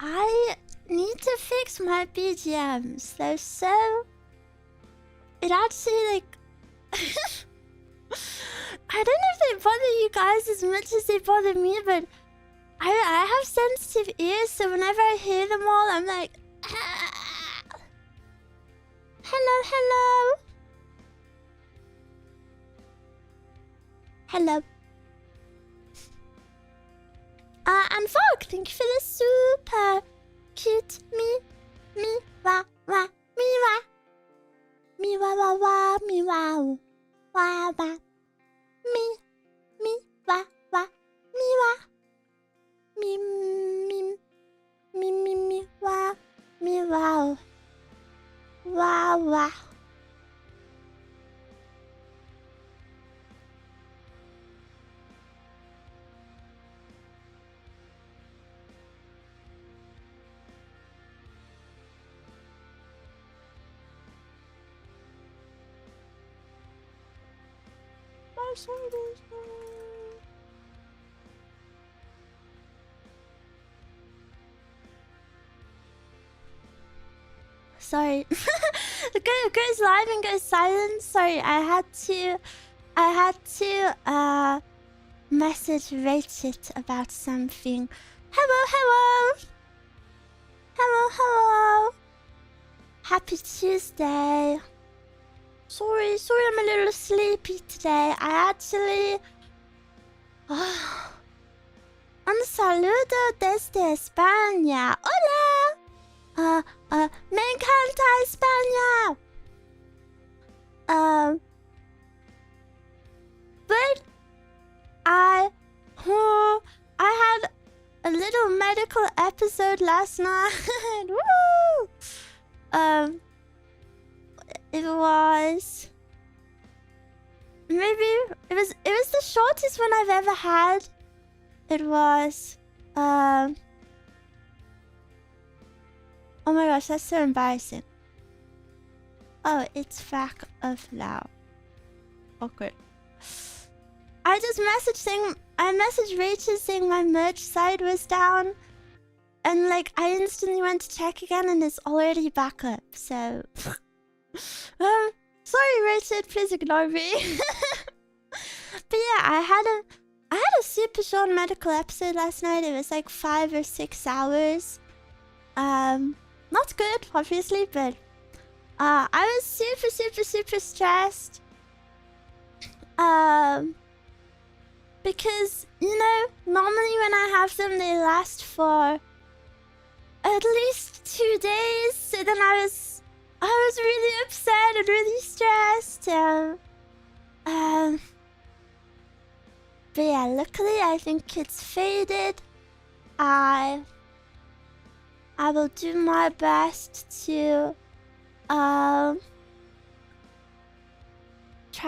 I need to fix my BGMs. They're so... It actually, like... I don't know if they bother you guys as much as they bother me, but I have sensitive ears, so whenever I hear them all, I'm like... Ah. Hello, hello. Hello. And Fog, thank you for the super cute Miwa, Miwa. Miwa, wa, wa, Miwa, wa, wa. Wa, wa, Miwa. Wa, Miwa. Wa, wa. Sorry. It goes live and goes silent. Sorry, I had to message Rachel about something. Hello. Happy Tuesday. Sorry, I'm a little sleepy today. I actually... Un saludo desde España. Hola! Me encanta España! But I had a little medical episode last night. Woo! It was the shortest one I've ever had. It was oh my gosh, that's so embarrassing. Oh, it's back of now. Awkward. I messaged Rachel saying my merch site was down, and like I instantly went to check again and it's already back up, so sorry Rachel, please ignore me. But yeah, I had a super short medical episode last night. It was like 5 or 6 hours. Not good, obviously, but I was super stressed. Because, you know, normally when I have them, they last for at least 2 days. So then I was really upset and really stressed. But yeah, luckily I think it's faded. I will do my best to try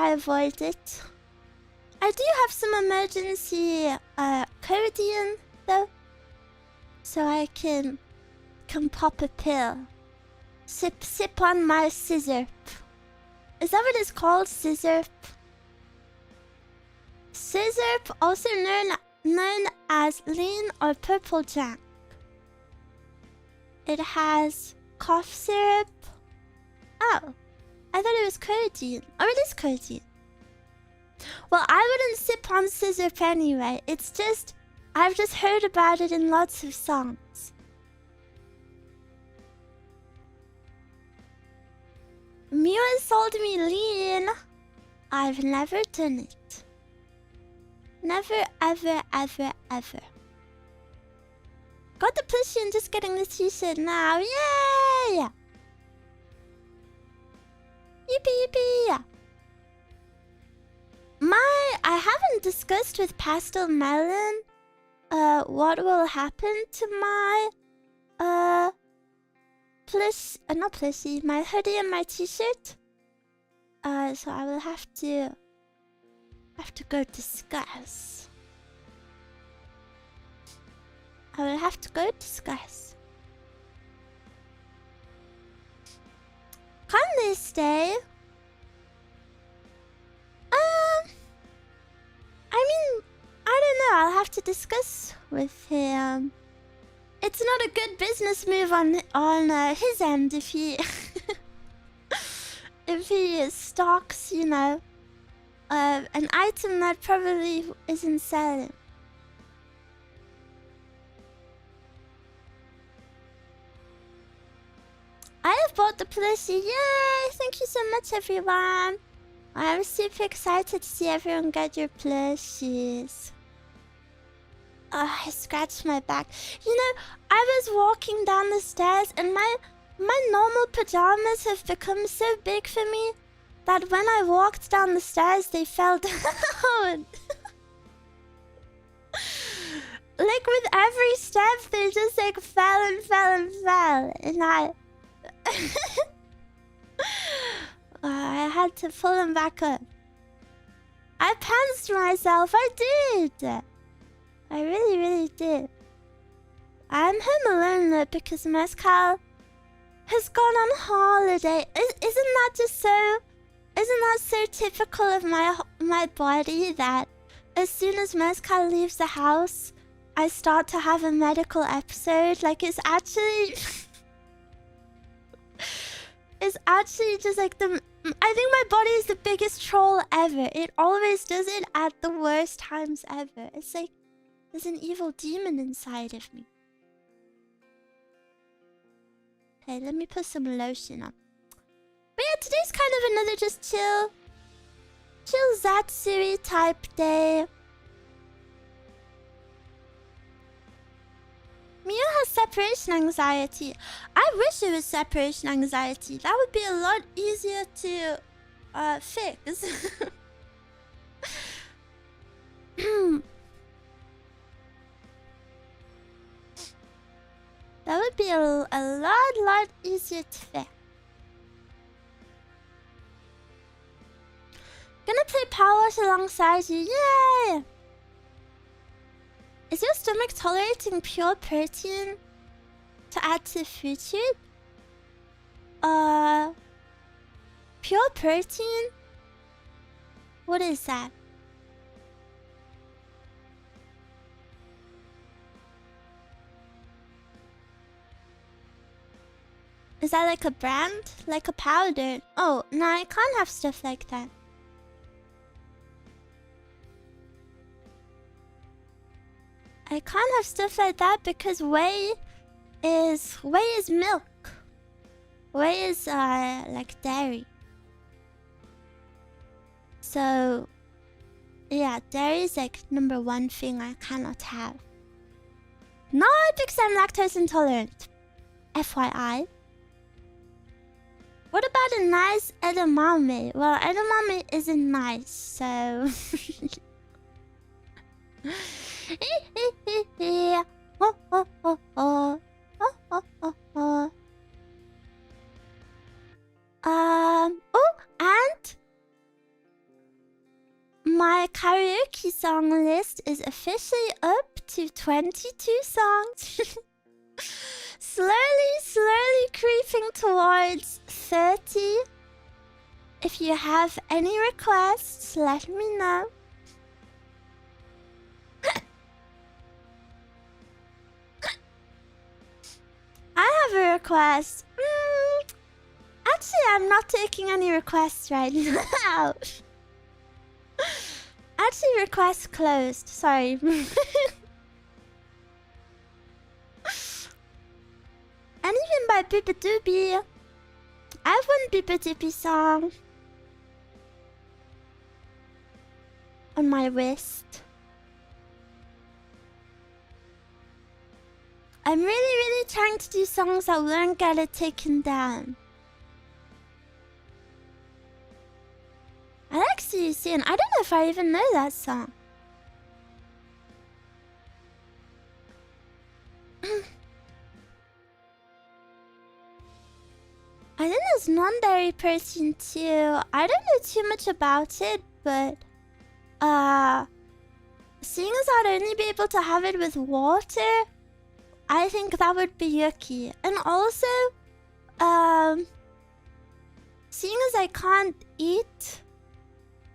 avoid it. I do have some emergency codeine though, so I can pop a pill. Sip on my scissor. Is that what it's called? Scissor? Scissor, also known as lean or purple jack. It has cough syrup. Oh, I thought it was codeine. Oh, it is codeine. Well, I wouldn't sip on scissor anyway. It's just, I've just heard about it in lots of songs. Miwa sold me lean. I've never done it. Never, ever. Got the plushie and just getting the t-shirt now. Yay! Yippee! I haven't discussed with Pastel Melon what will happen to my not plushie, my hoodie and my t-shirt. So I will have to go discuss. I will have to go discuss. Can they stay? I mean, I don't know. I'll have to discuss with him. it's not a good business move on his end if he if he stocks, you know, an item that probably isn't selling. I have bought the plushie. Yay! Thank you so much, everyone. I'm super excited to see everyone get your plushies. I scratched my back. You know, I was walking down the stairs and my normal pajamas have become so big for me that when I walked down the stairs, they fell down. Like with every step, they just like fell and fell and fell. And I had to pull them back up. I pantsed myself. I did. I really, really did. I'm home alone though because Mescal has gone on holiday. Isn't that just so? Isn't that so typical of my body that as soon as Mescal leaves the house, I start to have a medical episode? Like it's actually, it's actually just like the. I think my body is the biggest troll ever. It always does it at the worst times ever. It's like there's an evil demon inside of me. Okay, let me put some lotion on. But yeah, today's kind of another just chill Zatsuri type day. Miwa has separation anxiety. I wish it was separation anxiety. That would be a lot easier to fix. That would be a lot easier to fix. Gonna play Powerwash alongside you. Yay! Is your stomach tolerating pure protein to add to food tube? Pure protein? What is that? Is that like a brand? Like a powder? Oh, no, I can't have stuff like that. I can't have stuff like that because whey is milk. Whey is like dairy. So yeah, dairy is like #1 thing I cannot have. Not because I'm lactose intolerant. FYI. What about a nice edamame? Well, edamame isn't nice, so oh, and my karaoke song list is officially up to 22 songs. slowly creeping towards 30. If you have any requests, let me know. I have a request. Actually, I'm not taking any requests right now. Actually, request closed. Sorry. Anything by Biba Doobie. I have one Biba Doobie song on my wrist. I'm really trying to do songs that won't get it taken down. I like CUC, and I don't know if I even know that song. I think there's non-dairy protein too. I don't know too much about it, but seeing as I'd only be able to have it with water, I think that would be yucky. And also, seeing as I can't eat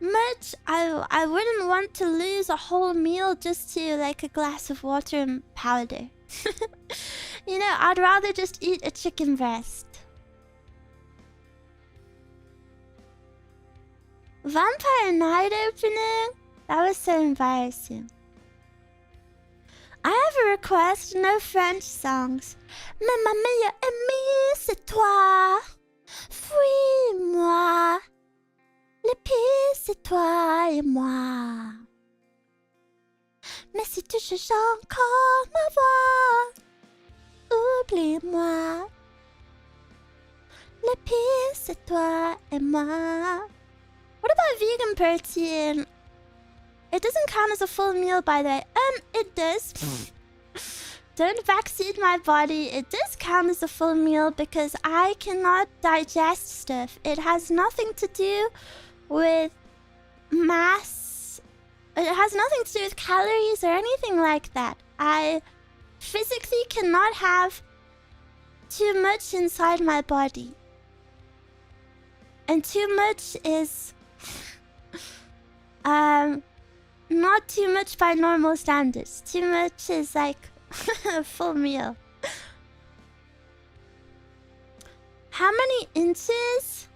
much, I wouldn't want to lose a whole meal just to like a glass of water and powder. You know, I'd rather just eat a chicken breast. Vampire Night opening? That was so embarrassing. I have a request, no French songs. Mamma mia, Amy, c'est toi. Fuis-moi. Le pire, c'est toi et moi. Mais si tu cherches encore ma voix, oublie-moi. Le pire, c'est toi et moi. What about vegan protein? It doesn't count as a full meal, by the way. It does. Don't backseat my body. It does count as a full meal because I cannot digest stuff. It has nothing to do with mass. It has nothing to do with calories or anything like that. I physically cannot have too much inside my body. And too much is not too much by normal standards. Too much is like a full meal. How many inches?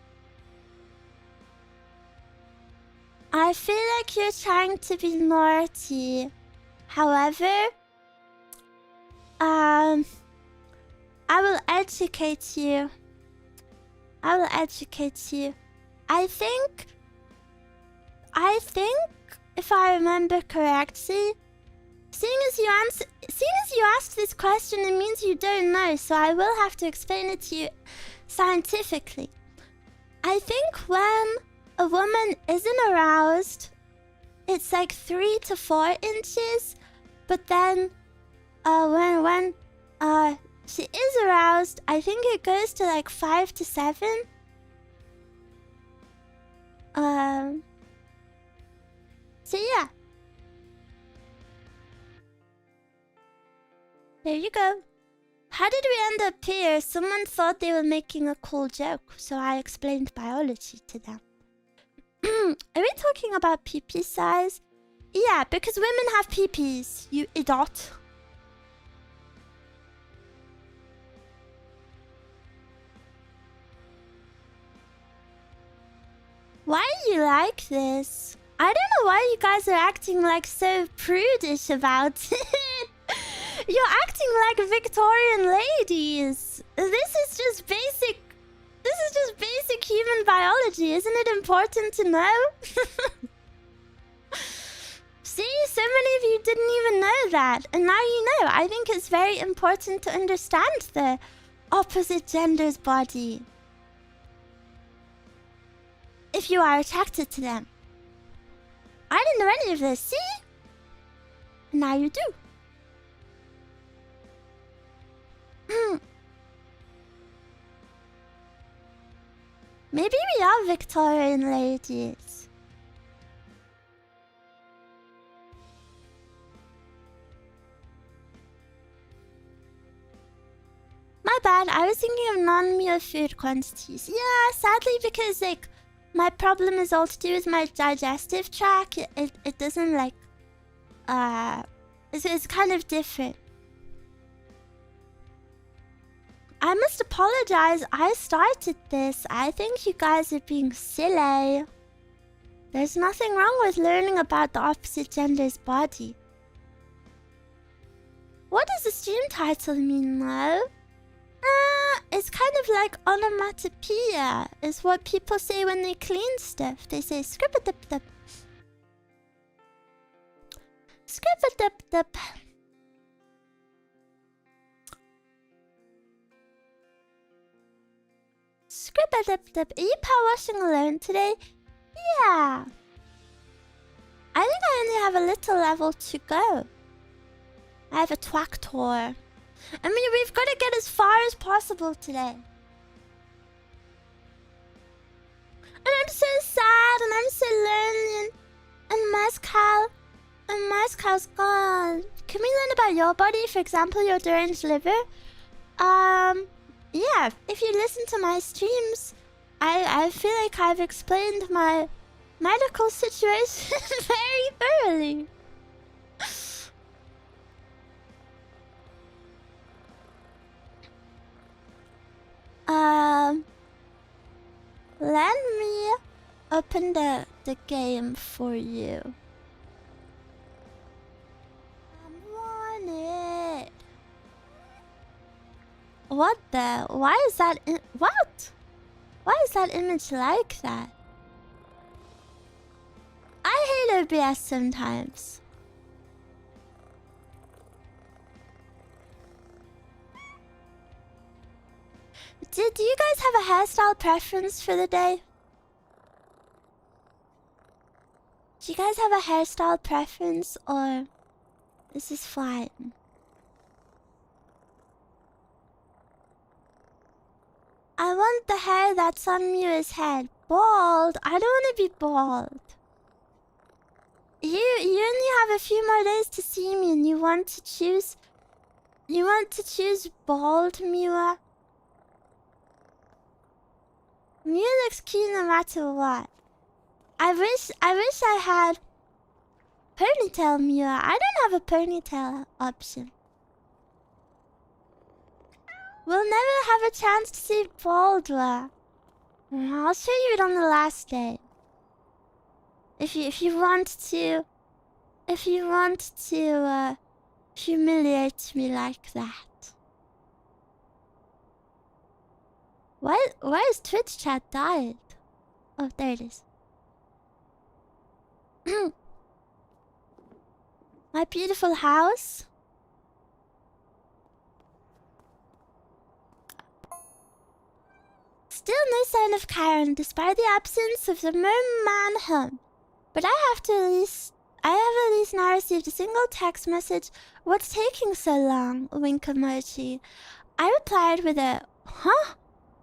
I feel like you're trying to be naughty. However, I will educate you. I will educate you. I think if I remember correctly, seeing as you asked this question, it means you don't know, so I will have to explain it to you scientifically. I think when a woman isn't aroused, it's like 3 to 4 inches, but then when she is aroused, I think it goes to like 5 to 7. So yeah. There you go. How did we end up here? Someone thought they were making a cool joke, so I explained biology to them. Are we talking about pee-pee size? Yeah, because women have pee-pees, you idiot. Why do you like this? I don't know why you guys are acting like so prudish about it. You're acting like Victorian ladies. This is just basic human biology. Isn't it important to know? See, so many of you didn't even know that. And now you know. I think it's very important to understand the opposite gender's body. If you are attracted to them. I didn't know any of this, see? Now you do. Maybe we are Victorian ladies. My bad, I was thinking of non-meal food quantities. Yeah, sadly, because like my problem is all to do with my digestive tract. It doesn't like it's kind of different. I must apologize. I started this. I think you guys are being silly. There's nothing wrong with learning about the opposite gender's body. What does the stream title mean, though? It's kind of like onomatopoeia. Is what people say when they clean stuff. They say scrubba-dip-dip. Scrubba-dip-dip. Scrubba-dip-dip. Are you power washing alone today? Yeah. I think I only have a little level to go. I have a tractor. I mean, we've got to get as far as possible today. And I'm so sad, and I'm so lonely, and Mezcal's gone. Can we learn about your body? For example, your deranged liver? Yeah, if you listen to my streams, I feel like I've explained my medical situation very thoroughly. 'Cause Let me open the game for you. I want it. What the? Why is that? What? Why is that image like that? I hate OBS sometimes. Do you guys have a hairstyle preference for the day? Do you guys have a hairstyle preference, or is this fine? I want the hair that's on Miwa's head. Bald? I don't want to be bald. You only have a few more days to see me, and you want to choose... You want to choose bald, Miwa? Miwa looks cute no matter what. I wish I had ponytail, Miwa. I don't have a ponytail option. We'll never have a chance to see Baldwa. I'll show you it on the last day. If you want to humiliate me like that. Why is Twitch chat died? Oh, there it is. My beautiful house. Still no sign of Karen, despite the absence of the merman home. But I have at least now received a single text message. What's taking so long? Wink emoji. I replied with a huh?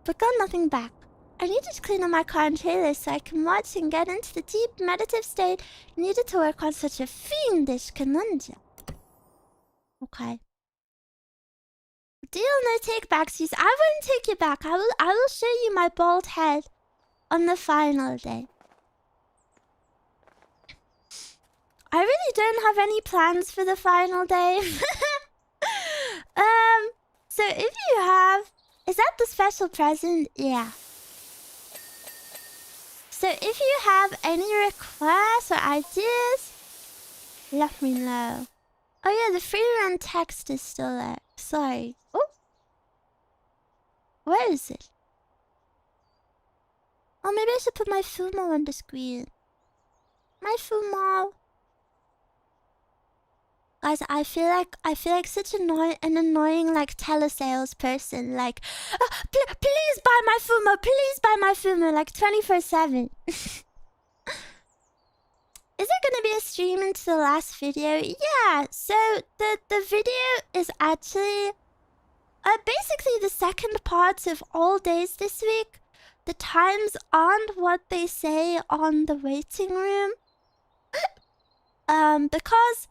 But got nothing back. I needed to clean up my car and trailer so I can watch and get into the deep meditative state needed to work on such a fiendish conundrum. Okay. Deal, no take backsies. I wouldn't take you back. I will show you my bald head on the final day. I really don't have any plans for the final day. So if you have... Is that the special present? Yeah. So if you have any requests or ideas, let me know. Oh yeah, the free run text is still there. Sorry. Oh. Where is it? Oh, maybe I should put my Fumo on the screen. My Fumo. Guys, I feel like such an annoying like telesales person. Like, please buy my Fumo. Please buy my Fumo. Like 24/7. Is there gonna be a stream into the last video? Yeah. So the video is actually basically the second part of all days this week. The times aren't what they say on the waiting room. Because,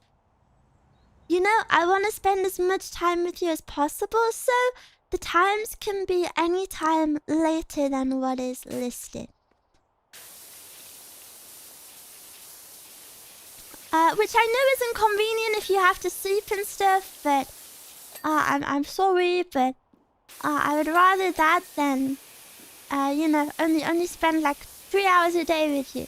you know, I want to spend as much time with you as possible, so the times can be any time later than what is listed. Which I know is inconvenient if you have to sleep and stuff, but I'm sorry, but I would rather that than, you know, only spend like 3 hours a day with you.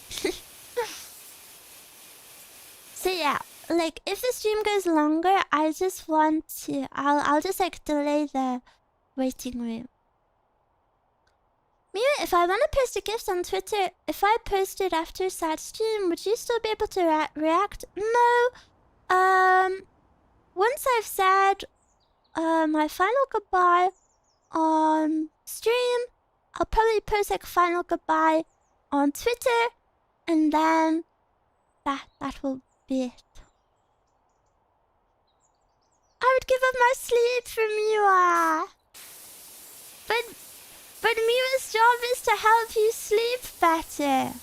So yeah, like if the stream goes longer, I just want to, I'll just like delay the waiting room. Miwa, if I want to post a gift on Twitter, if I post it after a sad stream, would you still be able to react? No. Once I've said my final goodbye on stream, I'll probably post like final goodbye on Twitter, and then that will be it. I would give up my sleep for Miwa. But Miwa's job is to help you sleep better.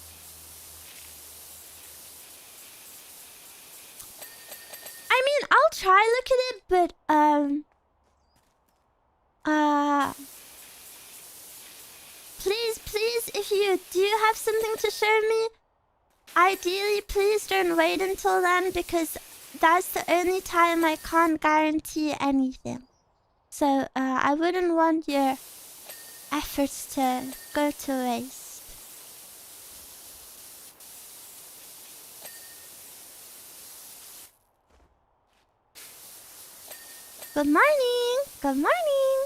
I mean, I'll try look at it, but please, if you do have something to show me, ideally, please don't wait until then, because that's the only time I can't guarantee anything. So, I wouldn't want your efforts to go to waste. Good morning. Good morning.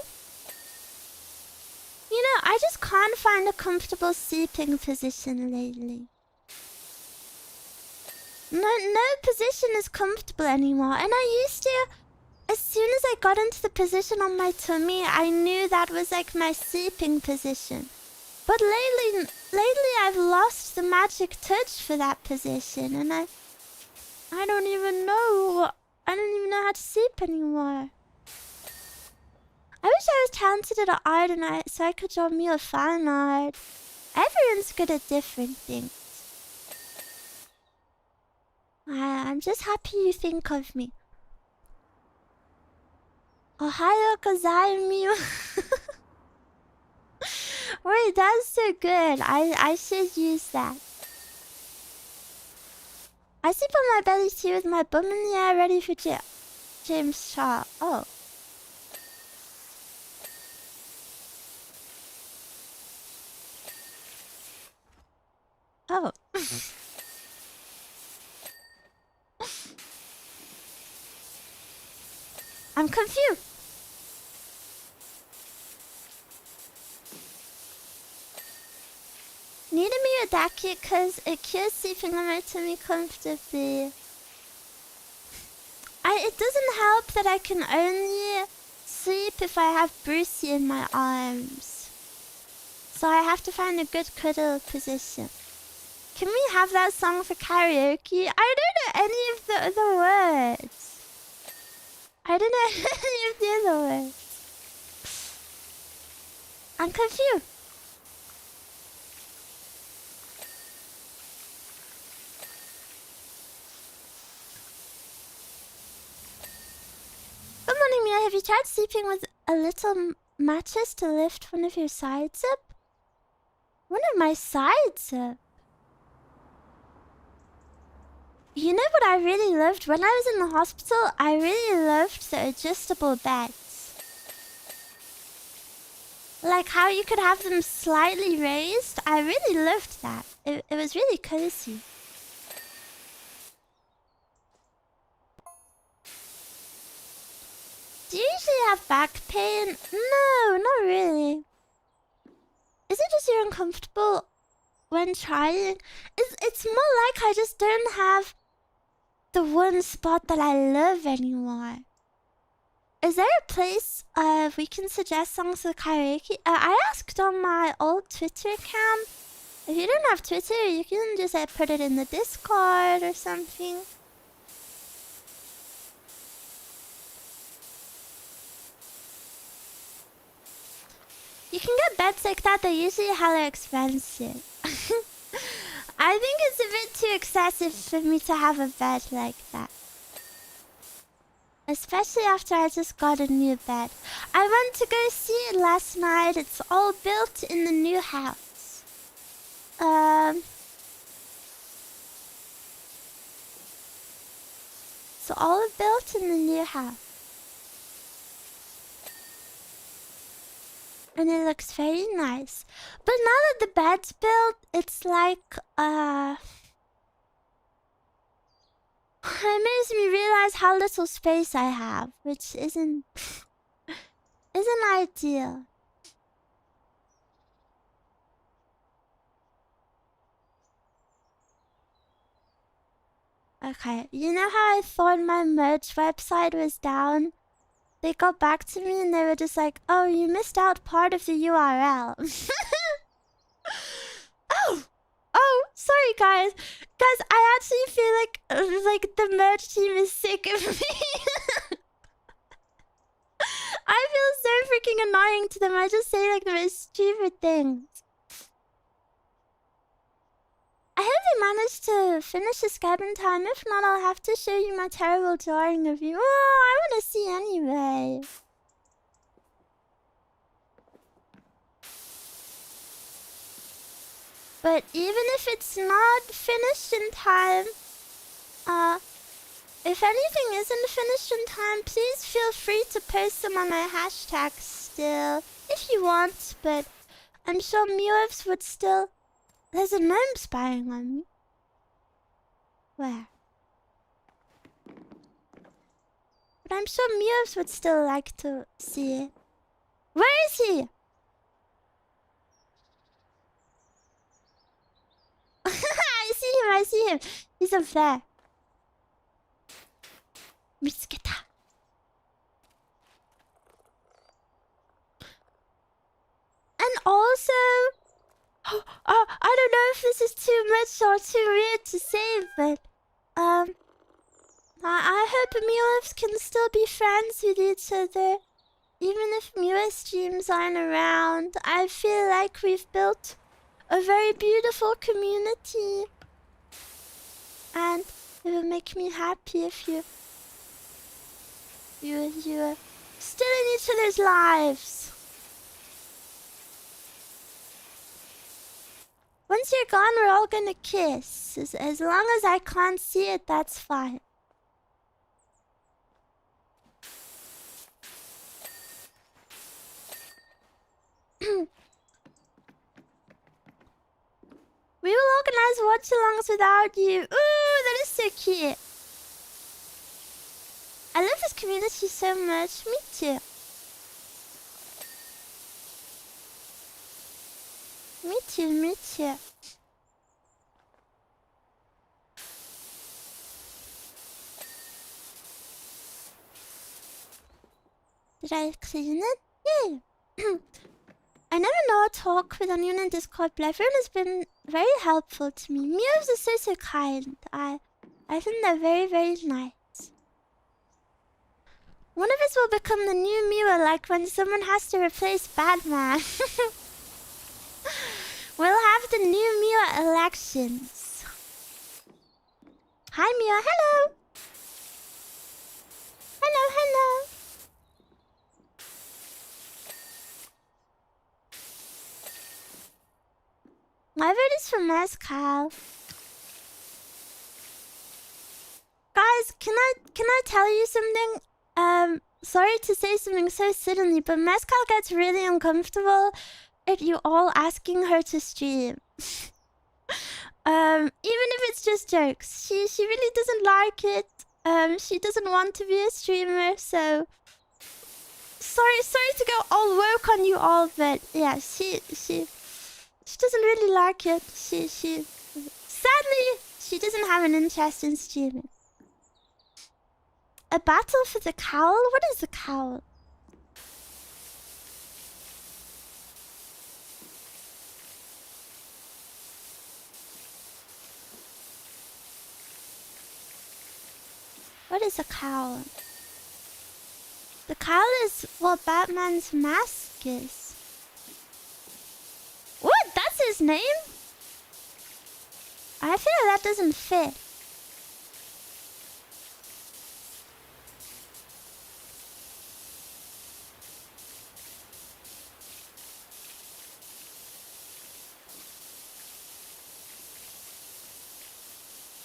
You know, I just can't find a comfortable sleeping position lately. No position is comfortable anymore. And I used to, as soon as I got into the position on my tummy, I knew that was like my sleeping position. But lately I've lost the magic touch for that position, and I don't even know. I don't even know how to sleep anymore. I wish I was talented at art and so I could draw Miwa fan art. Everyone's good at different things. I'm just happy you think of me. Ohayo gozaimasu. Wait, that's so good. I should use that. I sleep on my belly too with my bum in the air ready for James Shaw. Oh. Oh. I'm confused. Need a Miyadaki because it cures sleeping on my tummy comfortably. It doesn't help that I can only sleep if I have Brucey in my arms. So I have to find a good cuddle position. Can we have that song for karaoke? I don't know any of the other words. I don't know any of the other words. I'm confused. Good morning, Mia. Have you tried sleeping with a little mattress to lift one of your sides up? One of my sides up? You know what I really loved? When I was in the hospital, I really loved the adjustable beds. Like how you could have them slightly raised. I really loved that. It was really cozy. Do you usually have back pain? No, not really. Is it just you're uncomfortable when trying? It's more like I just don't have the one spot that I love anymore. Is there a place we can suggest songs for karaoke? I asked on my old Twitter account. If you don't have Twitter, you can just put it in the Discord or something. You can get beds like that. They're usually hella expensive. I think it's a bit too excessive for me to have a bed like that. Especially after I just got a new bed. I went to go see it last night. It's all built in the new house. So all built in the new house. And it looks very nice. But now that the bed's built, it's like, it makes me realize how little space I have, which isn't ideal. Okay, you know how I thought my merch website was down? They got back to me and they were just like, oh, you missed out part of the URL. Oh, sorry guys. Guys, I actually feel like the merch team is sick of me. I feel so freaking annoying to them. I just say like the most stupid things. I hope they managed to finish the scab in time. If not, I'll have to show you my terrible drawing of you. Oh, I want to see anyway. But even if it's not finished in time, if anything isn't finished in time, please feel free to post them on my hashtag still, if you want, but I'm sure Miwas would still... There's a gnome spying on me. Where? But I'm sure Mios would still like to see it. Where is he? I see him, I see him. He's up there. Mitsuke-ta. And also... I don't know if this is too much or too weird to say, but... I hope Mios can still be friends with each other. Even if Miwa streams aren't around, I feel like we've built a very beautiful community. And it would make me happy if you are still in each other's lives. Once you're gone, we're all gonna kiss. As long as I can't see it, that's fine. We will organize watch-alongs without you. Ooh, that is so cute. I love this community so much. Me too. Me too, me too. Did I clean it? Yeah. I never know how to talk with anyone in Discord, but everyone has been very helpful to me. Mios is so kind. I think they're very, very nice. One of us will become the new Miwa, like when someone has to replace Batman. We'll have the new Miwa elections. Hi Miwa, hello! Hello, hello! My vote is for Mezcal. Guys, can I tell you something? Sorry to say something so suddenly, but Mezcal gets really uncomfortable at you all asking her to stream. Even if it's just jokes. She really doesn't like it. She doesn't want to be a streamer, so sorry to go all woke on you all, but yeah, she doesn't really like it. Sadly, she doesn't have an interest in streaming. A battle for the cowl? What is the cowl? What is a cowl? The cowl is what Batman's mask is. What? That's his name? I feel like that doesn't fit.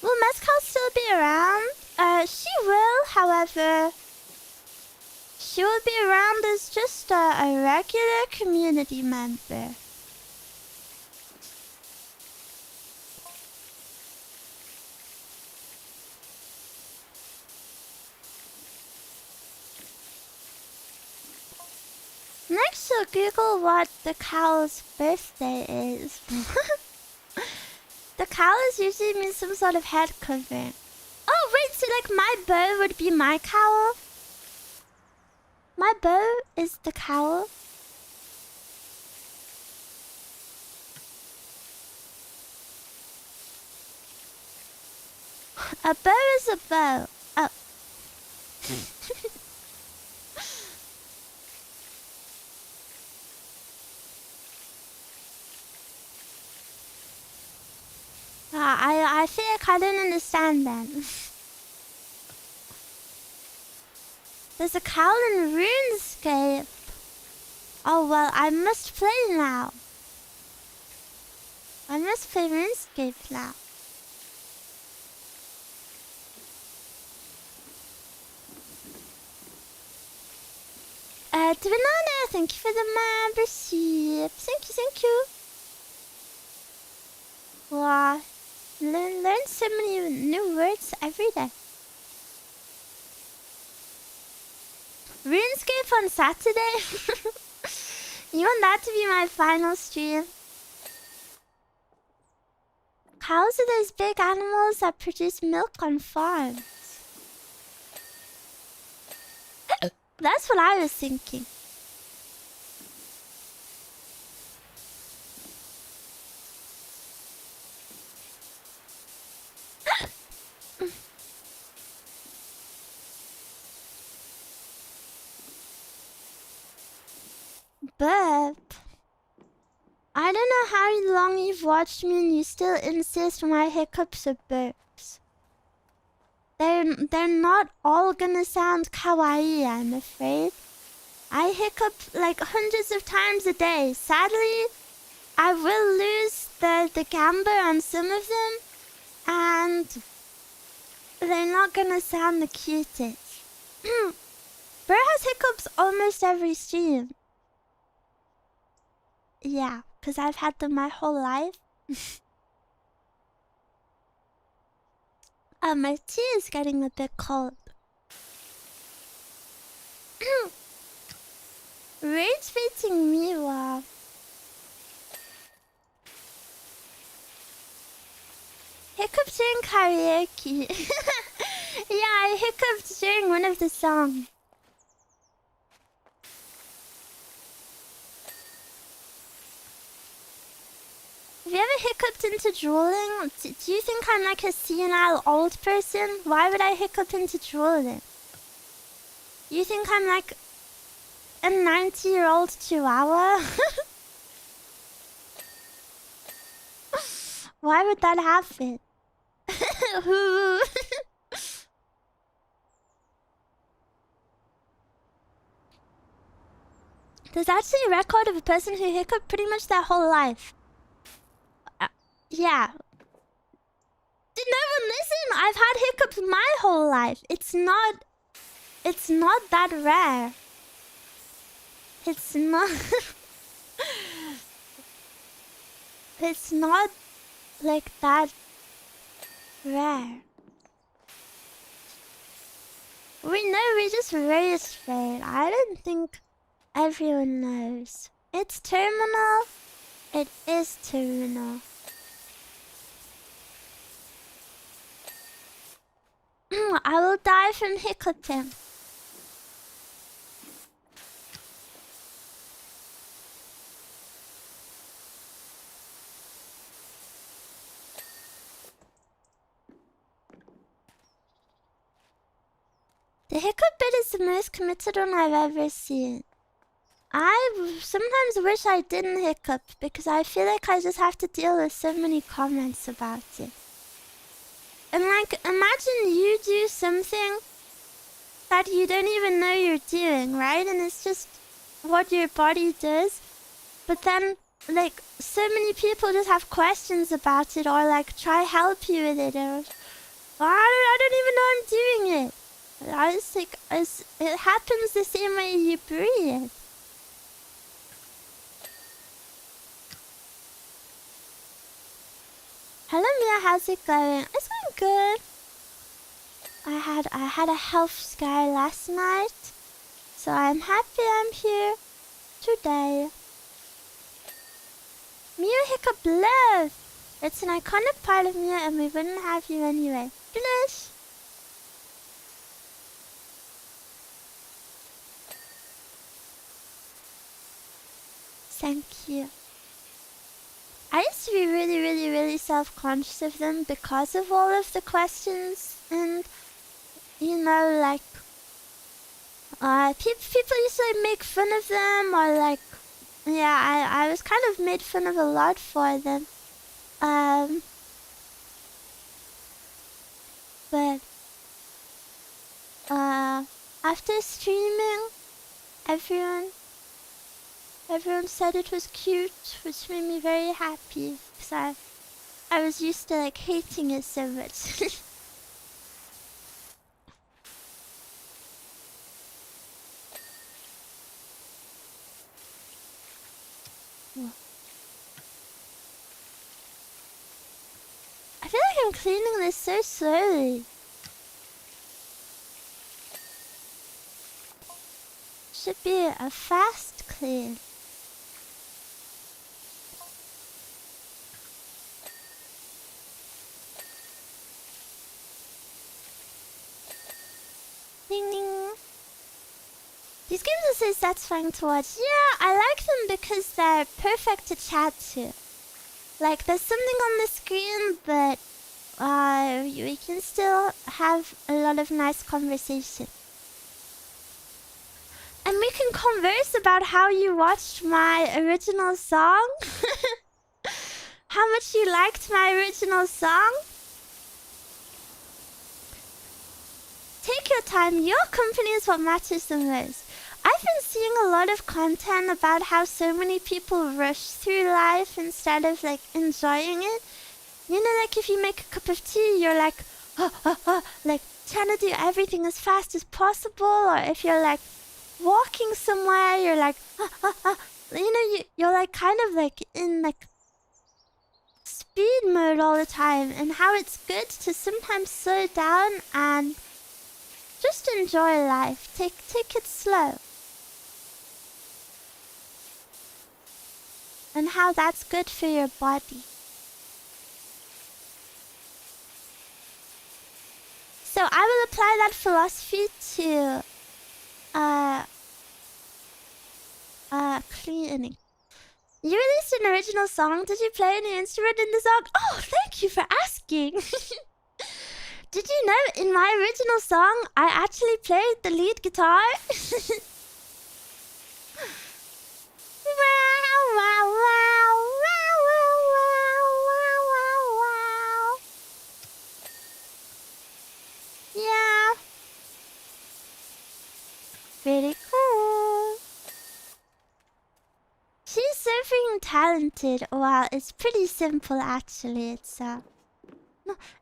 Will Mezcal still be around? She will, however. She will be around as just a regular community member. Next, she'll Google what the cow's birthday is. The cowl is usually means some sort of head covering. Oh, wait, so like my bow would be my cowl? My bow is the cowl? A bow is a bow. Oh. I feel like I don't understand then. There's a cowl in RuneScape. Oh well, I must play now. I must play RuneScape now. Twinana, thank you for the membership. Thank you. Wow. Learn so many new words every day. RuneScape on Saturday? You want that to be my final stream? Cows are those big animals that produce milk on farms. That's what I was thinking. But I don't know how long you've watched me and you still insist my hiccups are burps. They're not all gonna sound kawaii, I'm afraid. I hiccup like hundreds of times a day. Sadly, I will lose the camber on some of them, and they're not gonna sound the cutest. Burr has hiccups almost every stream. Yeah, because I've had them my whole life. My tea is getting a bit cold. Rage baiting Miwa. Hiccup during karaoke. Yeah, I hiccuped during one of the songs. Have you ever hiccuped into drooling? Do you think I'm like a senile old person? Why would I hiccup into drooling? You think I'm like a 90-year-old chihuahua? Why would that happen? There's actually a record of a person who hiccuped pretty much their whole life. Yeah. Did no one listen? I've had hiccups my whole life. It's not that rare. It's not it's not like that rare. We know, we just raised it. I don't think everyone knows. It's terminal. It is terminal. I will die from hiccuping. The hiccup bit is the most committed one I've ever seen. I sometimes wish I didn't hiccup because I feel like I just have to deal with so many comments about it. And like, imagine you do something that you don't even know you're doing, right? And it's just what your body does. But then, like, so many people just have questions about it or like try help you with it. Or, I don't even know I'm doing it. I was like, it happens the same way you breathe. Hello Mia, how's it going? It's going good. I had a health scare last night, so I'm happy I'm here today. Mia hiccup love. It's an iconic part of Mia, and we wouldn't have you anyway. Plush. Thank you. I used to be really self-conscious of them because of all of the questions and, you know, like, people used to like, make fun of them or like, yeah, I was kind of made fun of a lot for them. But, after streaming, everyone said it was cute, which made me very happy because I was used to like hating it so much. I feel like I'm cleaning this so slowly. should be a fast clean. Ding ding. These games are so satisfying to watch. Yeah, I like them because they're perfect to chat to. Like, there's something on the screen, but we can still have a lot of nice conversation. And we can converse about how you watched my original song. How much you liked my original song. Take your time. Your company is what matters the most. I've been seeing a lot of content about how so many people rush through life instead of like enjoying it. You know, like if you make a cup of tea, you're like, like trying to do everything as fast as possible. Or if you're like walking somewhere, you're like, you know, you're like kind of like in like speed mode all the time. And how it's good to sometimes slow down and just enjoy life. Take it slow. And how that's good for your body. So I will apply that philosophy to cleaning. You released an original song. Did you play any instrument in the song? Oh, thank you for asking. Did you know in my original song I actually played the lead guitar? Wow, wow, wow, wow, wow, wow, wow, wow. Yeah. Pretty cool. She's so freaking talented. Wow, it's pretty simple actually. It's no,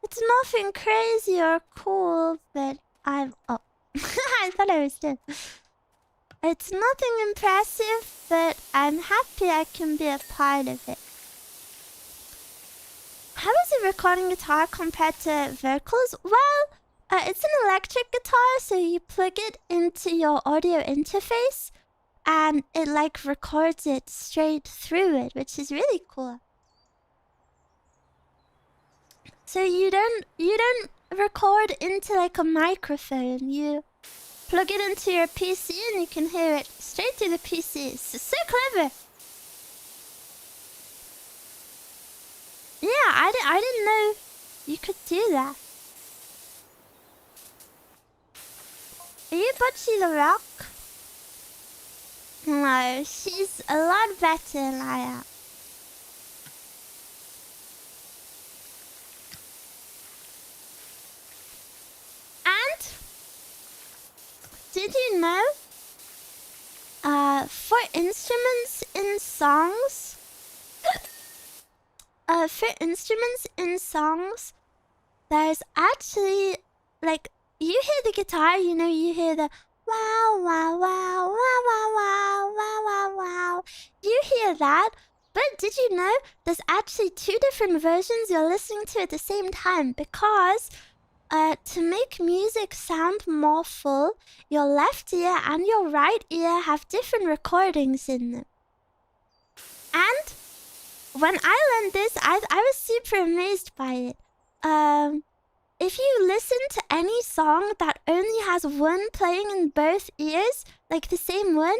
it's nothing crazy or cool, but I'm oh I thought I was dead. It's nothing impressive, but I'm happy I can be a part of it. How is it recording guitar compared to vocals? Well, it's an electric guitar, so you plug it into your audio interface, and it like records it straight through it, which is really cool. So you don't record into like a microphone. You plug it into your PC and you can hear it straight through the PC. It's so clever. Yeah, I didn't know you could do that. Are you Butchie the Rock? No, she's a lot better than I am. And did you know? For instruments in songs, there's actually like you hear the guitar, you know, you hear the wow, wow, wow, wow, wow, wow, wow, wow, wow. You hear that, but did you know there's actually two different versions you're listening to at the same time because to make music sound more full, your left ear and your right ear have different recordings in them. And when I learned this, I was super amazed by it. If you listen to any song that only has one playing in both ears, like the same one,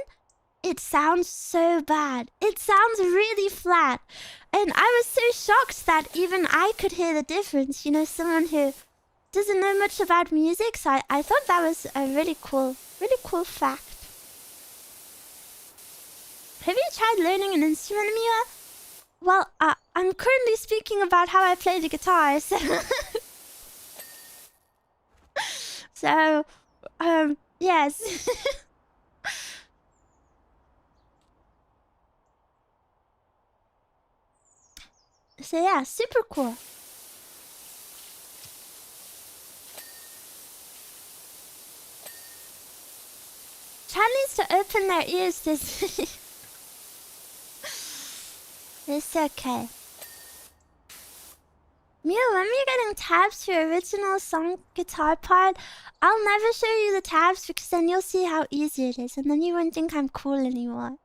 it sounds so bad. It sounds really flat. And I was so shocked that even I could hear the difference. You know, someone who doesn't know much about music, so I thought that was a really cool fact. Have you tried learning an instrument, Miwa? Well, I'm currently speaking about how I play the guitar, so... so, yes. So yeah, super cool. Chan needs to open their ears this... It's okay. Miwa, when we're getting tabs for your original song guitar part, I'll never show you the tabs because then you'll see how easy it is and then you won't think I'm cool anymore.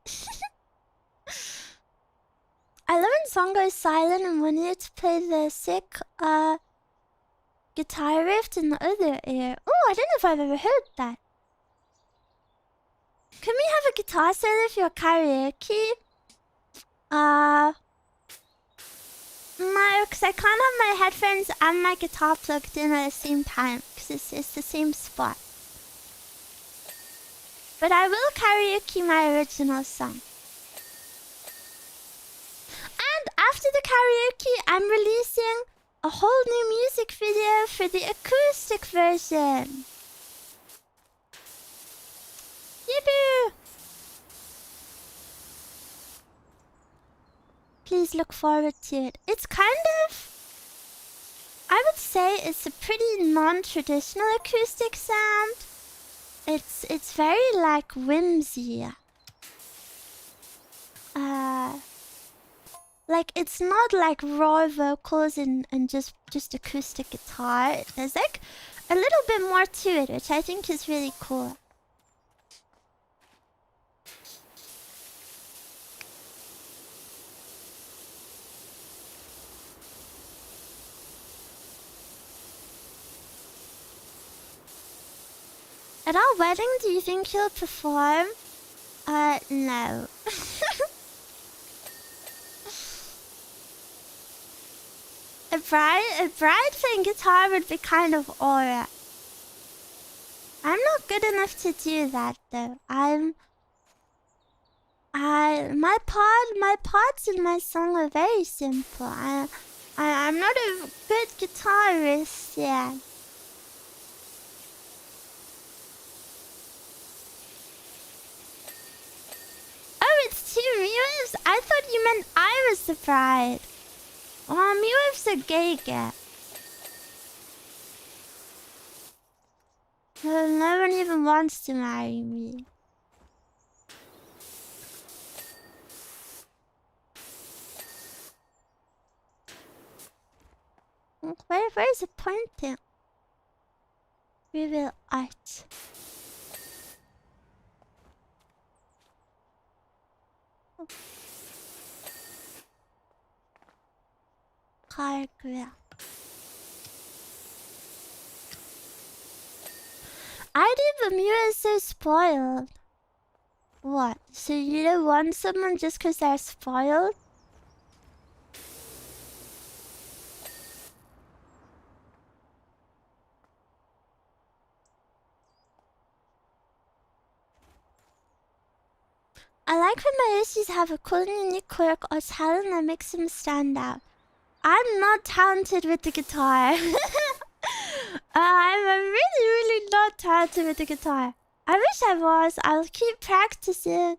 I love when song goes silent and wanted you to play the sick guitar riff in the other ear. Oh, I don't know if I've ever heard that. Can we have a guitar solo for your karaoke? No, because I can't have my headphones and my guitar plugged in at the same time, because it's the same spot. But I will karaoke my original song. And after the karaoke, I'm releasing a whole new music video for the acoustic version. Yippee! Please look forward to it. It's kind of... I would say it's a pretty non-traditional acoustic sound. It's very like whimsy. Like it's not like raw vocals and just acoustic guitar. There's like a little bit more to it, which I think is really cool. At our wedding, do you think you'll perform? No. A bride playing guitar would be kind of aura. I'm not good enough to do that though. My parts in my song are very simple. I'm not a good guitarist yet. Oh, it's two Miwas? I thought you meant I was the bride. Oh, Miwa's a gay guy. No one even wants to marry me. Where's it pointing? Reveal art. Oh. Car grill. I did, but Miwa is so spoiled. What? So you don't want someone just because they're spoiled? I like when my Oshis have a cool unique quirk or talent that makes them stand out. I'm not talented with the guitar. I'm really not talented with the guitar. I wish I was. I'll keep practicing.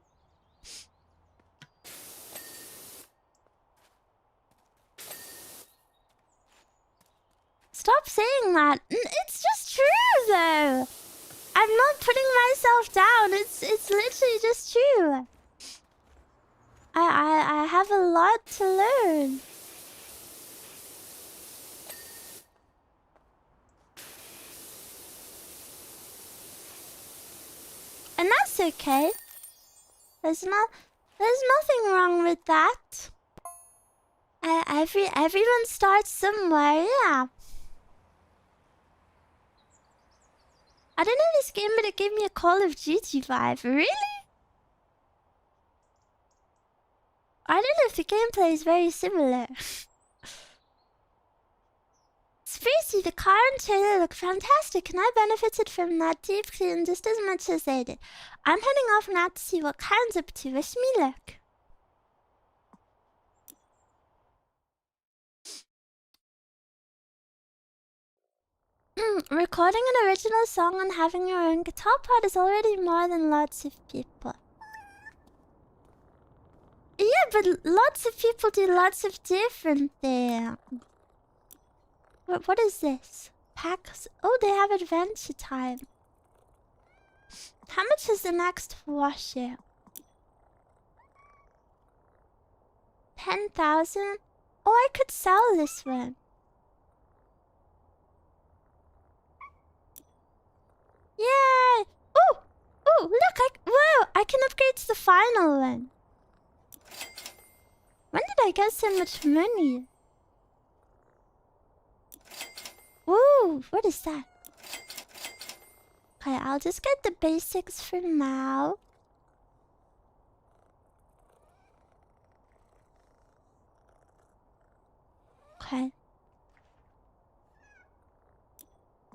Stop saying that. It's just true though. I'm not putting myself down. It's literally just true. I have a lot to learn. And that's okay. There's nothing wrong with that. Everyone starts somewhere, yeah. I don't know this game, but it gave me a Call of Duty vibe. Really? I don't know if the gameplay is very similar. Spacey, the car and trailer look fantastic, and I benefited from that deep clean just as much as they did. I'm heading off now to see what Karen's up to. Wish me luck. Recording an original song and having your own guitar part is already more than lots of people. Yeah, but lots of people do lots of different things. What is this? Packs? Oh, they have adventure time. How much is the next washer? 10,000? Oh, I could sell this one. Yay! Ooh! Ooh, look! Whoa! I can upgrade to the final one. When did I get so much money? Ooh, what is that? Okay, I'll just get the basics for now. Okay.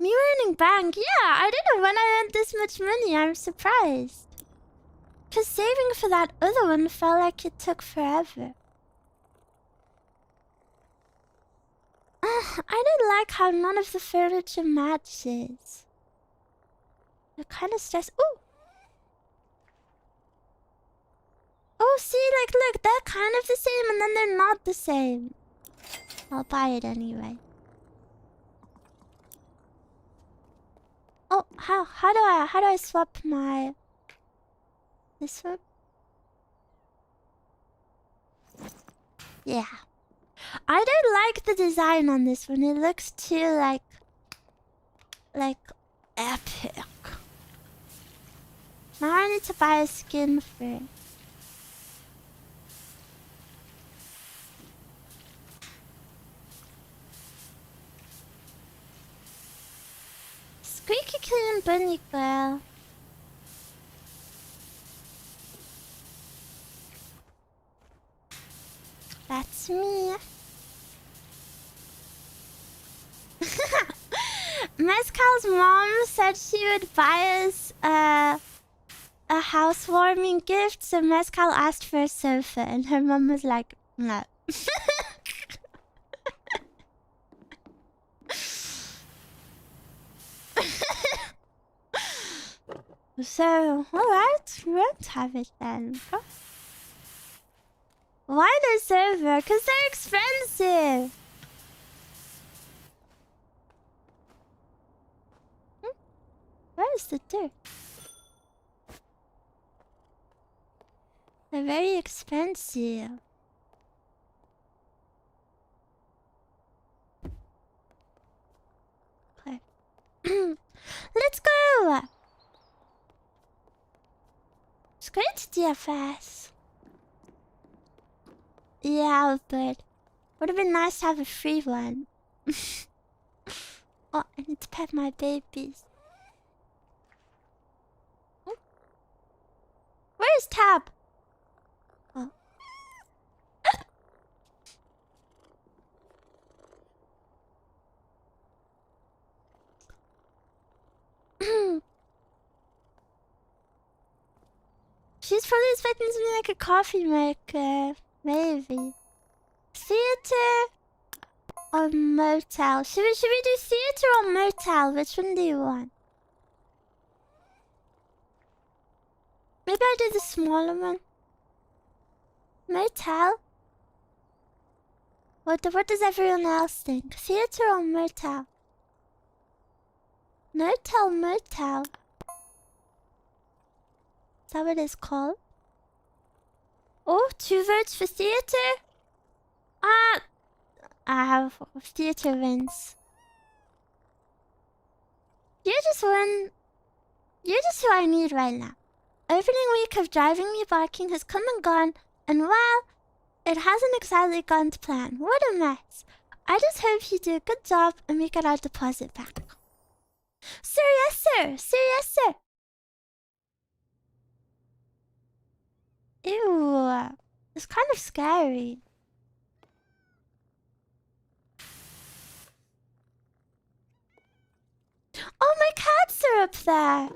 Me earning bank? Yeah, I don't know when I earned this much money. I'm surprised. Cause saving for that other one felt like it took forever. I don't like how none of the furniture matches. They're kind of stressed. Ooh! Oh, see, like, look, they're kind of the same and then they're not the same. I'll buy it anyway. Oh, how do I swap my... This one? Yeah. I don't like the design on this one. It looks too, like, epic. Now I need to buy a skin for it. Squeaky clean bunny girl. That's me. Mezcal's mom said she would buy us a housewarming gift, so Mezcal asked for a sofa, and her mom was like, no. So, alright, we won't have it then. Huh? Why no sofa? Because they're expensive. Where is the dirt? They're very expensive. Okay. Let's go! Let's go to DFS. Yeah, but would have been nice to have a free one. Oh, I need to pet my babies. Where's Tab? Oh. She's probably expecting to be like a coffee maker. Maybe. Theater or motel? Should we do theater or motel? Which one do you want? Maybe I do the smaller one. Motel? What does everyone else think? Theater or motel? Motel. Is that what it's called? Oh, 2 votes for theater? I have theater wins. You're just who I need right now. Opening week of Driving Me Barking has come and gone, and well, it hasn't exactly gone to plan. What a mess. I just hope you do a good job and we get our deposit back. Sir, yes, sir. Sir, yes, sir. Ew. It's kind of scary. Oh, my cats are up there.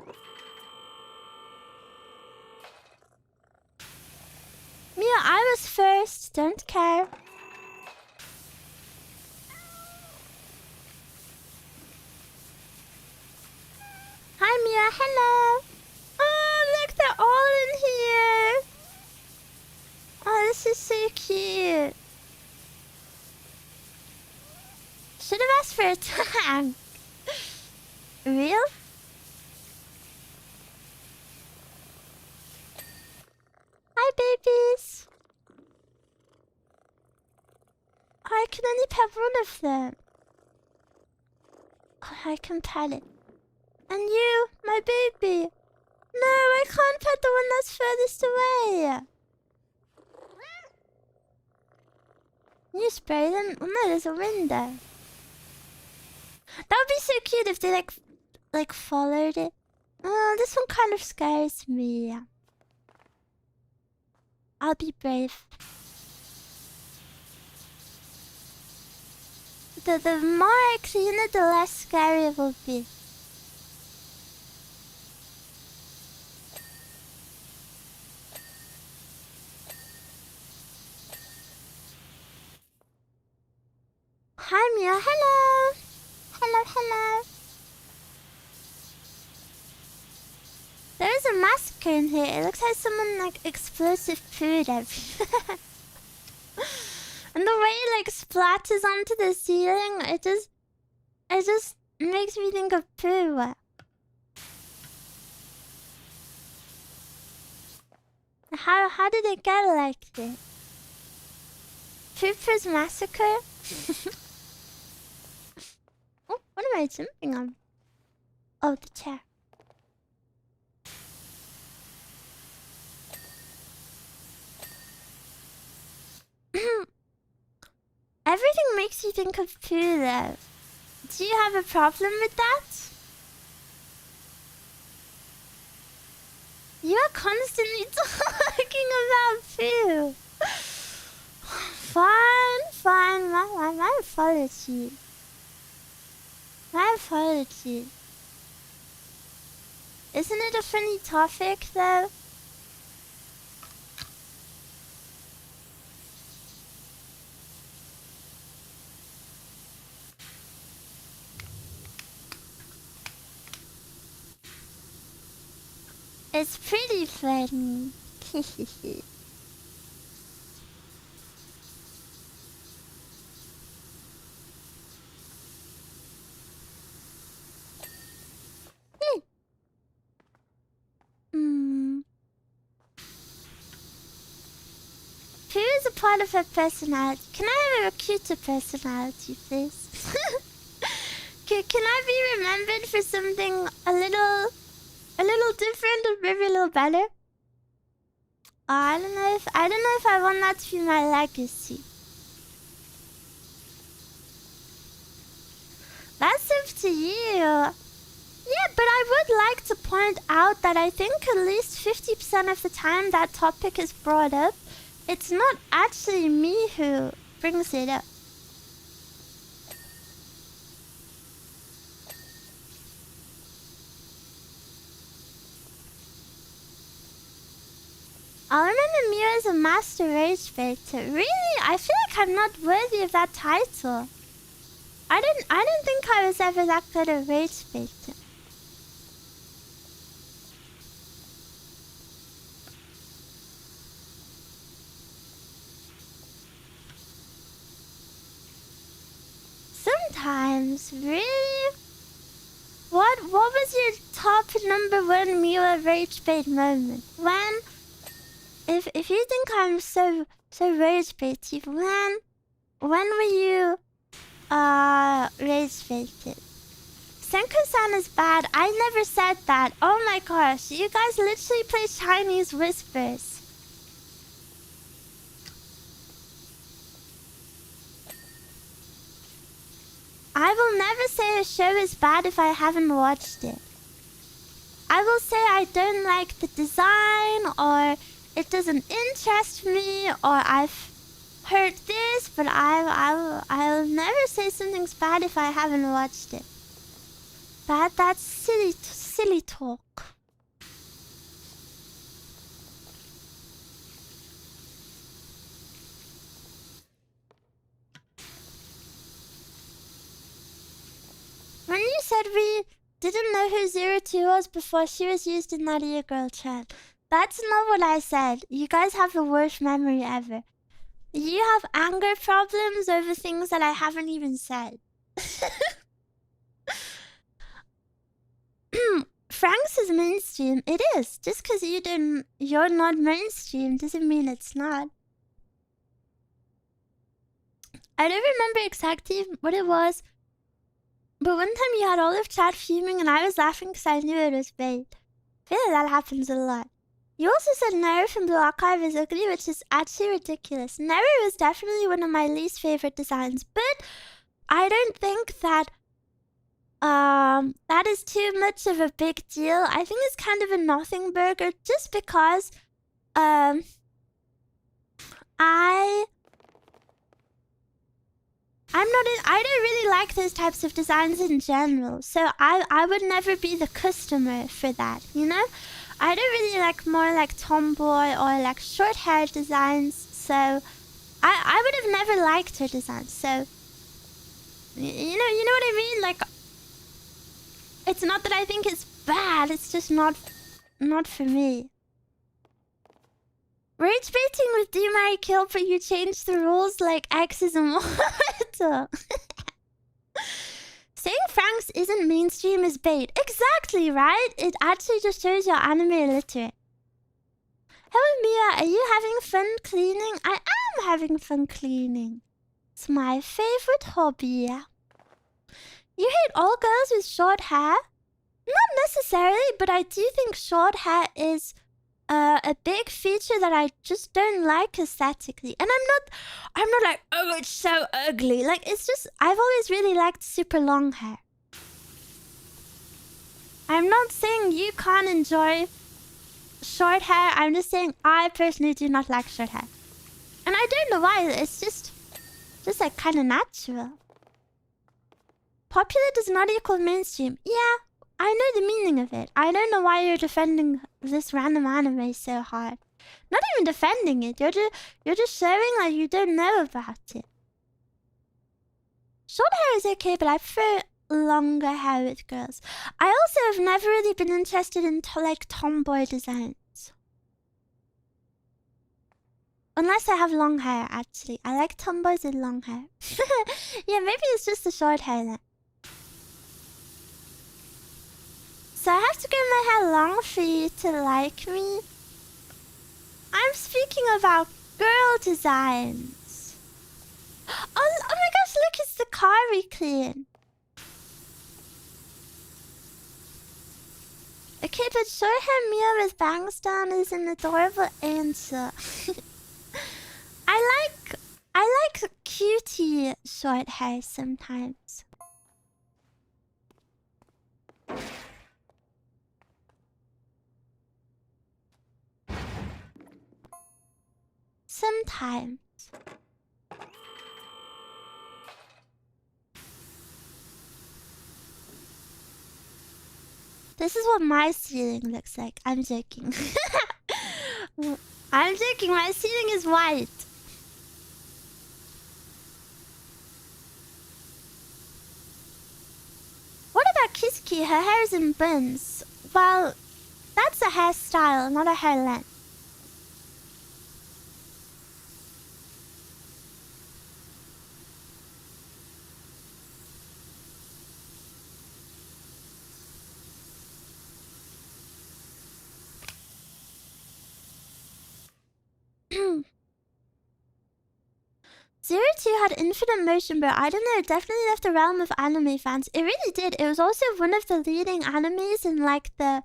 Mia, I was first. Don't care. Hi, Mia. Hello. Oh, look, they're all in here. Oh, this is so cute. Should have asked for a tag. Real? Hi, babies. I can only pet one of them. I can pet it. And you, my My baby. No, I can't pet the one that's furthest away. Can you spray them? Oh no, there's a window. That would be so cute if they like followed it. Oh, this one kind of scares me. I'll be brave. The more I clean it, the less scary it will be. Hi Mia, hello! Hello, hello! There is a massacre in here. It looks like someone like explosive food everywhere. And the way it like splatters onto the ceiling, it just makes me think of poo. How did it get like this? Pooper's massacre? Oh, what am I jumping on? Oh, the chair. Everything makes you think of poo though. Do you have a problem with that? You are constantly talking about poo. Fine. My apology. My apology. Isn't it a funny topic though? It's pretty funny. Pooh is a part of her personality. Can I have a cuter personality, please? Can I be remembered for something a little different or maybe a little better? I don't know if I want that to be my legacy. That's up to you. Yeah, but I would like to point out that I think at least 50% of the time that topic is brought up, it's not actually me who brings it up. I remember Miwa as a master rage baiter. Really? I feel like I'm not worthy of that title. I didn't think I was ever that good at rage baiting. Sometimes, really? What was your top #1 Miwa rage bait moment? When? If you think I'm so rage baity, when were you rage baited? Senko-san is bad. I never said that. Oh my gosh, you guys literally play Chinese whispers. I will never say a show is bad if I haven't watched it. I will say I don't like the design, or it doesn't interest me, or I've heard this, but I'll never say something's bad if I haven't watched it. That's silly talk. When you said we didn't know who 02 was before she was used in that e-girl chat, that's not what I said. You guys have the worst memory ever. You have anger problems over things that I haven't even said. Frank's is mainstream. It is. Just because you're not mainstream doesn't mean it's not. I don't remember exactly what it was, But one time you had all of chat fuming and I was laughing because I knew it was bait. I feel like that happens a lot. You also said Naru from Blue Archive is ugly, which is actually ridiculous. Naru is definitely one of my least favorite designs, but I don't think that that is too much of a big deal. I think it's kind of a nothing burger just because I don't really like those types of designs in general. So I would never be the customer for that, you know? I don't really like more like tomboy or like short hair designs. So I would have never liked her design. So you know what I mean? Like, it's not that I think it's bad, it's just not for me. Rage baiting with Do Marry Kill, but you changed the rules like X is immortal. Saying Franks isn't mainstream is bait. Exactly, right? It actually just shows you're anime illiterate. Hello, Mia. Are you having fun cleaning? I am having fun cleaning. It's my favorite hobby. You hate all girls with short hair? Not necessarily, but I do think short hair is a big feature that I just don't like aesthetically. And I'm not like, oh, it's so ugly. Like, it's just, I've always really liked super long hair. I'm not saying you can't enjoy short hair. I'm just saying I personally do not like short hair. And I don't know why. It's just like kind of natural. Popular does not equal mainstream. Yeah, I know the meaning of it. I don't know why you're defending this random anime so hard. Not even defending it. You're just showing that you don't know about it. Short hair is okay, but I prefer longer hair with girls. I also have never really been interested in like tomboy designs. Unless I have long hair, actually. I like tomboys with long hair. Yeah, maybe it's just the short hair then. So I have to get my hair long for you to like me? I'm speaking about girl designs. Oh my gosh, look, it's the car we clean. Okay, but short hair Mia with bangs down is an adorable answer. I like cutie short hair sometimes. Sometimes. This is what my ceiling looks like. I'm joking. I'm joking. My ceiling is white. What about Kiski? Her hair is in buns. Well, that's a hairstyle, not a hair length. Zero Two had infinite motion, but I don't know, it definitely left the realm of anime fans. It really did. It was also one of the leading animes in like the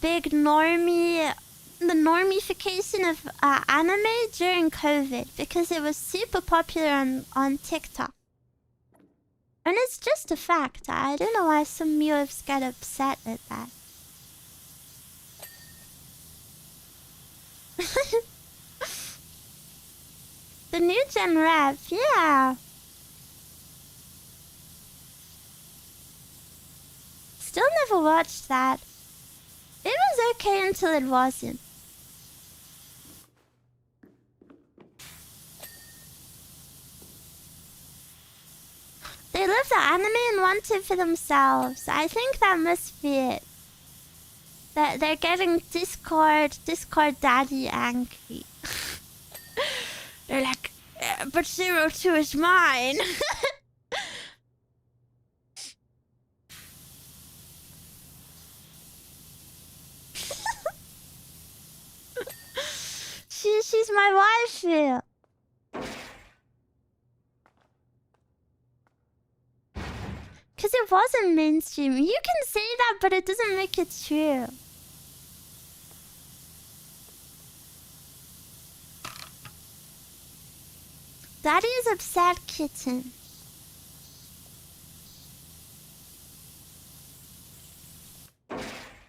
big the normification of anime during COVID, because it was super popular on TikTok. And it's just a fact. I don't know why some Miwas get upset at that. The new gen rap, yeah. Still never watched that. It was okay until it wasn't. They love the anime and want it for themselves. I think that must be it. That they're getting Discord daddy angry. They're like, but 02 is mine. She's my waifu. Cause it wasn't mainstream. You can say that, but it doesn't make it true. Daddy is upset, kitten.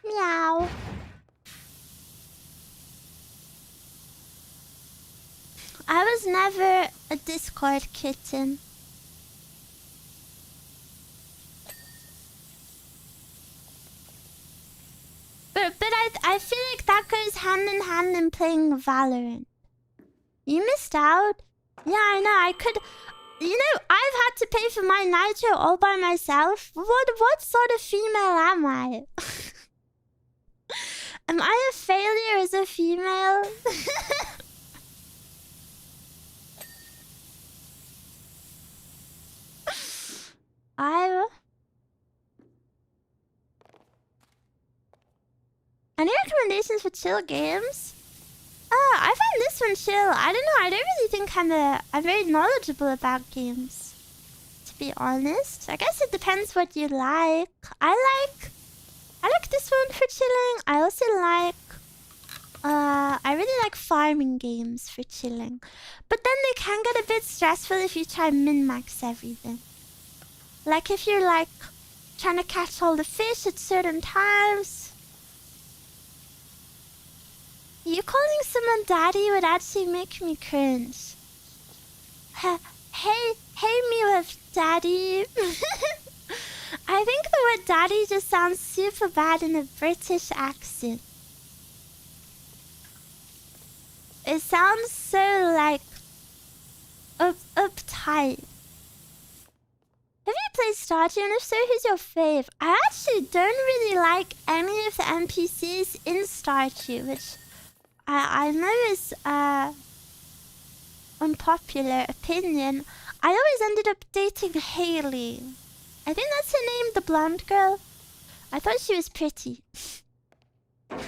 Meow. I was never a Discord kitten. But I feel like that goes hand in hand in playing Valorant. You missed out. Yeah, I know. I could... You know, I've had to pay for my nitro all by myself. What sort of female am I? Am I a failure as a female? Any recommendations for chill games? I find this one chill. I don't know. I don't really think I'm very knowledgeable about games, to be honest. I guess it depends what you like. I like this one for chilling. I also like I really like farming games for chilling. But then they can get a bit stressful if you try min-max everything. Like if you're like trying to catch all the fish at certain times. You calling someone daddy would actually make me cringe. Hey Miwa, daddy. I think the word daddy just sounds super bad in a British accent. It sounds so like uptight. Have you played Stardew, and if so, who's your fave? I actually don't really like any of the NPCs in Stardew, which I know is unpopular opinion. I always ended up dating Haley. I think that's her name, the blonde girl. I thought she was pretty. But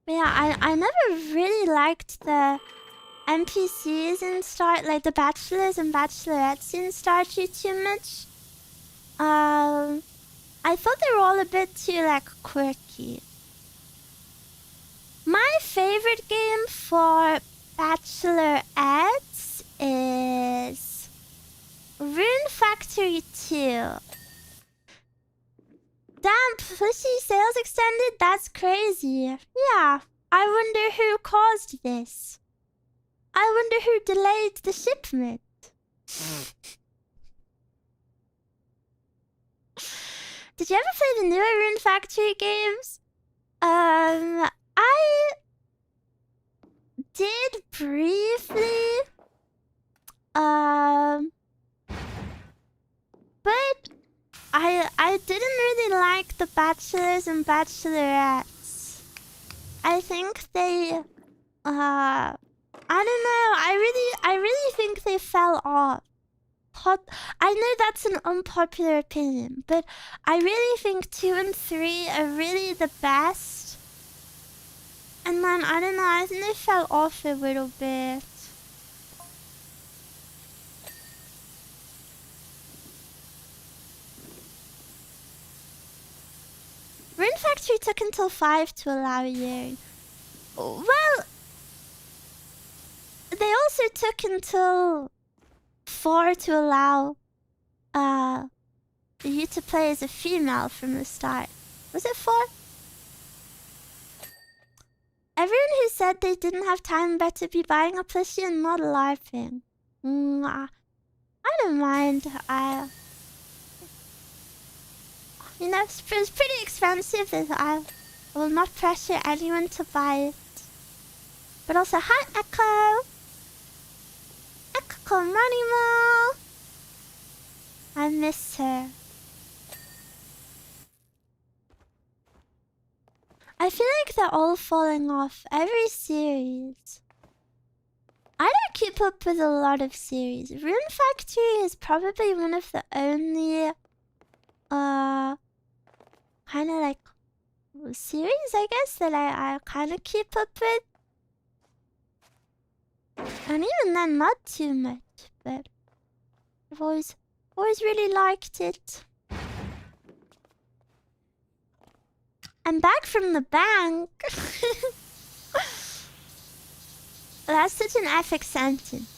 yeah, I never really liked the NPCs in like the bachelors and bachelorettes in Stardew too much. I thought they were all a bit too like quirky. My favorite game for bachelorettes is Rune Factory 2. Damn, Plushy sales extended? That's crazy. Yeah, I wonder who caused this. I wonder who delayed the shipment. Did you ever play the newer Rune Factory games? I did briefly. But I didn't really like the bachelors and bachelorettes. I think they I don't know. I really think they fell off. I know that's an unpopular opinion, but I really think 2 and 3 are really the best. And then I don't know. I think they fell off a little bit. Rune Factory took until 5 to allow you. Well, they also took until 4 to allow you to play as a female from the start. Was it 4? Everyone who said they didn't have time better be buying a plushie and not LARPing. I don't mind. You know, it's pretty expensive. I will not pressure anyone to buy it. But also, hi Echo! Echo Moneymo! I miss her. I feel like they're all falling off every series. I don't keep up with a lot of series. Rune Factory is probably one of the only kind of like series, I guess, that I kind of keep up with. And even then, not too much, but I've always really liked it. I'm back from the bank. That's such an epic sentence.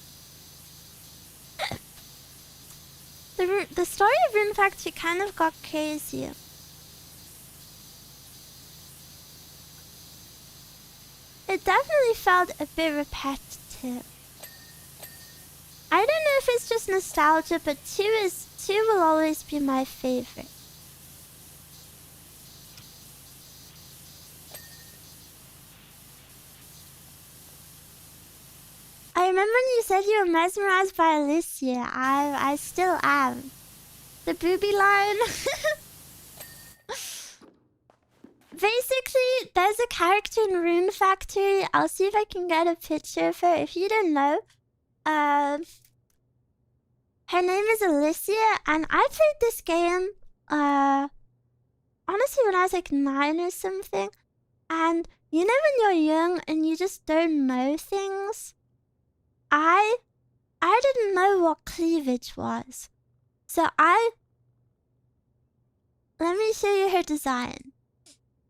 The story of Rune Factory kind of got crazy. It definitely felt a bit repetitive. I don't know if it's just nostalgia, but 2 will always be my favorite. I remember when you said you were mesmerized by Alicia. I still am. The booby line. Basically, there's a character in Rune Factory. I'll see if I can get a picture of her. If you don't know, her name is Alicia, and I played this game, honestly, when I was like 9 or something. And you know when you're young and you just don't know things? I didn't know what cleavage was. So let me show you her design.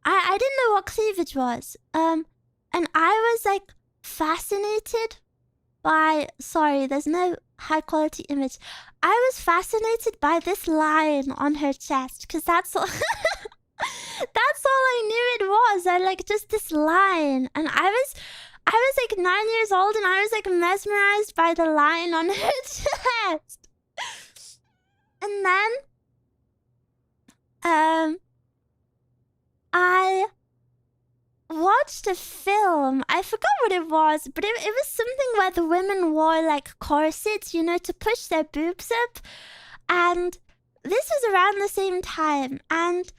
I didn't know what cleavage was. And I was like fascinated by, sorry, there's no high quality image. I was fascinated by this line on her chest, because that's all that's all I knew it was. I like just this line, and I was like 9 years old, and I was like mesmerized by the line on her chest. And then I watched a film. I forgot what it was, but it was something where the women wore like corsets, you know, to push their boobs up. And this was around the same time, and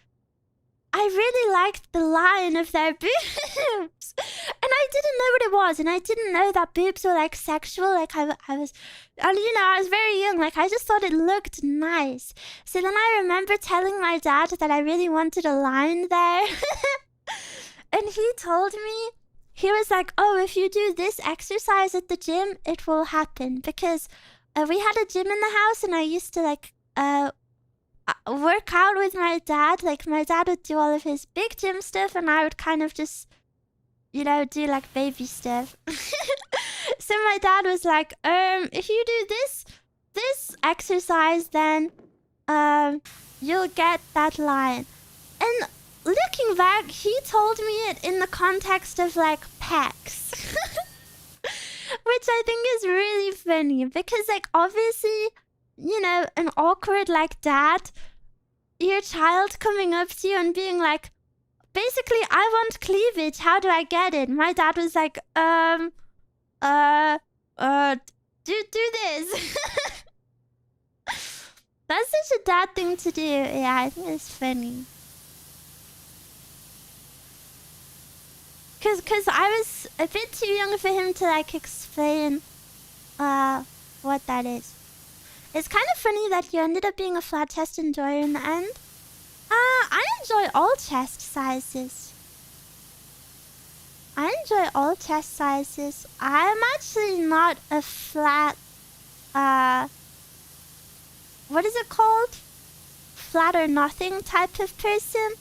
I really liked the line of their boobs. And I didn't know what it was, and I didn't know that boobs were like sexual. Like I was, and you know, I was very young. Like I just thought it looked nice. So then I remember telling my dad that I really wanted a line there. And he told me, he was like, oh, if you do this exercise at the gym, it will happen. Because we had a gym in the house, and I used to like work out with my dad. Like my dad would do all of his big gym stuff, and I would kind of just, you know, do like baby stuff. So my dad was like, if you do this exercise, then you'll get that line. And looking back, he told me it in the context of like pecs. Which I think is really funny, because like obviously, you know, an awkward like dad, your child coming up to you and being like, basically, I want cleavage, how do I get it? My dad was like, do this. That's such a dad thing to do. Yeah, I think it's funny. Cause I was a bit too young for him to like explain what that is. It's kind of funny that you ended up being a flat chest enjoyer in the end. I enjoy all chest sizes. I enjoy all chest sizes. I'm actually not a flat, what is it called? Flat or nothing type of person.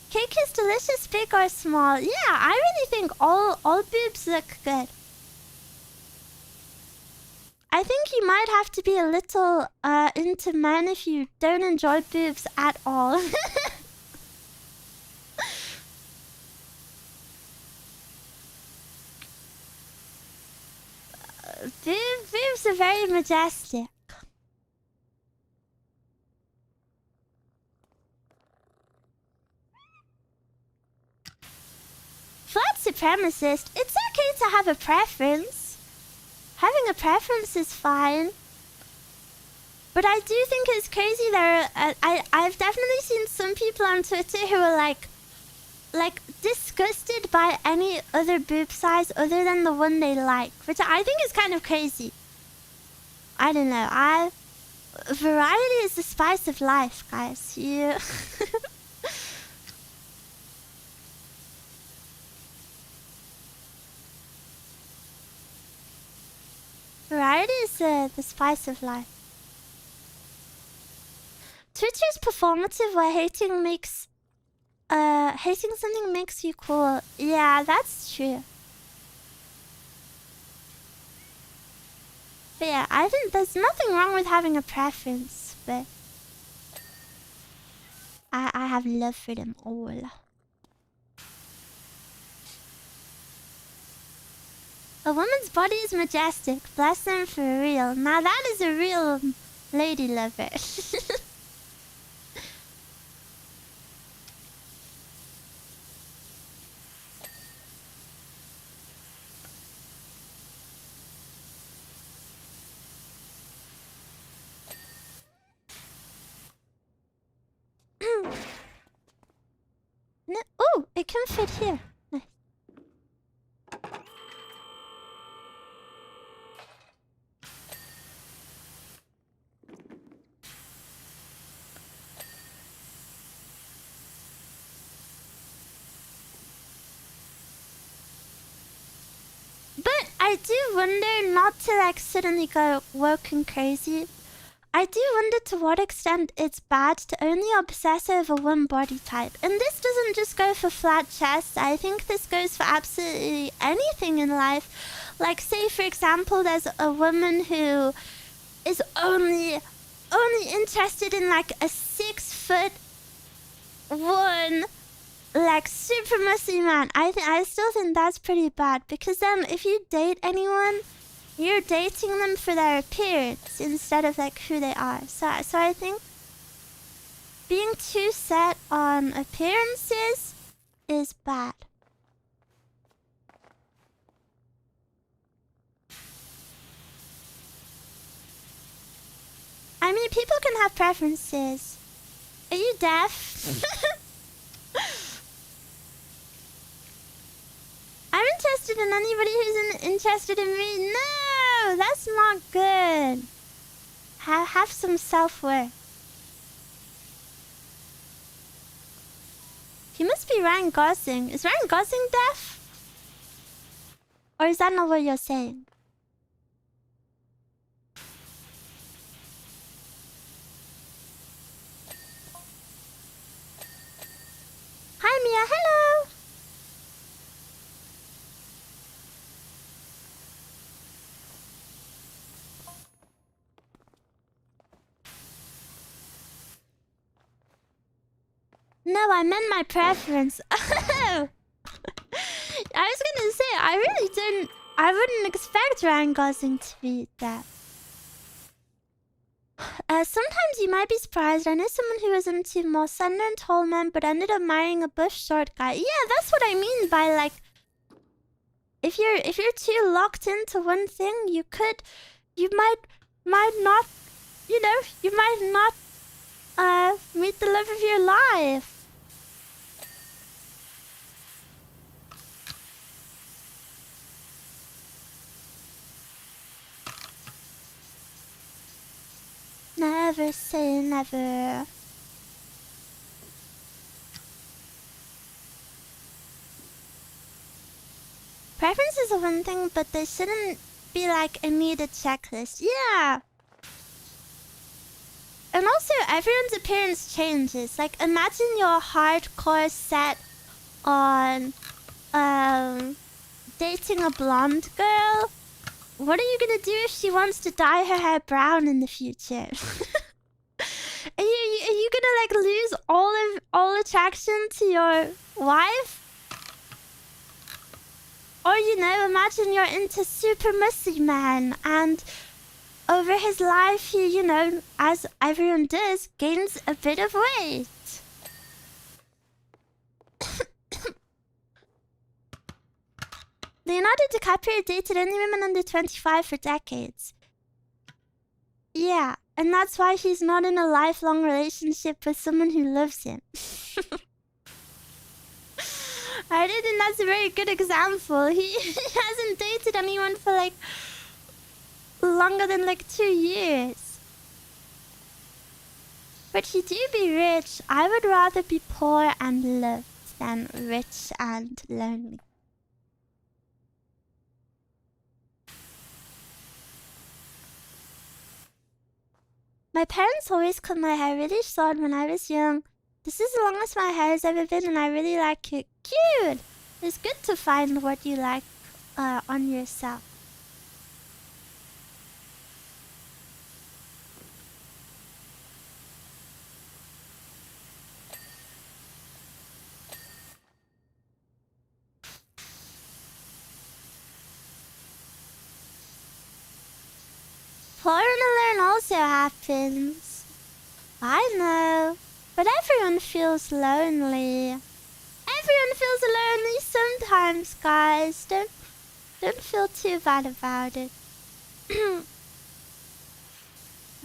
Cake is delicious, big or small. Yeah, I really think all boobs look good. I think you might have to be a little into men if you don't enjoy boobs at all. Boobs are very majestic. Flat supremacist, it's okay to have a preference. Having a preference is fine. But I do think it's crazy there. I've definitely seen some people on Twitter who are like disgusted by any other boob size other than the one they like, which I think is kind of crazy. I don't know. Variety is the spice of life, guys. Yeah. Variety is the spice of life. Twitter's performative where hating makes... hating something makes you cool. Yeah, that's true. But yeah, I think there's nothing wrong with having a preference, but... I have love for them all. A woman's body is majestic. Bless them for real. Now that is a real lady lover. No, oh, it can fit here. Nice. But I do wonder, not to like suddenly go woke and crazy, I do wonder to what extent it's bad to only obsess over one body type. And this doesn't just go for flat chests. I think this goes for absolutely anything in life. Like, say, for example, there's a woman who is only interested in, like, a 6'1", like, super muscly man. I still think that's pretty bad. Because then, if you date anyone, you're dating them for their appearance instead of like who they are. So I think being too set on appearances is bad. I mean, people can have preferences. Are you deaf? I'm interested in anybody who's interested in me. No, that's not good. Have some self-worth. He must be Ryan Gosling. Is Ryan Gosling deaf? Or is that not what you're saying? Hi, Mia. Hello. No, I meant my preference. Oh! I was gonna say, I wouldn't expect Ryan Gosling to be that. Sometimes you might be surprised. I know someone who was into more slender and tall men, but ended up marrying a buff short guy. Yeah, that's what I mean by like, if you're too locked into one thing, you might not, you know, you might not meet the love of your life. Never say never. Preferences are one thing, but they shouldn't be like a needed checklist. Yeah. And also, everyone's appearance changes. Like, imagine you're hardcore set on dating a blonde girl. What are you gonna do if she wants to dye her hair brown in the future? Are you gonna like lose all attraction to your wife? Or, you know, imagine you're into super muscly man and over his life he, you know, as everyone does, gains a bit of weight. Leonardo DiCaprio dated any women under 25 for decades. Yeah, and that's why he's not in a lifelong relationship with someone who loves him. I don't think that's a very good example. He hasn't dated anyone for like longer than like 2 years. But he do be rich. I would rather be poor and loved than rich and lonely. My parents always cut my hair really short when I was young. This is the longest my hair has ever been, and I really like it. Cute! It's good to find what you like on yourself. Porn alone also happens. I know. But everyone feels lonely. Everyone feels lonely sometimes, guys. Don't feel too bad about it.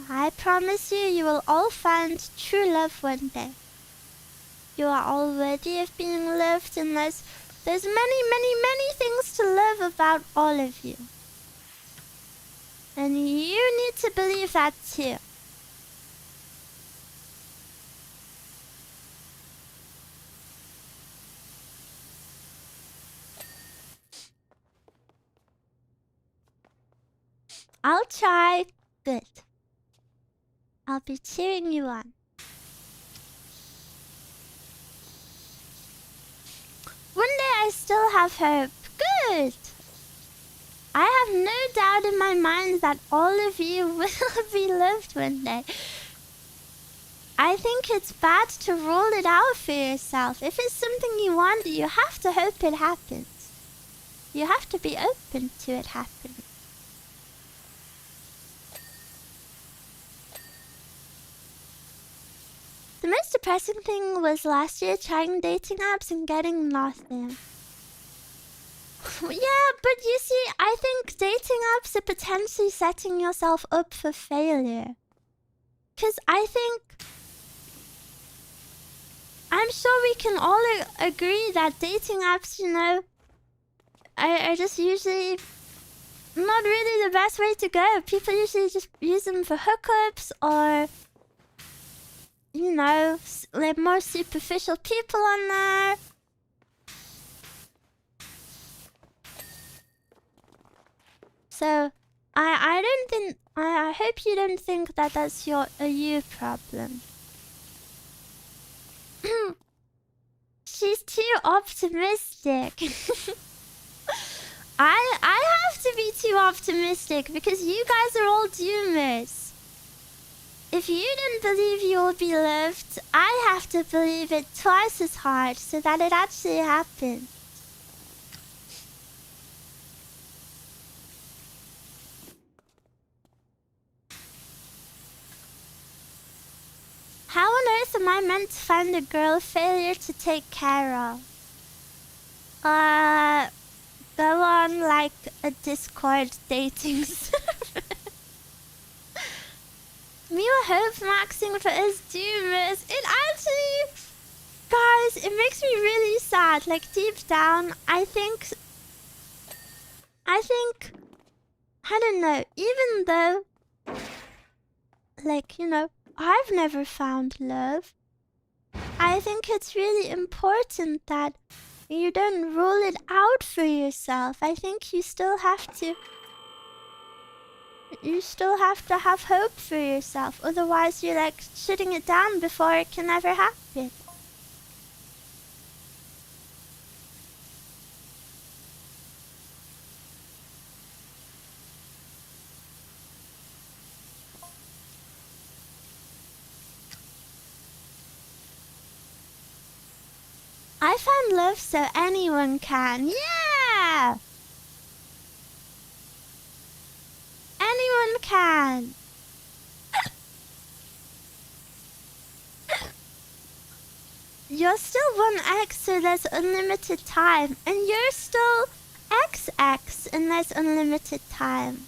I promise you, you will all find true love one day. You are all worthy of being loved, and there's many, many, many things to love about all of you. And you need to believe that too. I'll try. Good. I'll be cheering you on. One day I still have hope. Good. I have no doubt in my mind that all of you will be loved one day. I think it's bad to rule it out for yourself. If it's something you want, you have to hope it happens. You have to be open to it happening. The most depressing thing was last year trying dating apps and getting nothing. Yeah, but you see, I think dating apps are potentially setting yourself up for failure. 'Cause I'm sure we can all agree that dating apps, you know, are just usually not really the best way to go. People usually just use them for hookups or, you know, like more superficial people on there. So, I hope you don't think that that's a you problem. She's too optimistic. I have to be too optimistic because you guys are all doomers. If you don't believe you will be loved, I have to believe it twice as hard so that it actually happens. How on earth am I meant to find a girl failure to take care of? Go on like a Discord dating server. Miwa hope maxing for us doomers. It actually, guys, it makes me really sad. Like deep down, I think, I don't know, even though, like, you know, I've never found love, I think it's really important that you don't rule it out for yourself. I think you still have to have hope for yourself. Otherwise, you're like shutting it down before it can ever happen. I found love so anyone can. Yeah! Anyone can. You're still 1x, so there's unlimited time. And you're still XX, and there's unlimited time.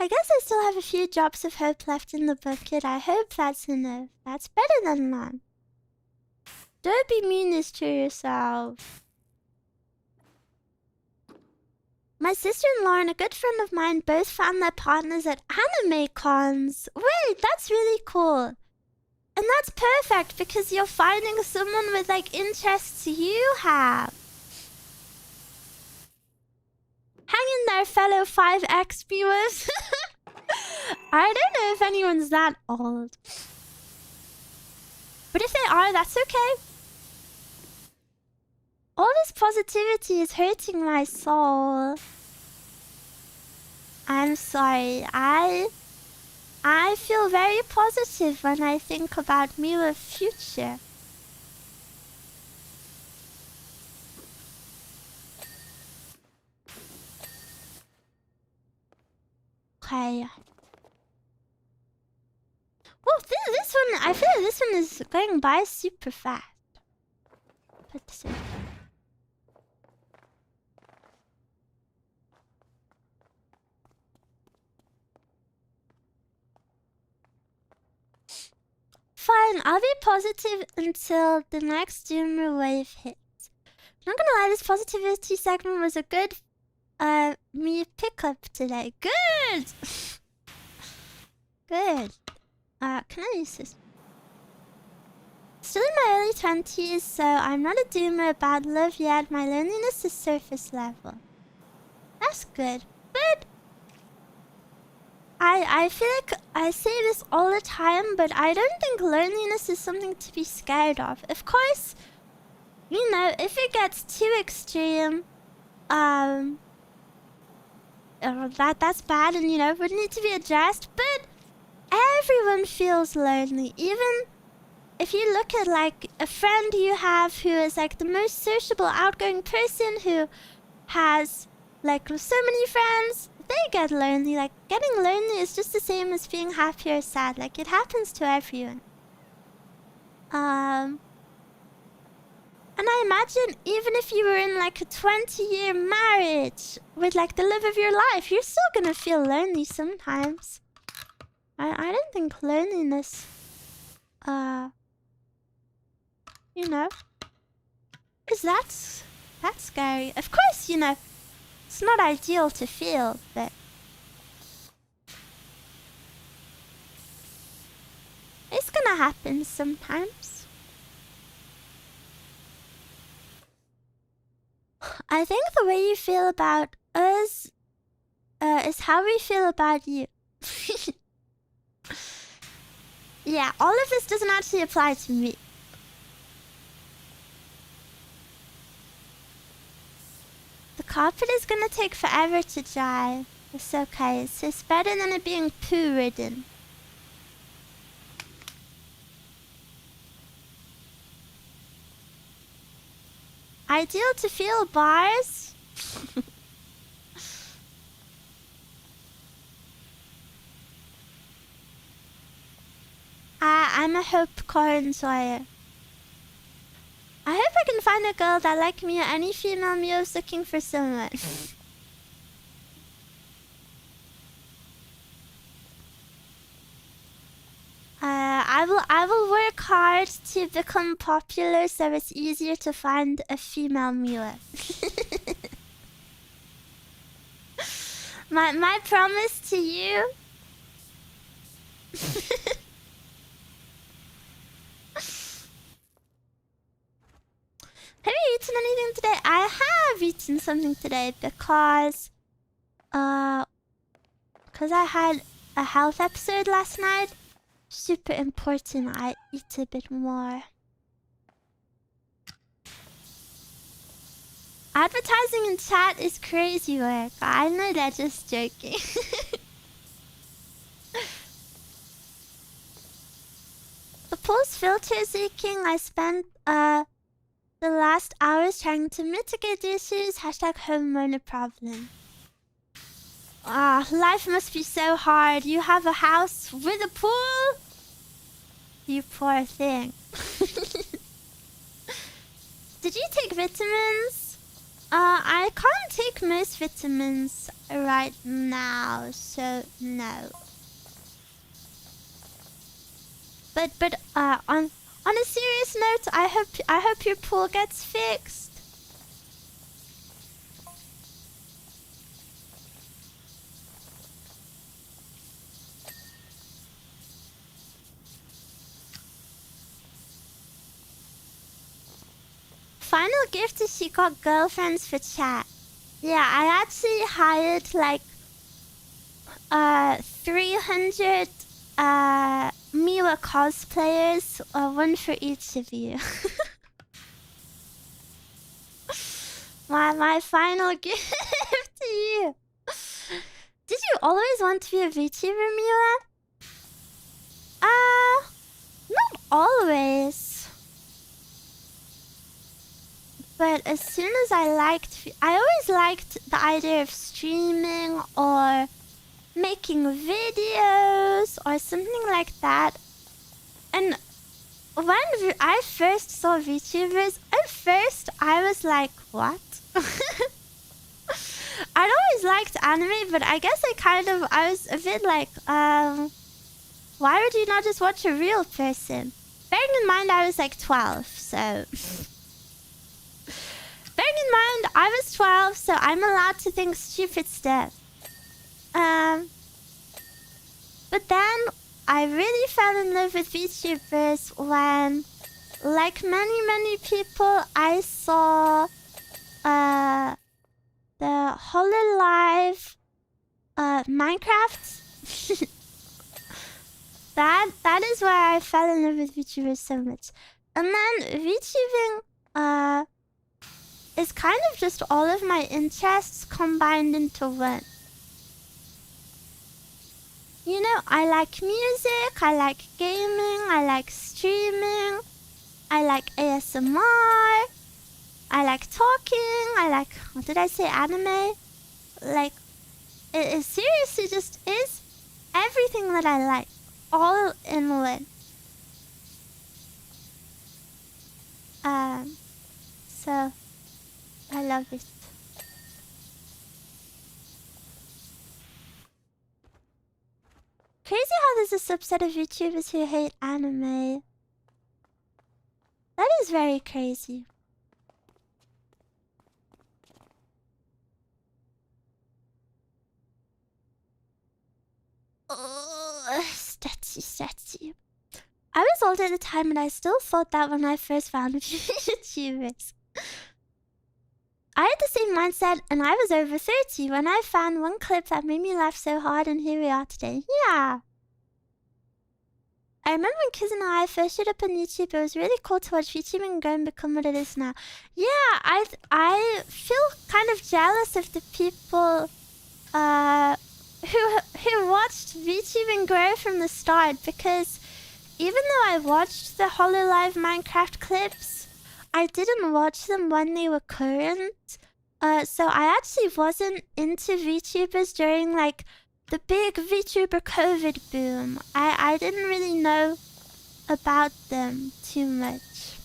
I guess I still have a few drops of hope left in the bucket. I hope that's enough. That's better than none. Don't be meanest to yourself. My sister-in-law and a good friend of mine both found their partners at anime cons. Wait, that's really cool. And that's perfect because you're finding someone with like interests you have. Hang in there, fellow 5X viewers. I don't know if anyone's that old. But if they are, that's okay. All this positivity is hurting my soul. I'm sorry. I feel very positive when I think about Miwa's future. Okay. Well, this one, I feel like this one is going by super fast. Put this in. Fine, I'll be positive until the next doomer wave hits. I'm not gonna lie, this positivity segment was a good me pickup today. Good! Good. Can I use this? Still in my early 20s, so I'm not a doomer about love yet. My loneliness is surface level. That's good. But I feel like I say this all the time, but I don't think loneliness is something to be scared of. Of course, you know, if it gets too extreme, that's bad and, you know, would need to be addressed. But everyone feels lonely. Even if you look at, like, a friend you have who is, like, the most sociable, outgoing person who has, like, so many friends, they get lonely. Like, getting lonely is just the same as being happy or sad. Like, it happens to everyone. And I imagine even if you were in, like, a 20-year marriage with, like, the love of your life, you're still gonna feel lonely sometimes. I don't think loneliness, you know, is that's scary. Of course, you know, it's not ideal to feel, but it's gonna happen sometimes. I think the way you feel about us is how we feel about you. Yeah, all of this doesn't actually apply to me. The carpet is gonna take forever to dry. It's okay. It's better than it being poo-ridden. Ideal to feel bars? I'm a hope corn sawyer. I hope I can find a girl that like me or any female Mio's looking for someone. I will work hard to become popular so it's easier to find a female Miwa. my promise to you. Have you eaten anything today? I have eaten something today because I had a health episode last night. Super important I eat a bit more. Advertising in chat is crazy work. I know they're just joking. The pool's filter is leaking. I spent the last hours trying to mitigate the issues. Hashtag homeowner problem. Life must be so hard. You have a house with a pool? You poor thing. Did you take vitamins? I can't take most vitamins right now, so no. But on a serious note, I hope your pool gets fixed. Final gift is she got girlfriends for chat. Yeah, I actually hired like 300 Miwa cosplayers, one for each of you. my final gift to you. Did you always want to be a VTuber, Miwa? Not always. But as soon as I always liked the idea of streaming or making videos or something like that. And when I first saw VTubers, at first I was like, what? I'd always liked anime, but I guess I was a bit like, why would you not just watch a real person? Bearing in mind I was like 12, so... Bearing in mind I was 12, so I'm allowed to think stupid stuff. But then I really fell in love with VTubers when, like many people, I saw the Hololive Minecraft. that is why I fell in love with VTubers so much. And then VTubing is kind of just all of my interests combined into one. You know, I like music, I like gaming, I like streaming, I like ASMR, I like talking, I like, what did I say, anime? Like, it seriously just is everything that I like, all in one. So, I love it. Crazy how there's a subset of YouTubers who hate anime. That is very crazy. Stats. I was older at the time and I still thought that when I first found YouTubers. I had the same mindset and I was over 30 when I found one clip that made me laugh so hard, and here we are today. Yeah. I remember when Kiz and I first showed up on YouTube, it was really cool to watch VTubing and go and become what it is now. Yeah, I feel kind of jealous of the people who watched VTubing grow from the start, because even though I watched the Hololive Minecraft clips, I didn't watch them when they were current. So I actually wasn't into VTubers during like the big VTuber COVID boom. I didn't really know about them too much.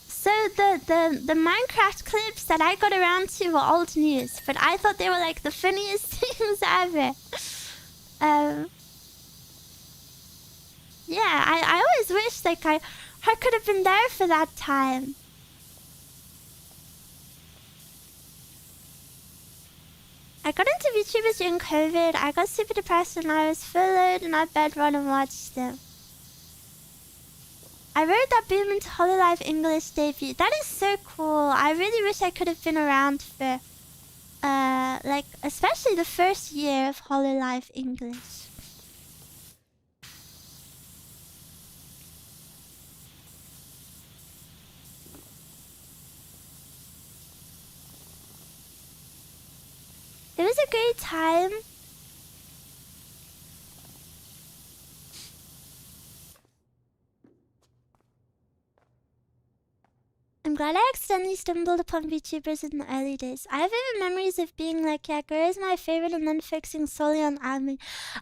So the Minecraft clips that I got around to were old news, but I thought they were like the funniest things ever. Yeah, I always wish like I could have been there for that time. I got into VTubers during COVID. I got super depressed and I was furloughed and I bedrun and watched them. I rode that boom into Hololive English debut. That is so cool. I really wish I could have been around for, like, especially the first year of Hololive English. It was a great time. I'm glad I accidentally stumbled upon VTubers in the early days. I have vivid memories of being like, yeah, Girl is my favorite, and then fixing solely on anime.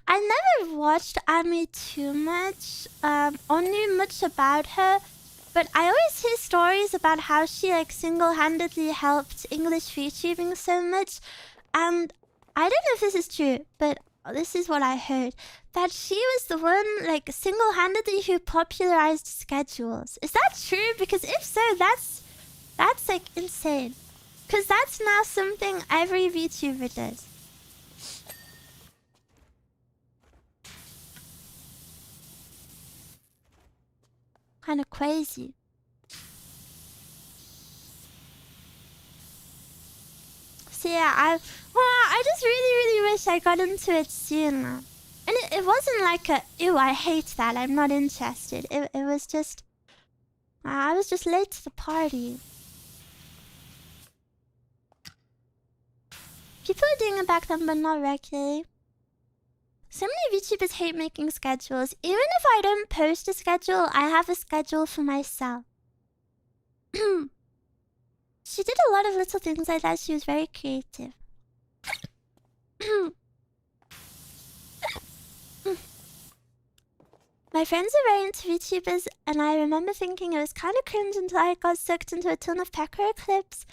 I never watched anime too much, or knew much about her, but I always hear stories about how she like single-handedly helped English VTubing so much, and I don't know if this is true, but this is what I heard, that she was the one, like, single-handedly who popularized schedules. Is that true? Because if so, that's like, insane. Because that's now something every VTuber does. Kind of crazy. So yeah, I just really wish I got into it sooner. And it wasn't like a, ew, I hate that, I'm not interested. It was just, I was just late to the party. People were doing it back then, but not regularly. So many VTubers hate making schedules. Even if I don't post a schedule, I have a schedule for myself. She did a lot of little things like that. She was very creative. My friends are very into VTubers, and I remember thinking it was kind of cringe until I got sucked into a ton of Pekora clips,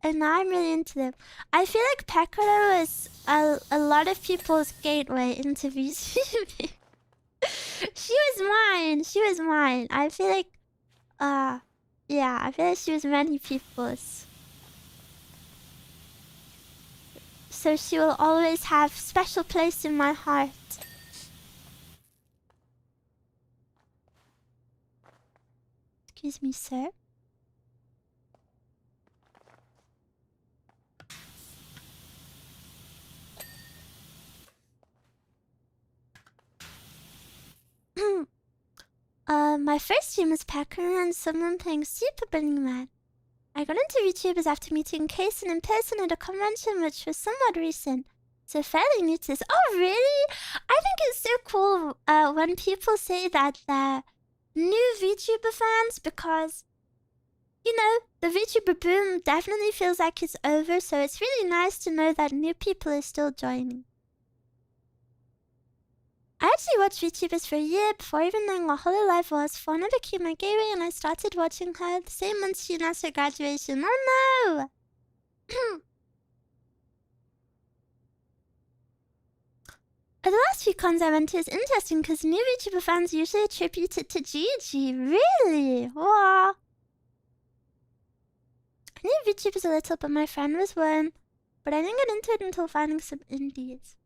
and now I'm really into them. I feel like Pekora was a lot of people's gateway into VTubing. She was mine. She was mine. I feel like, yeah, I feel like she was many people's. So she will always have special place in my heart. Excuse me, sir. My first stream was Pekora and someone playing Super Burning Man. I got into VTubers after meeting Kason in person at a convention, which was somewhat recent. So fairly new to this. Oh, really? I think it's so cool when people say that they're new VTuber fans, because, you know, the VTuber boom definitely feels like it's over, so it's really nice to know that new people are still joining. I actually watched VTubers for a year before even knowing what Hololive was. Fauna became my gateway and I started watching her the same month she announced her graduation. Oh no! The last few cons I went to is interesting because new VTuber fans usually attribute it to Gigi. Really? Wow. I knew VTubers a little, but my friend was one. But I didn't get into it until finding some indies.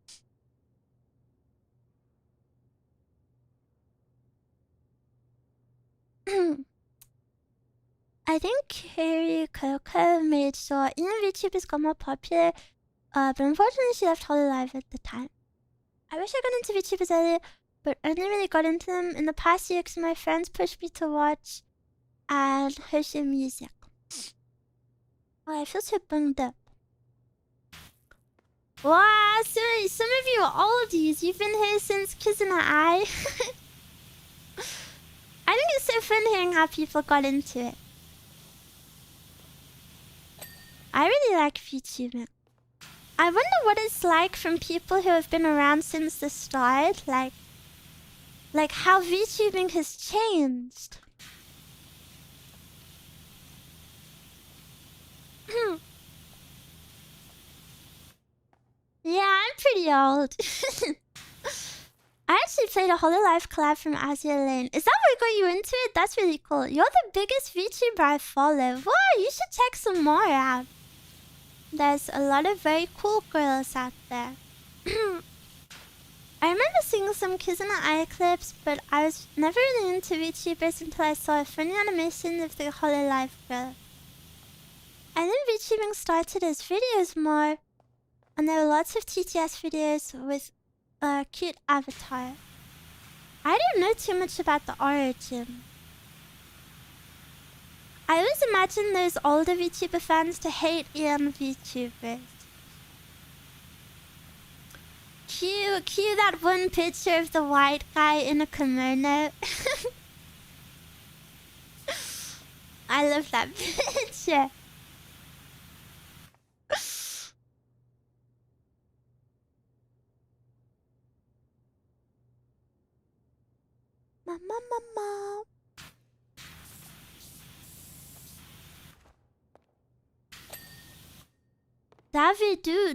I think Carrie Coco made sure VTubers got more popular, but unfortunately she left Hololive at the time. I wish I got into VTubers earlier, but I only really got into them in the past year because my friends pushed me to watch and Hershey music. Oh, I feel so bummed up. Wow, some of you are oldies. You've been here since Kissing Her Eye. I think it's so fun hearing how people got into it. I really like VTubing. I wonder what it's like from people who have been around since the start. Like how VTubing has changed. Yeah, I'm pretty old. I actually played a Hololive collab from Azure Lane. Is that what got you into it? That's really cool. You're the biggest VTuber I follow. Wow, you should check some more out. There's a lot of very cool girls out there. I remember seeing some Kissing Her Eye clips, but I was never really into VTubers until I saw a funny animation of the Hololive girl. I think VTubing started as videos more, and there were lots of TTS videos with a cute avatar. I don't know too much about the origin. I always imagine those older VTuber fans to hate young VTubers. Cue that one picture of the white guy in a kimono. I love that picture. Mama.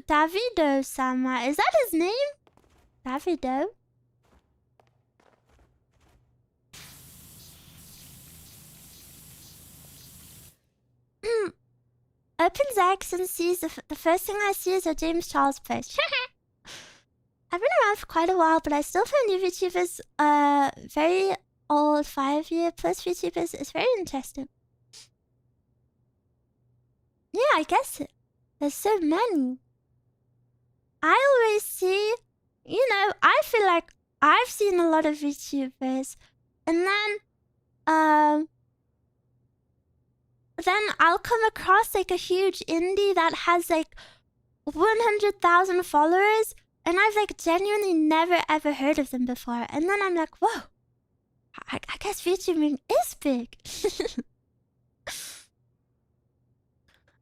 Davido-sama. Is that his name? Davido? Opens X and sees the first thing I see is a James Charles post. I've been around for quite a while, but I still find new VTubers, very old 5-year plus VTubers is very interesting. Yeah, I guess it. There's so many. I always see, you know, I feel like I've seen a lot of VTubers, and then I'll come across like a huge indie that has like 100,000 followers, and I've like genuinely never ever heard of them before. And then I'm like, whoa, I guess VTubing is big.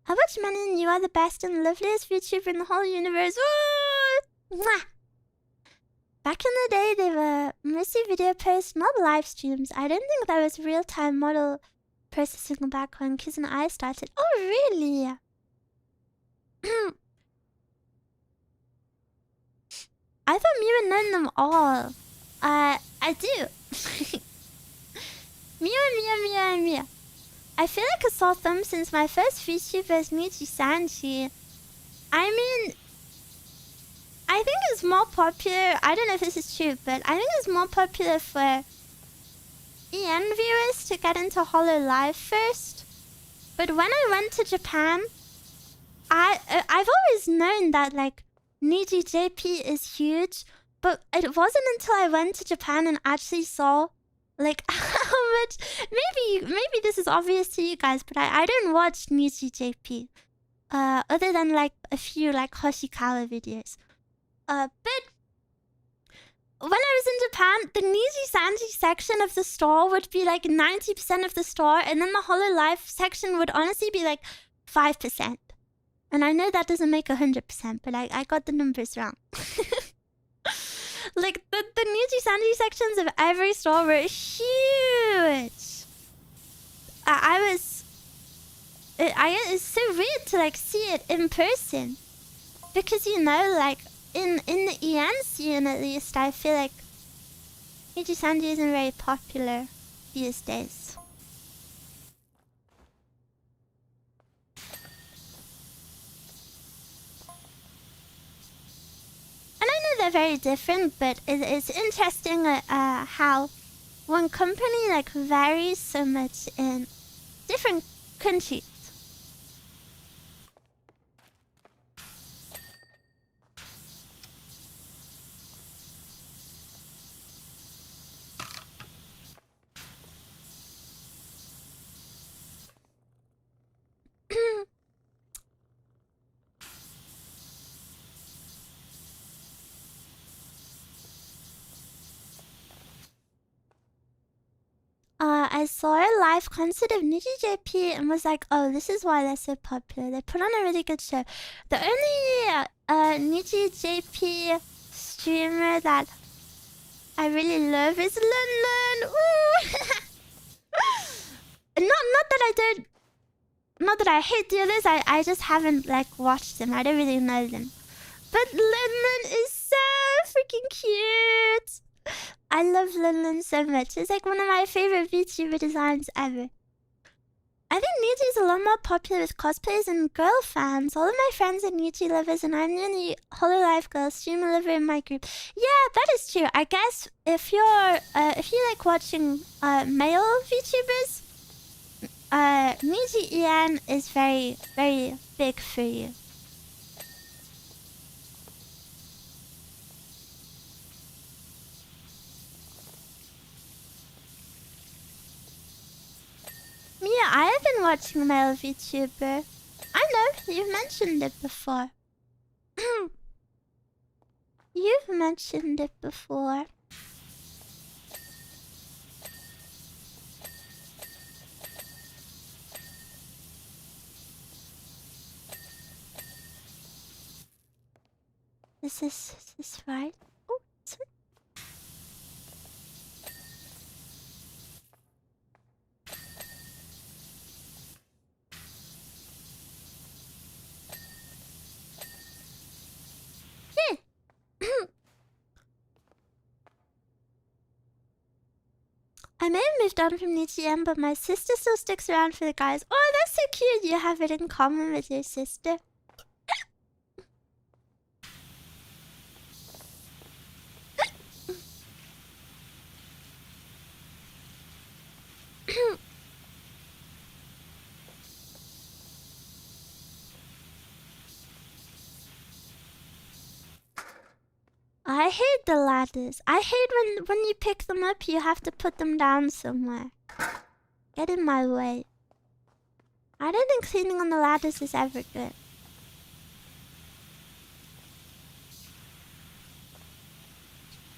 I watch many, and you are the best and loveliest VTuber in the whole universe. Ooh! Mwah! Back in the day, they were mostly video posts, not live streams. I don't think there was real-time model processing back when Kiss and I started. Oh, really? I thought Miwa known them all. I do. Miwa. I feel like I saw them since my first VTuber is Michi Sanji. I mean, I think it's more popular. I don't know if this is true, but I think it's more popular for EN viewers to get into Hololive first. But when I went to Japan, I've always known that like Niji JP is huge, but it wasn't until I went to Japan and actually saw like how much. Maybe this is obvious to you guys, but I don't watch Niji JP, other than like a few like Hoshikawa videos. But when I was in Japan, the Niji Sanji section of the store would be like 90% of the store, and then the Hololive section would honestly be like 5%. And I know that doesn't make 100%, but I got the numbers wrong. Like, the Niji Sanji sections of every store were huge. It's so weird to, like, see it in person. Because, you know, like, in the EN scene, at least, I feel like Niji Sanji isn't very popular these days. And I know they're very different, but it's interesting how one company like varies so much in different countries. I saw a live concert of Niji JP and was like, oh, this is why they're so popular. They put on a really good show. The only Niji JP streamer that I really love is Lun. Not that I hate the others. I just haven't like watched them. I don't really know them. But Lun is so freaking cute. I love Lun so much. It's like one of my favorite VTuber designs ever. I think Niji is a lot more popular with cosplayers and girl fans. All of my friends are Niji lovers, and I'm the only Hololive girl streamer lover in my group. Yeah, that is true. I guess if you like watching male VTubers, Niji EN is very, very big for you. Mia, I have been watching a male VTuber. I know, you've mentioned it before. You've mentioned it before. Is this right? Oh, sorry. I may have moved on from NichiM, but my sister still sticks around for the guys. Oh, that's so cute. You have it in common with your sister. I hate the ladders. I hate when you pick them up, you have to put them down somewhere. Get in my way. I don't think cleaning on the ladders is ever good.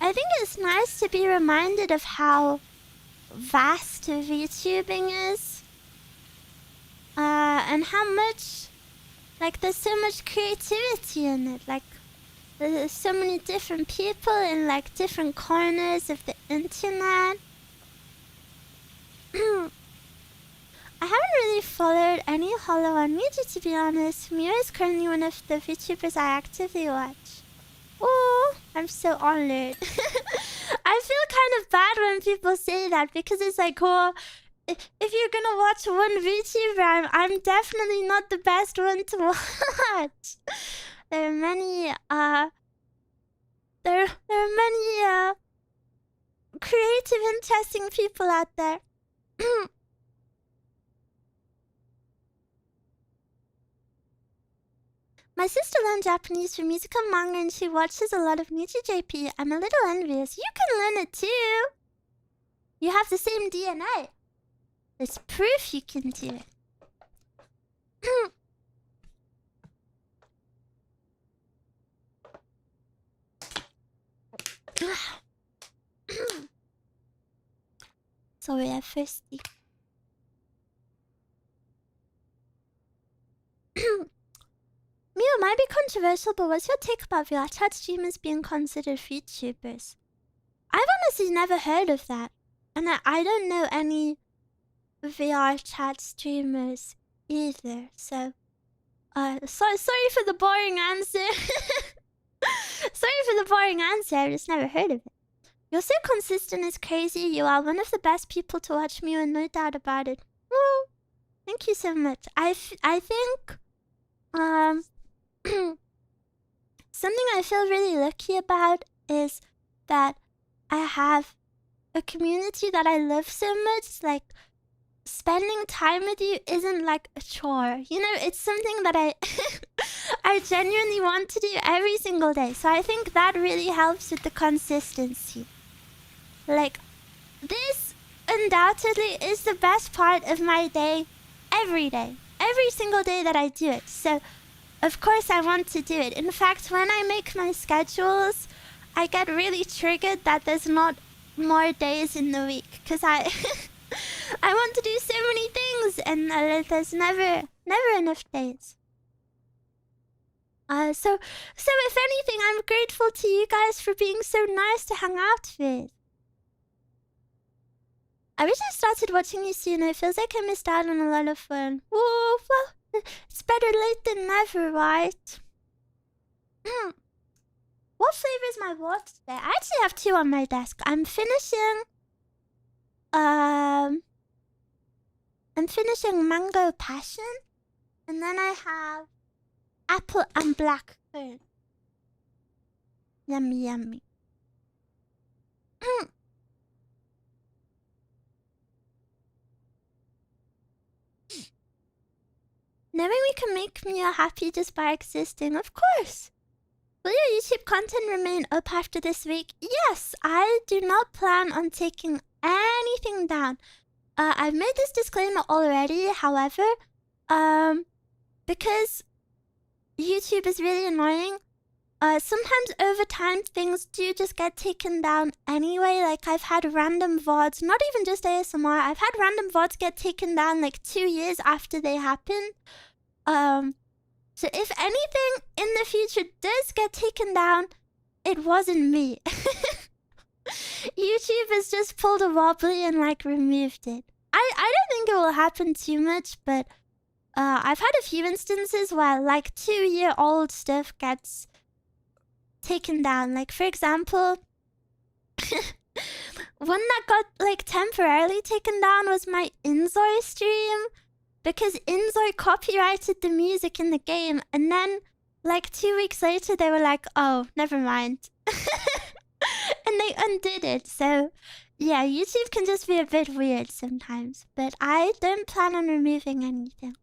I think it's nice to be reminded of how vast VTubing is. And how much, like, there's so much creativity in it. Like, there's so many different people in, like, different corners of the internet. I haven't really followed any Hollow on Media, to be honest. Miwa is currently one of the VTubers I actively watch. Oh, I'm so honored. I feel kind of bad when people say that, because it's like, oh, if you're gonna watch one VTuber, I'm definitely not the best one to watch. There are many, there are many, creative, interesting people out there. My sister learned Japanese from music and manga, and she watches a lot of Nichi JP. I'm a little envious. You can learn it too. You have the same DNA. There's proof you can do it. Sorry, I'm thirsty. Miwa might be controversial, but what's your take about VR chat streamers being considered VTubers? I've honestly never heard of that. And I don't know any VR chat streamers either, so... sorry for the boring answer. Sorry for the boring answer, I've just never heard of it. You're so consistent, it's crazy. You are one of the best people to watch, Miwa, no doubt about it. Woo! Thank you so much. I think... something I feel really lucky about is that I have a community that I love so much. Like, spending time with you isn't like a chore. You know, it's something that I genuinely want to do every single day. So I think that really helps with the consistency. Like, this undoubtedly is the best part of my day every day. Every single day that I do it. So, of course I want to do it. In fact, when I make my schedules, I get really triggered that there's not more days in the week. Because I want to do so many things, and there's never enough days. So if anything, I'm grateful to you guys for being so nice to hang out with. I wish I started watching you sooner. It feels like I missed out on a lot of fun. Whoa, well, it's better late than never, right? What flavor is my water today? I actually have 2 on my desk. I'm finishing mango passion, and then I have apple and black currant. Yummy, yummy. Knowing we can make Miwa happy just by existing, of course. Will your YouTube content remain up after this week? Yes, I do not plan on taking anything down. I've made this disclaimer already, however, because YouTube is really annoying. Sometimes over time things do just get taken down anyway. Like, I've had random VODs, not even just ASMR, I've had random VODs get taken down like 2 years after they happened. So if anything in the future does get taken down, it wasn't me. YouTube has just pulled a wobbly and like removed it. I don't think it will happen too much, but I've had a few instances where like 2-year-old stuff gets taken down. Like, for example, one that got like temporarily taken down was my Inzoi stream, because Inzoi copyrighted the music in the game, and then like 2 weeks later they were like, oh, never mind. And they undid it. So yeah, YouTube can just be a bit weird sometimes, but I don't plan on removing anything.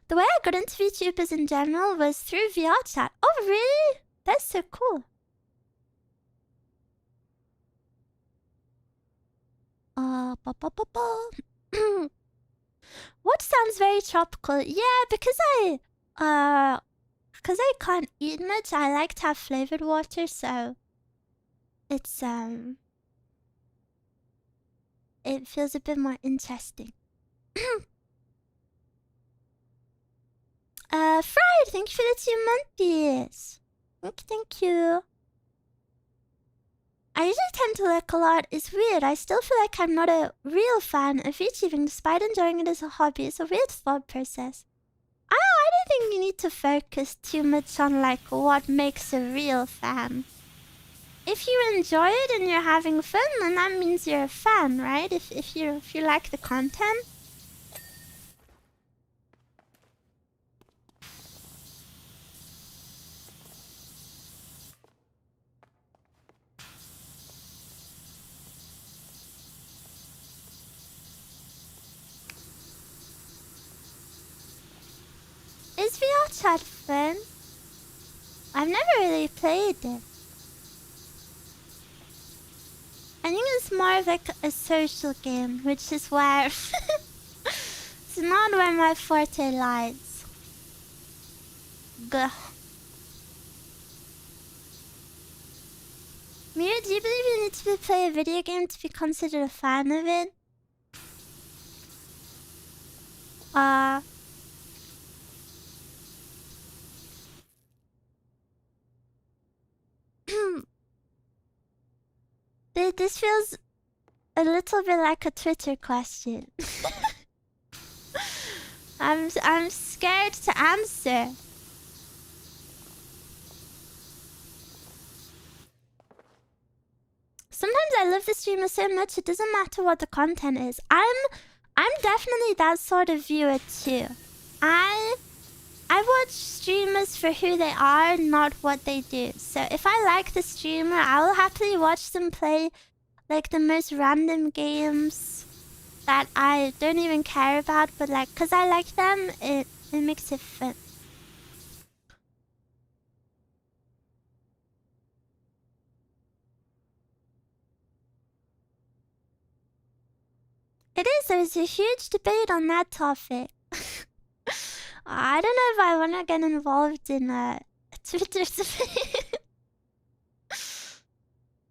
The way I got into VTubers in general was through VR chat. Oh really? That's so cool. Ba, ba, ba, ba. What sounds very tropical? Yeah, because I can't eat much, I like to have flavored water, so it's it feels a bit more interesting. Fried, thank you for the 2 months. Thank you. I usually tend to like a lot. It's weird. I still feel like I'm not a real fan of VTubing despite enjoying it as a hobby. It's a weird thought process. I don't think you need to focus too much on like what makes a real fan. If you enjoy it and you're having fun, then that means you're a fan, right? If you like the content. Is VR chat fun? I've never really played it. I think it's more of like a social game, which is where it's not where my forte lies. Gah. Miwa, do you believe you need to play a video game to be considered a fan of it? This feels a little bit like a Twitter question. I'm scared to answer. Sometimes I love the streamer so much it doesn't matter what the content is. I'm definitely that sort of viewer too. I watch streamers for who they are, not what they do. So if I like the streamer, I will happily watch them play like the most random games that I don't even care about, but like, cause I like them, it makes it fun. It is, there's a huge debate on that topic. I don't know if I want to get involved in a Twitter debate.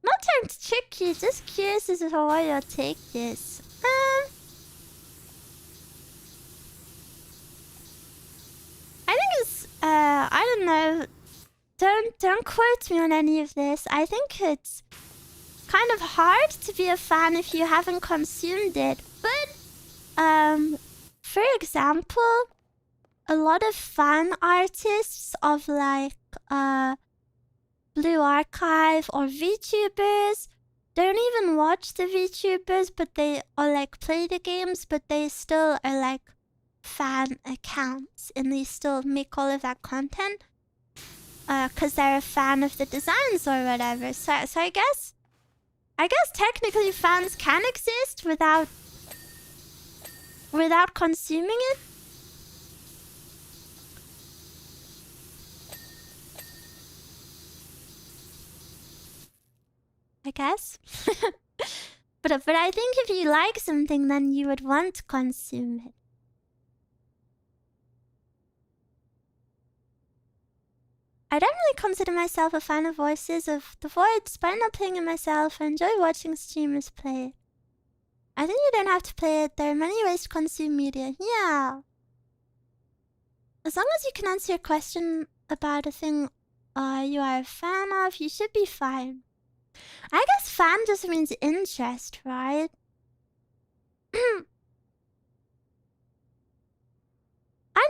Not trying to trick you, just curious as to how you'll take this. I think it's, I don't know. Don't quote me on any of this. I think it's kind of hard to be a fan if you haven't consumed it. But, for example, a lot of fan artists of like, Blue Archive or VTubers don't even watch the VTubers, but they or like play the games, but they still are like fan accounts and they still make all of that content because they're a fan of the designs or whatever. So I guess technically fans can exist without consuming it. I guess. but I think if you like something, then you would want to consume it. I don't really consider myself a fan of Voices of the Void, despite not playing it myself. I enjoy watching streamers play it. I think you don't have to play it. There are many ways to consume media. Yeah. As long as you can answer your question about a thing you are a fan of, you should be fine. I guess fan just means interest, right? I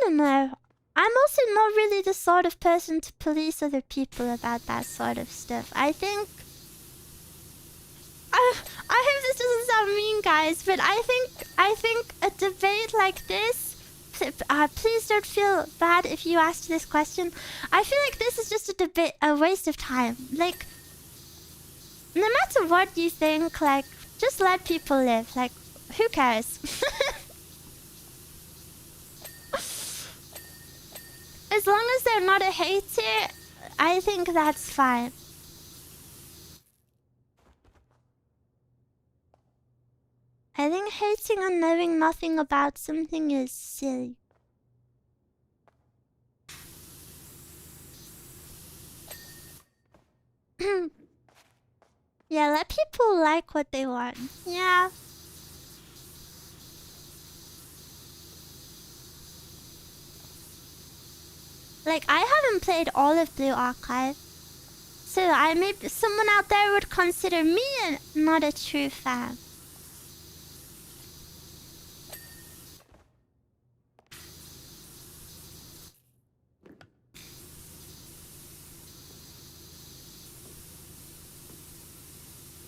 don't know. I'm also not really the sort of person to police other people about that sort of stuff. I think... I hope this doesn't sound mean, guys, but I think a debate like this... please don't feel bad if you asked this question. I feel like this is just a waste of time. Like... no matter what you think, like, just let people live. Like, who cares? As long as they're not a hater, I think that's fine. I think hating and knowing nothing about something is silly. Yeah, let people like what they want. Yeah. Like, I haven't played all of Blue Archive. So someone out there would consider me not a true fan.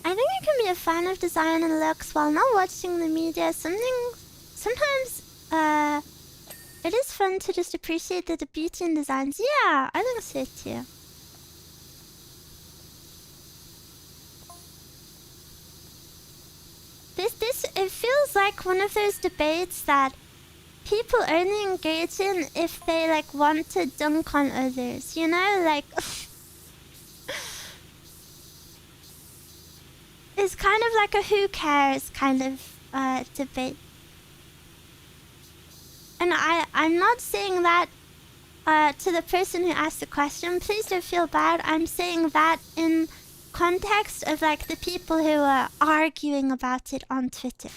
I think you can be a fan of design and looks while not watching the media. Sometimes, it is fun to just appreciate the beauty in designs. Yeah, I think so too. It feels like one of those debates that people only engage in if they, like, want to dunk on others, you know? Like, it's kind of like a who cares kind of, debate. And I'm not saying that, to the person who asked the question. Please don't feel bad. I'm saying that in context of, like, the people who are arguing about it on Twitter.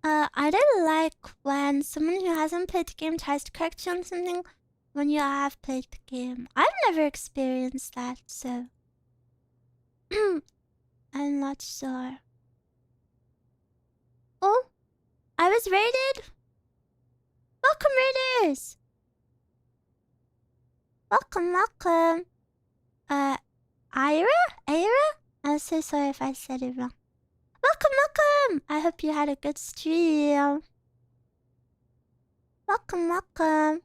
I don't like when someone who hasn't played the game tries to correct you on something when you have played the game. I've never experienced that, so I'm not sure. Oh, I was raided. Welcome, raiders. Welcome. Ira? I'm so sorry if I said it wrong. Welcome. I hope you had a good stream. Welcome.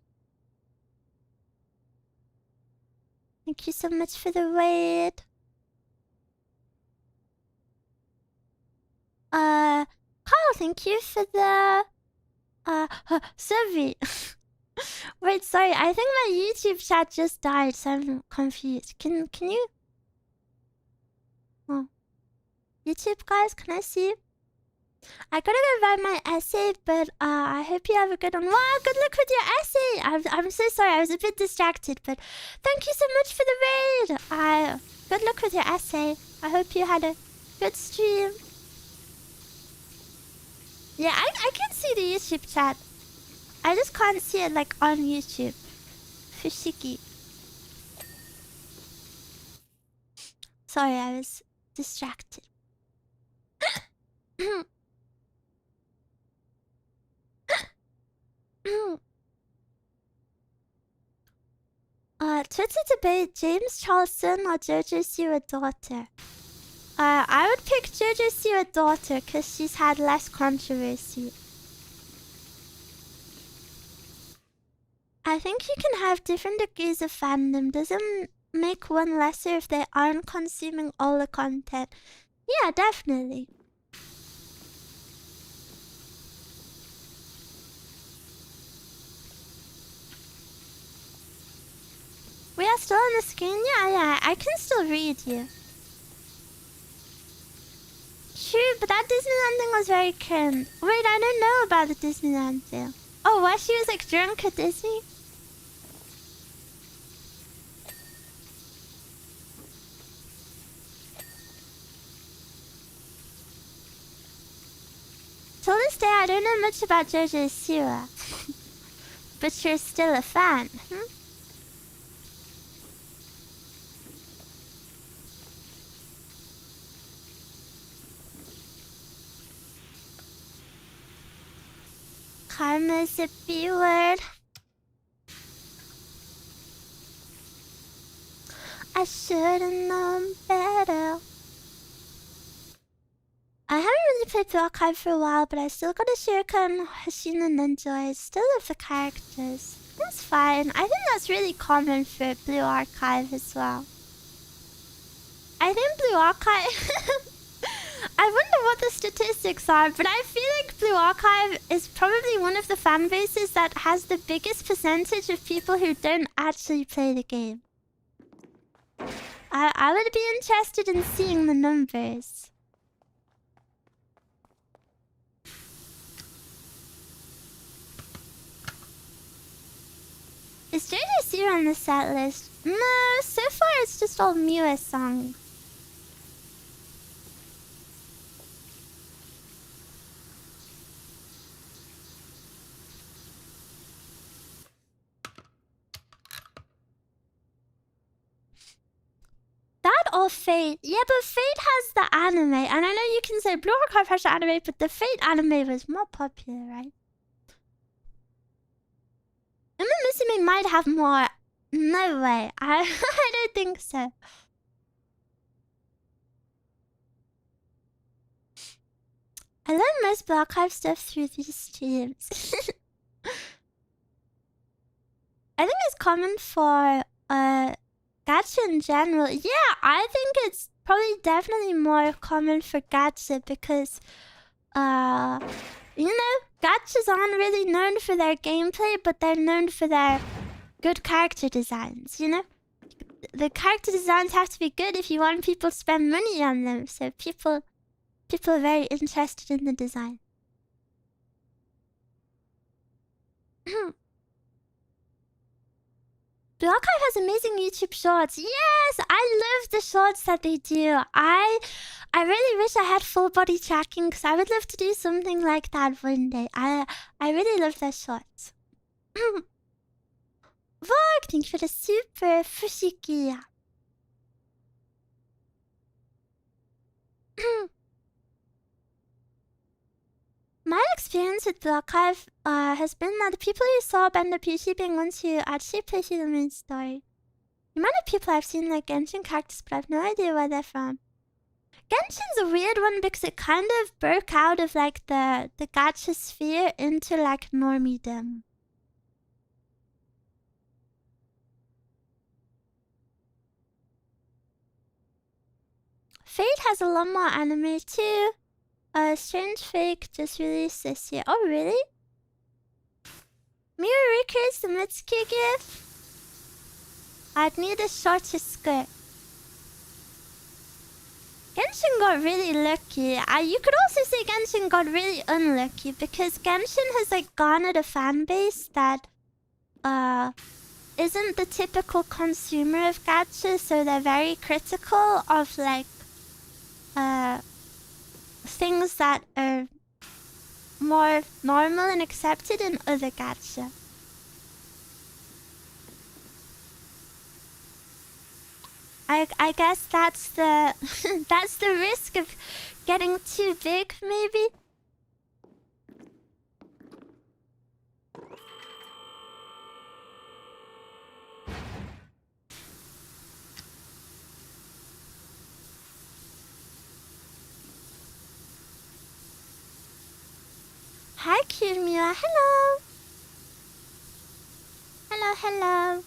Thank you so much for the raid. Carl, thank you for the Sylvie. Wait, sorry, I think my YouTube chat just died, so I'm confused. Can you? Oh. YouTube guys, can I see? I gotta go write my essay, but I hope you have a good one. Wow, good luck with your essay. I'm so sorry, I was a bit distracted, but thank you so much for the raid. Good luck with your essay. I hope you had a good stream. Yeah, I can see the YouTube chat. I just can't see it, like, on YouTube. Fushigi. Sorry, I was distracted. Twitter debate, James Charleston or JoJo Siwa daughter? I would pick JoJo Siwa daughter because she's had less controversy. I think you can have different degrees of fandom. Doesn't make one lesser if they aren't consuming all the content. Yeah, definitely. We are still on the screen? Yeah, I can still read you. True, but that Disneyland thing was very cringe. Wait, I don't know about the Disneyland thing. Oh, what? She was, like, drunk at Disney? Till this day, I don't know much about JoJo Siwa. But you're still a fan, hmm? Karma is a B word. I should've known better. I haven't really played the archive for a while, but I still got a Shuriken and Hashina Ninja. I still love the characters. That's fine. I think that's really common for Blue Archive as well. I think Blue Archive... I wonder what the statistics are, but I feel like Blue Archive is probably one of the fan bases that has the biggest percentage of people who don't actually play the game. I would be interested in seeing the numbers. Is JJC on the set list? No, so far it's just all Miwa songs. That or Fate? Yeah, but Fate has the anime. And I know you can say Blue Archive has the anime, but the Fate anime was more popular, right? Musume might have more. No way. I don't think so. I learned most Blue Archive stuff through these streams. I think it's common for gacha in general. Yeah, I think it's probably definitely more common for gacha because you know, gachas aren't really known for their gameplay, but they're known for their good character designs, you know? The character designs have to be good if you want people to spend money on them, so people are very interested in the design. Blue Archive has amazing YouTube shorts. Yes, I love the shorts that they do. I really wish I had full body tracking because I would love to do something like that one day. I really love their shorts. Vogue, thank you for the super fushiki. My experience with Blue Archive has been that the people who saw end up usually being ones who actually play through the main story. The amount of people I've seen like Genshin characters, but I have no idea where they're from. Genshin's a weird one because it kind of broke out of like the gacha sphere into like normiedom. Fate has a lot more anime too. Strange Fake just released this year. Oh, really? Miwa recreates the Mitsuki gif? I'd need a shorter skirt. Genshin got really lucky. You could also say Genshin got really unlucky because Genshin has like garnered a fan base that isn't the typical consumer of gacha, so they're very critical of like things that are more normal and accepted in other gacha. I guess that's the that's the risk of getting too big, maybe. Hi, cute Miwa. Hello. Hello, hello.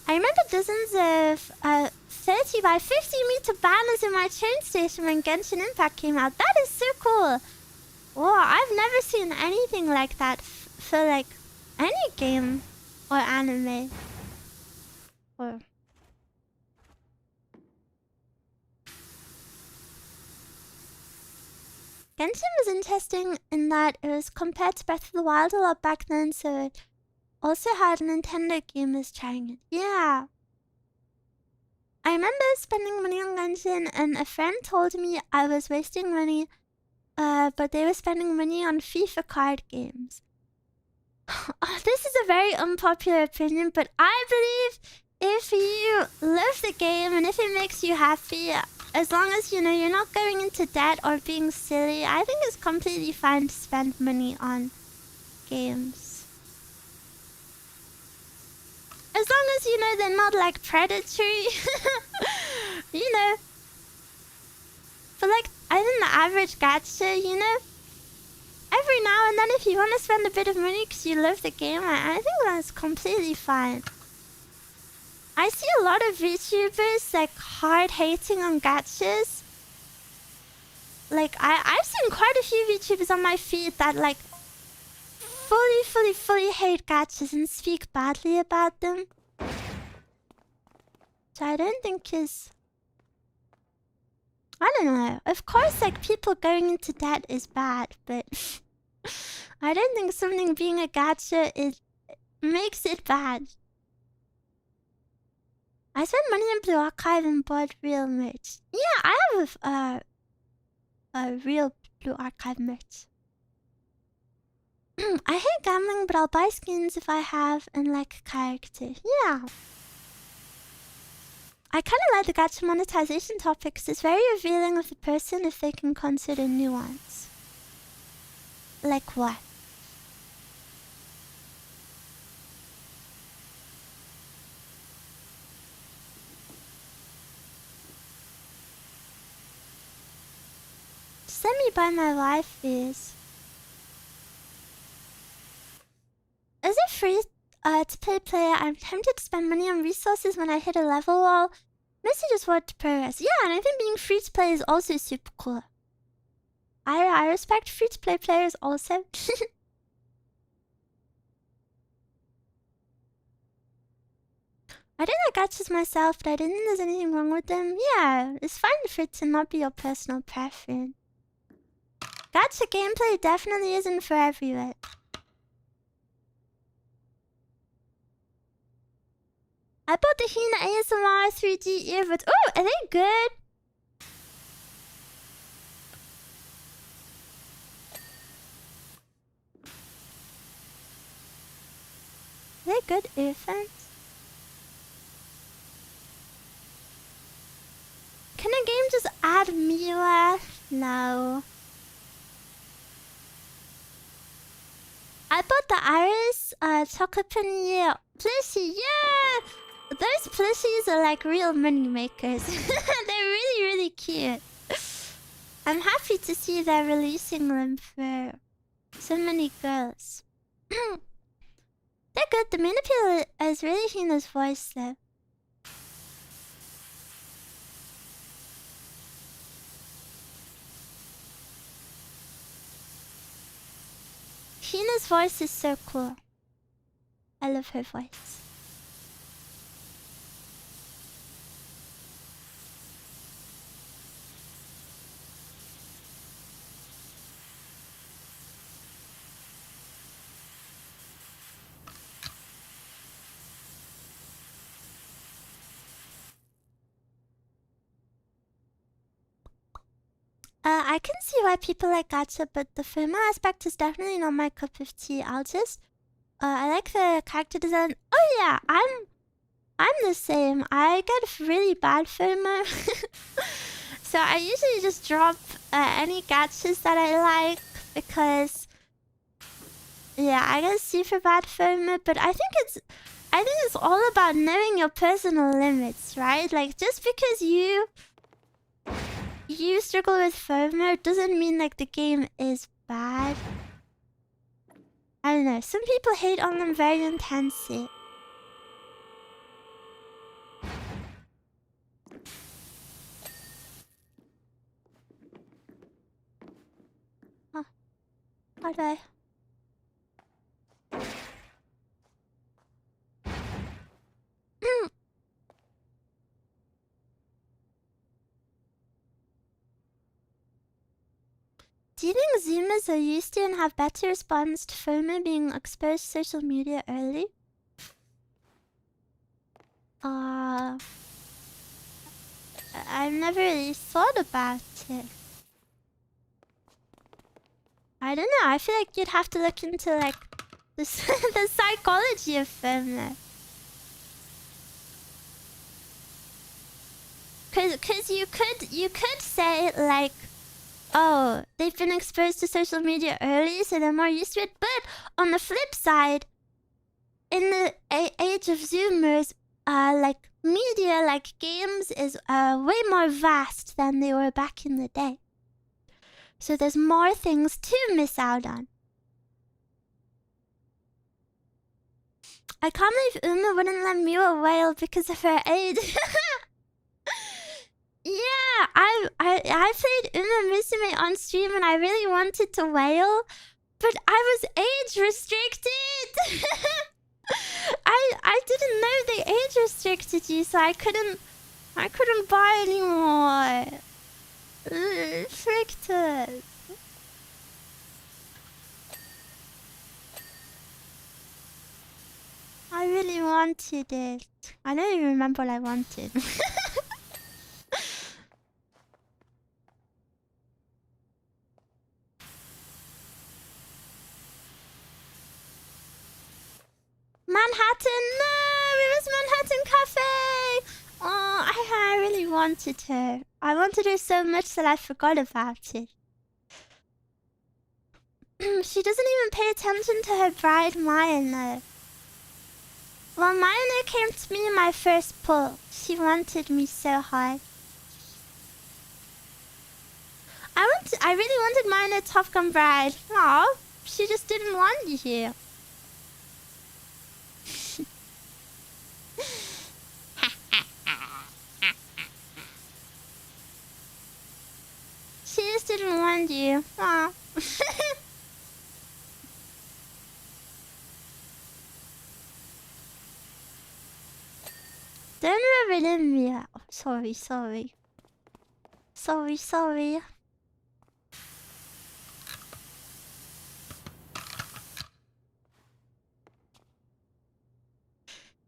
I remember dozens of 30 by 50 meter banners in my train station when Genshin Impact came out. That is so cool. Whoa, I've never seen anything like that for like any game or anime. Or Genshin was interesting in that it was compared to Breath of the Wild a lot back then, so it also had Nintendo gamers trying it. Yeah. I remember spending money on Genshin and a friend told me I was wasting money, but they were spending money on FIFA card games. This is a very unpopular opinion, but I believe if you love the game and if it makes you happy, as long as you know you're not going into debt or being silly, I think it's completely fine to spend money on games. As long as you know they're not like predatory, you know. But like, I think the average gacha, you know, every now and then if you want to spend a bit of money because you love the game, I think that's completely fine. I see a lot of VTubers like hard hating on gachas. Like I've seen quite a few VTubers on my feed that like fully hate gachas and speak badly about them. So I don't think is... I don't know. Of course, like, people going into debt is bad, but... I don't think something being a gacha makes it bad. I spent money on Blue Archive and bought real merch. Yeah, I have a real Blue Archive merch. I hate gambling, but I'll buy skins if I have and like character. Yeah. I kind of like the gacha monetization topic because it's very revealing of the person if they can consider nuance. Like what? Just let me buy my waifus. Is it free to play player? I'm tempted to spend money on resources when I hit a level wall. Mostly just want to progress. Yeah, and I think being free to play is also super cool. I respect free to play players also. I do like gachas myself, but I didn't think there's anything wrong with them. Yeah, it's fine for it to not be your personal preference. Gacha gameplay definitely isn't for everyone. I bought the Hina ASMR 3D earbuds. Oh, are they good? Are they good earphones? Can a game just add Miwa? No. I bought the Iris chocolate paneer plushie. Yeah! Those plushies are like real money makers. They're really cute. I'm happy to see they're releasing them for so many girls. They're good. The main appeal is really Hina's voice though. Hina's voice is so cool. I love her voice. I can see why people like gacha, but the Fumo aspect is definitely not my cup of tea. I like the character design. Oh yeah, I'm the same. I get really bad FOMO. So I usually just drop any gachas that I like because yeah, I get super bad FOMO, but I think it's all about knowing your personal limits, right? Like just because you struggle with FOMO doesn't mean like the game is bad. I don't know. Some people hate on them very intensely. Huh. How do I... Do you think Zoomers are used to and have better response to FOMO being exposed to social media early? I've never really thought about it. I don't know. I feel like you'd have to look into like the psychology of FOMO. Cause you could say like, oh, they've been exposed to social media early, so they're more used to it. But on the flip side, in the age of Zoomers, like media, like games, is way more vast than they were back in the day. So there's more things to miss out on. I can't believe Uma wouldn't let Miwa wail because of her age. Yeah, I played Uma Musume on stream and I really wanted to wail, but I was age restricted. I didn't know they age restricted you, so I couldn't buy anymore. Restricted. I really wanted it. I don't even remember what I wanted. Manhattan, no! It was Manhattan Cafe! Oh, I really wanted her. I wanted her so much that I forgot about it. She doesn't even pay attention to her bride, Maya, though. Well, Maya came to me in my first pull. She wanted me so hard. I really wanted Maya Top Gun bride. Aw, she just didn't want you. She just didn't want you. Aw. Don't rub it in me. Oh, sorry. Sorry.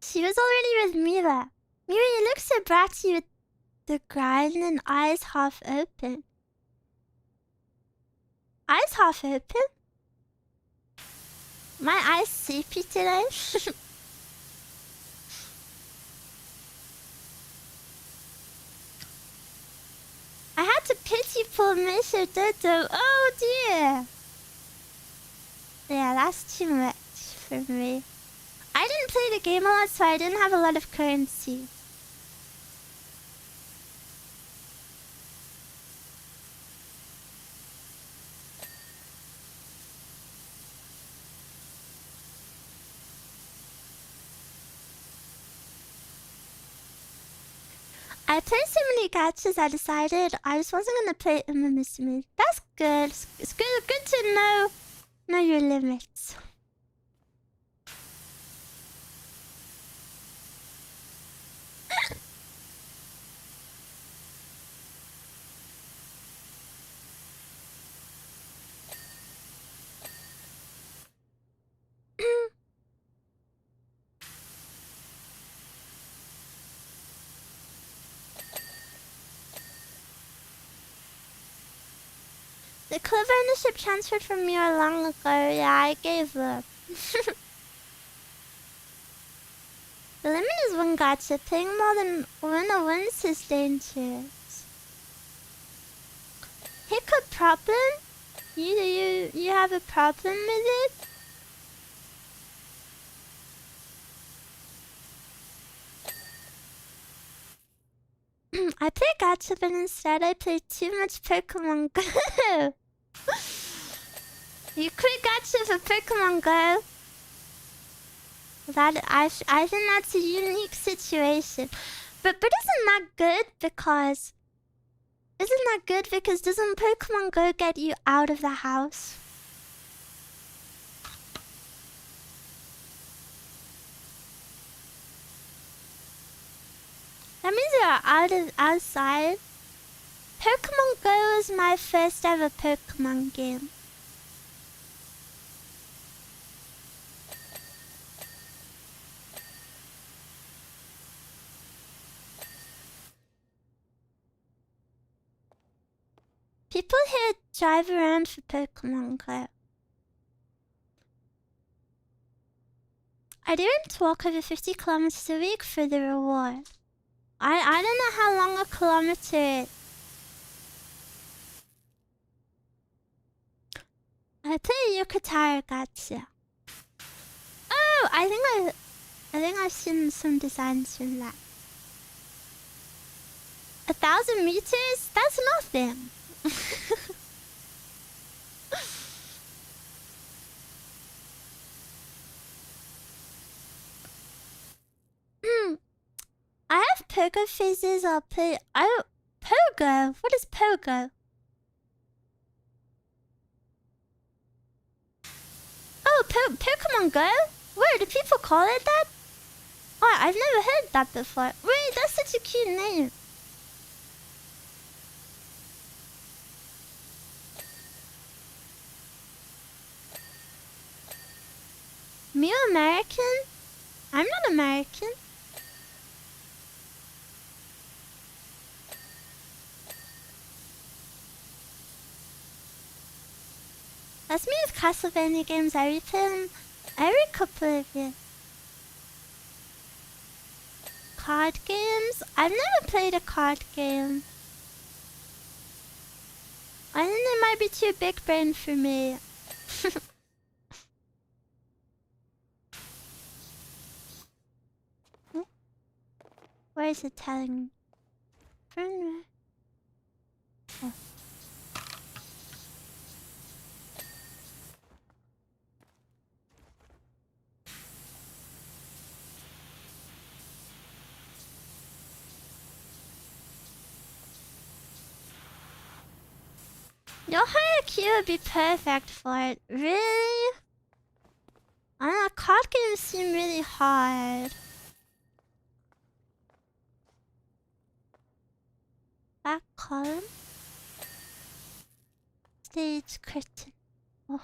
She was already with Miwa. Miwa, you look so bratty with the grind and eyes half open. Eyes half open? My eyes sleepy today? I had to pity poor Mr. Dodo. Oh dear. Yeah, that's too much for me. I didn't play the game a lot, so I didn't have a lot of currency. I played so many gachas, I decided I just wasn't gonna play Uma Musume. That's good. It's good to know your limits. The club ownership transferred from me long ago. Yeah, I gave up. The limit is one gacha. Playing more than one at once is dangerous. Hiccup problem? You have a problem with it? I play gacha, but instead I play too much Pokemon Go. You quit gacha for Pokemon Go? I think that's a unique situation. But isn't that good because... doesn't Pokemon Go get you out of the house? That means you're outside. Pokemon Go was my first ever Pokemon game. People here drive around for Pokemon Go. I didn't walk over 50 kilometers a week for the reward. I don't know how long a kilometer is. I play Yokotaro Gacha. Oh, I think I've seen some designs from that. 1,000 meters? That's nothing. pogo phases, I'll play. Pogo? What is pogo? Oh, Pokemon Go? Where do people call it that? Oh, I've never heard that before. Wait, that's such a cute name. Miwa American? I'm not American. That's me with Castlevania games. I replay them every couple of years. Card games? I've never played a card game. I think they might be too big brain for me. Where is it telling me? Oh. Your hierarchy would be perfect for it. Really? I don't know, card games seem really hard. Back column. Stage curtain. Oh.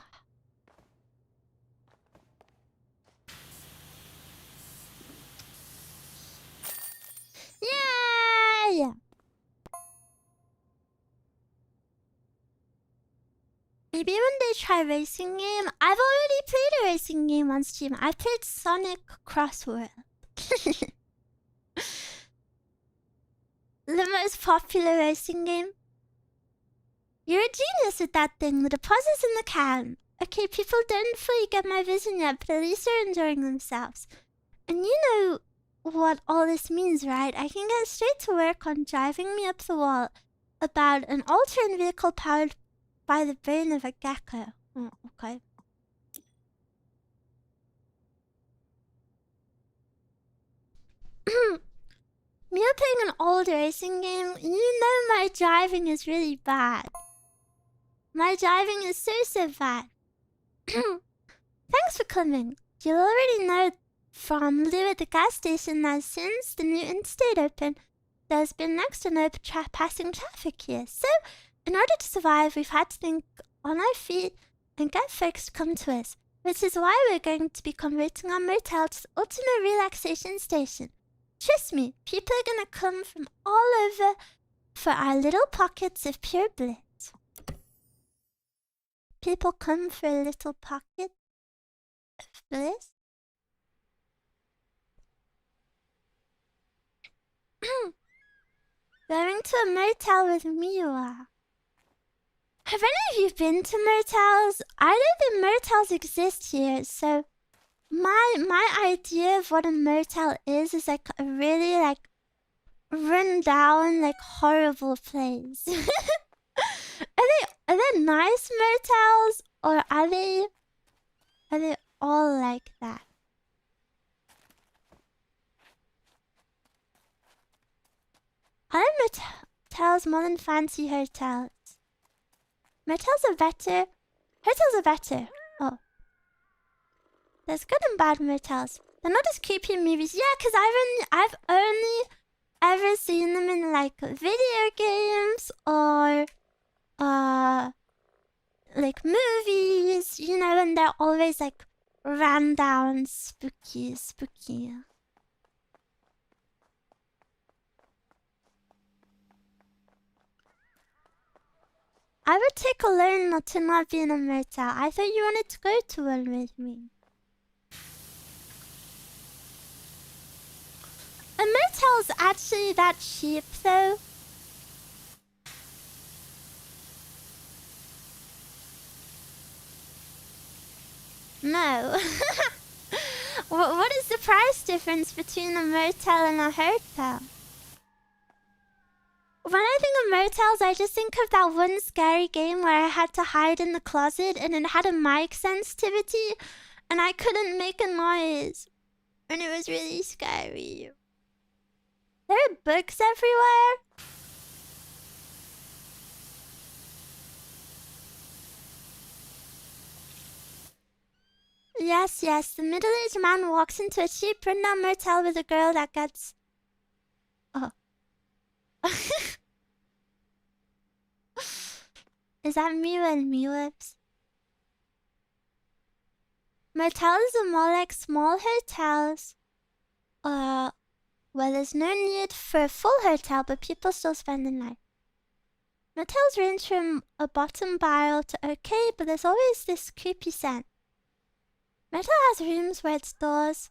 Yay! Maybe when they try racing game. I've already played a racing game on Steam. I played Sonic Crossworld. The most popular racing game. You're a genius with that thing. The deposit's in the can. Okay, people don't fully get my vision yet, but at least they're enjoying themselves. And you know what all this means, right? I can get straight to work on driving me up the wall about an all-terrain vehicle powered by the brain of a gecko. Oh, okay. Me playing an old racing game, you know my driving is really bad. My driving is so bad. Thanks for coming. You'll already know from Lou at the gas station that since the new interstate opened, there's been next to no passing traffic here. So, in order to survive, we've had to think on our feet and get folks to come to us. Which is why we're going to be converting our motel to the ultimate relaxation station. Trust me, people are gonna come from all over for our little pockets of pure bliss. People come for a little pocket of bliss? Going to a motel with Miwa. Have any of you been to motels? I don't think motels exist here, so my idea of what a motel is like a really like run down, like horrible place. Are they nice motels or are they all like that? Are motels more than fancy hotels? Motels are better. Hotels are better. Oh. There's good and bad motels. They're not as creepy in movies. Yeah, because I've only ever seen them in like video games or like movies, you know, and they're always like ran down, spooky. I would take a loan not to not be in a motel. I thought you wanted to go to one with me. A motel's actually that cheap though. No. What is the price difference between a motel and a hotel? When I think of motels, I just think of that one scary game where I had to hide in the closet and it had a mic sensitivity and I couldn't make a noise. And it was really scary. There are books everywhere. Yes, yes. The middle-aged man walks into a cheap rundown motel with a girl that gets... Oh. Is that Miwa and me lips? Motels are more like small hotels. Well, there's no need for a full hotel, but people still spend the night. Motels range from a bottom barrel to okay, but there's always this creepy scent. Motel has rooms where it's doors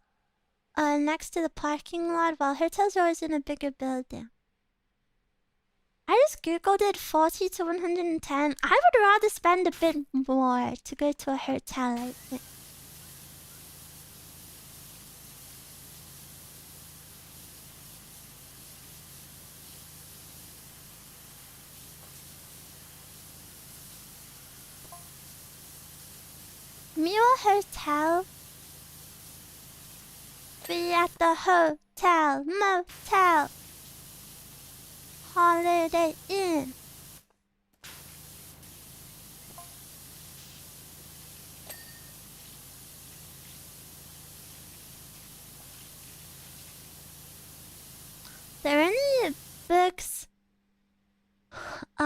next to the parking lot, while hotels are always in a bigger building. I just googled it, 40 to 110. I would rather spend a bit more to go to a hotel, I think. Miwa Hotel. Be at the hotel, motel, Holiday Inn. There are any books in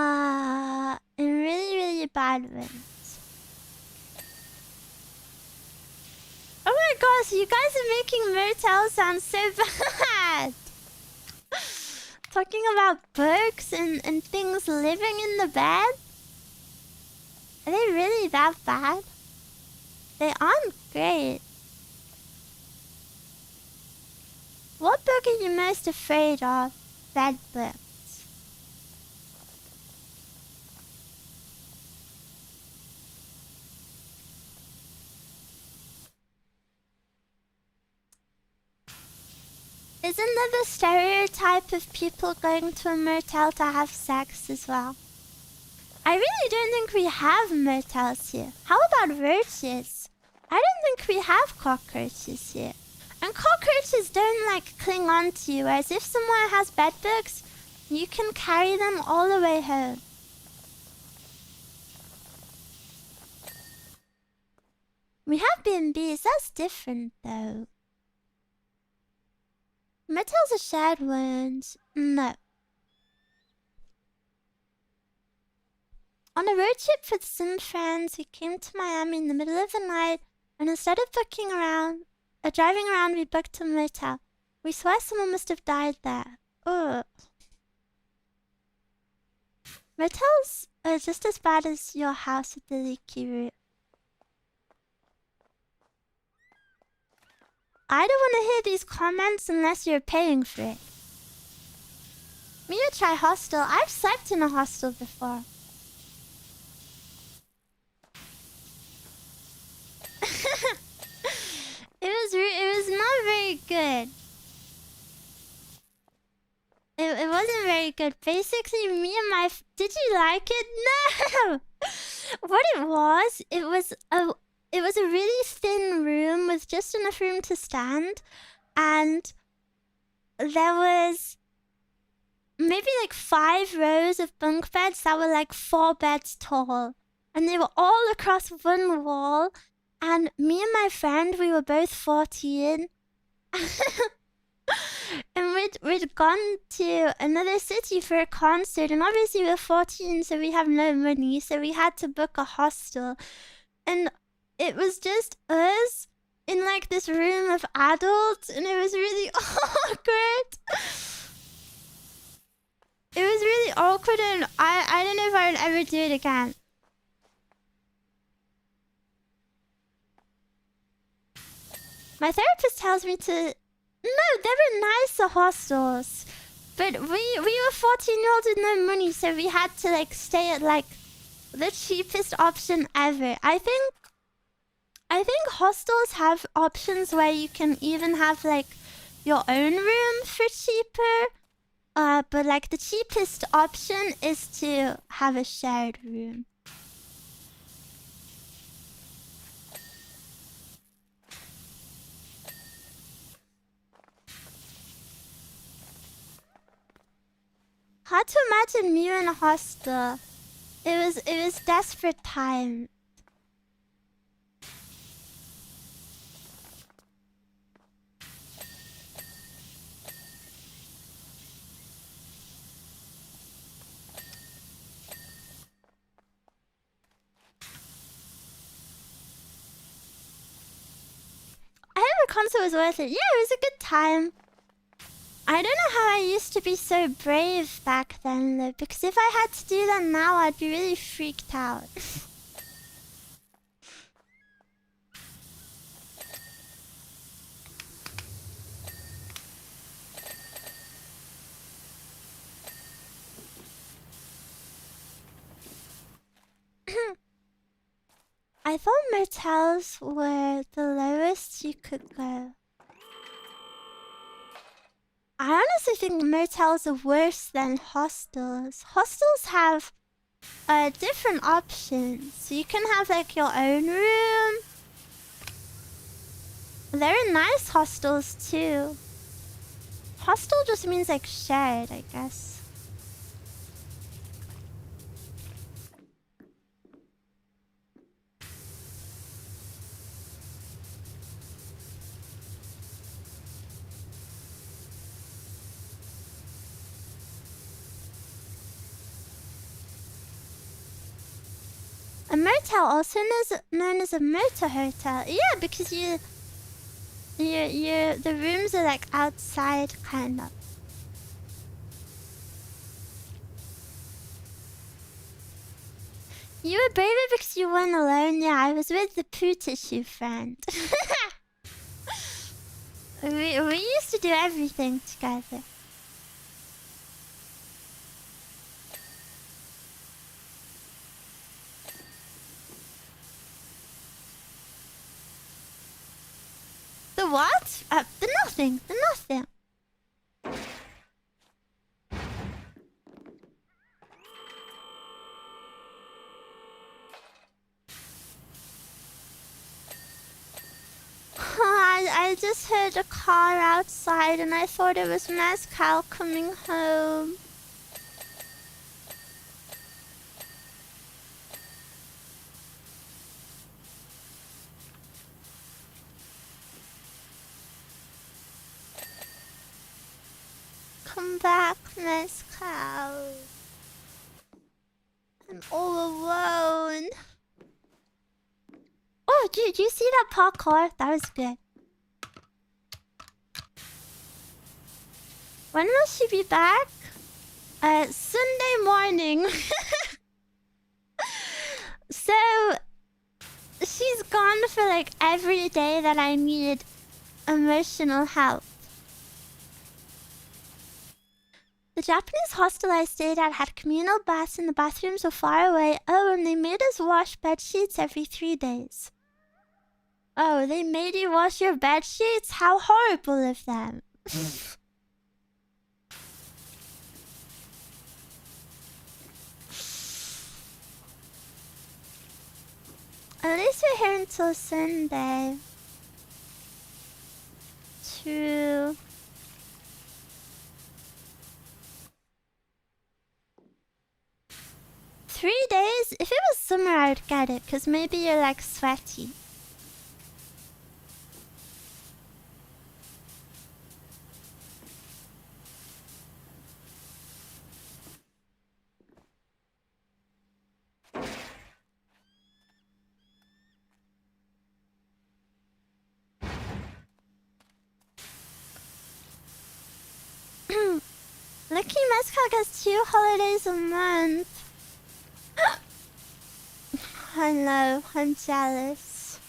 really, really bad ones. Oh my gosh, you guys are making motels sound so bad. Talking about books and things living in the bed? Are they really that bad? They aren't great. What book are you most afraid of? Bed books. Isn't there the stereotype of people going to a motel to have sex as well? I really don't think we have motels here. How about roaches? I don't think we have cockroaches here. And cockroaches don't like cling on to you, whereas if somewhere has bedbugs, you can carry them all the way home. We have B&Bs, that's different though. Motels are shared ones. No. On a road trip with some friends, we came to Miami in the middle of the night, and instead of driving around, we booked a motel. We swear someone must have died there. Ugh. Motels are just as bad as your house with the leaky roof. I don't want to hear these comments unless you're paying for it. Me to try hostel. I've slept in a hostel before. It was not very good. It wasn't very good. Basically, me and my... Did you like it? No! What it was a really thin room with just enough room to stand. And there was maybe like 5 rows of bunk beds that were like 4 beds tall. And they were all across one wall. And me and my friend, we were both 14. And we'd gone to another city for a concert. And obviously we're 14, so we have no money. So we had to book a hostel. And it was just us in like this room of adults. And it was really awkward. It was really awkward, and I don't know if I would ever do it again. My therapist tells me to... No, there were nicer hostels. But we were 14-year-olds with no money, so we had to like stay at like the cheapest option ever. I think hostels have options where you can even have like your own room for cheaper. But like the cheapest option is to have a shared room. Hard to imagine Miwa in a hostel. It was desperate time. The concert was worth it. Yeah, it was a good time. I don't know how I used to be so brave back then, though, because if I had to do that now, I'd be really freaked out. I thought motels were the lowest you could go. I honestly think motels are worse than hostels. Hostels have different options. So you can have like your own room. There are nice hostels too. Hostel just means like shared, I guess. A motel, also known as a motor hotel. Yeah, because the rooms are like outside, kind of. You were braver because you weren't alone. Yeah, I was with the poo tissue friend. we used to do everything together. The what? The nothing. The nothing. I just heard a car outside and I thought it was Mezcal coming home. Come back, Mezcal. I'm all alone. Oh, did you see that parkour? That was good. When will she be back? Sunday morning. So, she's gone for like every day that I need emotional help. The Japanese hostel I stayed at had communal baths and the bathrooms were far away. Oh, and they made us wash bed sheets every 3 days. Oh, they made you wash your bed sheets? How horrible of them. At least we're here until Sunday. True. Three days? If it was summer, I would get it, because maybe you're like sweaty. Lucky Mezcal gets 2 holidays a month. I know, I'm jealous.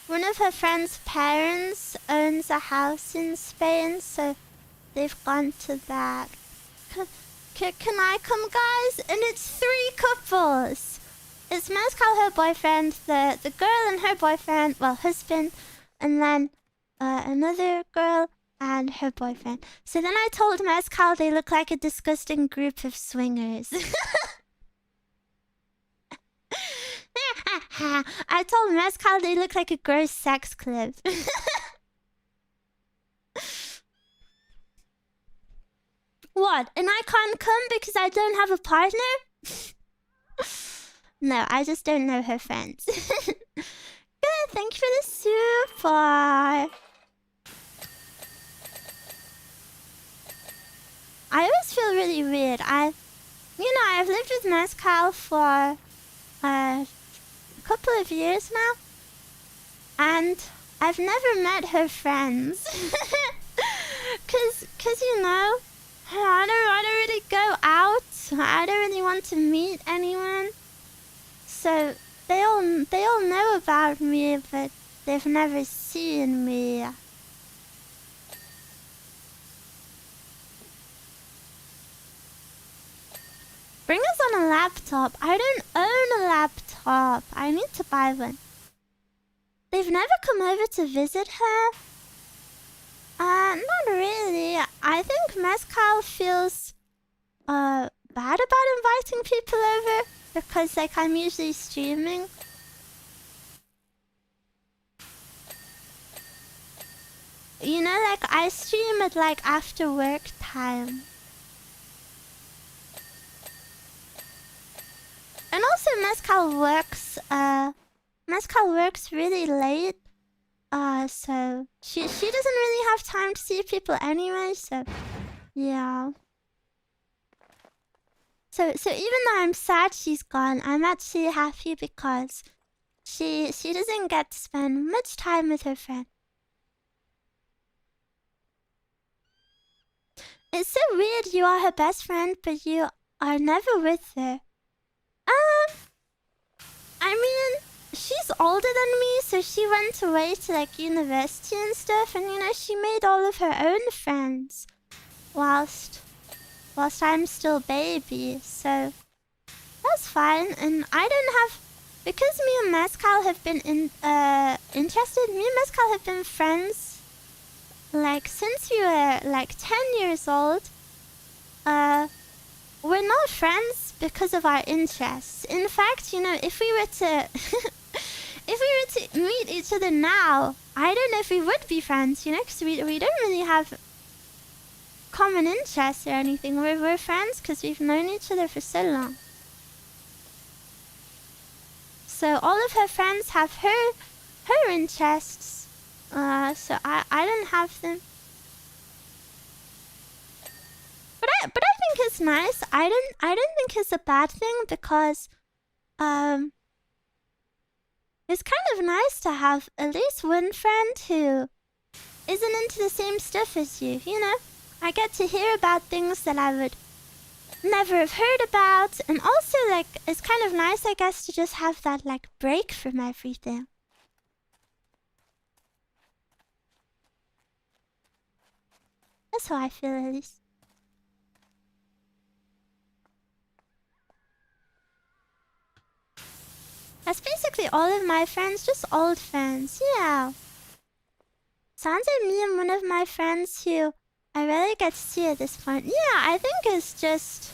One of her friend's parents owns a house in Spain, so they've gone to that. Can I come, guys? And it's 3 couples. It's Mezcal, her boyfriend, the girl and her boyfriend, well, husband, and then another girl and her boyfriend. So then I told Mezcal they look like a disgusting group of swingers. I told Mezcal they look like a gross sex club. What? And I can't come because I don't have a partner? No, I just don't know her friends. Good, thank you for the super. I always feel really weird. I've lived with Mezcal for a couple of years now, and I've never met her friends. Cause I don't really go out. I don't really want to meet anyone. So they all know about me, but they've never seen me. Bring us on a laptop. I don't own a laptop. I need to buy one. They've never come over to visit her. Not really. I think Mezcal feels bad about inviting people over because I'm usually streaming. I stream at after work time. And also Mezcal works really late. So she doesn't really have time to see people anyway, so yeah. So even though I'm sad she's gone, I'm actually happy because she doesn't get to spend much time with her friend. It's so weird you are her best friend, but you are never with her. I mean, she's older than me, so she went away to university and stuff, and she made all of her own friends whilst I'm still baby, so that's fine. And I don't have, because me and Mezcal have been interested. Me and Mezcal have been friends since we were 10 years old. We're not friends because of our interests. In fact, if we were to meet each other now, I don't know if we would be friends, because we don't really have common interests or anything. We're friends because we've known each other for so long. So all of her friends have her interests. So I don't have them. But I think it's nice. I don't think it's a bad thing because it's kind of nice to have at least one friend who isn't into the same stuff as you, I get to hear about things that I would never have heard about, and also it's kind of nice, I guess, to just have that break from everything. That's how I feel, at least. That's basically all of my friends, just old friends, yeah. Sounds like me and one of my friends who I rarely get to see at this point. Yeah, I think that's just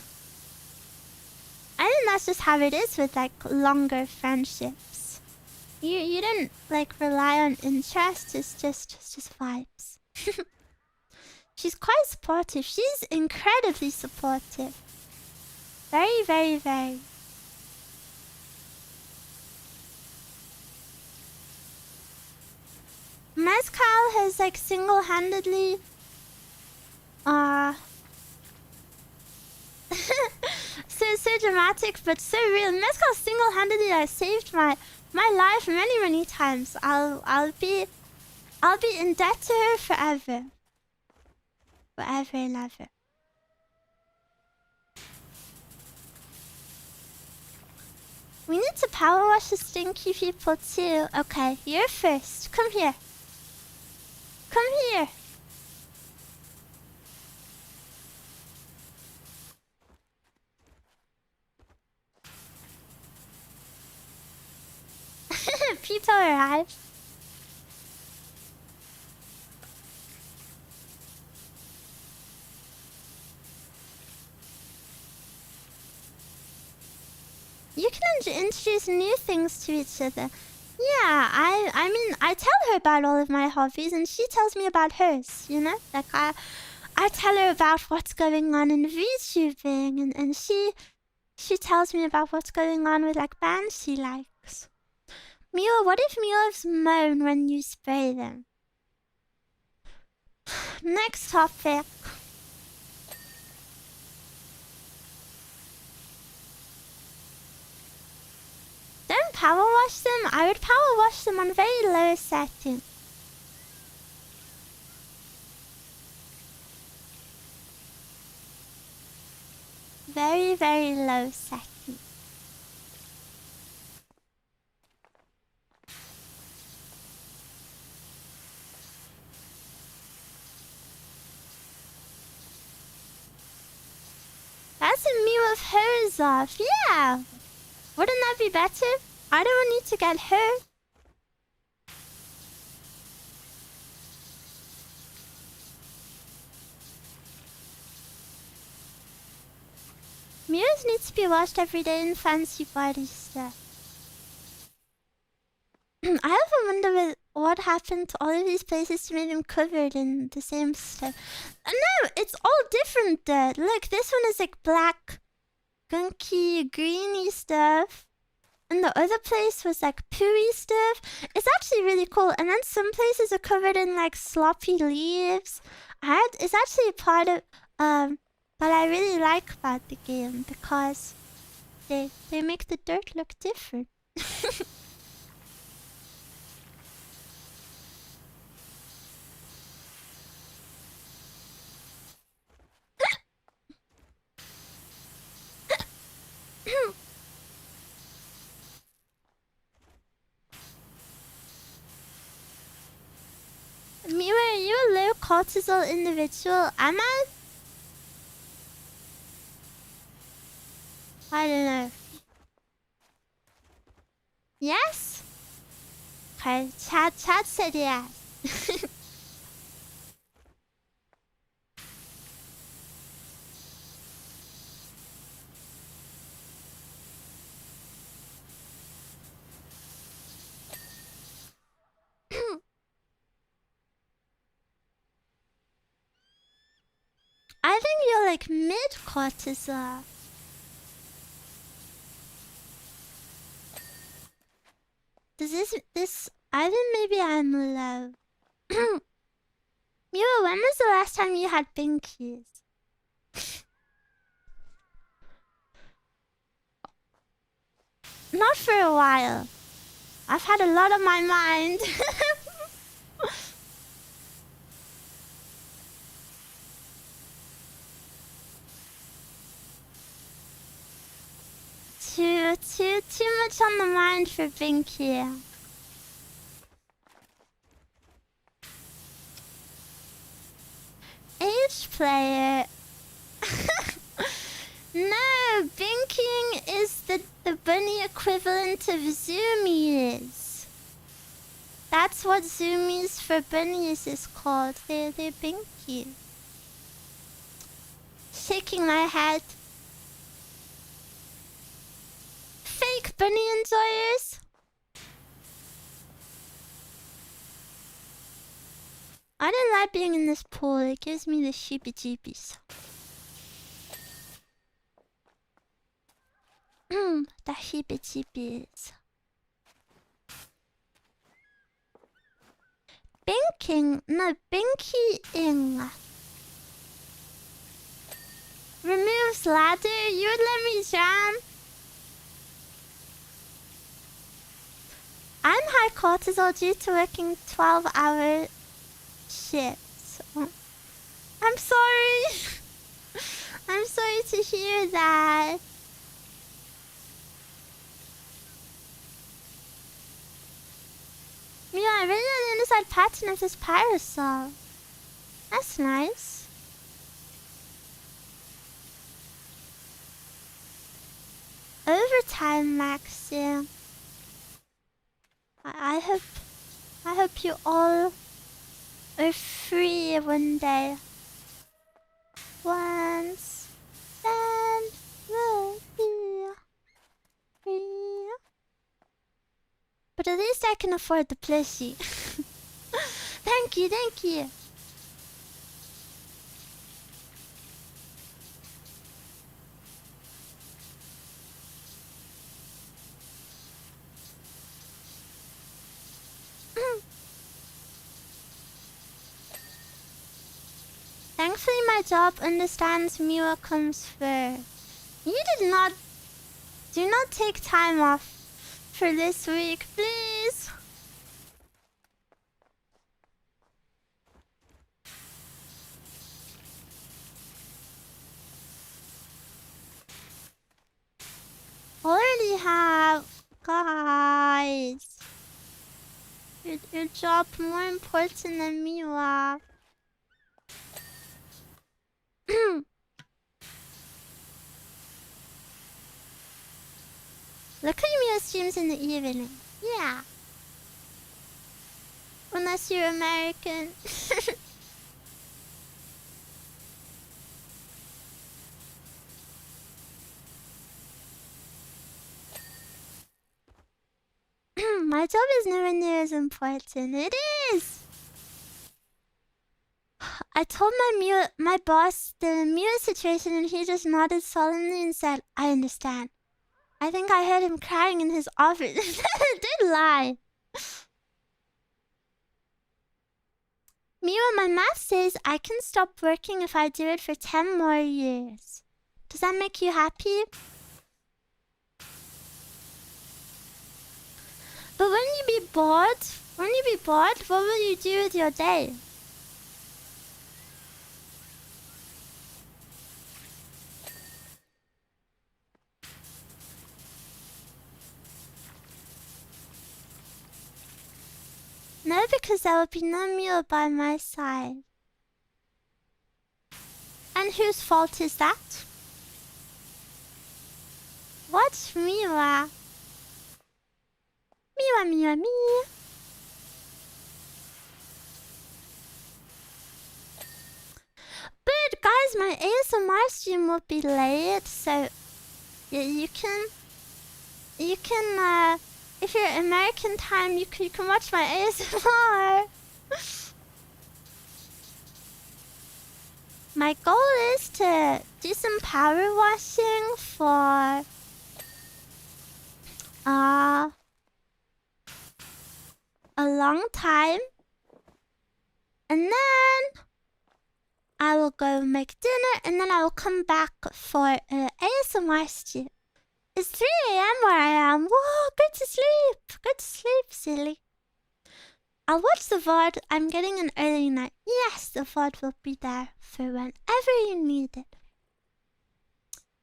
how it is with longer friendships. You don't rely on interest, it's just vibes. She's quite supportive. She's incredibly supportive. Very, very, very. Mezcal has single-handedly so dramatic but so real. Mezcal single-handedly saved my life many times. I'll be in debt to her forever. Forever and ever. We need to power wash the stinky people too. Okay, you're first. Come here. Come here. People arrive. you can introduce new things to each other. Yeah, I mean, I tell her about all of my hobbies, and she tells me about hers. You know, like I tell her about what's going on in VTubing, and she tells me about what's going on with like bands she likes. Miwa, what if Miwas moan when you spray them? Next topic. Don't power wash them. I would power wash them on very low setting. Very, very low setting. That's a Miwa of hers off. Yeah. Wouldn't that be better? I don't need to get her. Miwas need to be washed every day in fancy body stuff. I often wonder what happened to all of these places to make them covered in the same stuff. No, it's all different there. Look, this one is like black, gunky, greeny stuff. And the other place was like pooey stuff. It's actually really cool. And then some places are covered in like sloppy leaves. It's actually a part of what I really like about the game, because they make the dirt look different. Miwa, are you a low cortisol individual? Am I? I don't know. Yes? Okay, Chad said yes. I think you're like mid-cortisol. I think maybe I'm low. Miwa, when was the last time you had binkies? Not for a while. I've had a lot on my mind. Too much on the mind for binky. Age player. No, binking is the bunny equivalent of zoomies. That's what zoomies for bunnies is called. They're binky. Shaking my head. Fake bunny enjoyers. I don't like being in this pool. It gives me the sheepy-jeebies. The heebie-jeebies. Binking? No, binkying. Removes ladder? You would let me jam? I'm high cortisol due to working 12-hour shifts. I'm sorry. I'm sorry to hear that. Yeah, I really on the inside pattern of this parasol. That's nice. Overtime, Max, yeah. I hope you all are free one day. Once, then we'll be free. But at least I can afford the plushie. Thank you, thank you. Thankfully, my job understands Miwa comes first. You did not... Do not take time off for this week, please. Already have... Guys. Your job more important than Miwa. Look at Miwa streams in the evening. Yeah. Unless you're American. My job is nowhere near as important. It is! I told my boss the Miwa situation and he just nodded solemnly and said, I understand. I think I heard him crying in his office. Did lie. Miwa, my math says I can stop working if I do it for 10 more years. Does that make you happy? But when you be bored, what will you do with your day? No, because there will be no Miwa by my side. And whose fault is that? What's Miwa? Miwa. But guys, my ASMR stream will be late, so yeah, you can if you're American time, you can watch my ASMR. My goal is to do some power washing for a long time, and then I will go make dinner, and then I will come back for ASMR stream. It's 3 AM where I am. Whoa, good to sleep. Good to sleep, silly. I'll watch the VOD. I'm getting an early night. Yes, the VOD will be there for whenever you need it.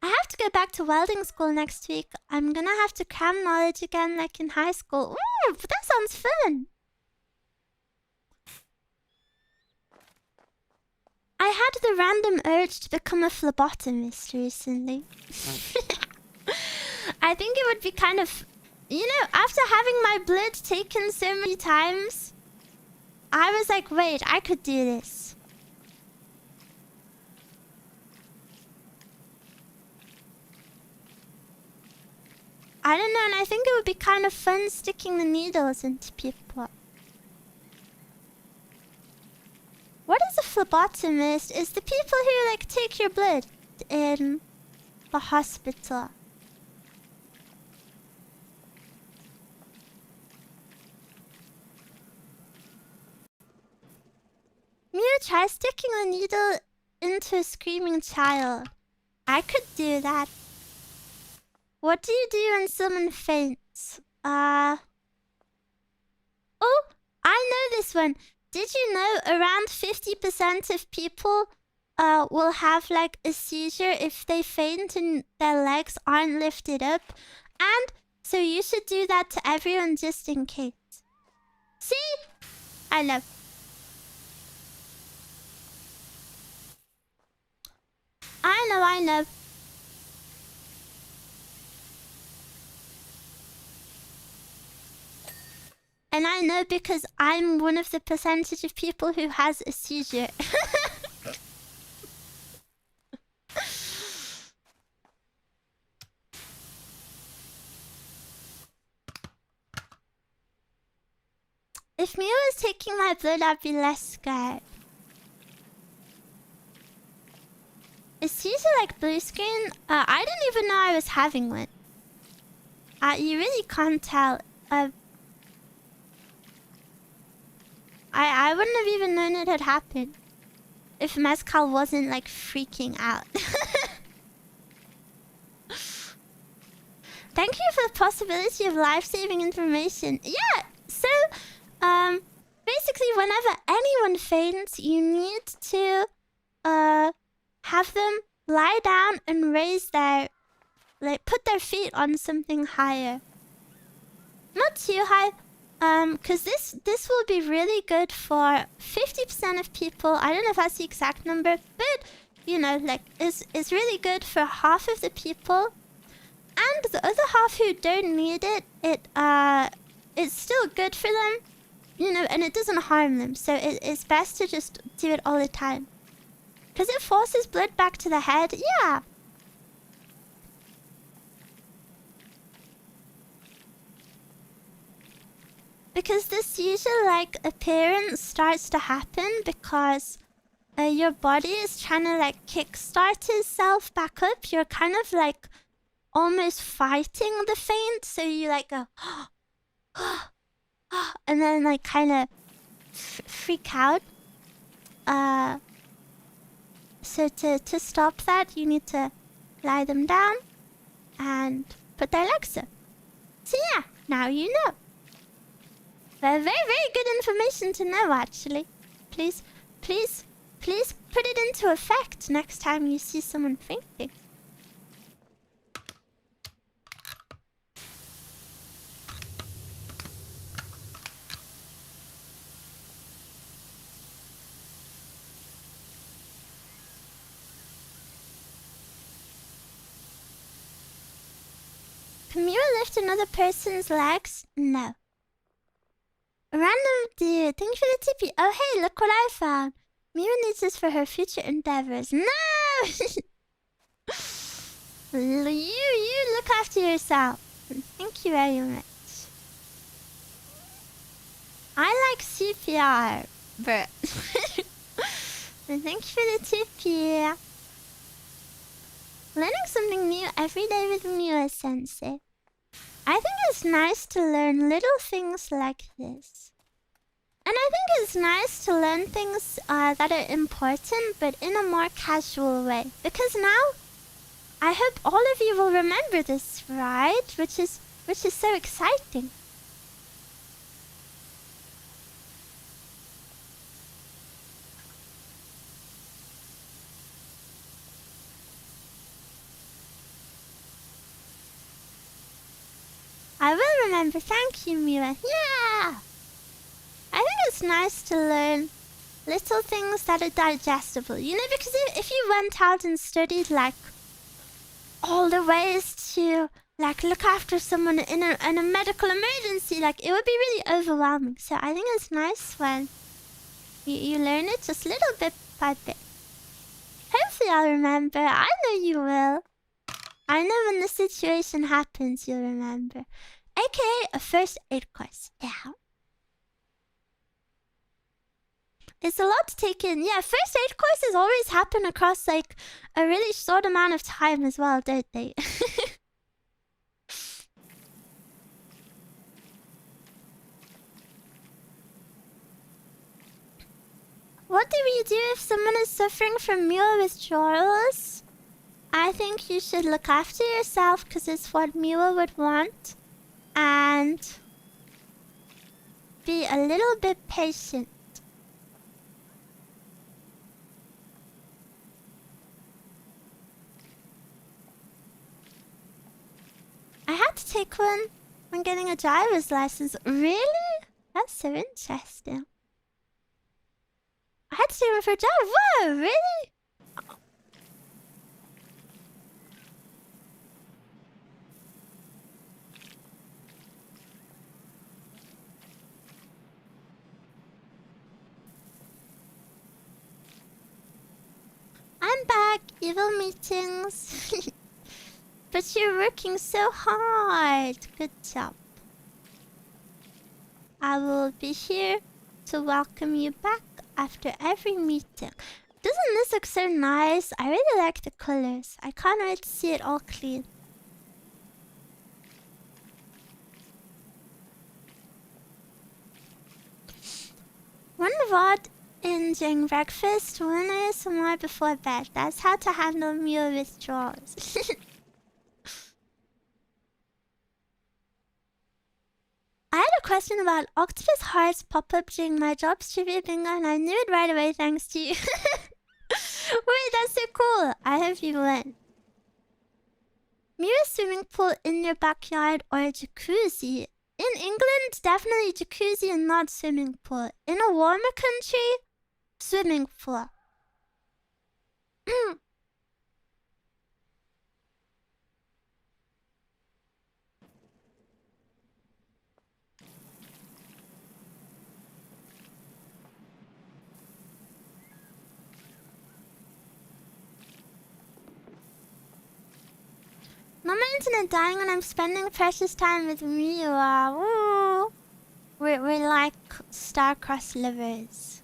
I have to go back to welding school next week. I'm gonna have to cram knowledge again like in high school. Ooh, that sounds fun. I had the random urge to become a phlebotomist recently. I think it would be kind of... You know, after having my blood taken so many times, I was like, wait, I could do this. I don't know, and I think it would be kind of fun sticking the needles into people. What is a phlebotomist? It's the people who, like, take your blood in the hospital. Miwa, try sticking a needle into a screaming child. I could do that. What do you do when someone faints? Oh, I know this one. Did you know around 50% of people will have like a seizure if they faint and their legs aren't lifted up? And so you should do that to everyone just in case. See? I know. I know. And I know because I'm one of the percentage of people who has a seizure. If Miwa was taking my blood, I'd be less scared. It's usually like blue screen. I didn't even know I was having one. You really can't tell. I wouldn't have even known it had happened if Mezcal wasn't like freaking out. Thank you for the possibility of life-saving information. Yeah, so basically whenever anyone faints, you need to have them lie down and raise their, like, put their feet on something higher. Not too high, because this will be really good for 50% of people. I don't know if that's the exact number, but you know, like, it's really good for half of the people, and the other half who don't need it. It's still good for them, you know, and it doesn't harm them. So it's best to just do it all the time, because it forces blood back to the head. Yeah. Because this usual, like, appearance starts to happen because your body is trying to, like, kickstart itself back up. You're kind of, like, almost fighting the faint. So you, like, go... and then, like, kind of freak out. So to stop that, you need to lie them down and put their legs up. So yeah, now you know. Very, very good information to know, actually. Please, please, please put it into effect next time you see someone fainting. Can you lift another person's legs? No. A random dude. Thank you for the tippy. Oh, hey, look what I found. Miwa needs this for her future endeavors. No! you look after yourself. Thank you very much. I like CPR, but... Thank you for the tippy. Learning something new every day with Miwa-sensei. I think it's nice to learn little things like this. And I think it's nice to learn things that are important, but in a more casual way. Because now, I hope all of you will remember this, right? Which is so exciting. I will remember. Thank you, Miwa. Yeah! I think it's nice to learn little things that are digestible. You know, because if you went out and studied, like, all the ways to, like, look after someone in a medical emergency, like, it would be really overwhelming. So I think it's nice when you learn it just little bit by bit. Hopefully I'll remember. I know you will. I know when the situation happens, you'll remember. AKA a first aid course. Yeah. It's a lot to take in. Yeah, first aid courses always happen across, like, a really short amount of time as well, don't they? What do we do if someone is suffering from Miwa withdrawals? I think you should look after yourself, because it's what Miwa would want. And be a little bit patient. I had to take one when getting a driver's license. Really? That's so interesting. I had to take one for a drive. Whoa, really? I'm back. Evil meetings. But you're working so hard. Good job. I will be here to welcome you back after every meeting. Doesn't this look so nice? I really like the colors. I can't wait to see it all clean. One word during breakfast, one ASMR before bed. That's how to handle meal withdrawals. I had a question about octopus hearts pop up during my job trivia bingo, and I knew it right away thanks to you. Wait, that's so cool. I hope you win. Miwa swimming pool in your backyard or a jacuzzi? In England, definitely jacuzzi and not swimming pool. In a warmer country, swimming pool. Not my internet dying when I'm spending precious time with Miwa. Woo! We're like star-crossed lovers.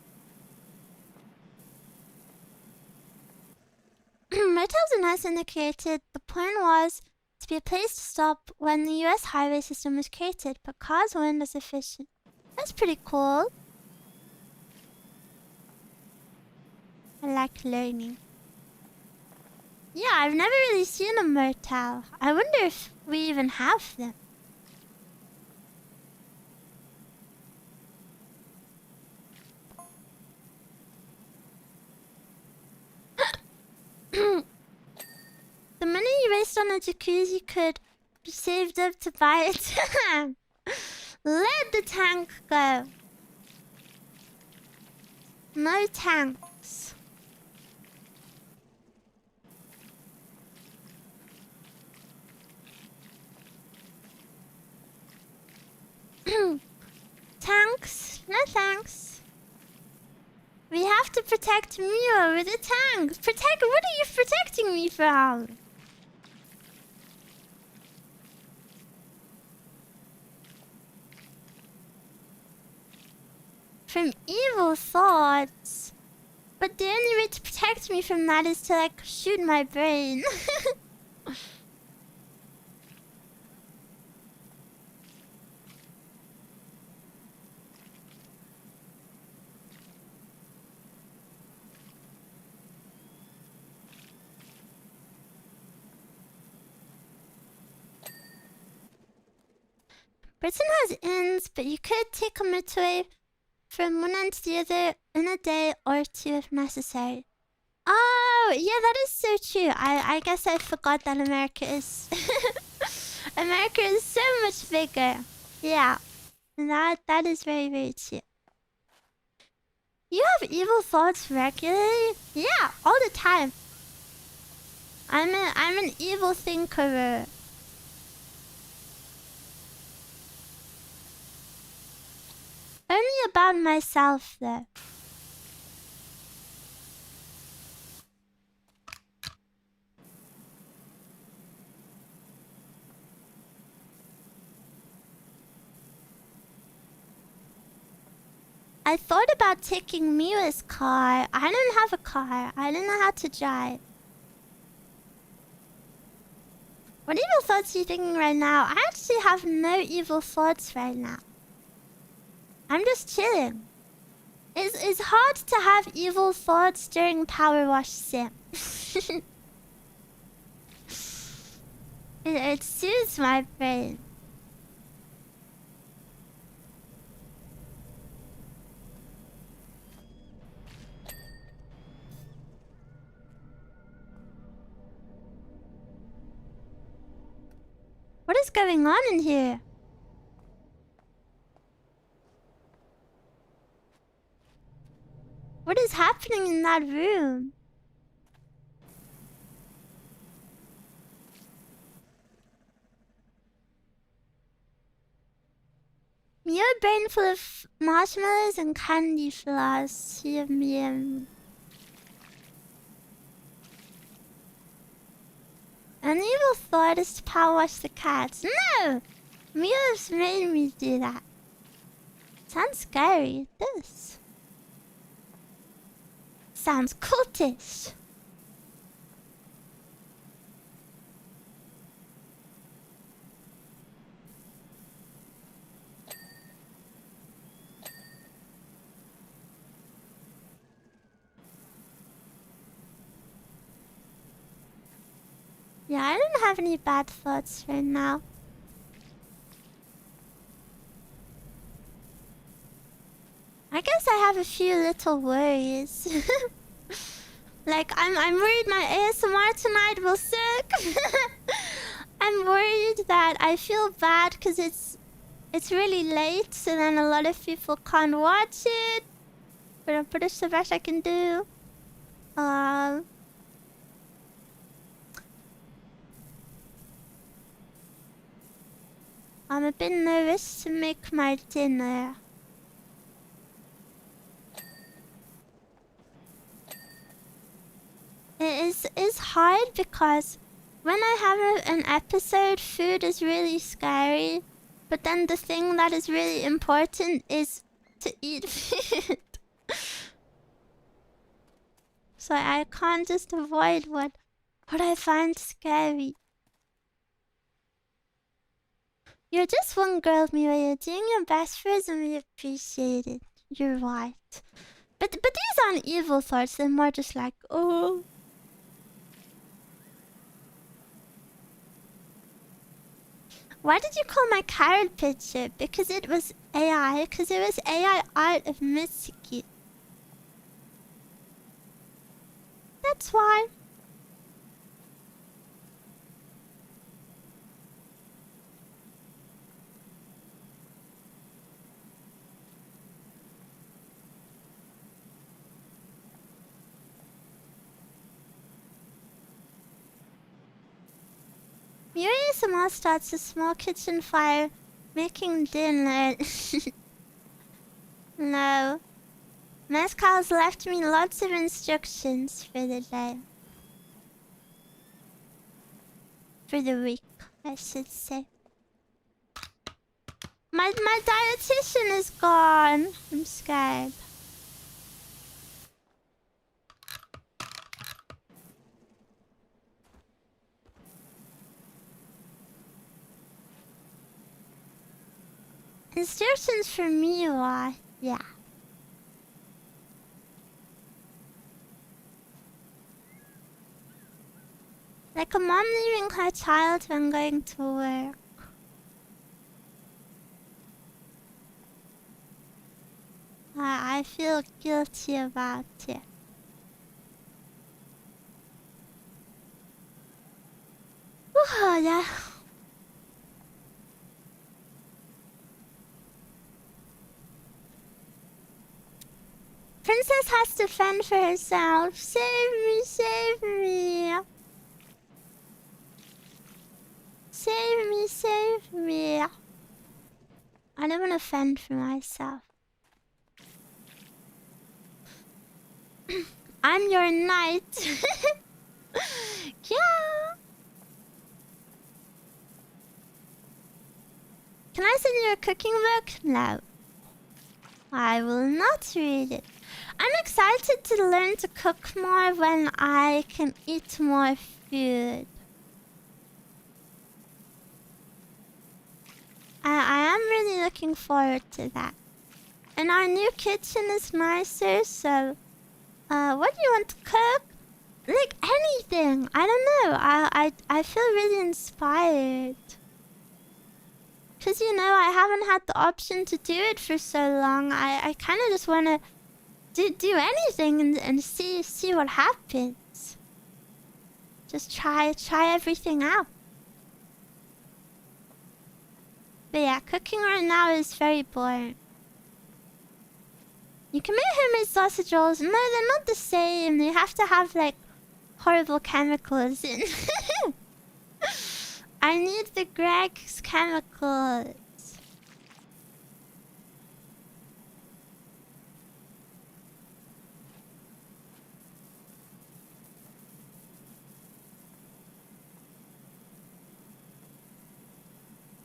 Motels are nice indicated. The point was to be a place to stop when the US highway system was created, but cars weren't as efficient. That's pretty cool. I like learning. Yeah, I've never really seen a motel. I wonder if we even have them. The money you waste on a jacuzzi could be saved up to buy a tank. Let the tank go. No tanks. Tanks? No thanks. We have to protect Miwa with a tank. Protect? What are you protecting me from? From evil thoughts. But the only way to protect me from that is to, like, shoot my brain. Britain has inns, but you could take a motorway from one end to the other in a day or two if necessary. Oh, yeah, that is so true. I guess I forgot that America is... America is so much bigger. Yeah, that is very, very true. You have evil thoughts regularly? Yeah, all the time. I'm an evil thinker. Only about myself, though. I thought about taking Miwa's car. I don't have a car. I don't know how to drive. What evil thoughts are you thinking right now? I actually have no evil thoughts right now. I'm just chilling. It's hard to have evil thoughts during Powerwash Sim. it soothes my brain. What is going on in here? What is happening in that room? Your brain full of marshmallows and candy floss. Yum yum. An evil thought is to power wash the cats. No! Mia's made me do that. Sounds scary. This sounds cultish. Yeah, I don't have any bad thoughts right now. I guess I have a few little worries. Like, I'm worried my ASMR tonight will suck. I'm worried that I feel bad because it's really late, so then a lot of people can't watch it. But I'm pretty sure the best I can do. I'm a bit nervous to make my dinner. It is hard because when I have an episode, food is really scary. But then the thing that is really important is to eat food. So I can't just avoid what I find scary. You're just one girl, Miwa. You're doing your best for us and we appreciate it. You're right. But these aren't evil thoughts. They're more just like, oh. Why did you call my carrot picture? Because it was AI. Because it was AI art of Mitsuki. That's why. Miwa starts a small kitchen fire, making dinner. No. Mescal's left me lots of instructions for the day. For the week, I should say. My dietitian is gone. I'm scared. Instructions for Miwa. Yeah. Like a mom leaving her child when going to work. I feel guilty about it. Oh, yeah. Princess has to fend for herself. Save me, save me. Save me, save me. I don't want to fend for myself. I'm your knight. Yeah. Can I send you a cooking book? No. I will not read it. I'm excited to learn to cook more when I can eat more food. I am really looking forward to that. And our new kitchen is nicer, so... what do you want to cook? Like anything. I don't know. I feel really inspired. Because, you know, I haven't had the option to do it for so long. I kind of just want to do anything and see what happens. Just try everything out. But yeah, cooking right now is very boring. You can make homemade sausage rolls. No, they're not the same. They have to have, like, horrible chemicals in. I need the Greg's chemicals.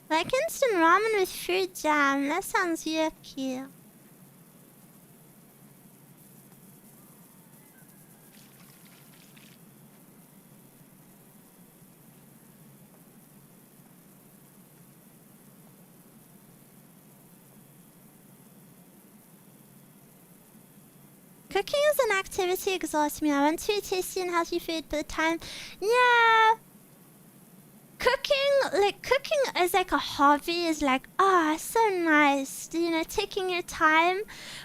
Like instant ramen with fruit jam. That sounds yucky. Cooking as an activity exhausts me. I want to eat tasty and healthy food, but the time... Yeah... Cooking as like a hobby is like, so nice. You know, taking your time.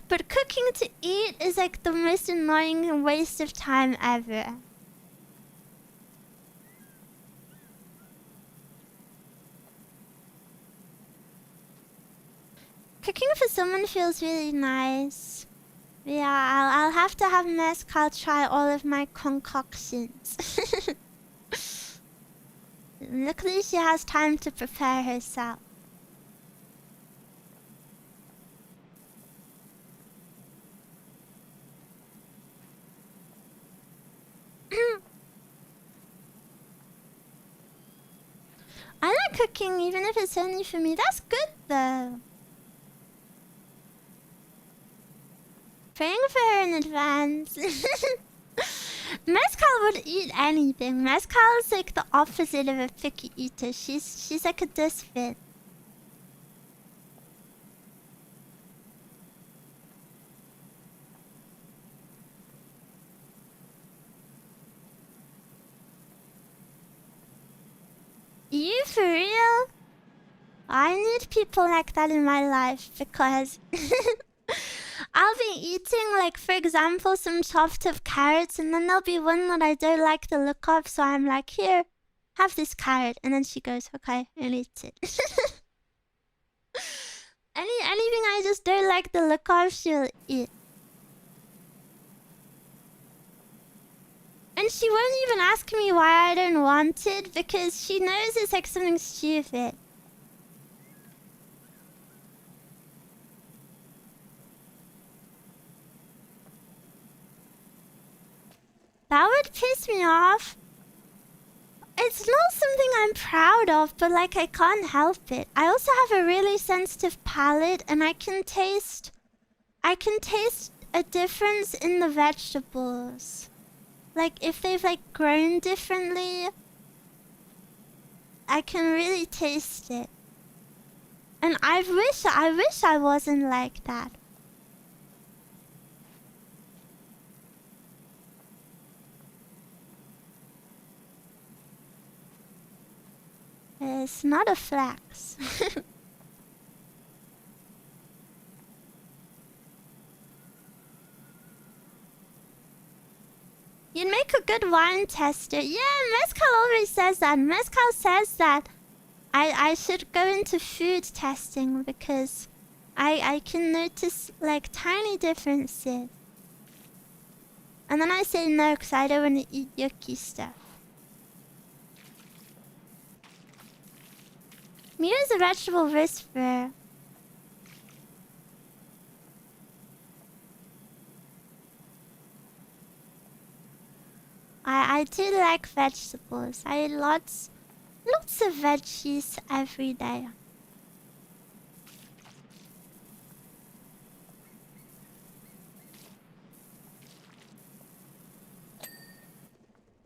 But cooking to eat is like the most annoying waste of time ever. Cooking for someone feels really nice. Yeah, I'll have to have Mezcal try all of my concoctions. Luckily, she has time to prepare herself. I like cooking even if it's only for me. That's good though. Praying for her in advance. Mezcal would eat anything. Mezcal is like the opposite of a picky eater. She's like a misfit. You for real? I need people like that in my life because I'll be eating, like, for example, some chopped up carrots, and then there'll be one that I don't like the look of, so I'm like, here, have this carrot. And then she goes, okay, and eats it. Anything I just don't like the look of, she'll eat. And she won't even ask me why I don't want it, because she knows it's like something stupid. That would piss me off. It's not something I'm proud of, but like I can't help it. I also have a really sensitive palate, and I can taste a difference in the vegetables. Like if they've like grown differently, I can really taste it. And I wish I wasn't like that. It's not a flex. You'd make a good wine tester. Yeah, Mezcal always says that. Mezcal says that I should go into food testing because I can notice like tiny differences. And then I say no because I don't want to eat yucky stuff. Miwa's a vegetable whisperer. I do like vegetables. I eat lots of veggies every day.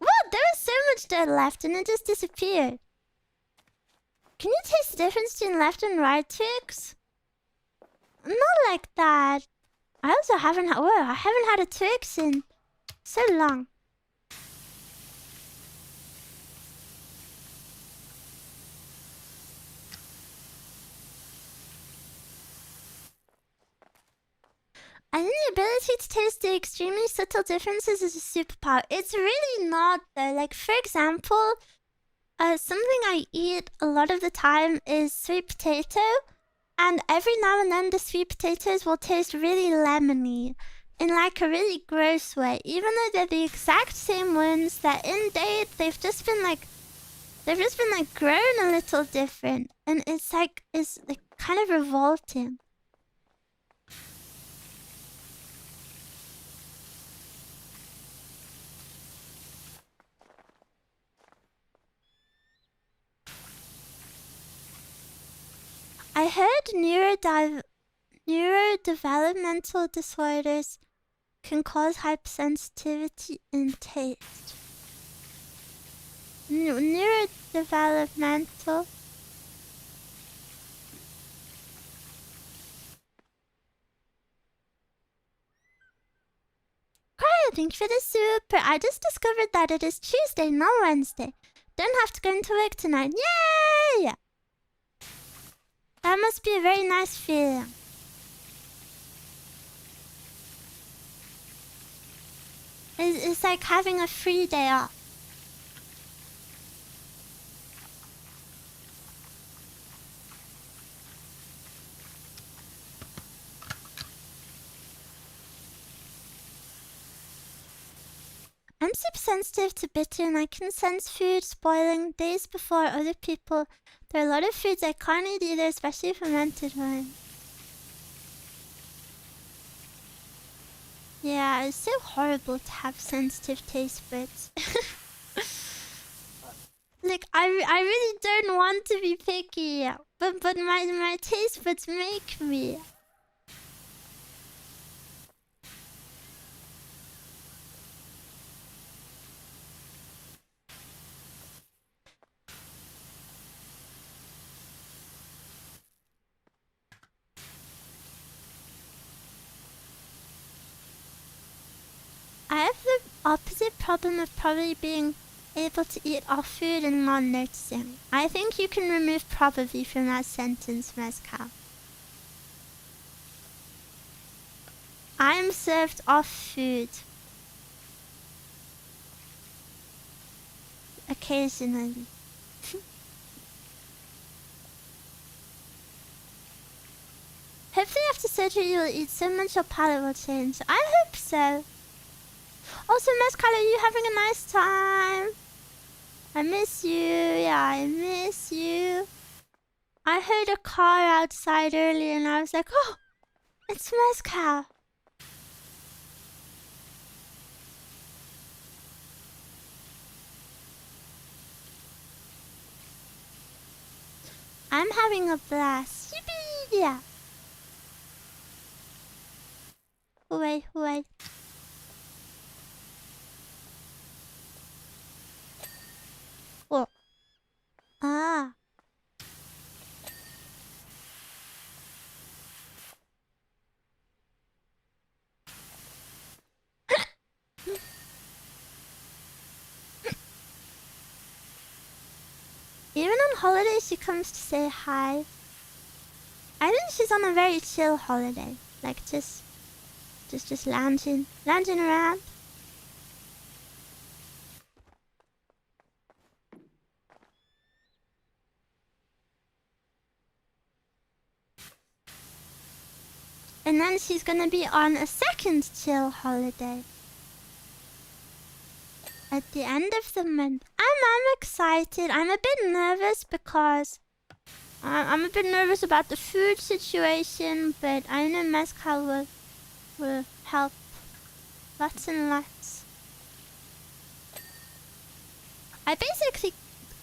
Whoa, there was so much dirt left and it just disappeared. Can you taste the difference between left and right twigs? Not like that. I also haven't had a Twix in so long. I think the ability to taste the extremely subtle differences is a superpower. It's really not though. Like for example, something I eat a lot of the time is sweet potato. And every now and then the sweet potatoes will taste really lemony in like a really gross way. Even though they're the exact same ones that in date they've just been like grown a little different. And it's like kind of revolting. I heard neurodevelopmental disorders can cause hypersensitivity in taste. Neurodevelopmental. thank you for the super. I just discovered that it is Tuesday, not Wednesday. Don't have to go into work tonight. Yay! That must be a very nice feeling. It's like having a free day off. I'm super sensitive to bitter and I can sense food spoiling days before other people. There are a lot of foods I can't eat either, especially fermented ones. Yeah, it's so horrible to have sensitive taste buds. Like, I really don't want to be picky, but my taste buds make me. I have the opposite problem of probably being able to eat all food and not noticing. I think you can remove probably from that sentence, Mezcal. I am served off food. Occasionally. Hopefully after surgery you'll eat so much your palate will change. I hope so. Also, Mezcal, are you having a nice time? I miss you. Yeah, I miss you. I heard a car outside earlier and I was like, oh, it's Mezcal. I'm having a blast. Yippee! Yeah. Wait. Oh. Ah. Even on holiday, she comes to say hi. I think she's on a very chill holiday. Like, just lounging around. And then she's gonna be on a second chill holiday at the end of the month. I'm excited. I'm a bit nervous because I'm a bit nervous about the food situation, but I know Mezcal will help lots and lots. I basically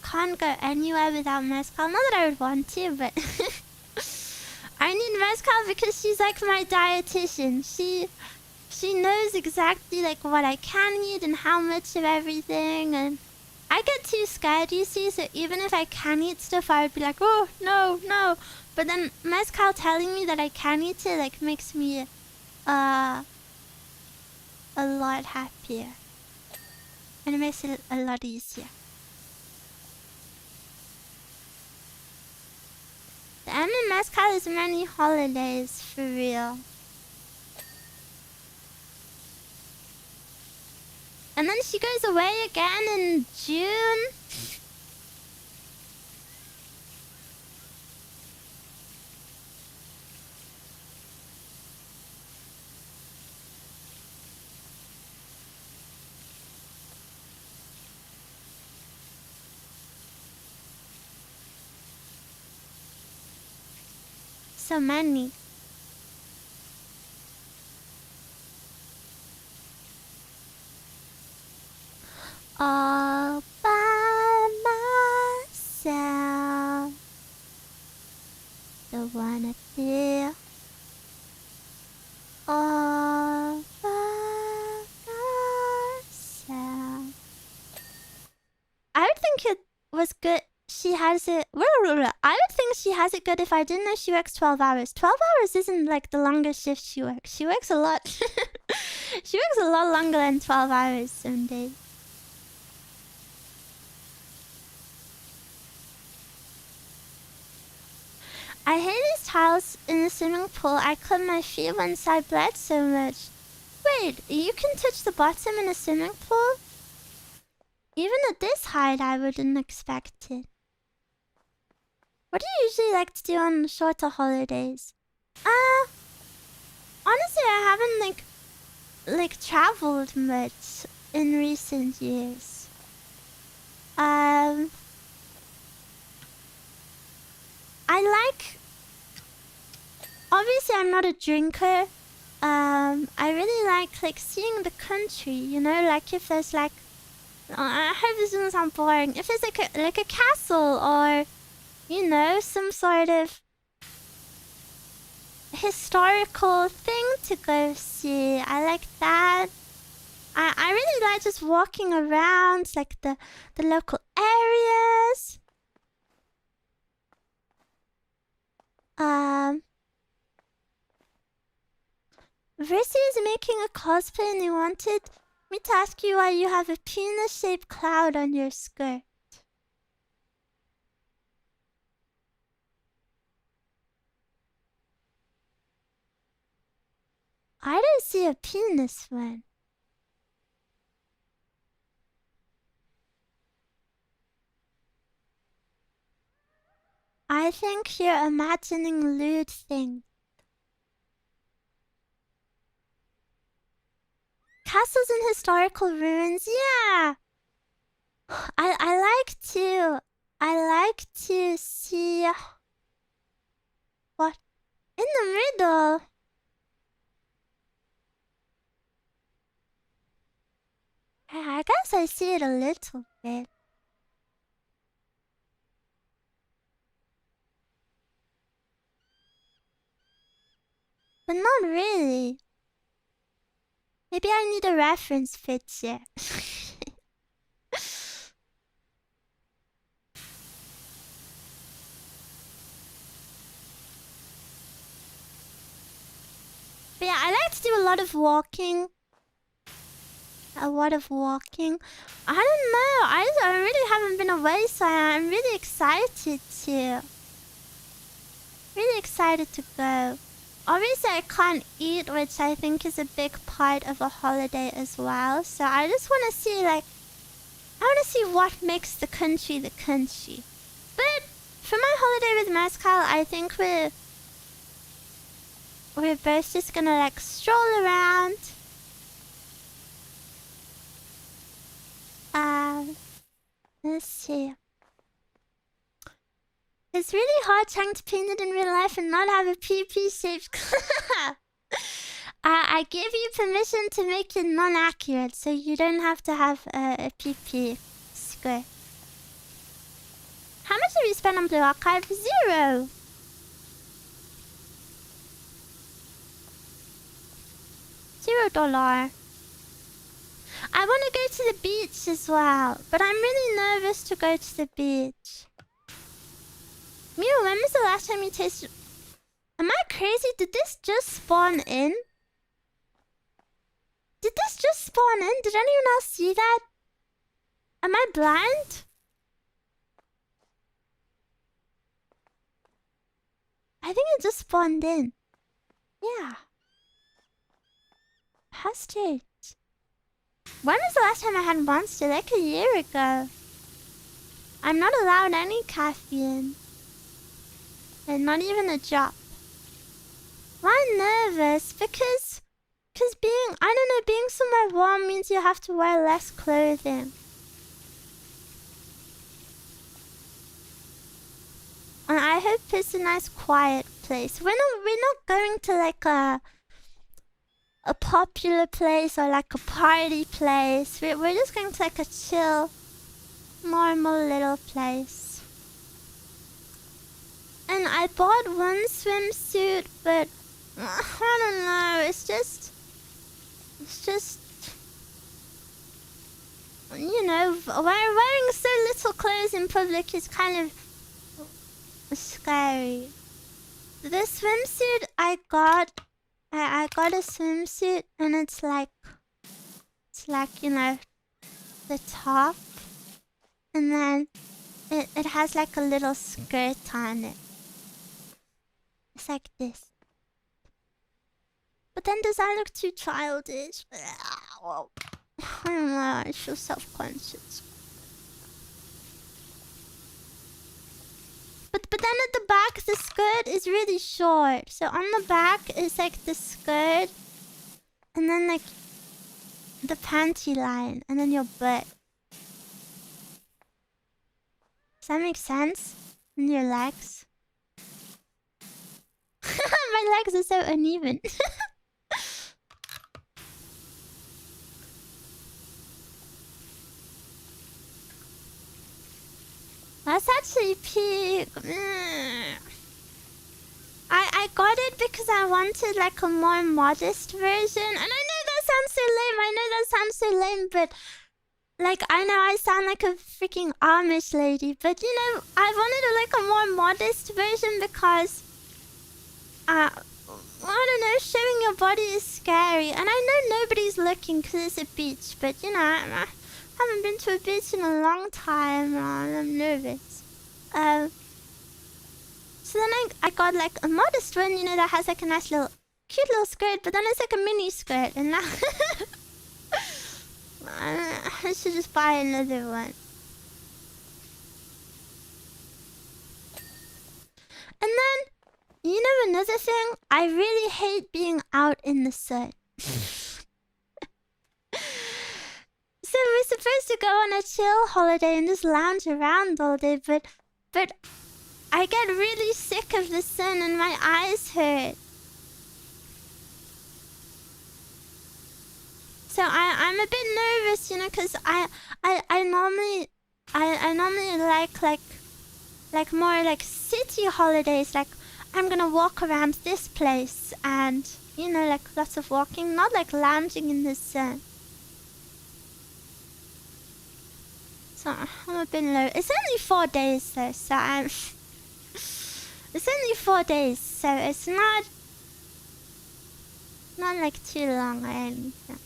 can't go anywhere without Mezcal. Not that I would want to, but I need Mezcal because she's like my dietitian. She knows exactly like what I can eat and how much of everything, and I get too scared, you see, so even if I can eat stuff, I would be like, oh, no. But then Mezcal telling me that I can eat it, like, makes me, a lot happier. And it makes it a lot easier. The end of Mezcal is many holidays, for real. And then she goes away again in June. So many. All by myself. Don't wanna feel all by myself. I would think it was good. She has it. I would think she has it good if I didn't know she works 12 hours. 12 hours isn't like the longest shift she works. She works a lot. She works a lot longer than 12 hours some days. I hate these tiles in the swimming pool. I cut my feet once I bled so much. Wait, you can touch the bottom in a swimming pool? Even at this height, I wouldn't expect it. What do you usually like to do on shorter holidays? Honestly, I haven't like traveled much in recent years. I like... Obviously, I'm not a drinker. I really like seeing the country, you know? Like if there's like... I hope this doesn't sound boring. If there's like a castle or, you know, some sort of historical thing to go see. I like that. I really like just walking around, like the local areas. Versi is making a cosplay and he wanted me to ask you why you have a penis-shaped cloud on your skirt. I don't see a penis one. I think you're imagining lewd things. Castles and historical ruins, yeah. I like to see what in the middle. I guess I see it a little bit. But not really. Maybe I need a reference picture. But yeah, I like to do a lot of walking. I don't know. I really haven't been away, so I'm really excited to. Really excited to go. Obviously, I can't eat, which I think is a big part of a holiday as well. So I just want to see, like, I want to see what makes the country the country. But for my holiday with Mezcal, I think we're both just gonna, like, stroll around. Let's see. It's really hard trying to paint it in real life and not have a PP-shaped... I give you permission to make it non-accurate, so you don't have to have a PP square. How much have you spent on Blue Archive? 0! $0. I want to go to the beach as well, but I'm really nervous to go to the beach. Miwa, when was the last time you tasted... Am I crazy? Did this just spawn in? Did this just spawn in? Did anyone else see that? Am I blind? I think it just spawned in. Yeah. How strange. When was the last time I had Monster? Like a year ago. I'm not allowed any caffeine. And not even a drop. Why nervous? Because being, I don't know, being somewhere warm means you have to wear less clothing. And I hope it's a nice quiet place. We're not going to like a popular place or like a party place. We're just going to like a chill, normal little place. And I bought one swimsuit, but I don't know. It's just, you know, wearing so little clothes in public is kind of scary. The swimsuit I got I got a swimsuit and it's like, you know, the top. And then it has like a little skirt on it. It's like this. But then does that look too childish? I don't know, I feel self-conscious. But then at the back, the skirt is really short. So on the back is like the skirt. And then like the panty line. And then your butt. Does that make sense? And your legs. My legs are so uneven. That's actually peak. I got it because I wanted like a more modest version. And I know that sounds so lame. I know that sounds so lame, but like I know I sound like a freaking Amish lady. But you know, I wanted like a more modest version because I don't know, showing your body is scary. And I know nobody's looking because it's a beach, but you know, I haven't been to a beach in a long time and I'm nervous. So then I got like a modest one, you know, that has like a nice little, cute little skirt, but then it's like a mini skirt, and now I should just buy another one. And then, you know another thing? I really hate being out in the sun. So we're supposed to go on a chill holiday and just lounge around all day, but I get really sick of the sun and my eyes hurt. So I'm a bit nervous, you know, because I normally like more like city holidays. Like I'm gonna walk around this place and, you know, like lots of walking, not like lounging in the sun. So I'm a bit low. It's only 4 days though, so I'm... It's only 4 days, so it's not like too long or anything.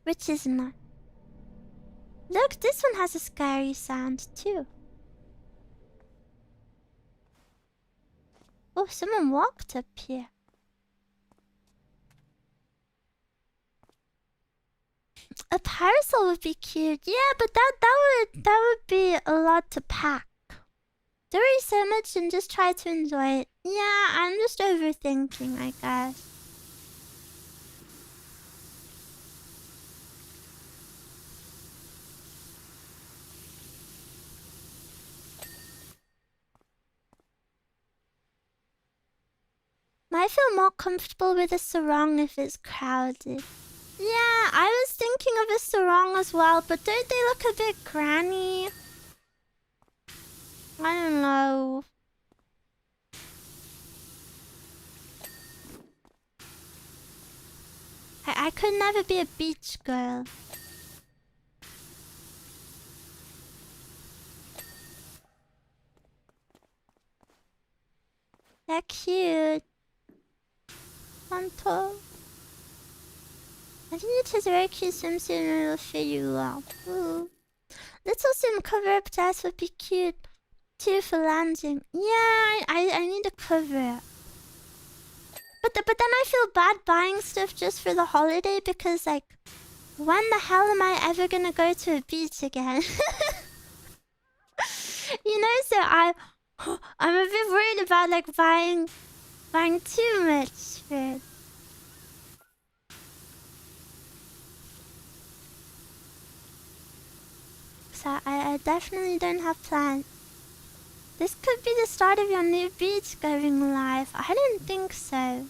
Which is not. Look, this one has a scary sound too. Oh, someone walked up here. A parasol would be cute. Yeah, but that would be a lot to pack. Don't worry so much and just try to enjoy it. Yeah, I'm just overthinking, I guess. I feel more comfortable with a sarong if it's crowded. Yeah, I was thinking of a sarong as well, but don't they look a bit granny? I don't know. I could never be a beach girl. They're cute. Honto. I think it is a very cute swimsuit and it will fit you well. Ooh. Little sim cover-up dress would be cute too for lounging. Yeah, I need a cover. But then I feel bad buying stuff just for the holiday because, like, when the hell am I ever gonna go to a beach again? You know, so I'm a bit worried about like buying too much for it. So I definitely don't have plans. This could be the start of your new beach-going life. I don't think so.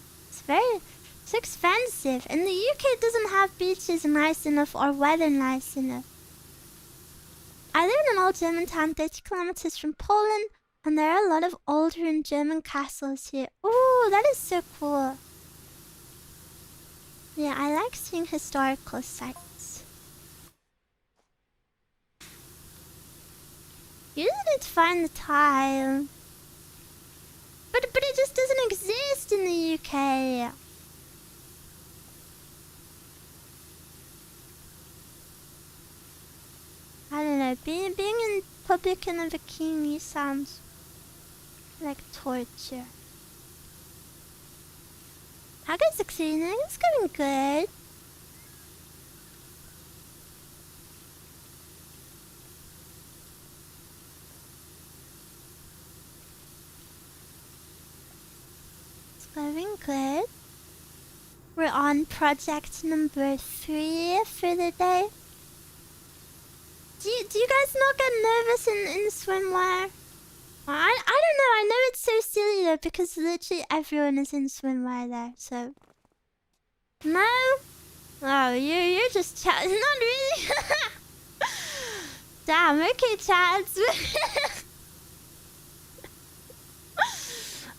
It's expensive. And the UK doesn't have beaches nice enough or weather nice enough. I live in an old German town 30 kilometers from Poland, and there are a lot of old ruined German castles here. Ooh, that is so cool. Yeah, I like seeing historical sites. You just need to find the time. But it just doesn't exist in the UK. I don't know. Being in public in a bikini sounds like torture. How goes the cleaning? It's going good. It's going good. We're on project number 3 for the day. Do you guys not get nervous in swimwear? I don't know. I know it's so silly though because literally everyone is in swimwear there. So no. Oh, you're just chat. Not really. Damn. Okay, chats.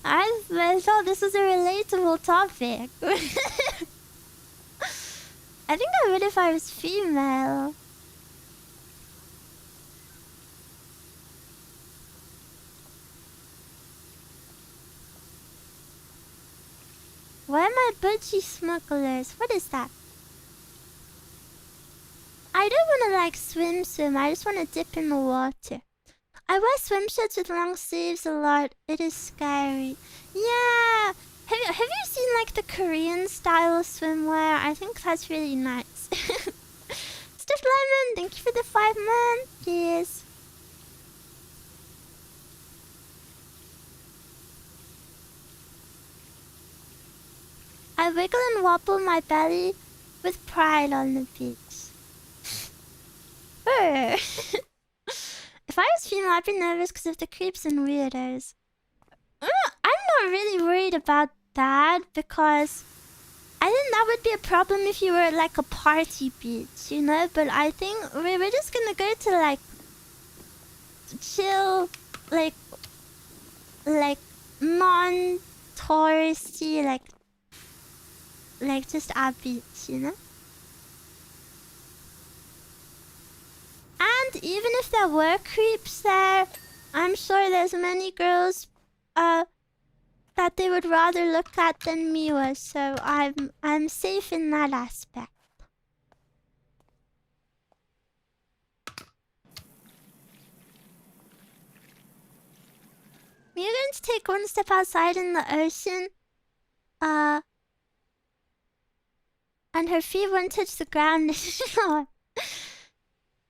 I thought this was a relatable topic. I think I would if I was female. Why am I budgie smugglers? What is that? I don't want to like swim. I just want to dip in the water. I wear swim shirts with long sleeves a lot. It is scary. Yeah. Have you seen like the Korean style swimwear? I think that's really nice. Steph Lemon, thank you for the 5 months. Yes. I wiggle and wobble my belly with pride on the beach. If I was female, I'd be nervous because of the creeps and weirdos. I'm not really worried about that because I think that would be a problem if you were at like a party beach, you know? But I think we're just gonna go to like chill, like non-touristy, like just our beach, you know? And even if there were creeps there, I'm sure there's many girls that they would rather look at than Miwa, so I'm safe in that aspect. We're going to take one step outside in the ocean. And her feet won't touch the ground.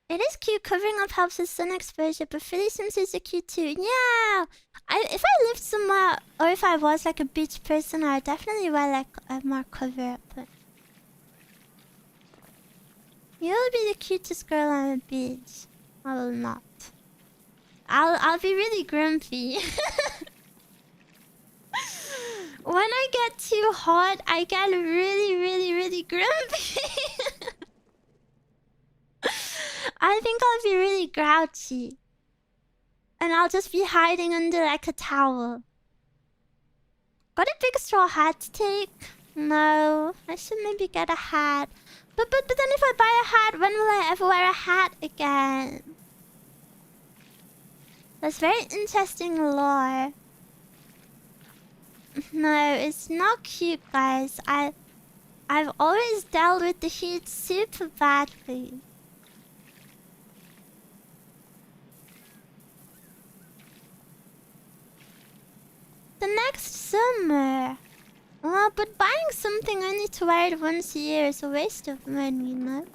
It is cute. Covering up helps with sun exposure, but frilly swimsuits are cute too. Yeah! If I lived somewhere, or if I was like a beach person, I'd definitely wear like a more cover up. But you'll be the cutest girl on the beach. I will not. I'll be really grumpy. When I get too hot, I get really grumpy. I think I'll be really grouchy. And I'll just be hiding under like a towel. Got a big straw hat to take? No, I should maybe get a hat. But then if I buy a hat, when will I ever wear a hat again? That's very interesting lore. No, it's not cute, guys. I've always dealt with the heat super badly. The next summer. Well, but buying something only to wear it once a year is a waste of money, you know?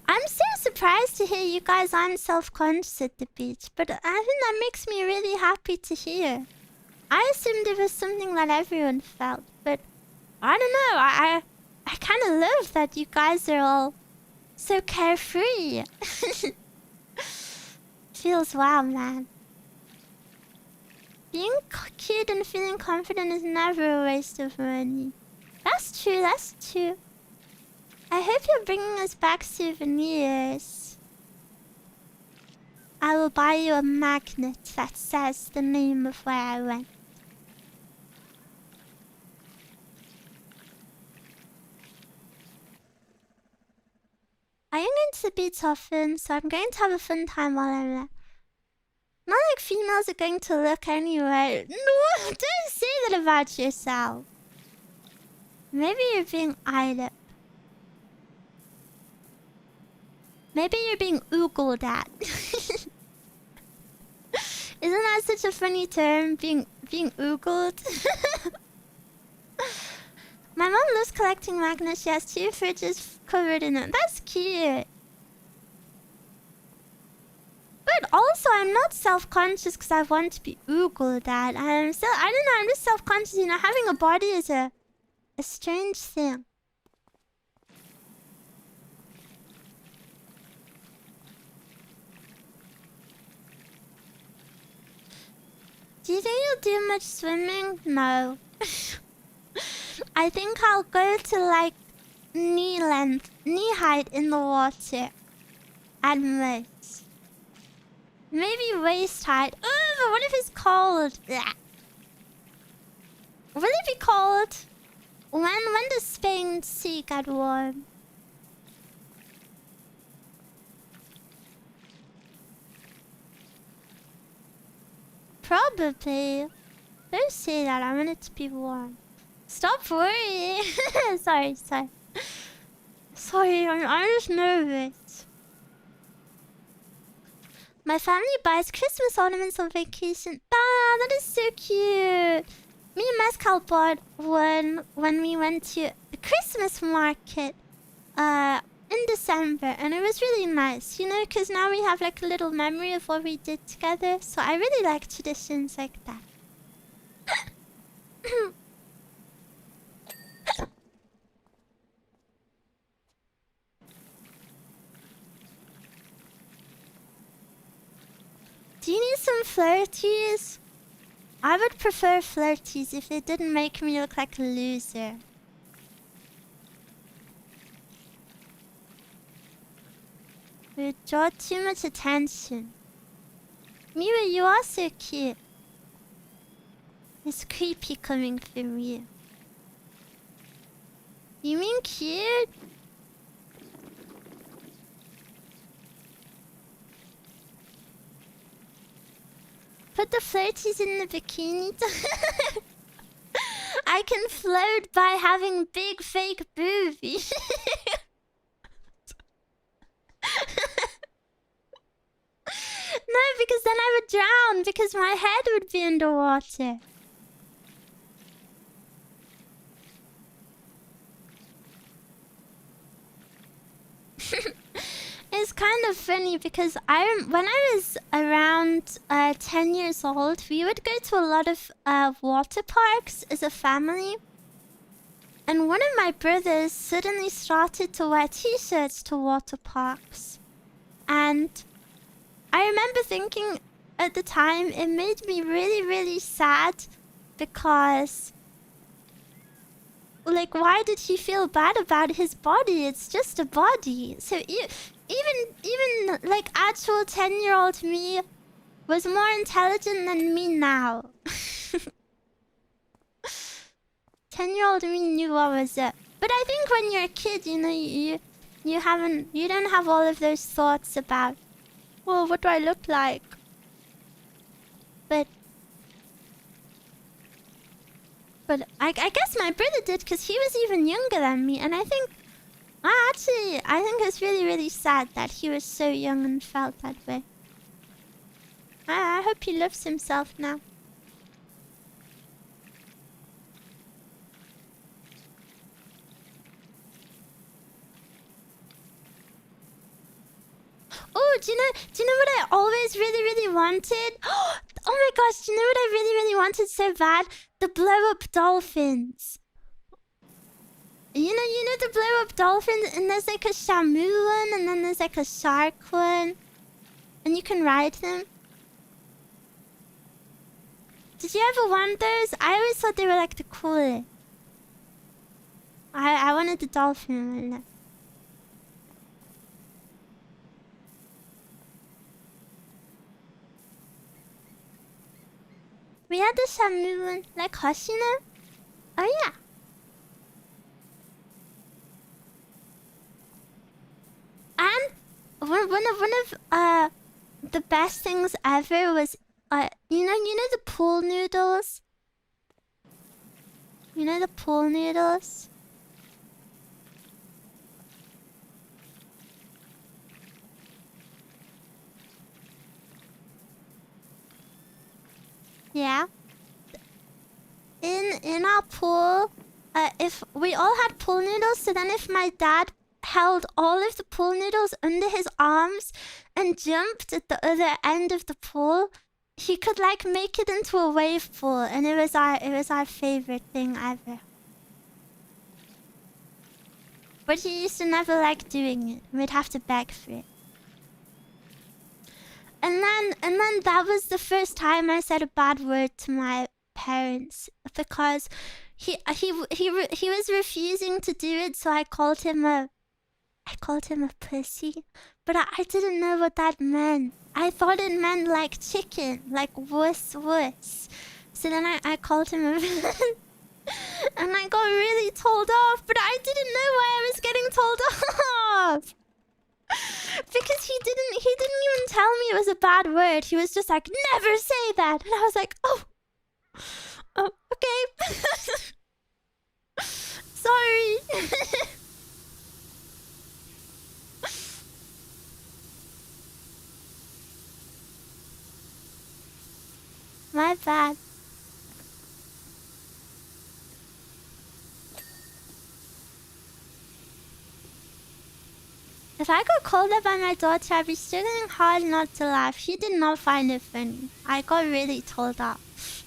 I'm so surprised to hear you guys aren't self-conscious at the beach, but I think that makes me really happy to hear. I assumed it was something that everyone felt, but I don't know. I kind of love that you guys are all so carefree. Feels wow, man. Being cute and feeling confident is never a waste of money. That's true, that's true. I hope you're bringing us back souvenirs. I will buy you a magnet that says the name of where I went. I am going to the beach often, so I'm going to have a fun time while I'm there. Not like females are going to look anyway. No, don't say that about yourself. Maybe you're being eyed. Maybe you're being oogled at. Isn't that such a funny term? Being oogled? My mom loves collecting magnets. She has 2 fridges covered in them. That's cute. But also, I'm not self-conscious because I want to be oogled at. I don't know, I'm just self-conscious. You know, having a body is a strange thing. Do you think you'll do much swimming? No. I think I'll go to like knee height in the water. At most. Maybe waist height. Oh, but what if it's cold? Blech. Will it be cold? When does Spain sea get warm? Probably. Don't say that. I want it to be warm. Stop worrying. Sorry. Sorry, I'm just nervous. My family buys Christmas ornaments on vacation. Ah, that is so cute. Me and Mescal bought one when we went to the Christmas market in December, and it was really nice, you know, because now we have like a little memory of what we did together. So I really like traditions like that. Do you need some flirties? I would prefer flirties if they didn't make me look like a loser. It would draw too much attention. Miwa, you are so cute. It's creepy coming from you. You mean cute? Put the floaties in the bikini. I can float by having big fake boobies. No, because then I would drown because my head would be underwater. It's kind of funny because when I was around 10 years old, we would go to a lot of water parks as a family. And one of my brothers suddenly started to wear t-shirts to water parks. And I remember thinking at the time it made me really, really sad because... like, why did he feel bad about his body? It's just a body. So even like actual 10-year-old me was more intelligent than me now. 10-year-old me knew what was up. But I think when you're a kid, you know, you don't have all of those thoughts about, well, what do I look like? But I guess my brother did because he was even younger than me. And I think... I think it's really, really sad that he was so young and felt that way. I hope he loves himself now. Oh, do you know what I always really, really wanted? Oh my gosh, do you know what I really, really wanted so bad? The blow-up dolphins. You know the blow-up dolphins, and there's like a shamu one, and then there's like a shark one. And you can ride them. Did you ever want those? I always thought they were like the coolest. I wanted the dolphin one. We had the shamu one, like Hoshina. Oh yeah. one of the best things ever was you know the pool noodles? You know the pool noodles? Yeah. In our pool, if we all had pool noodles, so then if my dad held all of the pool noodles under his arms and jumped at the other end of the pool, he could like make it into a wave pool, and it was our favorite thing ever. But he used to never like doing it. We'd have to beg for it. And then that was the first time I said a bad word to my parents, because he was refusing to do it, so I called him a pussy, but I didn't know what that meant. I thought it meant like chicken, like wuss wuss. So then I called him a and I got really told off, but I didn't know why I was getting told off. Because he didn't even tell me it was a bad word. He was just like, never say that. And I was like, oh okay. Sorry. My bad. If I got called up by my daughter, I'd be struggling hard not to laugh. He did not find it funny. I got really told off.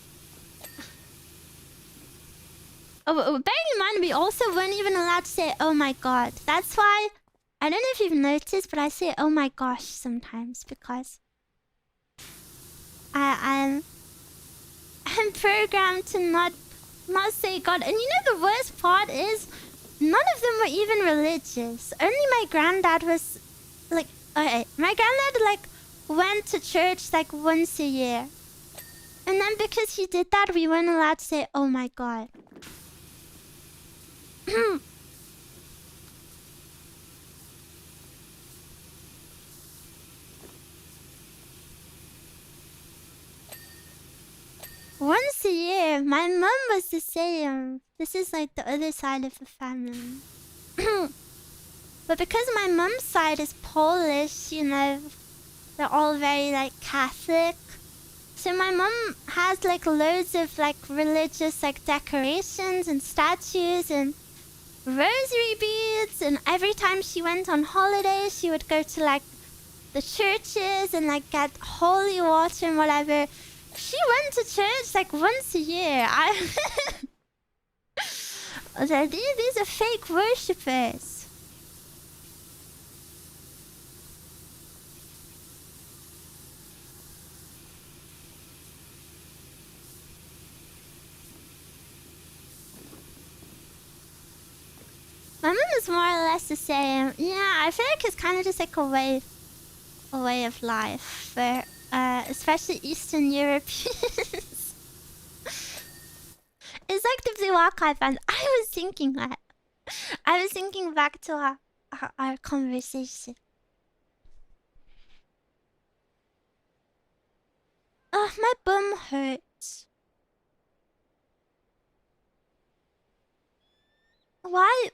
Oh, bearing in mind, we also weren't even allowed to say, oh my god. That's why, I don't know if you've noticed, but I say, oh my gosh sometimes, because I'm programmed to not say God. And you know the worst part is, none of them were even religious. Only my granddad was like, okay, my granddad like went to church like once a year. And then because he did that, we weren't allowed to say, oh my god. Once a year, my mom was the same. This is like the other side of the family. But because my mom's side is Polish, you know, they're all very like Catholic. So my mom has like loads of like religious like decorations and statues and rosary beads, and every time she went on holiday, she would go to like the churches and like get holy water and whatever. She went to church like once a year. These are fake worshippers. My mom is more or less the same. Yeah, I feel like it's kind of just like a way of life for especially Eastern Europeans. It's like the Blue Archive band. I was thinking that. I was thinking back to our conversation. Oh, my bum hurts. Why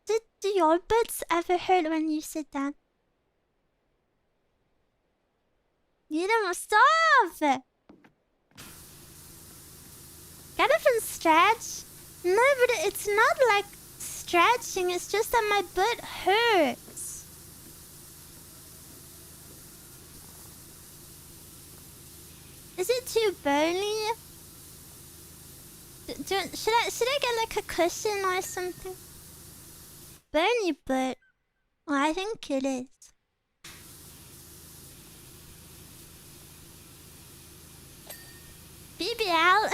did your butts ever hurt when you sit down? You don't stop! Get up and stretch. No, but it's not like stretching, it's just that my butt hurts. Is it too bony? Should I get like a cushion or something? Bony butt. Well, I think it is. BBL?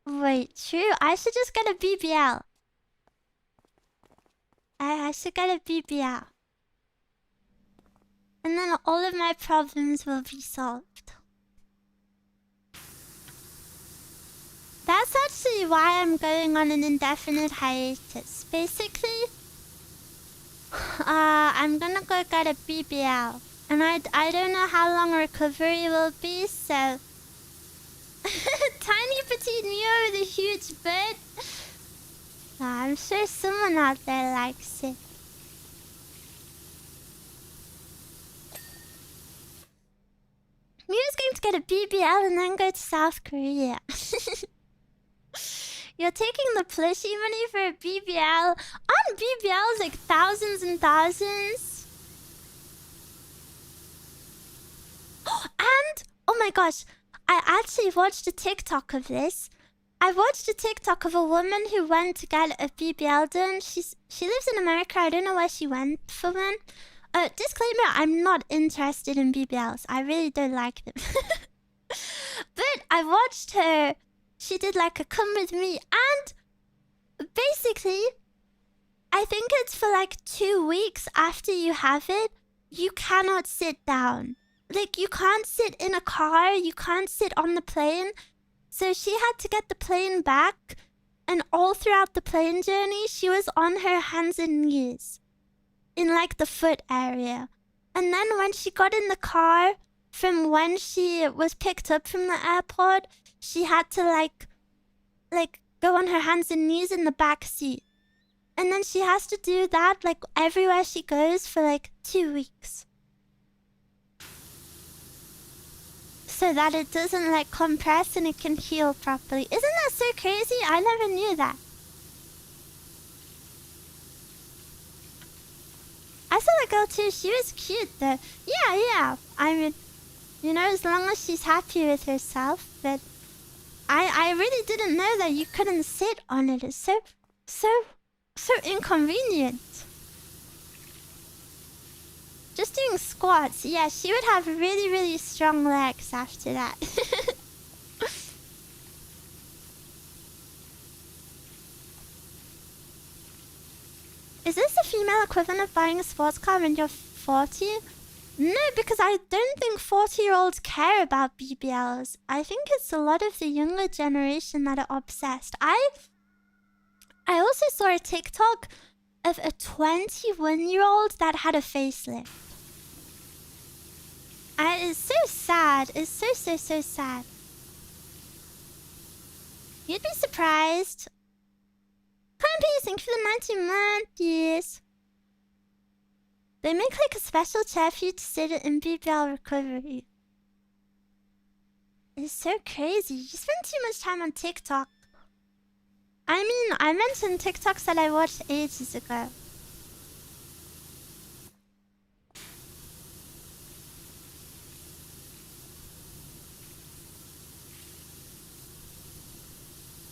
Wait, true. I should just get a BBL. I should get a BBL. And then all of my problems will be solved. That's actually why I'm going on an indefinite hiatus. Basically, I I'm gonna go get a BBL. And I don't know how long recovery will be, so... Tiny petite Miwa with a huge butt. I'm sure someone out there likes it. Miwa's going to get a BBL and then go to South Korea. You're taking the plushie money for a BBL? On BBLs like thousands and thousands. And, oh my gosh, I actually watched a TikTok of this. I watched a TikTok of a woman who went to get a BBL done. She lives in America. I don't know where she went for one. Disclaimer, I'm not interested in BBLs. I really don't like them. But I watched her. She did like a come with me. And basically, I think it's for like 2 weeks after you have it, you cannot sit down. Like, you can't sit in a car. You can't sit on the plane. So she had to get the plane back. And all throughout the plane journey, she was on her hands and knees. In like the foot area. And then when she got in the car, from when she was picked up from the airport, she had to like go on her hands and knees in the back seat. And then she has to do that like everywhere she goes for like 2 weeks. So that it doesn't like compress and it can heal properly. Isn't that so crazy? I never knew that. I saw the girl too. She was cute though. Yeah. I mean, you know, as long as she's happy with herself. But I really didn't know that you couldn't sit on it. It's so inconvenient. Just doing squats. Yeah, she would have really, really strong legs after that. Is this the female equivalent of buying a sports car when you're 40? No, because I don't think 40-year-olds care about BBLs. I think it's a lot of the younger generation that are obsessed. I also saw a TikTok of a 21-year-old that had a facelift. It's so sad. It's so sad. You'd be surprised. Crumpy, thank you for the 19 months. Yes. They make like a special chair for you to sit in BBL recovery. It's so crazy. You spend too much time on TikTok. I mean, I mentioned TikToks that I watched ages ago.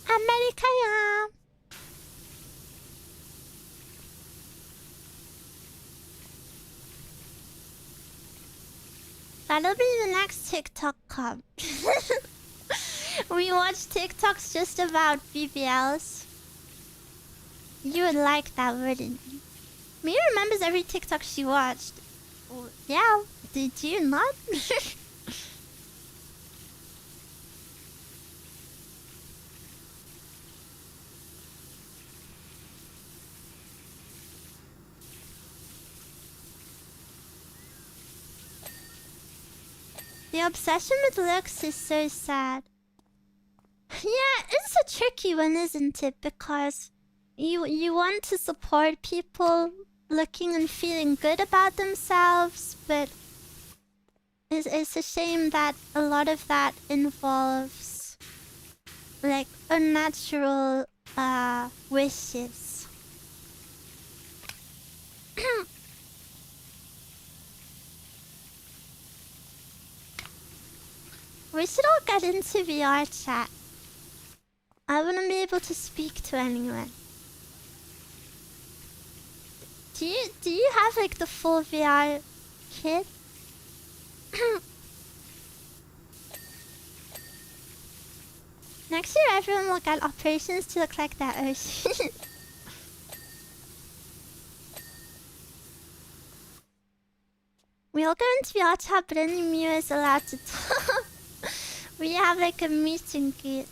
America, yeah. That'll be the next TikTok come. We watch TikToks just about BBLs. You would like that, wouldn't you? Mia remembers every TikTok she watched. Well, yeah, did you not? The obsession with looks is so sad. Yeah, it's a tricky one, isn't it? Because you want to support people looking and feeling good about themselves, but it's a shame that a lot of that involves like unnatural wishes. We should all get into VR chat. I wouldn't be able to speak to anyone. Do you have like the full VR kit? Next year everyone will get operations to look like that Oshi. We all go into VR chat, but only Miwa is allowed to talk. We have like a meet and greet.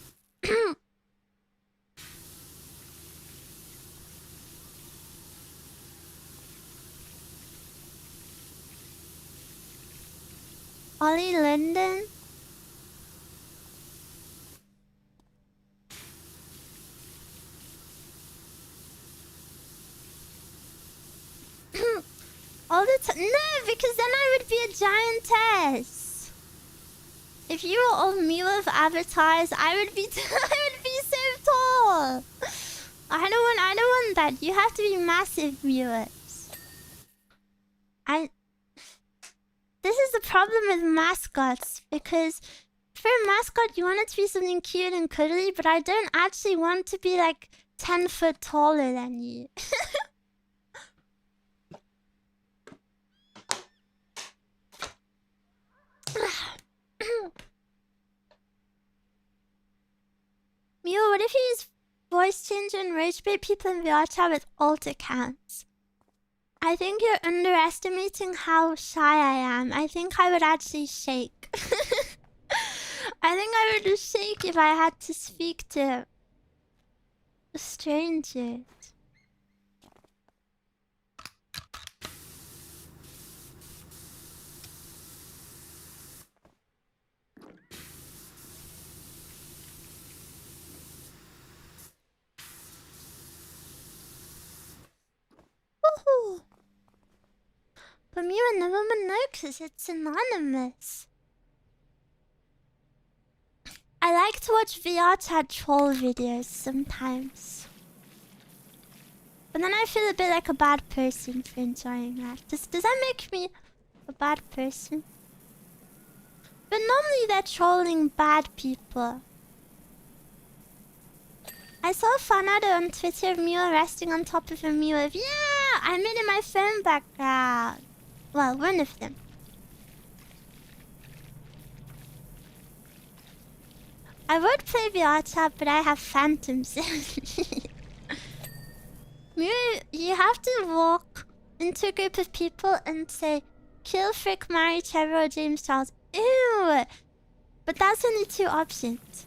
Ollie London. All the time. No, because then I would be a giantess. If you were all Miwa avatars, I would be I would be so tall. I don't want that. You have to be massive Miwas. This is the problem with mascots, because for a mascot you want it to be something cute and cuddly, but I don't actually want to be like 10 foot taller than you. Miwa, what if you use voice changer and rage bait people in VR chat with alt accounts? I think you're underestimating how shy I am. I think I would actually shake. I think I would shake if I had to speak to strangers. Woohoo! But Miwa never would know because it's anonymous. I like to watch VR chat troll videos sometimes. But then I feel a bit like a bad person for enjoying that. Does that make me a bad person? But normally they're trolling bad people. I saw a fan art on Twitter of Miwa resting on top of a Miwa. Yeah! I made it my phone background. Well, one of them. I would play VR chat, but I have phantoms. You have to walk into a group of people and say, kill Frick, marry Trevor, or James Charles. Ew! But that's only 2 options.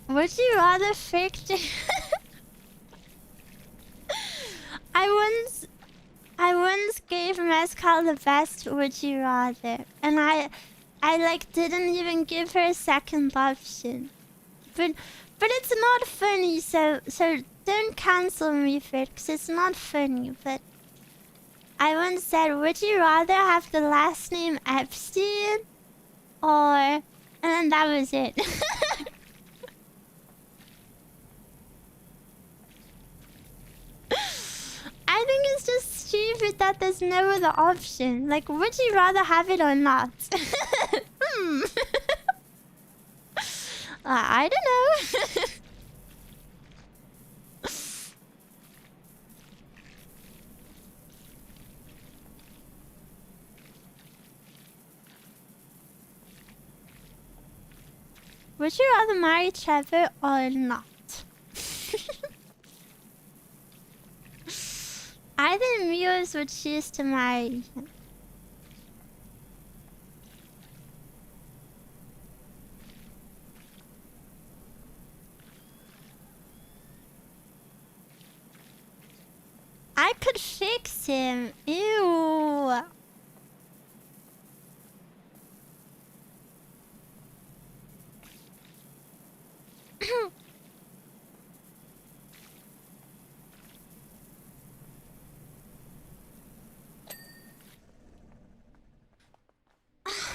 Would you rather Frick... I once gave Mezcal the best would you rather, and I like didn't even give her a second option. But it's not funny, so don't cancel me for it, because it's not funny. But I once said, would you rather have the last name Epstein, or... and then that was it. I think it's just stupid that there's no other option. Like, would you rather have it or not? I don't know. Would you rather marry Trevor or not? I think viewers would choose to marry him. I could fix him. Ew.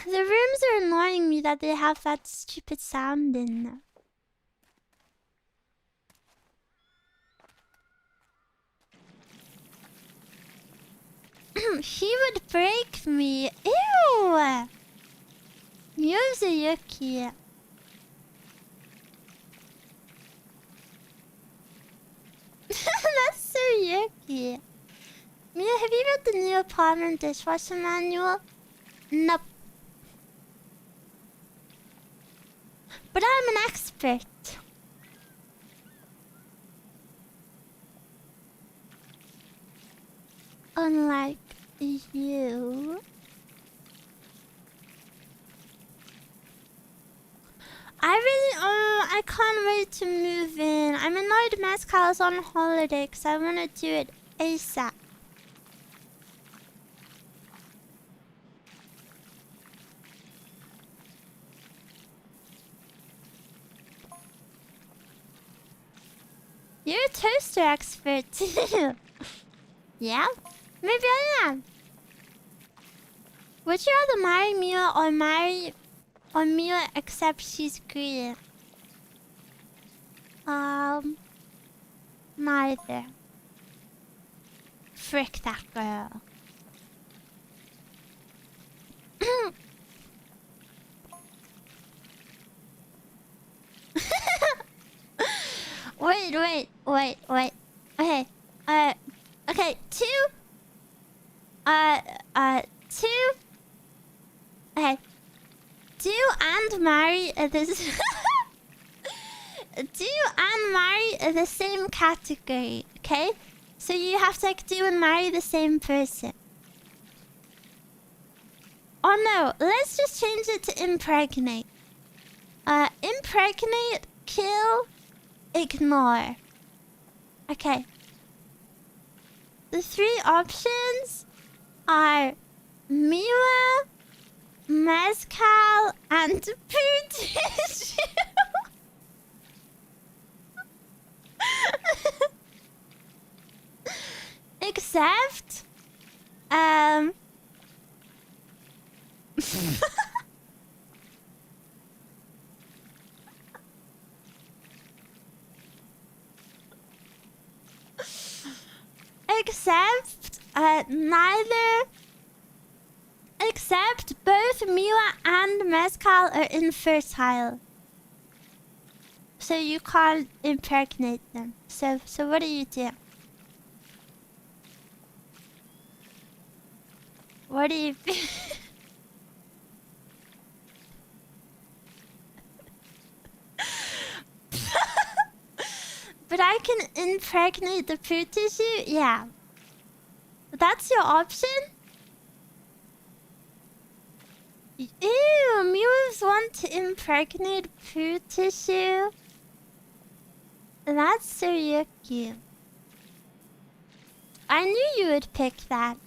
The rooms are annoying me that they have that stupid sound in them. He would break me. Ew! Mew's a yucky. That's so yucky. Mia, have you read the new apartment dishwasher manual? Nope. But I'm an expert. Unlike you. I I can't wait to move in. I'm annoyed Mezcal's on holiday because I want to do it ASAP. You're a toaster expert too. Yeah? Maybe I am. Would you rather marry Miwa or Miwa except she's Korean? Neither. Frick that girl. Wait. Okay. Okay, two. Okay. Do and marry this. Do and marry the same category, okay? So you have to like do and marry the same person. Oh no, let's just change it to impregnate. Impregnate, kill, ignore. Okay. The three options are Miwa, Mezcal, and Pootish. Except, except both Miwa and Mezcal are infertile. So you can't impregnate them. So what do you do? What do you... But I can impregnate the poo tissue? Yeah. That's your option? Ew, Miwas want to impregnate poo tissue? That's so yucky. I knew you would pick that.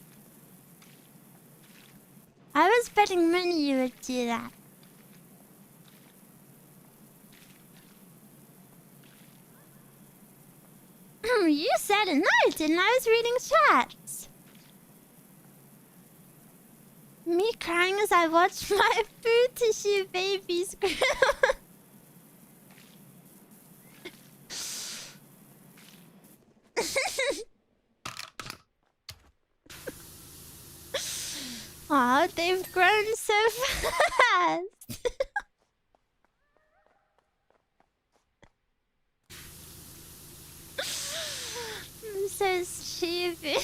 I was betting money you would do that. You said it. No, I didn't. I was reading chats. Me crying as I watch my food tissue babies grow. Aw, they've grown so fast. I'm so stupid.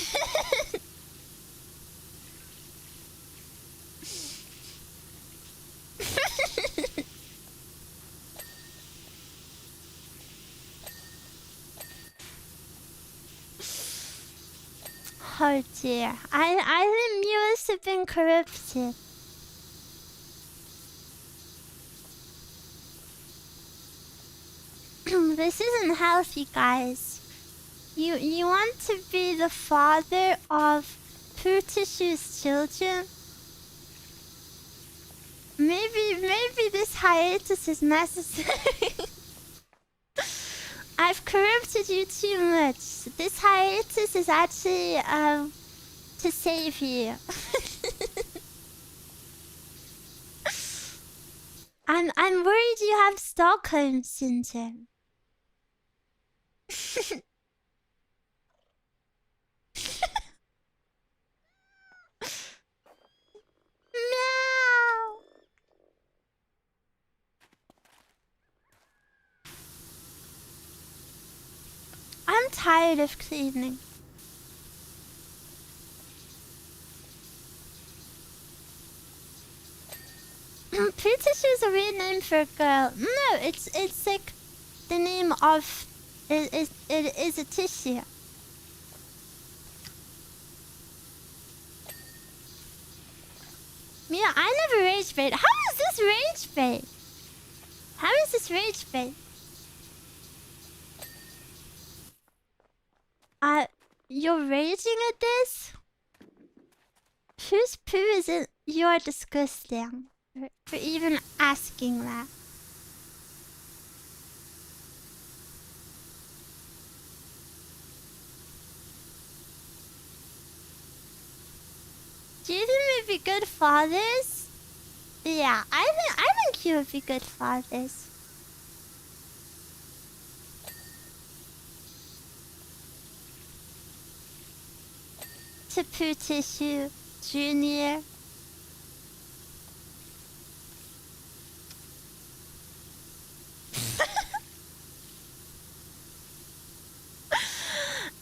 Oh dear. I think Miwas have been corrupted. This isn't healthy, guys. You want to be the father of Poo Tissue's children? Maybe this hiatus is necessary. I've corrupted you too much. This hiatus is actually to save you. I'm worried you have Stockholm syndrome. Meow. I'm tired of cleaning. Pootish is a weird name for a girl. No, it's like the name of it is a tissue. Mia, I never rage bait. How is this rage bait? How is this rage bait? You're raging at this? Whose poo is it? You're disgusting. For even asking that. Do you think we'd be good fathers? Yeah, I think you would be good fathers. To Poo Tissue Junior.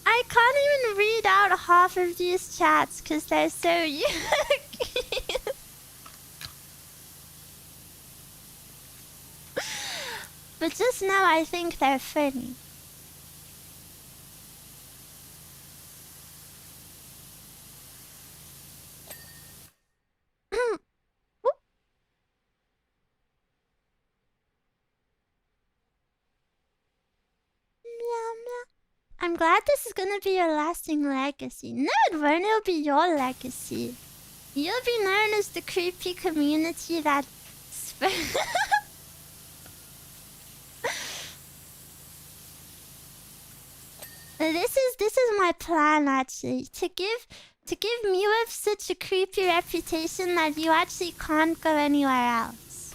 I can't even read out half of these chats because they're so yucky. But just now I think they're funny. I'm glad this is gonna be your lasting legacy. No, it won't. It'll be your legacy. You'll be known as the creepy community that... This is my plan actually. To give Miwa such a creepy reputation that you actually can't go anywhere else.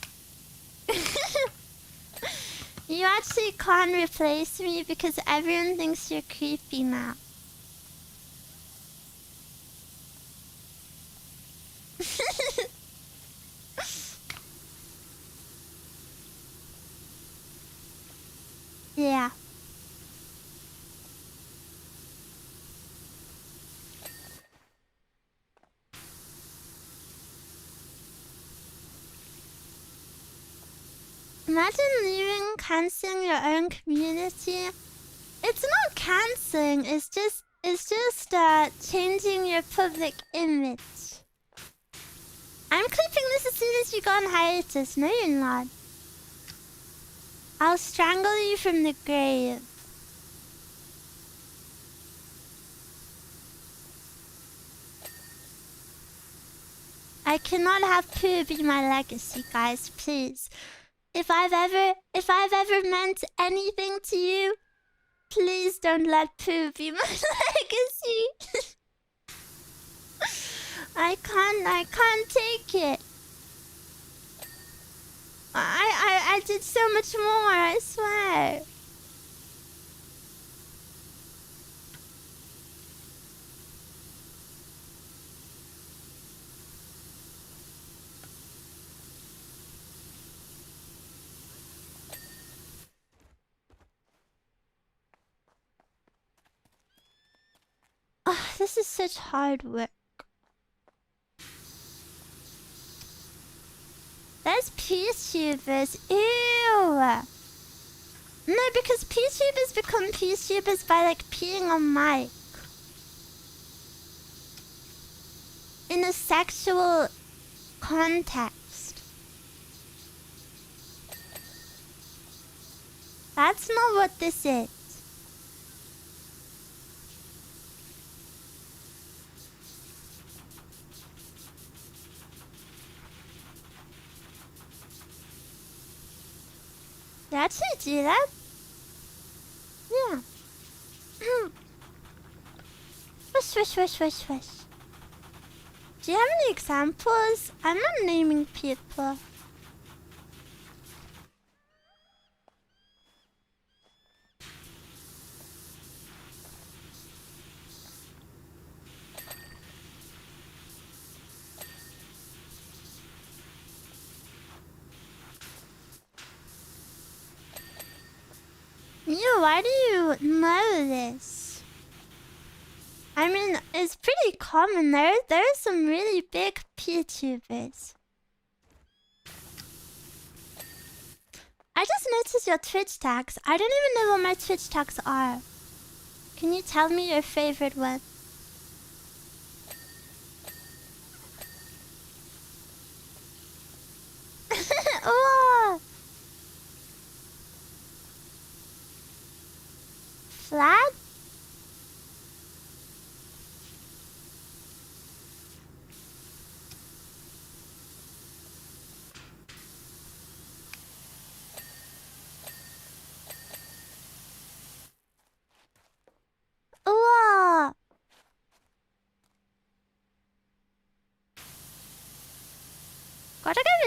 You actually can't replace me because everyone thinks you're creepy now. Yeah. Imagine leaving, canceling your own community. It's not canceling, it's just changing your public image. I'm clipping this as soon as you go on hiatus. No, you're not. I'll strangle you from the grave. I cannot have poo be my legacy, guys, please. If I've ever meant anything to you, please don't let poo be my legacy. I can't take it. I did so much more, I swear. Oh, this is such hard work. There's PeaceTubers. Ew. No, because PeaceTubers become PeaceTubers by like peeing on mic. In a sexual context. That's not what this is. Did I actually do that? Yeah. Wish. Do you have any examples? I'm not naming people. Miwa, why do you know this? I mean, it's pretty common. There are some really big PeaceTubers. I just noticed your Twitch tags. I don't even know what my Twitch tags are. Can you tell me your favorite one? Oh! Flat?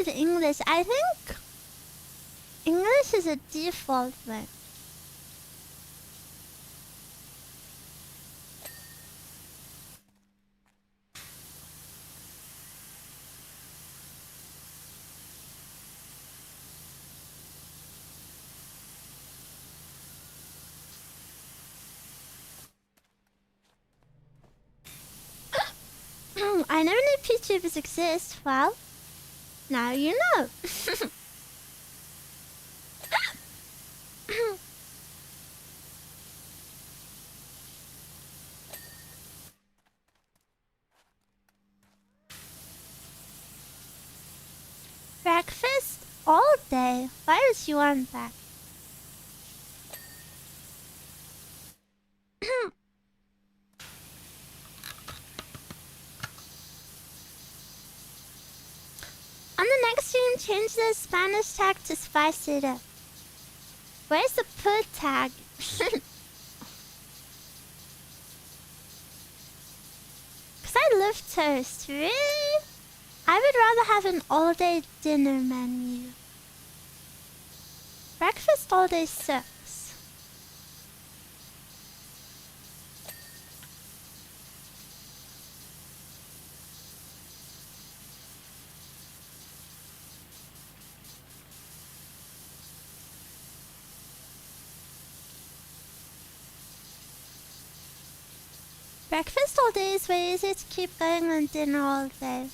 with English. I think English is a default one. I never knew vtubers exist. Well, now you know. Breakfast all day. Why would you want that? On the next stream, change the Spanish tag to spice it up. Where's the put tag? Cause I love toast, really? I would rather have an all-day dinner menu. Breakfast all day sucks. Breakfast all day is way easier to keep going than dinner all day.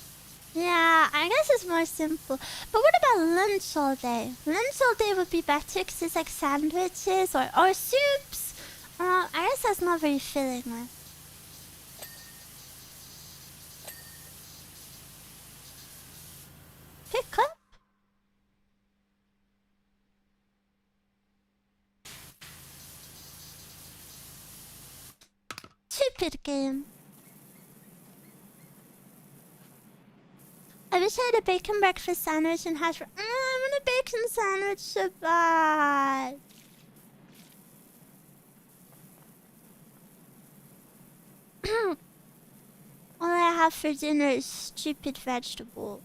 Yeah, I guess it's more simple. But what about lunch all day? Lunch all day would be better because it's like sandwiches or soups. I guess that's not very filling one. Pick up? Stupid game. I wish I had a bacon breakfast sandwich and hash brown. I want a bacon sandwich so bad. All I have for dinner is stupid vegetable.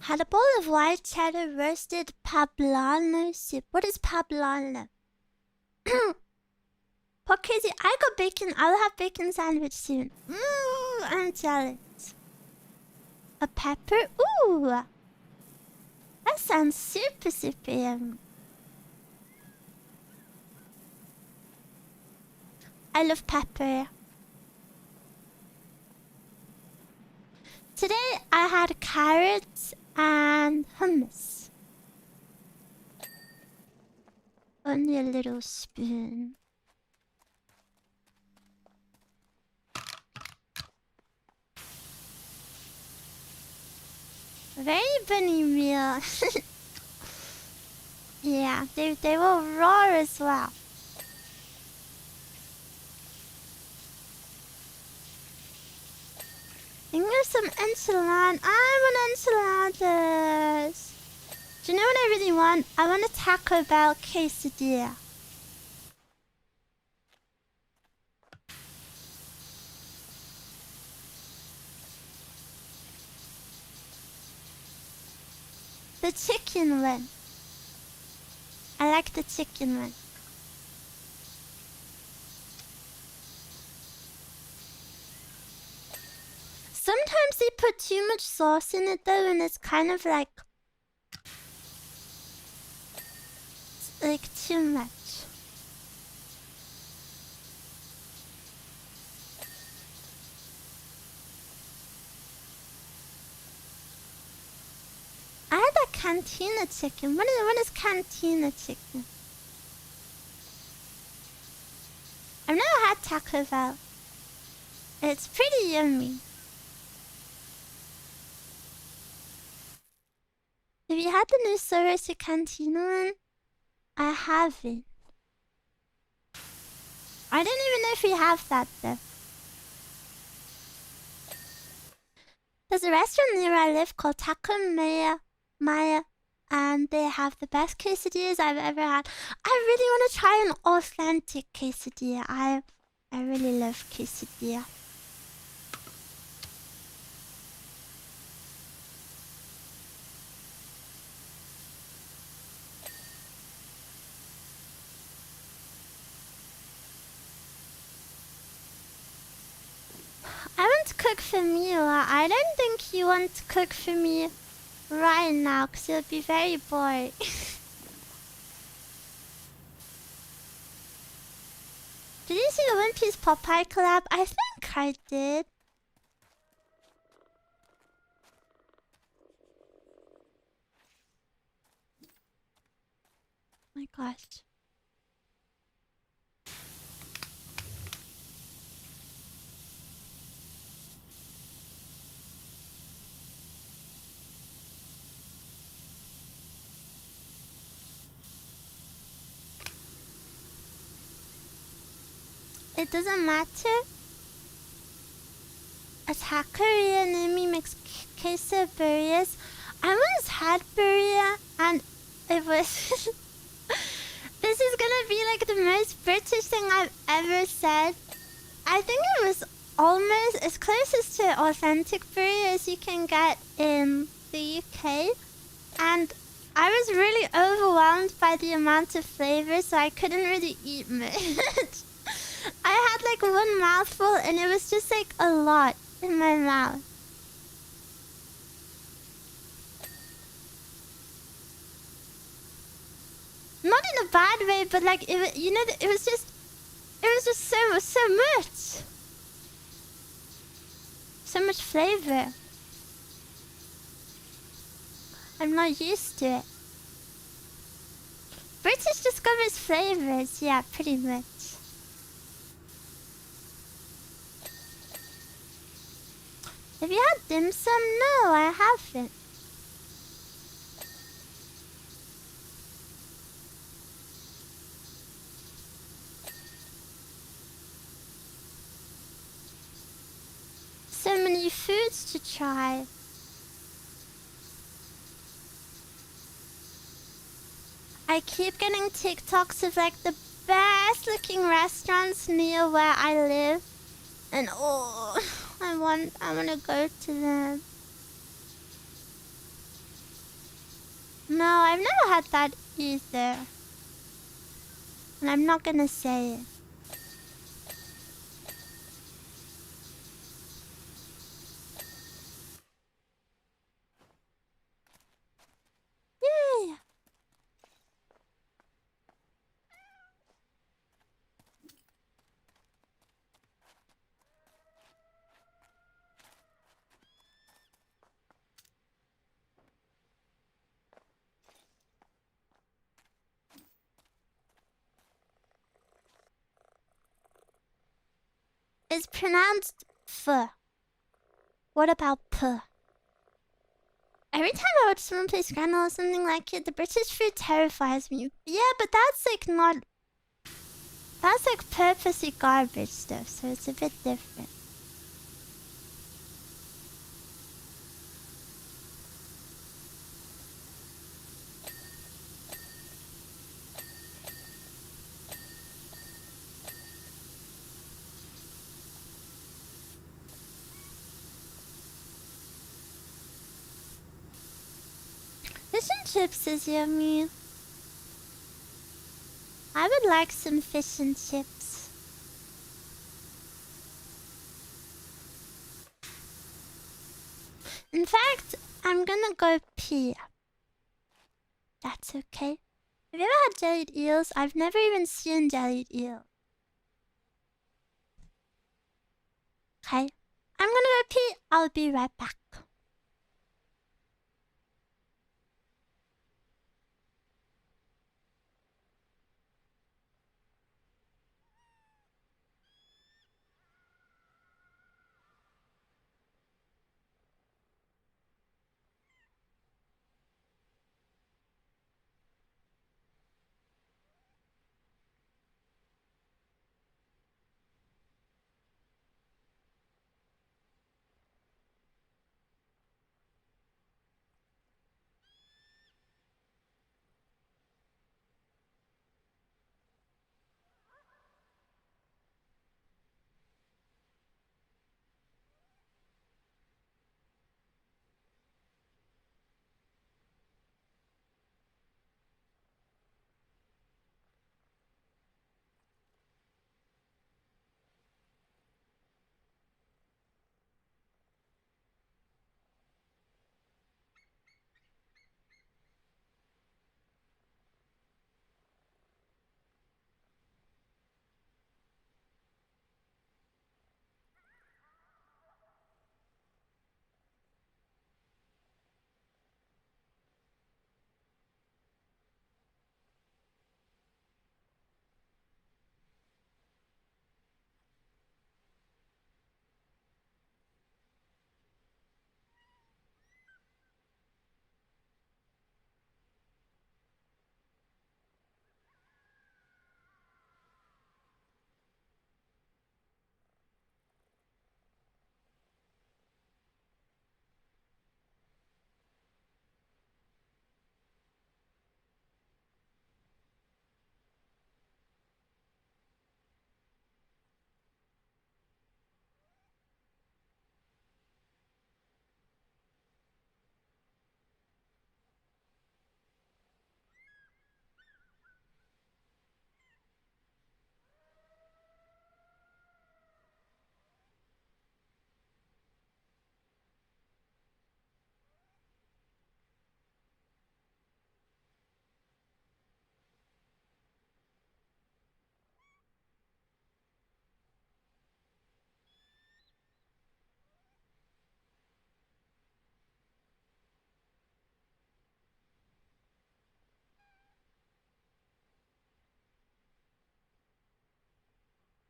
Had a bowl of white cheddar roasted poblano soup. What is poblano? What crazy? I got bacon. I'll have bacon sandwich soon. I'm jealous. A pepper? Ooh! That sounds super, super yum. I love pepper. Today I had carrots and hummus. Only a little spoon. Very bunny meal. Yeah, they will roar as well. English some enchilada. I want enchiladas. Do you know what I really want? I want a Taco Bell quesadilla. The chicken one. I like the chicken one. Sometimes they put too much sauce in it though, and it's kind of like too much. I had that cantina chicken. What is cantina chicken? I've never had Taco Bell. It's pretty yummy. Have you had the new Soros Cantina one? I haven't. I don't even know if we have that though. There's a restaurant near where I live called Taco Maya. and they have the best quesadillas I've ever had. I really want to try an authentic quesadilla. I really love quesadilla. I want to cook for Miwa. I don't think you want to cook for me right now, because you'll be very bored. Did you see the One Piece Popeye collab? I think I did. My gosh. It doesn't matter. Attack Korea Numi makes queso burritos. I once had burrito and it was... This is gonna be like the most British thing I've ever said. I think it was almost as closest to authentic burrito as you can get in the UK. And I was really overwhelmed by the amount of flavor, so I couldn't really eat much. I had like one mouthful and it was just like a lot in my mouth. Not in a bad way, but like it, you know, it was just so much flavor. I'm not used to it. British discovers flavors, yeah, pretty much. Have you had dim sum? No, I haven't. So many foods to try. I keep getting TikToks of like the best looking restaurants near where I live. And oh, I want to go to them. No, I've never had that either. And I'm not gonna say it. Yay! It's pronounced F. What about P? Every time I watch someone play Scrabble or something like it, the British food terrifies me. Yeah, but that's like not... That's like purposely garbage stuff, so it's a bit different. Fish and chips is yummy. I would like some fish and chips. In fact, I'm gonna go pee. That's okay. Have you ever had jellied eels? I've never even seen jellied eel. Okay. I'm gonna go pee. I'll be right back.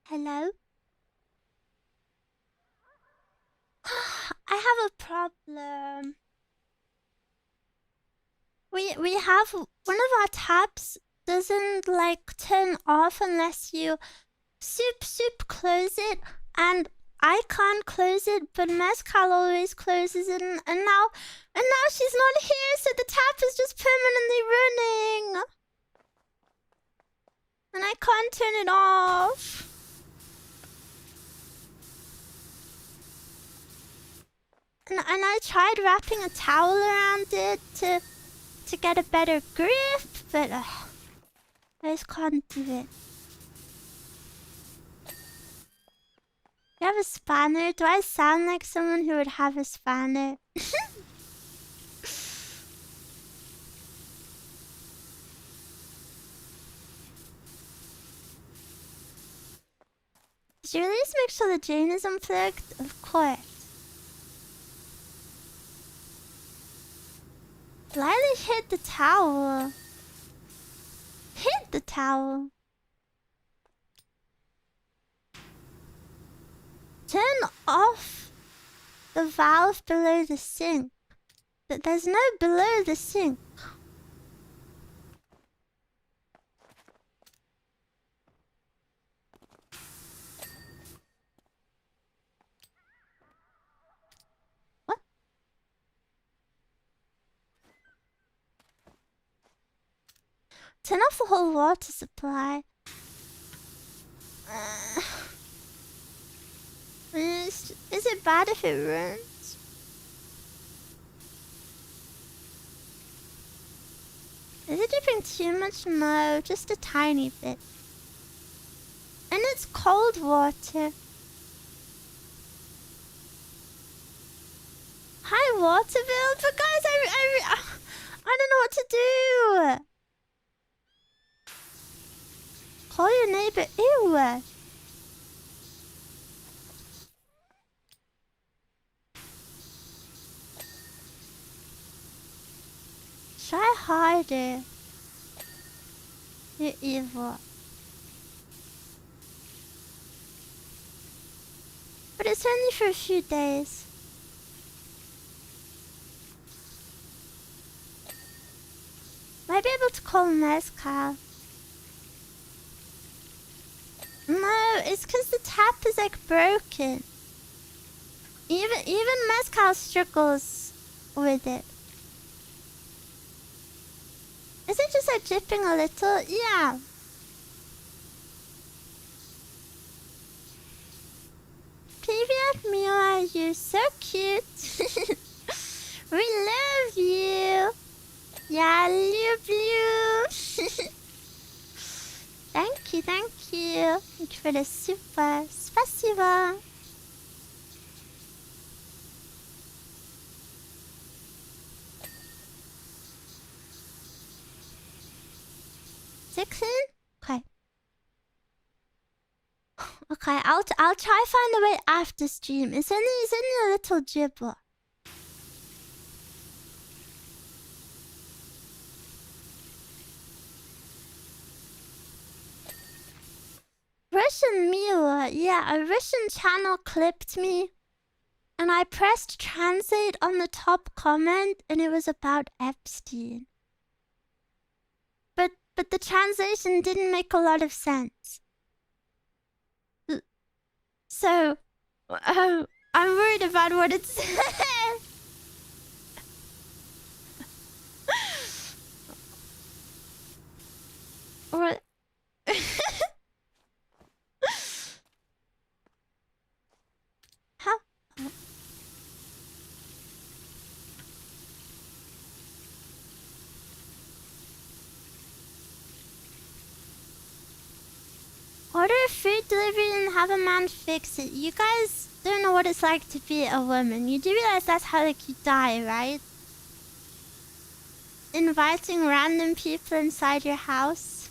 Hello? I have a problem. We have one of our taps doesn't like turn off unless you soup close it, and I can't close it, but Mezcal always closes it, and now she's not here, so the tap is just permanently running. And I can't turn it off. And I tried wrapping a towel around it to get a better grip, but I just can't do it. You have a spanner? Do I sound like someone who would have a spanner? Did you at least make sure the drain is unplugged? Of course. Lightly hit the towel. Hit the towel. Turn off the valve below the sink. There's no below the sink. What? Turn off the whole water supply. Is it bad if it runs? Is it dripping too much? No, just a tiny bit. And it's cold water. High water bill? But guys, I don't know what to do. Call your neighbor. Ew. Try harder. You're evil. But it's only for a few days. Might be able to call Mezcal. No, it's because the tap is like broken. Even Mezcal struggles with it. Is it just like dripping a little? Yeah. PVF Miwa, you're so cute. We love you. Yeah, love you. Thank you, thank you. Thank you for the super. Spasiba. Sixteen? Okay. Okay, I'll try find a way after stream. It's only a little dribble. Russian Miwa, yeah, a Russian channel clipped me, and I pressed translate on the top comment, and it was about Epstein. But the translation didn't make a lot of sense. So, I'm worried about what it said. What? How? Order food delivery and have a man fix it. You guys don't know what it's like to be a woman. You do realize that's how like you die, right? Inviting random people inside your house.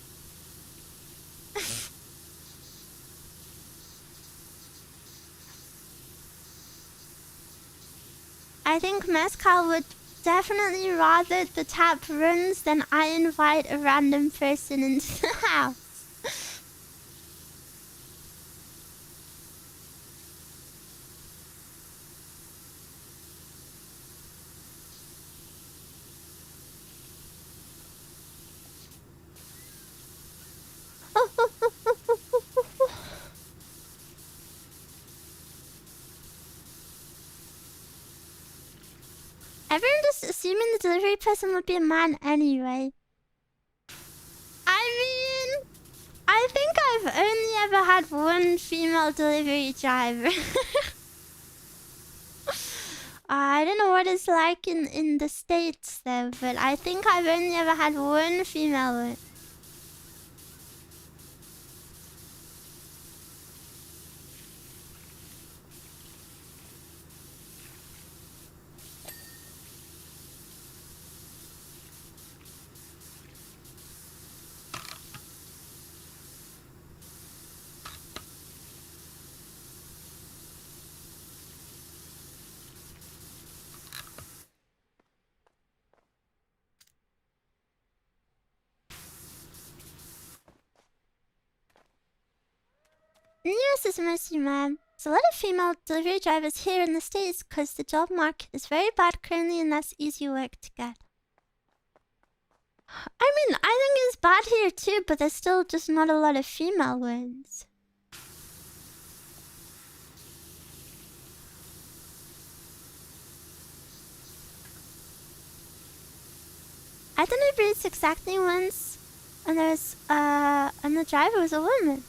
I think Mezcal would definitely rather the tap runs than I invite a random person into the house. delivery person would be a man anyway. I mean, I think I've only ever had one female delivery driver. I don't know what it's like in the States though, but I think I've only ever had one female one. US is mostly man. There's a lot of female delivery drivers here in the States because the job market is very bad currently and that's easy work to get. I mean, I think it's bad here too, but there's still just not a lot of female ones. I done Uber Eats exactly once, and and the driver was a woman.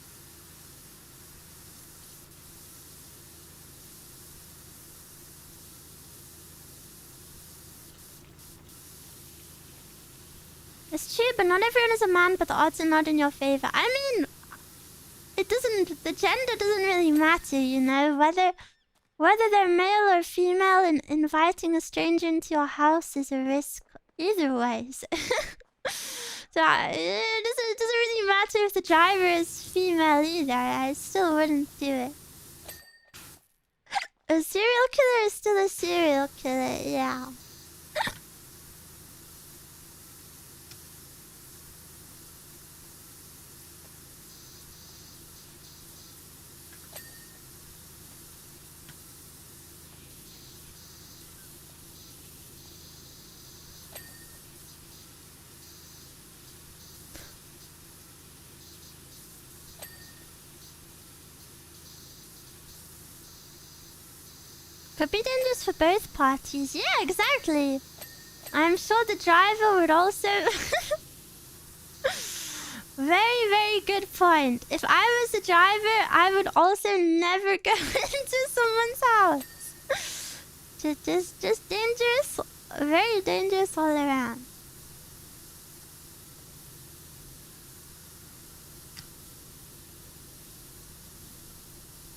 It's true, but not everyone is a man, but the odds are not in your favor. I mean, the gender doesn't really matter, you know, whether they're male or female, and inviting a stranger into your house is a risk either way. So it doesn't really matter if the driver is female either. I still wouldn't do it. A serial killer is still a serial killer, yeah. Could be dangerous for both parties. Yeah, exactly. I'm sure the driver would also... Very, very good point. If I was the driver, I would also never go into someone's house. Just dangerous. Very dangerous all around.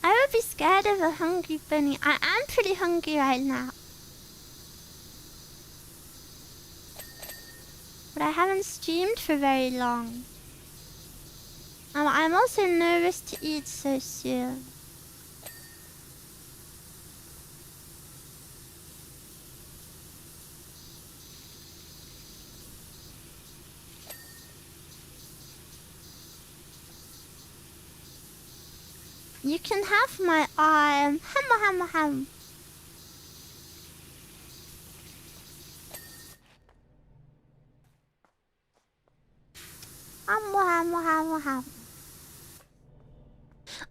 I would be scared of a hungry bunny. I am pretty hungry right now. But I haven't streamed for very long. I'm also nervous to eat so soon. You can have my arm. Ham. Ham.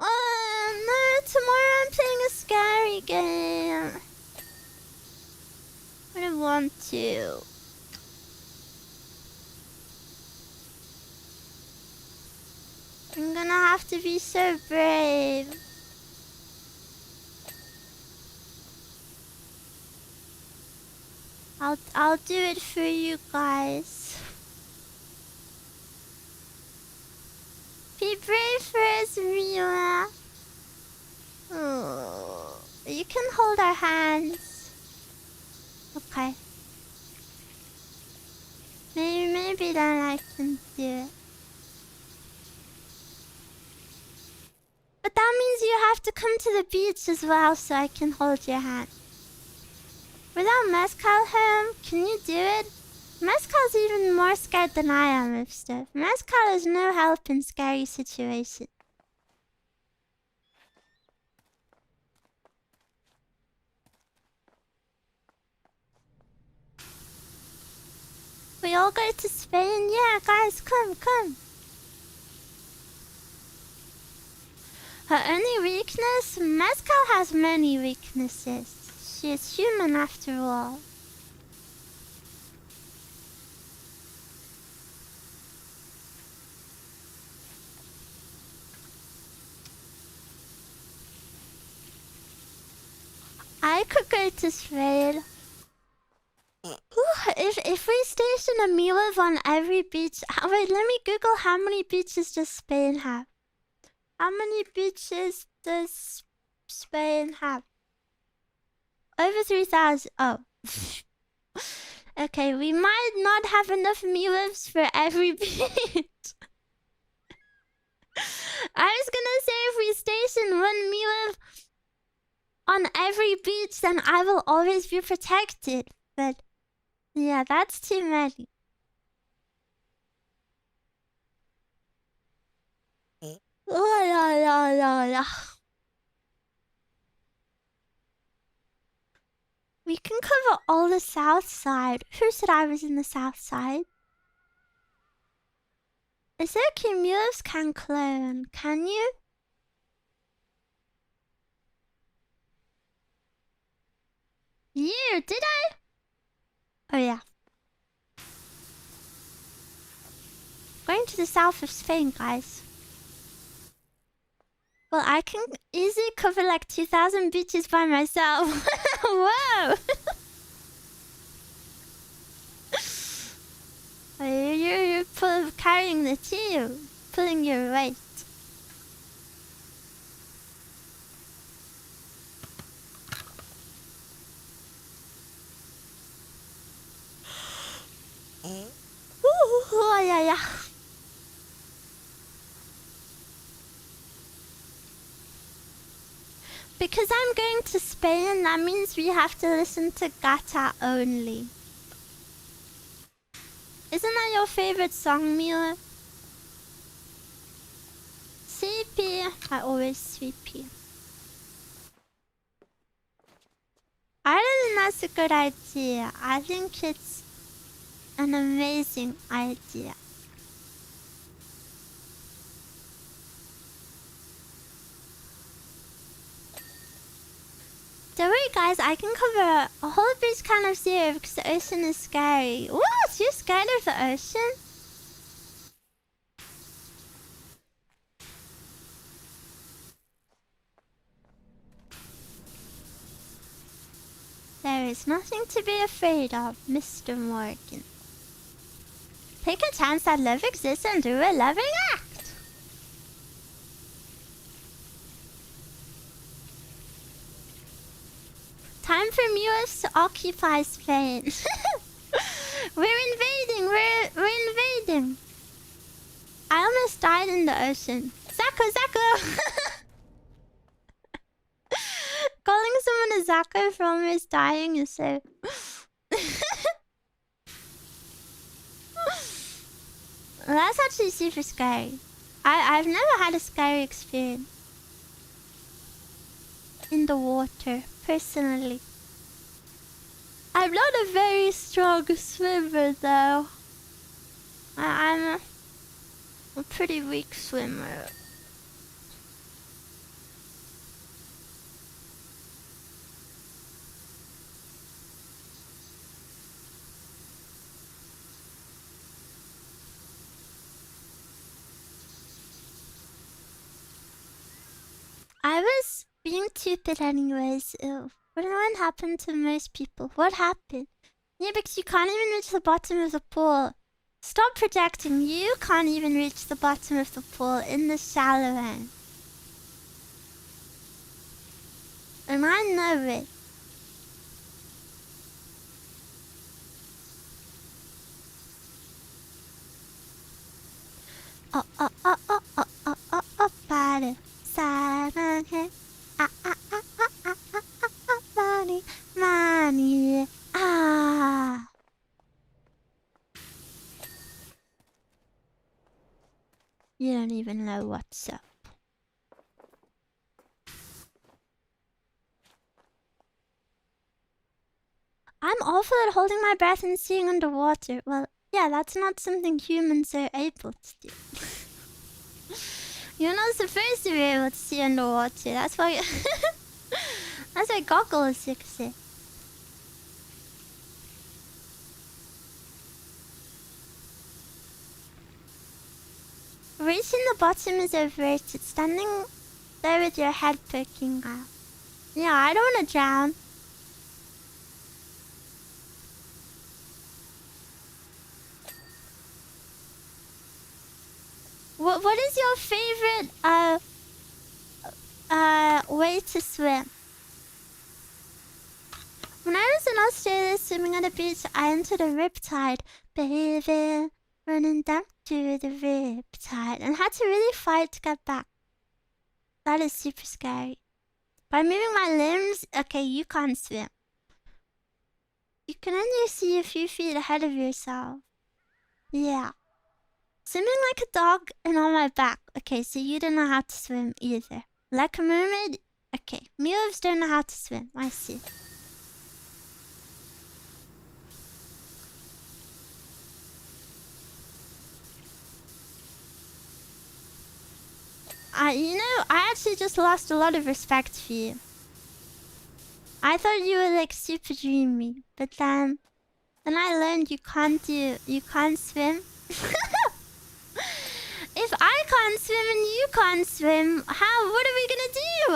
Oh no, tomorrow I'm playing a scary game. I don't want to. I'm gonna have to be so brave. I'll do it for you guys. Be brave for us, Miwa. Oh, you can hold our hands. Okay. Maybe then I can do it. But that means you have to come to the beach as well so I can hold your hand. Without Mezcal home, can you do it? Mezcal's even more scared than I am of stuff. Mezcal is no help in scary situations. We all go to Spain? Yeah, guys, come. Her only weakness? Mezcal has many weaknesses. She is human after all. I could go to Spain. Ooh, if we station a Miwa on every beach... Wait, let me Google how many beaches does Spain have. How many beaches does Spain have? Over 3,000. Oh. Okay, we might not have enough Miwas for every beach. I was gonna say if we station one Miwa on every beach, then I will always be protected. But yeah, that's too many. Oh, yeah. We can cover all the south side. Who said I was in the south side? Is there Cumulus can clone? Can you? You, did I? Oh yeah. Going to the south of Spain, guys. Well, I can easily cover like 2,000 beaches by myself. Whoa! You're carrying the two, pulling your weight. Ooh, yeah. Because I'm going to Spain, that means we have to listen to Gata only. Isn't that your favorite song, Miwa? CP. I always CP. I don't think that's a good idea. I think it's an amazing idea. Don't worry, guys. I can cover a whole beach kind of zero because the ocean is scary. What? You're scared of the ocean? There is nothing to be afraid of, Mr. Morgan. Take a chance that love exists and do a loving act. Time for Miwas to occupy Spain. We're invading. I almost died in the ocean. Zako! Calling someone a Zako for almost dying is so... Well, that's actually super scary. I've never had a scary experience in the water, personally. I'm not a very strong swimmer, though. I'm a pretty weak swimmer. I was being stupid anyways. Ew. What happened to most people? What happened? Yeah, because you can't even reach the bottom of the pool. Stop projecting. You can't even reach the bottom of the pool in the shallow end. And I know it. Body. 사랑해. 많이. You don't even know what's up. I'm awful at holding my breath and seeing underwater. Well, yeah, that's not something humans are able to do. You're not supposed to be able to see underwater. That's why... That's why goggles exist. Reaching the bottom is overrated. Standing there with your head poking out. Yeah, I don't want to drown. What is your favorite way to swim? When I was in Australia swimming on the beach, I entered a riptide, baby, running down to the riptide, and had to really fight to get back. That is super scary. By moving my limbs, okay, you can't swim. You can only see a few feet ahead of yourself. Yeah. Swimming like a dog and on my back. Okay, so you don't know how to swim either. Like a mermaid? Okay, Miwas don't know how to swim. I see. You know, I actually just lost a lot of respect for you. I thought you were like super dreamy, but then I learned you can't swim. If I can't swim and you can't swim, what are we gonna do?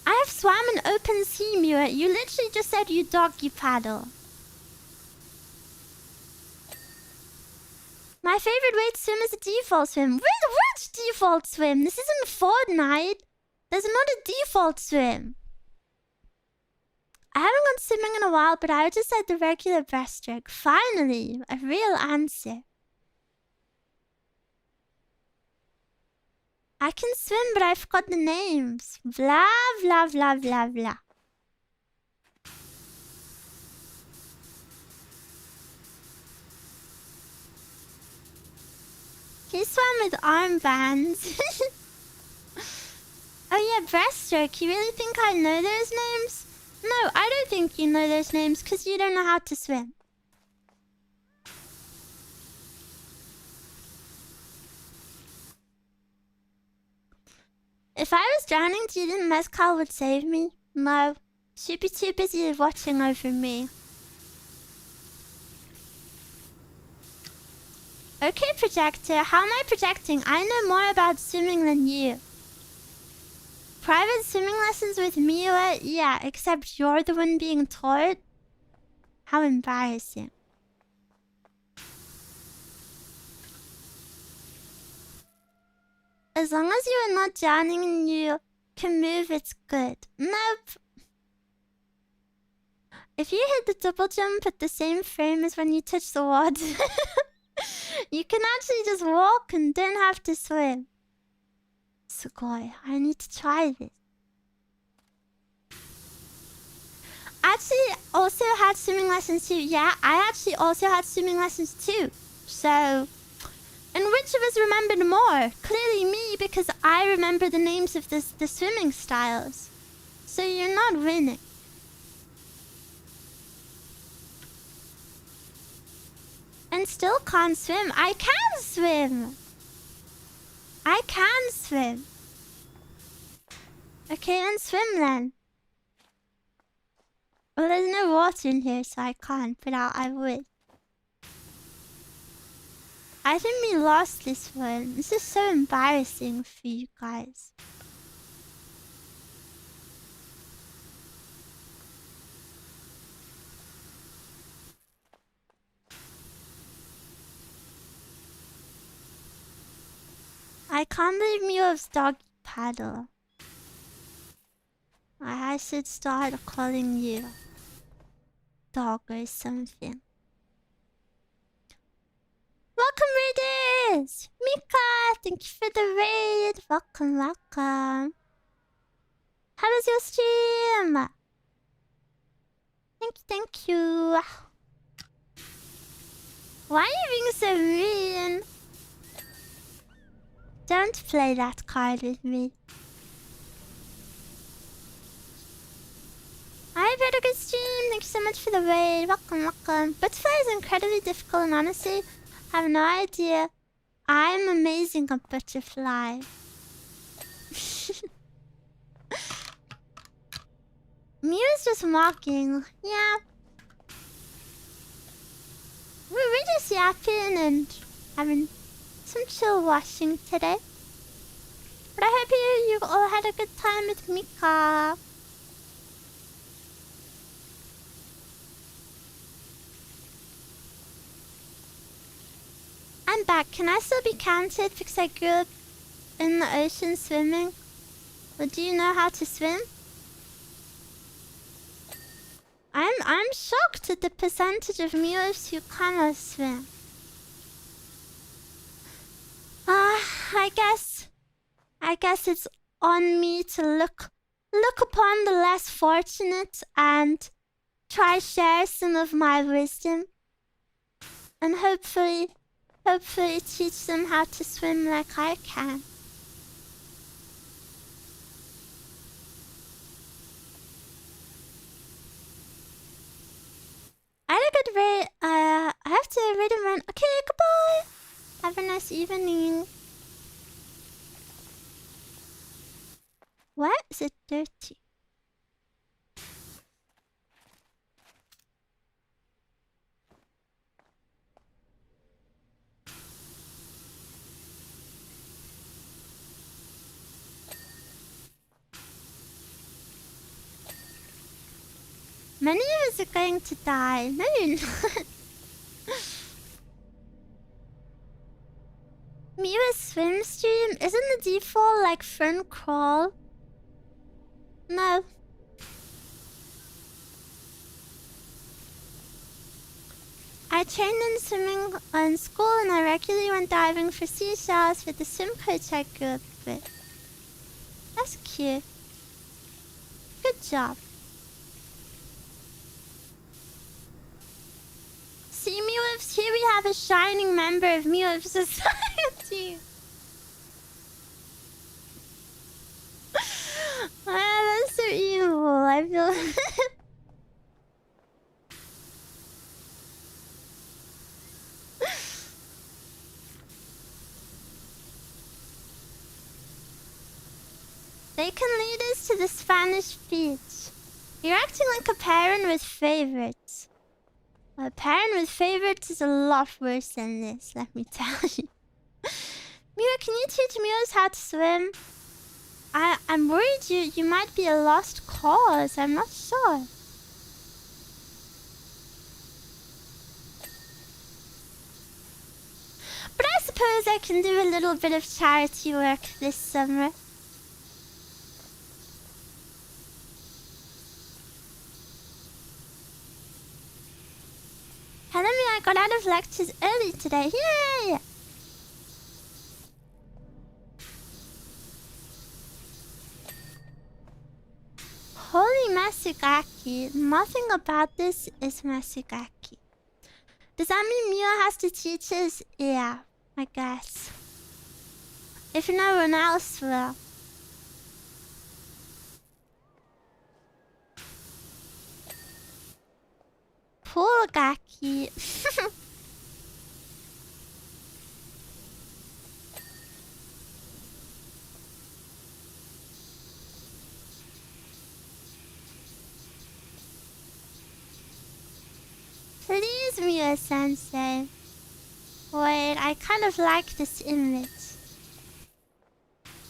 I have swam in open sea, Miwa. You literally just said you doggy paddle. My favorite way to swim is a default swim. Which default swim? This isn't Fortnite. There's not a default swim. I haven't gone swimming in a while, but I just said the regular breaststroke. Finally, a real answer. I can swim, but I forgot the names. Blah, blah, blah, blah, blah. He swam with armbands. Oh yeah, breaststroke. You really think I know those names? No, I don't think you know those names because you don't know how to swim. If I was drowning, do you think Mezcal would save me? No. She'd be too busy watching over me. Okay, projector. How am I projecting? I know more about swimming than you. Private swimming lessons with Miwa? Yeah, except you're the one being taught? How embarrassing. As long as you are not drowning and you can move, it's good. Nope. If you hit the double jump at the same frame as when you touch the water, you can actually just walk and don't have to swim. Sugoi, I need to try this. Actually, also had swimming lessons too. Yeah, I actually also had swimming lessons too. So... And which of us remembered more? Clearly me, because I remember the names of the swimming styles. So you're not winning. And still can't swim. I can swim! I can swim. Okay, then swim then. Well, there's no water in here, so I can't, but I would. I think we lost this one. This is so embarrassing for you guys. I can't believe Miwa's dog paddle. I should start calling you dog or something. Welcome, raiders! Mika, thank you for the raid. Welcome, welcome. How was your stream? Thank you. Why are you being so mean? Don't play that card with me. I had a good stream. Thank you so much for the raid. Welcome, welcome. Butterfly is incredibly difficult, and honestly, I have no idea. I'm amazing at butterfly. Miwa's just mocking. Yeah. We're just yapping and having some chill watching today. But I hope you all had a good time with Mika. I'm back. Can I still be counted because I grew up in the ocean swimming? Or do you know how to swim? I'm shocked at the percentage of Miwas who cannot swim. I guess it's on me to look upon the less fortunate and try share some of my wisdom. And hopefully teach them how to swim like I can. I had a good day. I have to read and run. Okay, goodbye. Have a nice evening. What? Is it dirty? Many of us are going to die. No, you're not. Miwa's swim stream? Isn't the default like front crawl? No. I trained in swimming in school and I regularly went diving for seashells with the swim coach I grew up with. That's cute. Good job. See, Miwifs, here we have a shining member of Miwif society. That's so evil. I feel... They can lead us to the Spanish beach. You're acting like a parent with favorites. A parent with favorites is a lot worse than this, let me tell you. Miwa, can you teach Miwas how to swim? I'm worried you might be a lost cause. I'm not sure. But I suppose I can do a little bit of charity work this summer. Telling me I got out of lectures early today. Yay! Holy Masugaki. Nothing about this is Masugaki. Does that mean Miwa has to teach us? Yeah, I guess. If no one else will. Poolgaki. Please, Miwa-sensei. Wait, I kind of like this image.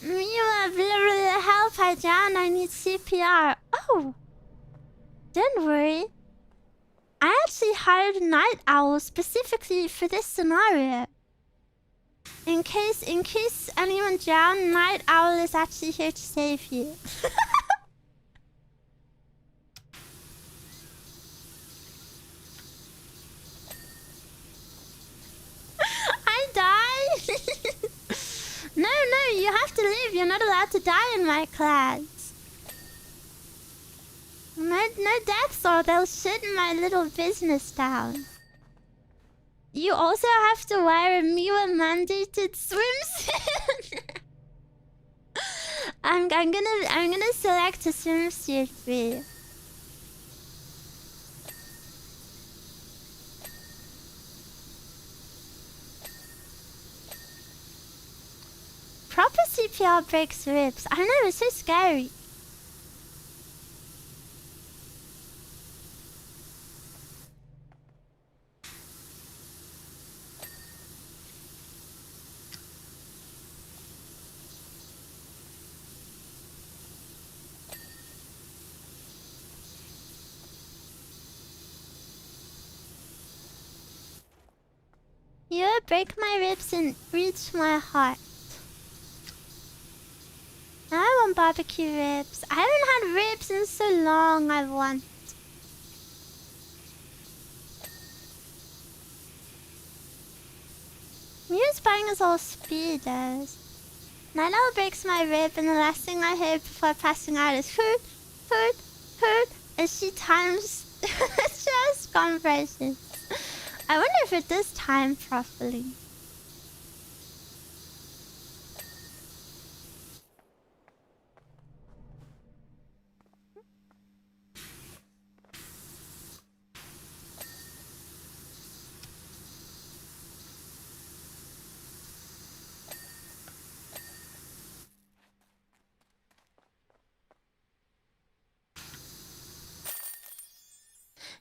Miwa, help, I drown, I need CPR. Oh! Don't worry. I actually hired Night Owl specifically for this scenario. In case anyone drowned, Night Owl is actually here to save you. I die? No, you have to live. You're not allowed to die in my class. No deaths or they'll shut my little business down. You also have to wear a Miwa mandated swimsuit. I'm gonna select a swimsuit for you. Proper CPR breaks ribs. I know, it's so scary. You're break my ribs and reach my heart. Now I want barbecue ribs. I haven't had ribs in so long. I want. Miwa's buying us all speedos. Night Owl breaks my rib, and the last thing I hear before passing out is hoot, hoot, hoot, as she times chest compressions. I wonder if it does time properly.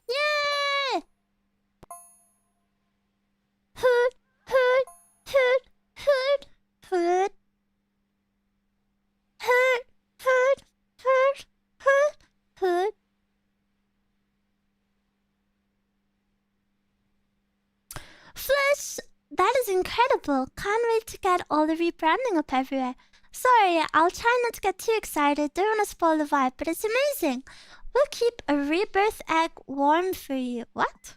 Yay! Hoot, hoot, hoot, hoot, hoot. Hoot, hoot, hoot, hoot, hoot. Flush! That is incredible. Can't wait to get all the rebranding up everywhere. Sorry, I'll try not to get too excited. Don't want to spoil the vibe, but it's amazing. We'll keep a rebirth egg warm for you. What?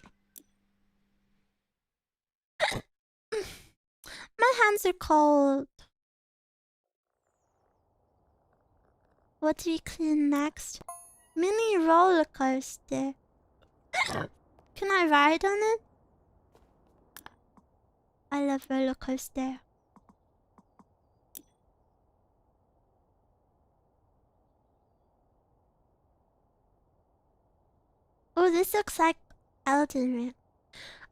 My hands are cold. What do we clean next? Mini roller coaster. Can I ride on it? I love roller coaster. Oh, this looks like Elden Ring.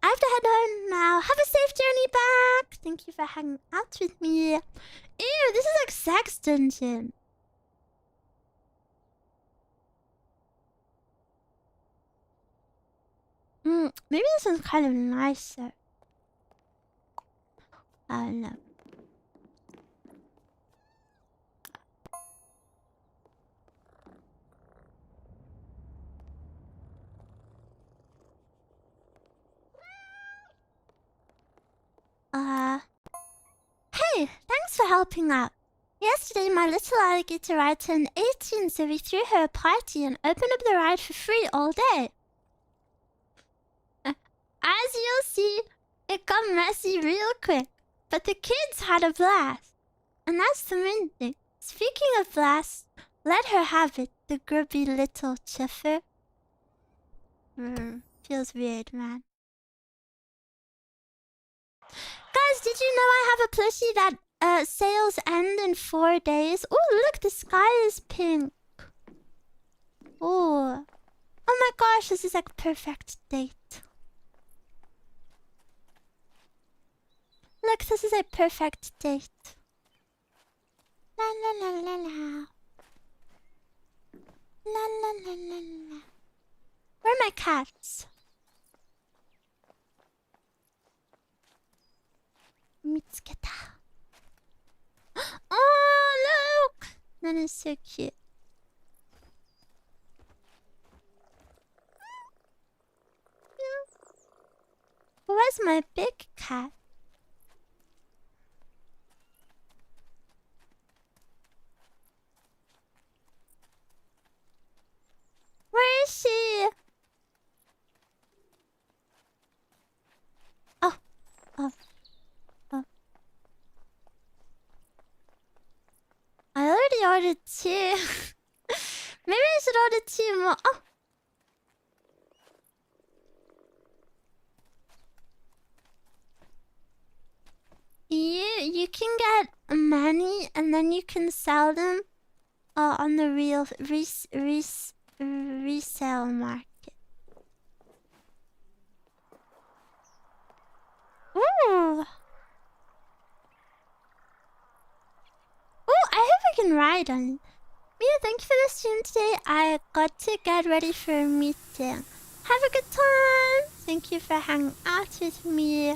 I have to head home now. Have a safe journey back. Thank you for hanging out with me. Ew, this is like sex dungeon. Maybe this one's kind of nicer. I don't know. Hey, thanks for helping out. Yesterday, my little alligator ride turned 18, so we threw her a party and opened up the ride for free all day. As you'll see, it got messy real quick, but the kids had a blast. And that's the main thing. Speaking of blasts, let her have it, the grubby little chuffer. Feels weird, man. Guys, did you know I have a plushie that sales end in 4 days? Oh, look, the sky is pink. Oh my gosh, this is like a perfect date. Look, this is a perfect date. La la la la la. La la la la la. Where are my cats? Mitsuketa. Oh, look! That is so cute. Where's my big cat? Where is she? Oh. I already ordered 2. Maybe I should order 2 more. Oh. You can get many and then you can sell them on the real resale market. Ooh. Oh, I hope I can ride on it. Mia, thank you for the stream today. I got to get ready for a meeting. Have a good time. Thank you for hanging out with me.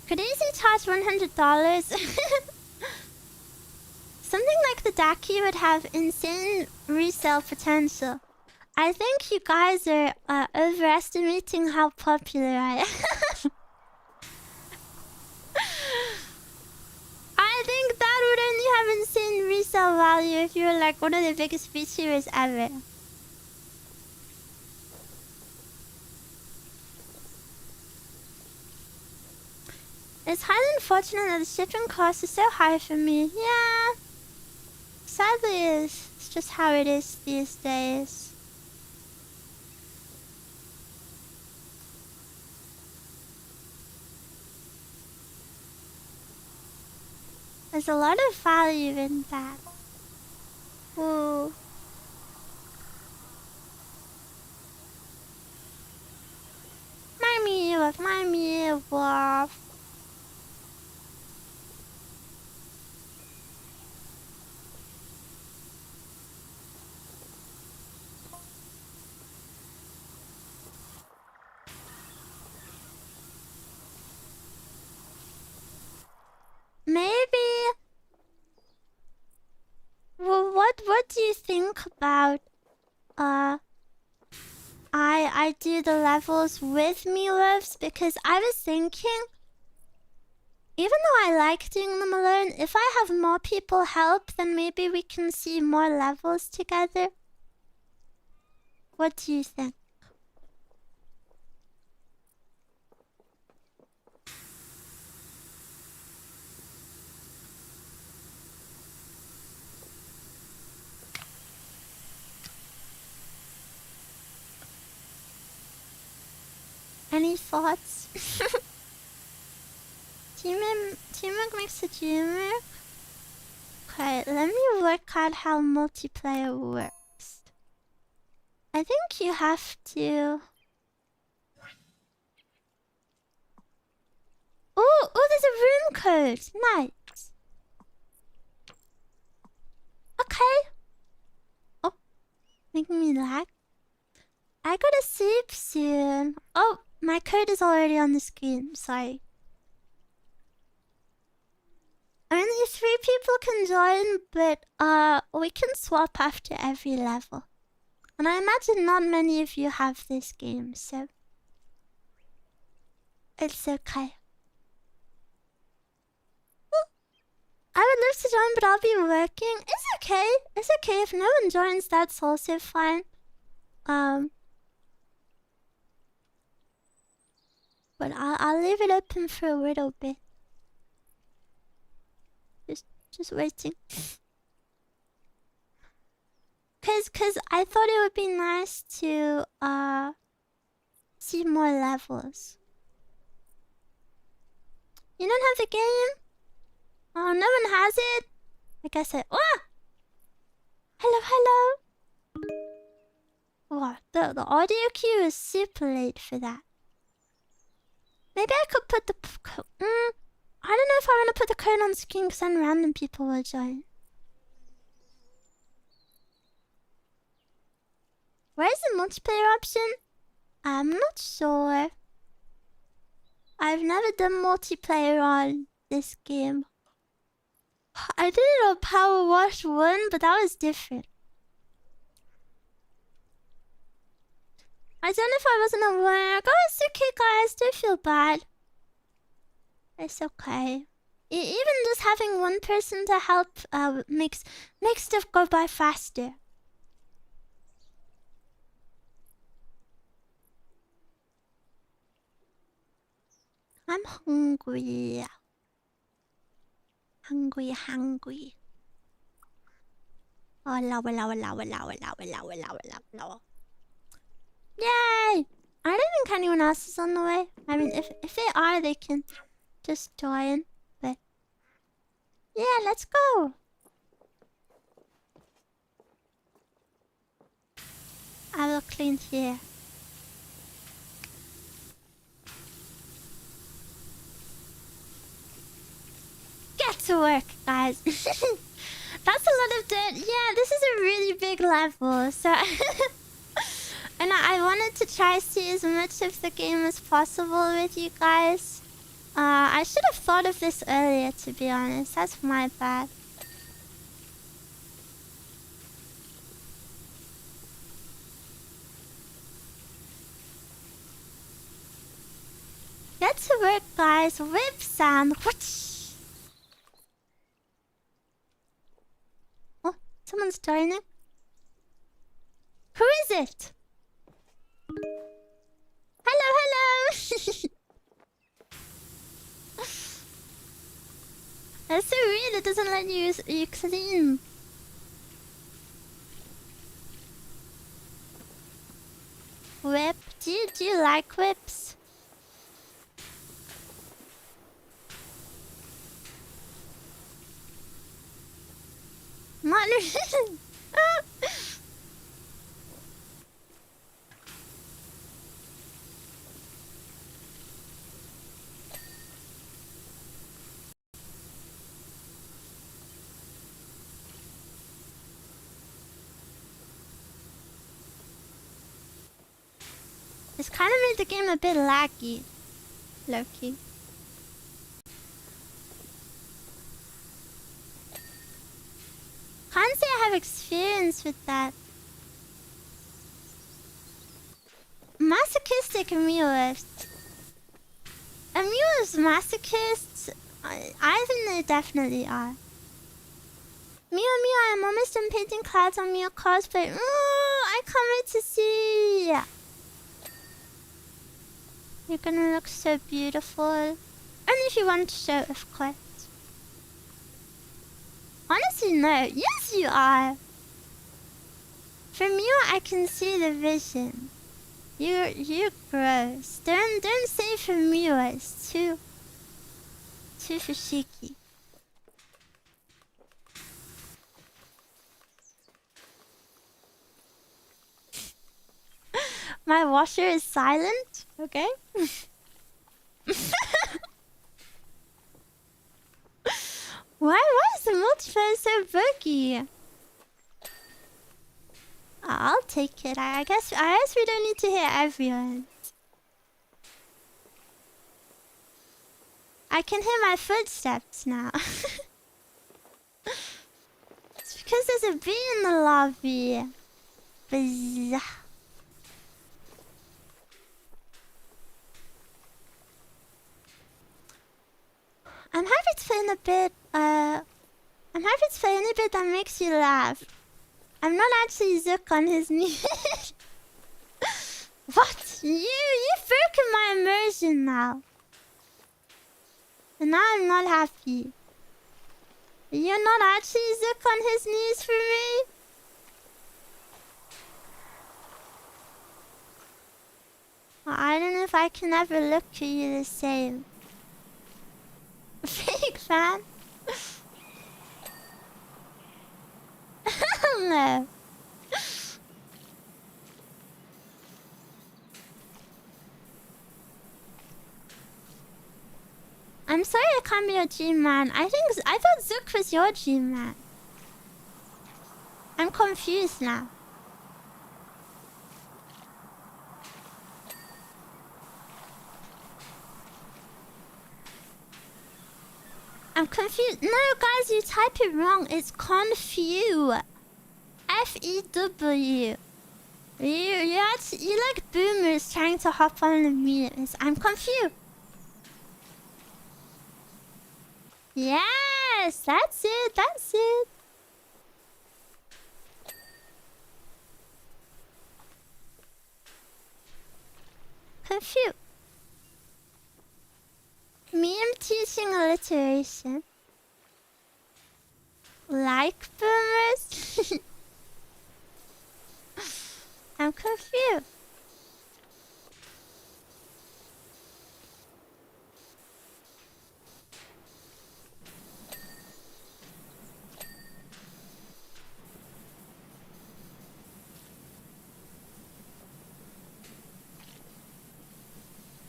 Could easily charge $100. Something like the Daki would have insane resale potential. I think you guys are overestimating how popular I am. I think that would only have insane resale value if you were like one of the biggest VTubers ever. It's highly unfortunate that the shipping cost is so high for me. Yeah. Sadly, it's just how it is these days. There's a lot of value in that. Ooh. My Miwa, my Miwa. Maybe. Well, what do you think about I do the levels with Miwas? Because I was thinking, even though I like doing them alone, if I have more people help, then maybe we can see more levels together. What do you think? Any thoughts? Teamwork makes a dreamer. Okay, let me work out how multiplayer works. I think you have to... Oh, there's a room code. Nice. Okay. Oh, making me lag. I gotta sleep soon. Oh, my code is already on the screen. Sorry. Only 3 people can join, but we can swap after every level. And I imagine not many of you have this game, so it's okay. I would love to join, but I'll be working. It's okay. It's okay if no one joins. That's also fine. But I'll leave it open for a little bit. Just waiting. Cause I thought it would be nice to see more levels. You don't have the game? Oh, no one has it? I guess I... Ah! Hello. Wow, the audio queue is super late for that. Maybe I could put the... I don't know if I want to put the code on screen because then random people will join. Where's the multiplayer option? I'm not sure. I've never done multiplayer on this game. I did it on Powerwash 1, but that was different. I don't know if I wasn't at work. Oh, it's okay, guys. Don't feel bad. It's okay. Even just having one person to help makes stuff go by faster. I'm hungry. Hungry. Oh, lower. Yay! I don't think anyone else is on the way. I mean, if they are, they can just join. But yeah, let's go. I will clean here. Get to work, guys. That's a lot of dirt. Yeah, this is a really big level, so... And I wanted to try to see as much of the game as possible with you guys. I should have thought of this earlier, to be honest. That's my bad. to work, guys. Whip sound. Whoosh. Oh, someone's joining. Who is it? Hello, hello. That's so weird. It doesn't let you clean. Whip. Do you like whips? Not really. This kind of made the game a bit laggy. Low-key. Can't say I have experience with that. Masochistic Miwas. A Miwa's masochists? I think they definitely are. Miwa, I'm almost done painting clouds on Miwa cosplay. Ooh, I can't wait to see. You're gonna look so beautiful. Only if you want to show, of course. Honestly, no. Yes, you are. For Miwa, I can see the vision. You're gross. Don't say for Miwa. It's too fushiki. My washer is silent. Okay. Why is the multiplayer so buggy? I'll take it. I guess we don't need to hear everyone. I can hear my footsteps now. It's because there's a bee in the lobby. Buzz. I'm happy to play in a bit. I'm happy to play any bit that makes you laugh. I'm not actually Zook on his knees. What? You've broken my immersion now. And now I'm not happy. You're not actually Zook on his knees for me? Well, I don't know if I can ever look at you the same. Fake fan? No. I'm sorry I can't be your G-man. I thought Zook was your G-man. I'm confused now. I'm confused. No, guys, you type it wrong. It's Confu. F-E-W. You like boomers trying to hop on the memes. I'm confused. Yes, that's it. That's it. Confused. Meme teaching alliteration. Like boomers? I'm confused.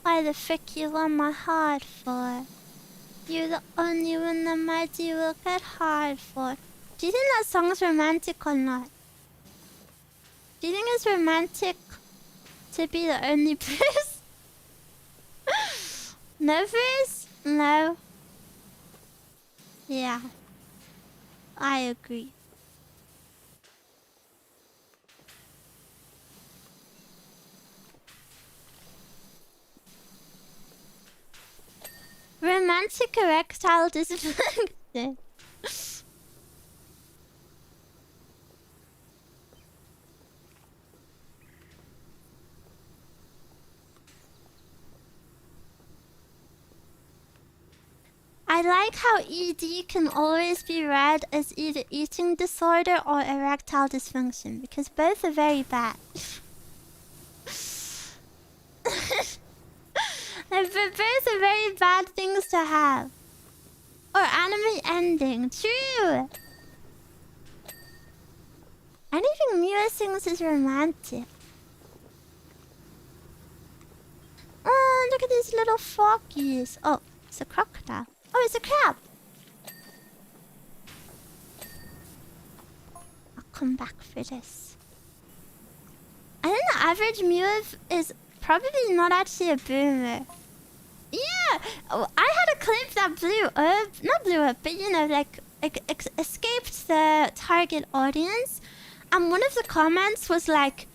Why the frick you want my heart for? You're the only one that my D will get hard for. Do you think that song's romantic or not? Do you think it's romantic to be the only person? Nervous? No. Yeah. I agree. romantic erectile dysfunction. I like how ED can always be read as either eating disorder or erectile dysfunction, because both are very bad. Both are very bad things to have. Or anime ending. True! Anything Miwa sings is romantic. Oh, look at these little froggies. Oh, it's a crocodile. Oh, it's a crab. I'll come back for this. I think the average Miwa is probably not actually a boomer. Yeah! Oh, I had a clip that blew up. Not blew up, but you know, like escaped the target audience. And one of the comments was like,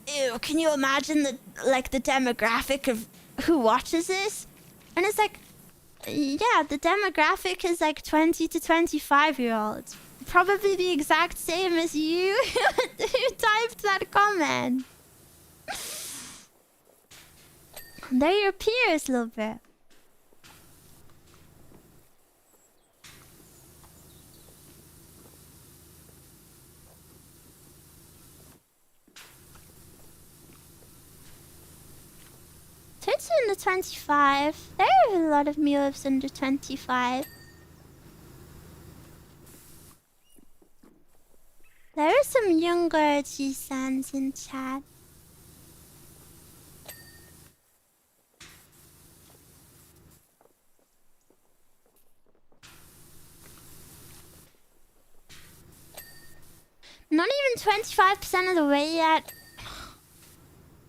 ew, can you imagine the demographic of who watches this? And it's like, yeah, the demographic is like 20 to 25-year-olds. Probably the exact same as you who typed that comment. They're your peers, little bit. It's under 25. There are a lot of Miwas under 25. There are some younger G-sans in chat. Not even 25% of the way yet.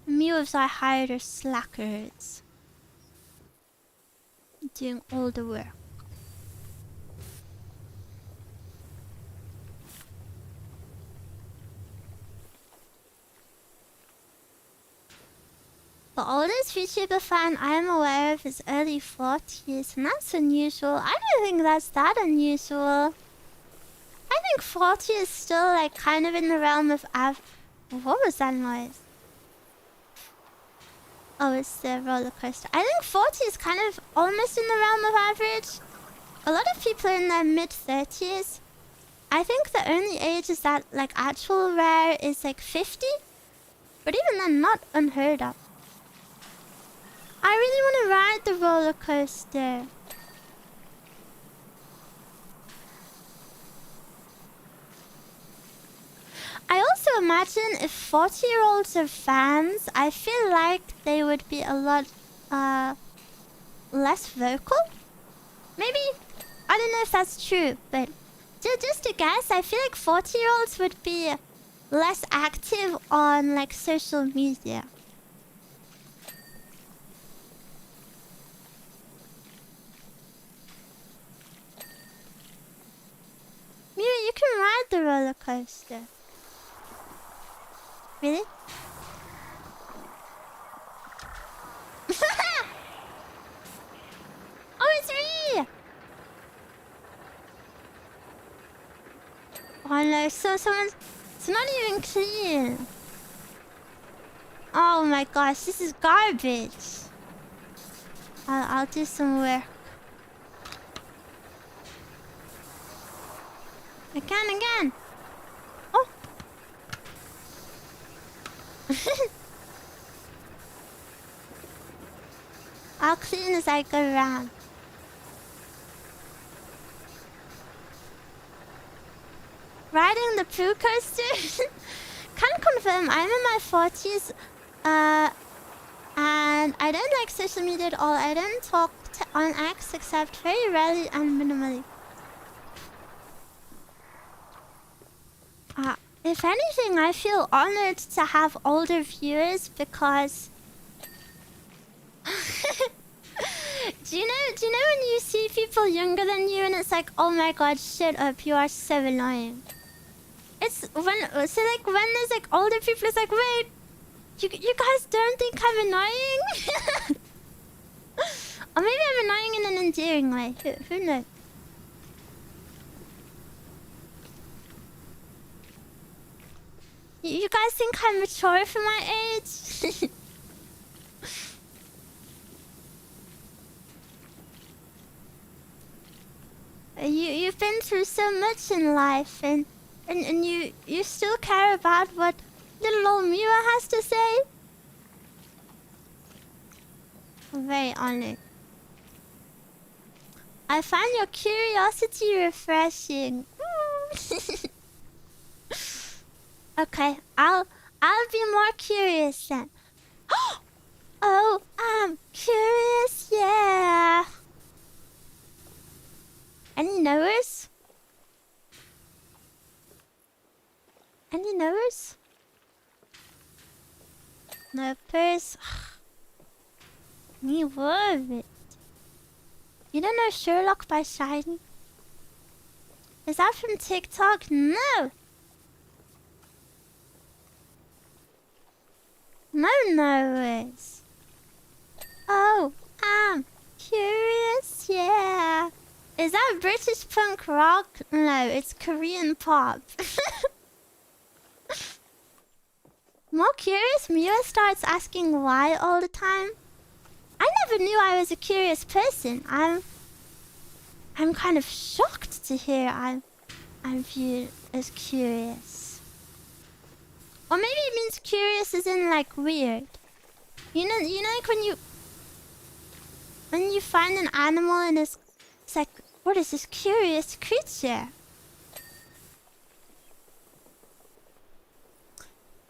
Miwas I hired are slackers. Doing all the work. The oldest VTuber fan I am aware of is early 40s, and that's unusual. I don't think that's that unusual. I think 40 is still like kind of in the realm of what was that noise? Oh, it's the roller coaster. I think 40 is kind of almost in the realm of average. A lot of people are in their mid-30s. I think the only age is that like actual rare is like 50. But even then, not unheard of. I really want to ride the roller coaster. I also imagine if 40-year-olds are fans, I feel like they would be a lot less vocal. Maybe, I don't know if that's true, but just to guess, I feel like 40-year-olds would be less active on like social media. Miwa, you can ride the roller coaster. Really? Oh, it's me! Oh no, so someone's... It's not even clean. Oh my gosh, this is garbage. I'll do some work. Again. Oh! I'll clean as I go around. Riding the poo coaster? Can't confirm. I'm in my 40s. And I don't like social media at all. I don't talk on X except very rarely and minimally. If anything, I feel honored to have older viewers because... Do you know when you see people younger than you and it's like, oh my god, shut up, you are so annoying. It's when there's like older people, it's like, wait, you guys don't think I'm annoying? Or maybe I'm annoying in an endearing way. Who knows? You guys think I'm mature for my age? You've been through so much in life, and you still care about what little old Miwa has to say? I'm very honored. I find your curiosity refreshing. Okay, I'll be more curious then. Oh, I'm curious, yeah. Any knowers? Any knowers? No purse. Me worried. You don't know Sherlock by Shiny? Is that from TikTok? No! No knowers. Oh, I'm curious, yeah. Is that British punk rock? No, it's Korean pop. More curious, Miwa starts asking why all the time. I never knew I was a curious person. I'm kind of shocked to hear I'm viewed as curious. Or maybe it means curious as in like weird. You know like when you find an animal and it's like, what is this curious creature?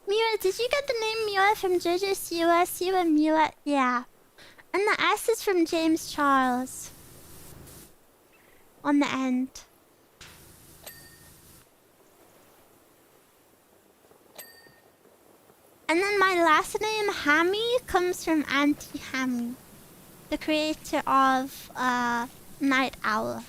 Miwa, did you get the name Miwa from JoJo Siwa? Siwa Miwa? Yeah. And the S is from James Charles. On the end. And then my last name, Hammy, comes from Auntie Hammy, the creator of Night Owl.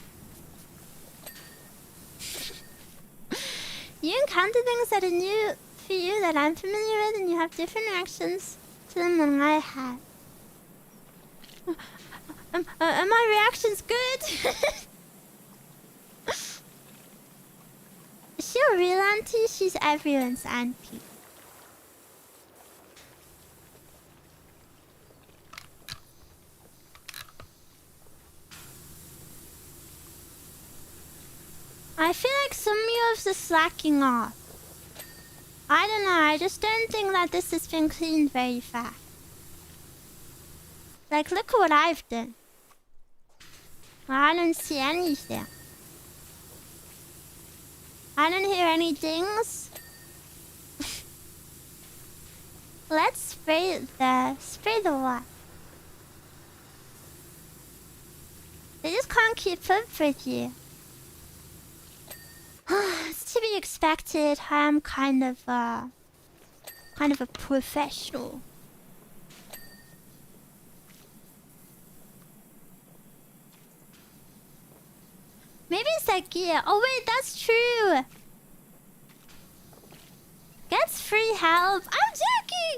You encounter things that are new for you that I'm familiar with, and you have different reactions to them than I have. Are my reactions good? Is she a real auntie? She's everyone's auntie. I feel like some of are slacking off. I don't know, I just don't think that this has been cleaned very fast. Like, look at what I've done. I don't see anything. I don't hear any dings. Let's spray the what? They just can't keep up with you. It's to be expected. I am kind of a professional. Maybe it's that gear. Oh wait, that's true. Gets free help. I'm joking.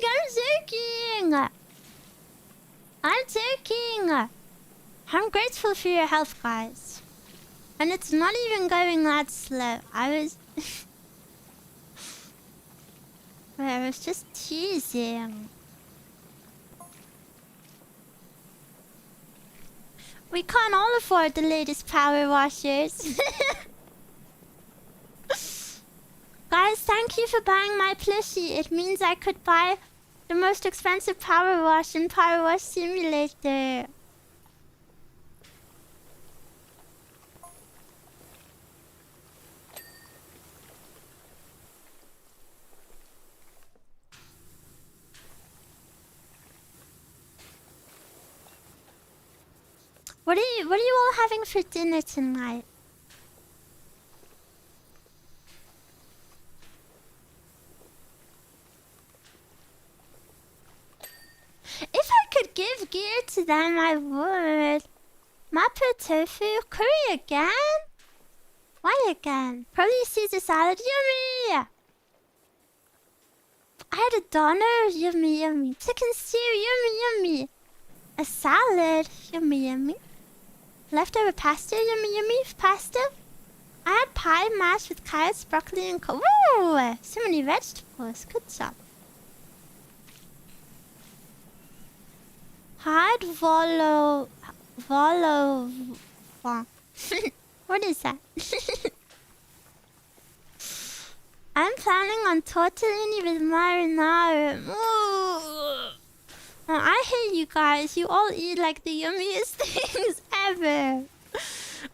I'm grateful for your help, guys. And it's not even going that slow. I was just teasing. We can't all afford the latest power washers. Guys, thank you for buying my plushie. It means I could buy the most expensive power wash in Powerwash Simulator. What are you all having for dinner tonight? If I could give gear to them, I would. Mapo tofu? Curry again? Why again? Probably Caesar salad. Yummy! I had a doner. Yummy, yummy. Chicken stew. Yummy, yummy. A salad. Yummy, yummy. Leftover pasta. Yummy, yummy. Pasta. I had pie mashed with carrots, broccoli, and Woo! So many vegetables. Good job. Hard what is that? I'm planning on tortellini with marinara. Ooh. Now, I hate you guys. You all eat like the yummiest things ever.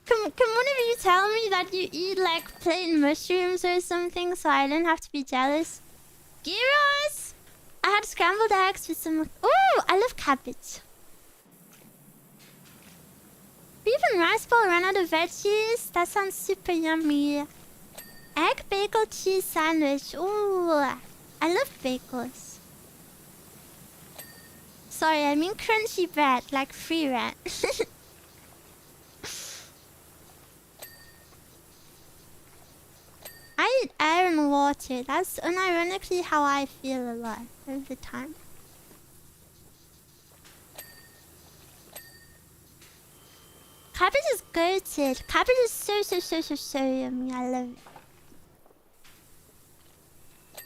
Can one of you tell me that you eat like plain mushrooms or something so I don't have to be jealous? Gyros! I had scrambled eggs with some... Ooh, I love cabbage. Beef and rice bowl ran out of veggies. That sounds super yummy. Egg bagel cheese sandwich. Ooh, I love bagels. Sorry, I mean crunchy bread, like free rent. I eat air and water. That's unironically how I feel a lot of the time. Cabbage is goated. Cabbage is so yummy. I love it.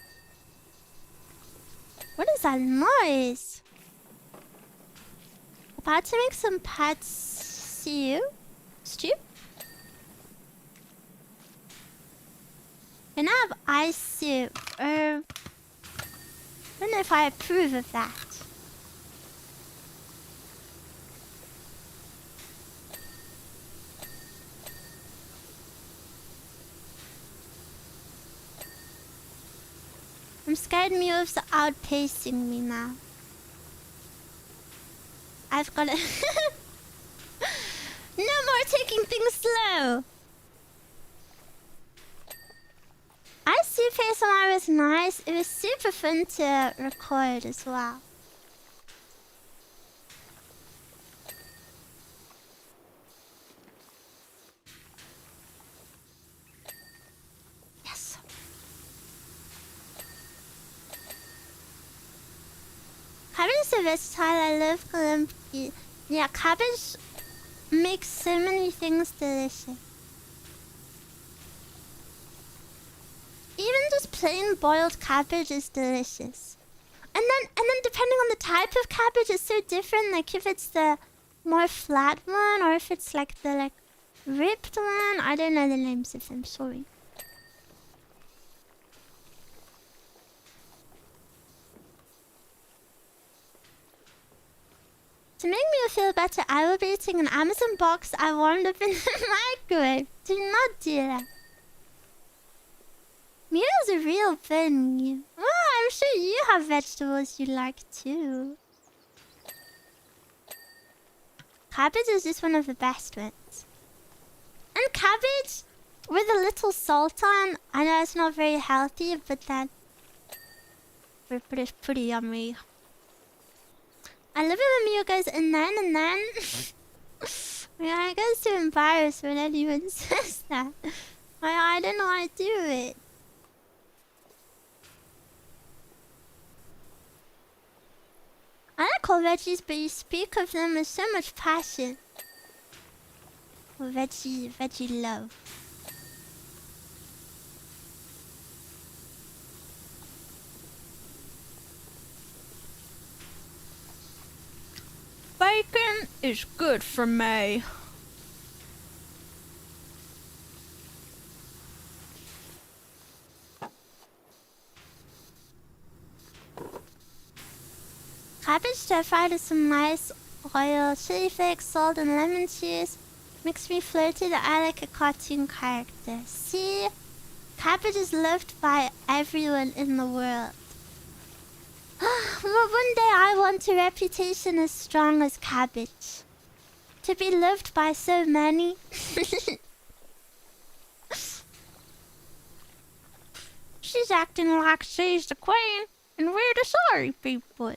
What is that noise? About to make some pad stew? Can I have ice soup? I don't know if I approve of that. I'm scared Miwa's outpacing me now. I've got to... No more taking things slow! Ice soup ASMR was nice. It was super fun to record as well. Yes. Cabbage is so versatile. I love Columbia. Yeah, cabbage makes so many things delicious. Even just plain boiled cabbage is delicious. And then depending on the type of cabbage, it's so different. Like if it's the more flat one or if it's like the ripped one. I don't know the names of them, sorry. To make me feel better, I will be eating an Amazon box I warmed up in the microwave. Do not do that. Miwa's a real thing. Well, I'm sure you have vegetables you like too. Cabbage is just one of the best ones. And cabbage with a little salt on. I know it's not very healthy, but it's pretty yummy. I love it when Miwa goes and then. Yeah, I get so embarrassed when anyone says that. I don't know how to do it. I like all veggies, but you speak of them with so much passion. Veggie love. Bacon is good for me. Cabbage stir-fried with some nice oil, chili flakes, salt, and lemon juice. Makes me flirty that I like a cartoon character. See? Cabbage is loved by everyone in the world. Well, one day I want a reputation as strong as cabbage. To be loved by so many. She's acting like she's the queen, and we're the sorry people.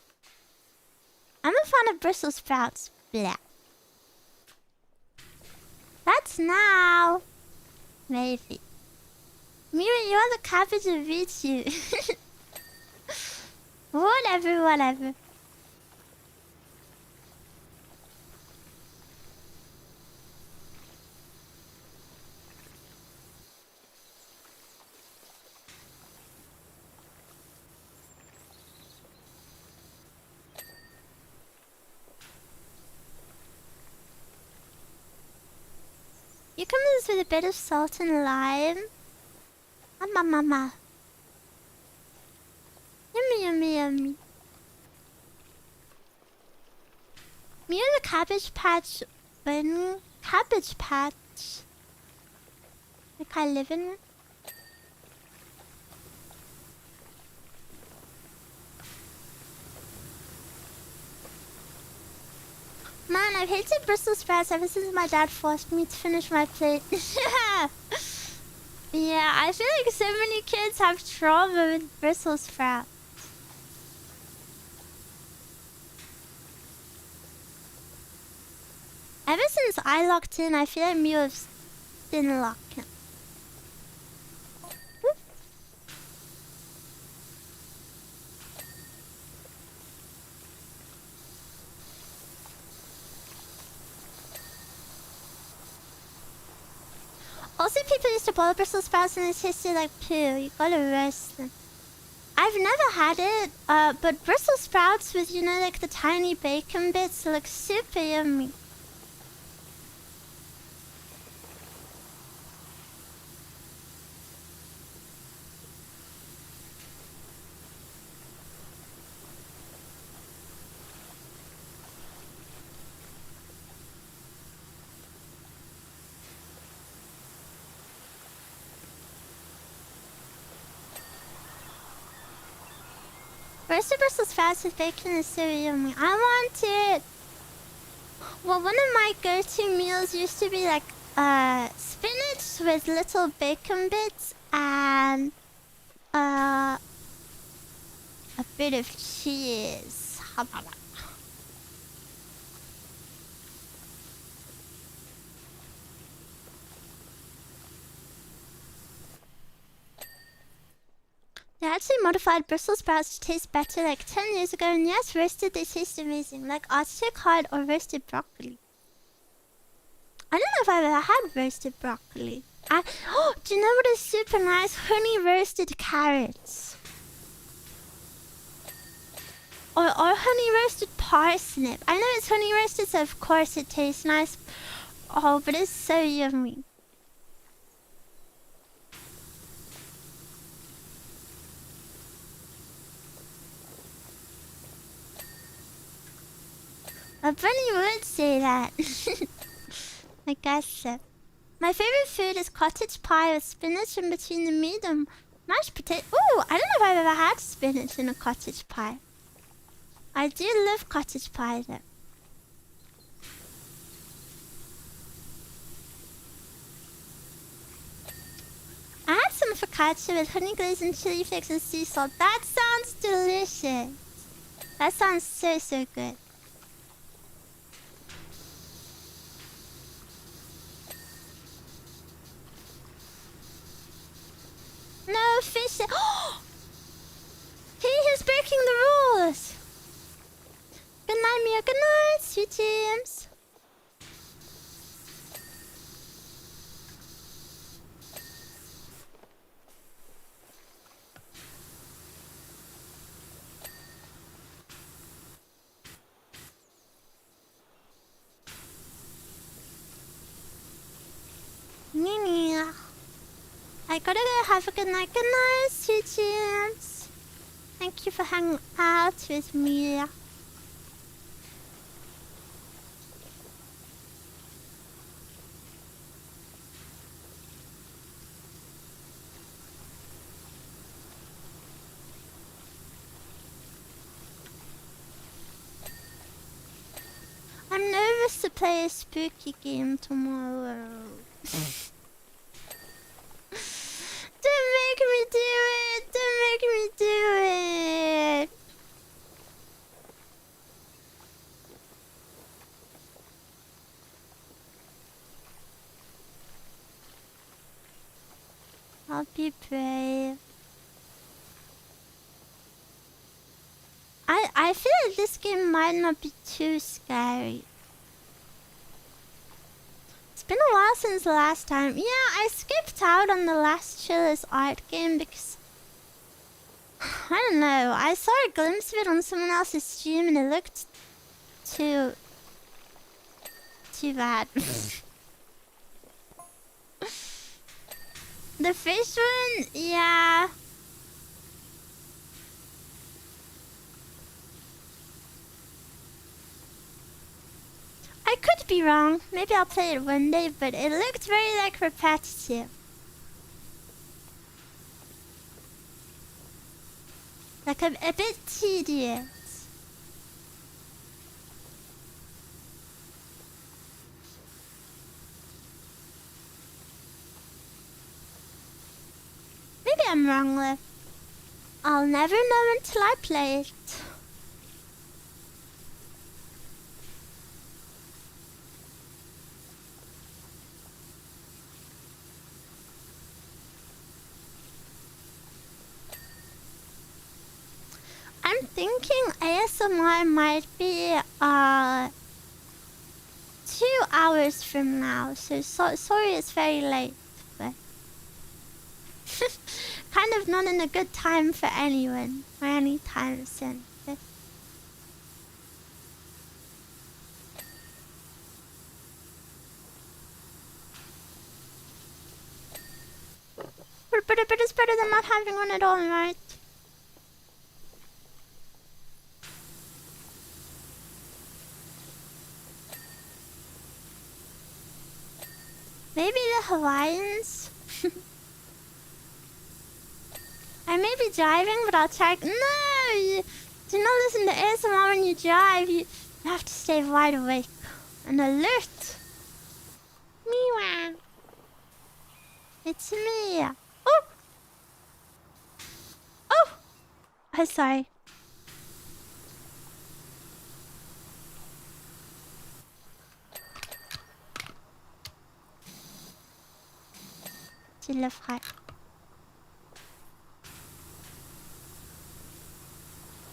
I'm a fan of Brussels sprouts. Blah. That's now. Maybe. Miwa, you're the cabbage of virtue. Whatever. with a bit of salt and lime. Mama. Yummy, yummy, yummy. Me and the Cabbage Patch when Cabbage Patch. Like I live in it. Man, I've hated Brussels sprouts ever since my dad forced me to finish my plate. Yeah, I feel like so many kids have trauma with Brussels sprouts. Ever since I locked in, I feel like Miwa's been locked in. Also, people used to boil Brussels sprouts and it tasted like poo. You gotta roast them. I've never had it, but Brussels sprouts with, you know, like the tiny bacon bits look super yummy. Roasted Brussels sprouts with bacon is so yummy. I want it! Well, one of my go-to meals used to be like spinach with little bacon bits and a bit of cheese. They actually modified Brussels sprouts to taste better like 10 years ago, and yes, roasted they taste amazing, like artichoke heart or roasted broccoli. I don't know if I've ever had roasted broccoli. Do you know what is super nice? Honey roasted carrots. Or honey roasted parsnip. I know it's honey roasted, so of course it tastes nice. Oh, but it's so yummy. A bunny would say that. I guess so. My favorite food is cottage pie with spinach in between the meat and mashed potato. Ooh, I don't know if I've ever had spinach in a cottage pie. I do love cottage pie though. I had some focaccia with honey glaze and chili flakes and sea salt. That sounds delicious. That sounds so, so good. No fish. He is breaking the rules. Good night, Mia. Good night, sweet James. Nini. I gotta go. Have a good night. Good night, sweet James. Thank you for hanging out with me. I'm nervous to play a spooky game tomorrow. Don't make me do it! Don't make me do it! I'll be brave. I feel like this game might not be too scary. It's been a while since the last time. Yeah, I skipped out on the last Chiller's art game because I don't know. I saw a glimpse of it on someone else's stream and it looked too bad. The fish one? Yeah. I could be wrong. Maybe I'll play it one day, but it looked very, like, repetitive. Like, a bit tedious. Maybe I'm wrong, though. I'll never know until I play it. I'm thinking ASMR might be 2 hours from now, so sorry it's very late, but kind of not in a good time for anyone or any time soon. But it's better than not having one at all, right? Maybe the Hawaiians? I may be driving, but I'll try. No! Do not listen to ASMR when you drive. You have to stay wide awake and alert. Miwa. It's me. Oh! Oh! I'm sorry. Tu le feras.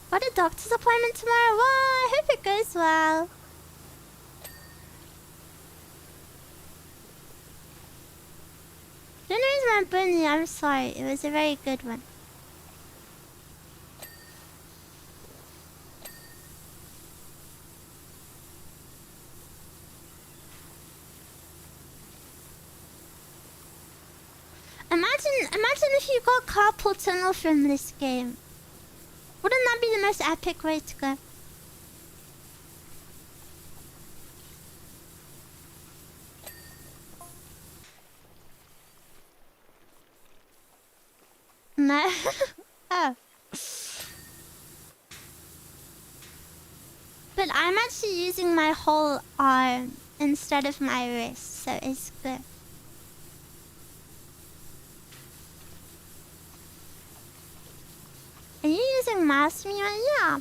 What a doctor's appointment tomorrow. Well, I hope it goes well. Dinner is my bunny. I'm sorry. It was a very good one. Imagine if you got carpal tunnel from this game. Wouldn't that be the most epic way to go? No. Oh. But I'm actually using my whole arm instead of my wrist, so it's good. Are you using mouse, Miwa? Yeah.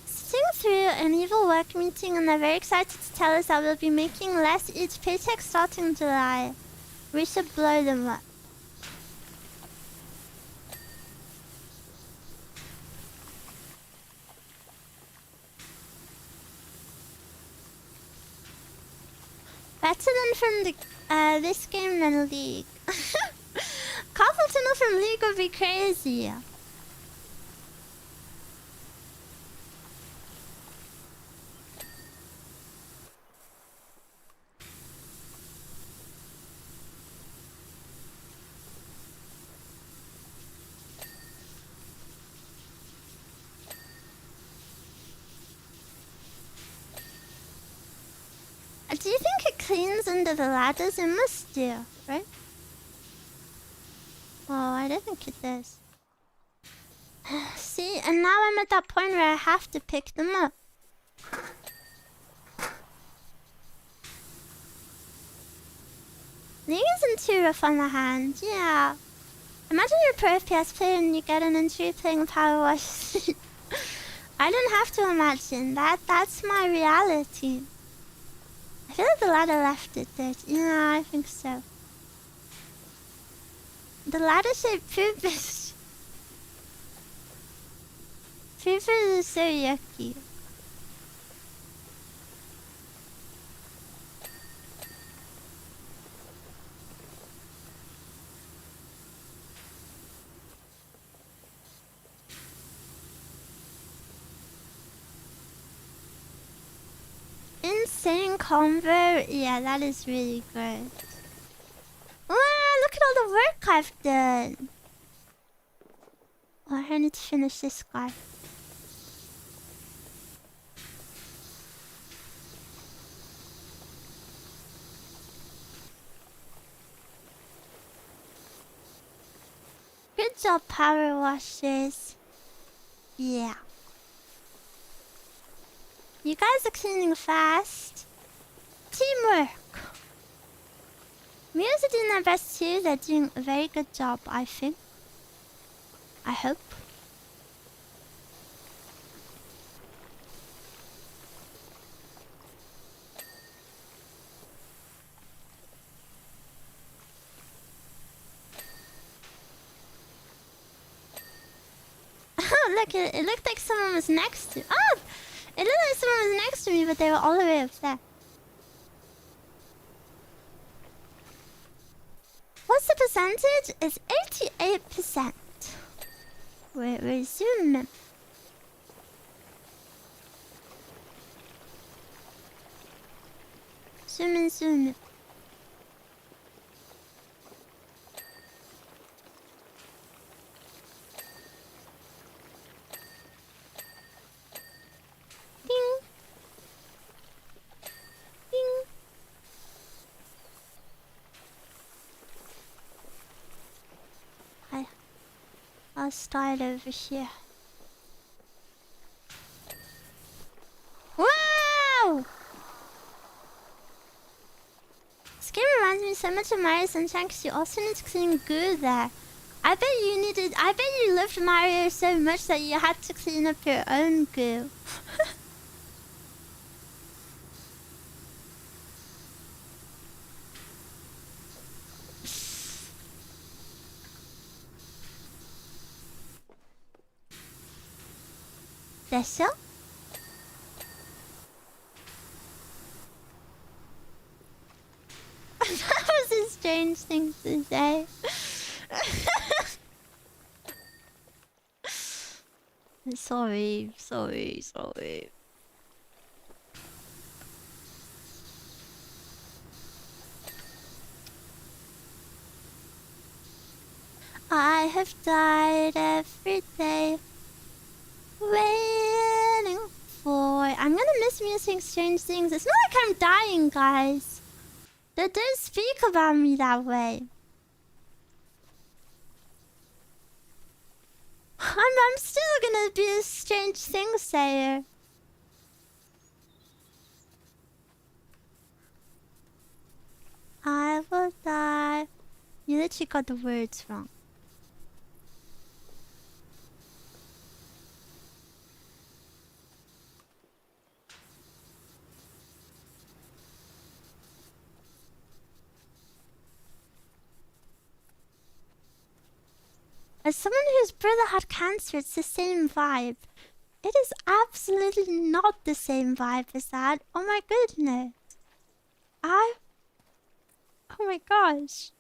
Sitting through an evil work meeting, and they're very excited to tell us that we'll be making less each paycheck starting July. We should blow them up. Better than from the this game than League. Carpal tunnel from League would be crazy. Do you think it cleans under the ladders? It must do, right? Oh, I don't think it does. See, and now I'm at that point where I have to pick them up. League isn't too rough on the hand, yeah. Imagine you're a pro FPS player and you get an injury playing Powerwash. I don't have to imagine that. That's my reality. I feel like the ladder left it there. Yeah, I think so. The ladder-shaped poop is... Poop is so yucky. saying combo, yeah, that is really good. Wow, look at all the work I've done. Oh, I need to finish this guy. Good job, power washers. Yeah. You guys are cleaning fast. Teamwork. Miwa's are doing their best too. They're doing a very good job, I think. I hope. Oh, look, it looked like someone was next to... Oh! It looked like someone was next to me, but they were all the way up there. What's the percentage? It's 88%. We're zooming. Zooming. Ding. Ding. I'll start over here. Wow! This game reminds me so much of Mario Sunshine because you also need to clean goo there. I bet you loved Mario so much that you had to clean up your own goo. That's all? That was a strange thing to say. Sorry. I have died every day waiting for... I'm gonna miss music strange things. It's not like I'm dying, guys. They don't speak about me that way. I'm still gonna be a strange thing sayer. I will die. You literally got the words wrong. As someone whose brother had cancer, it's the same vibe. It is absolutely not the same vibe as that. Oh my goodness. Oh my gosh.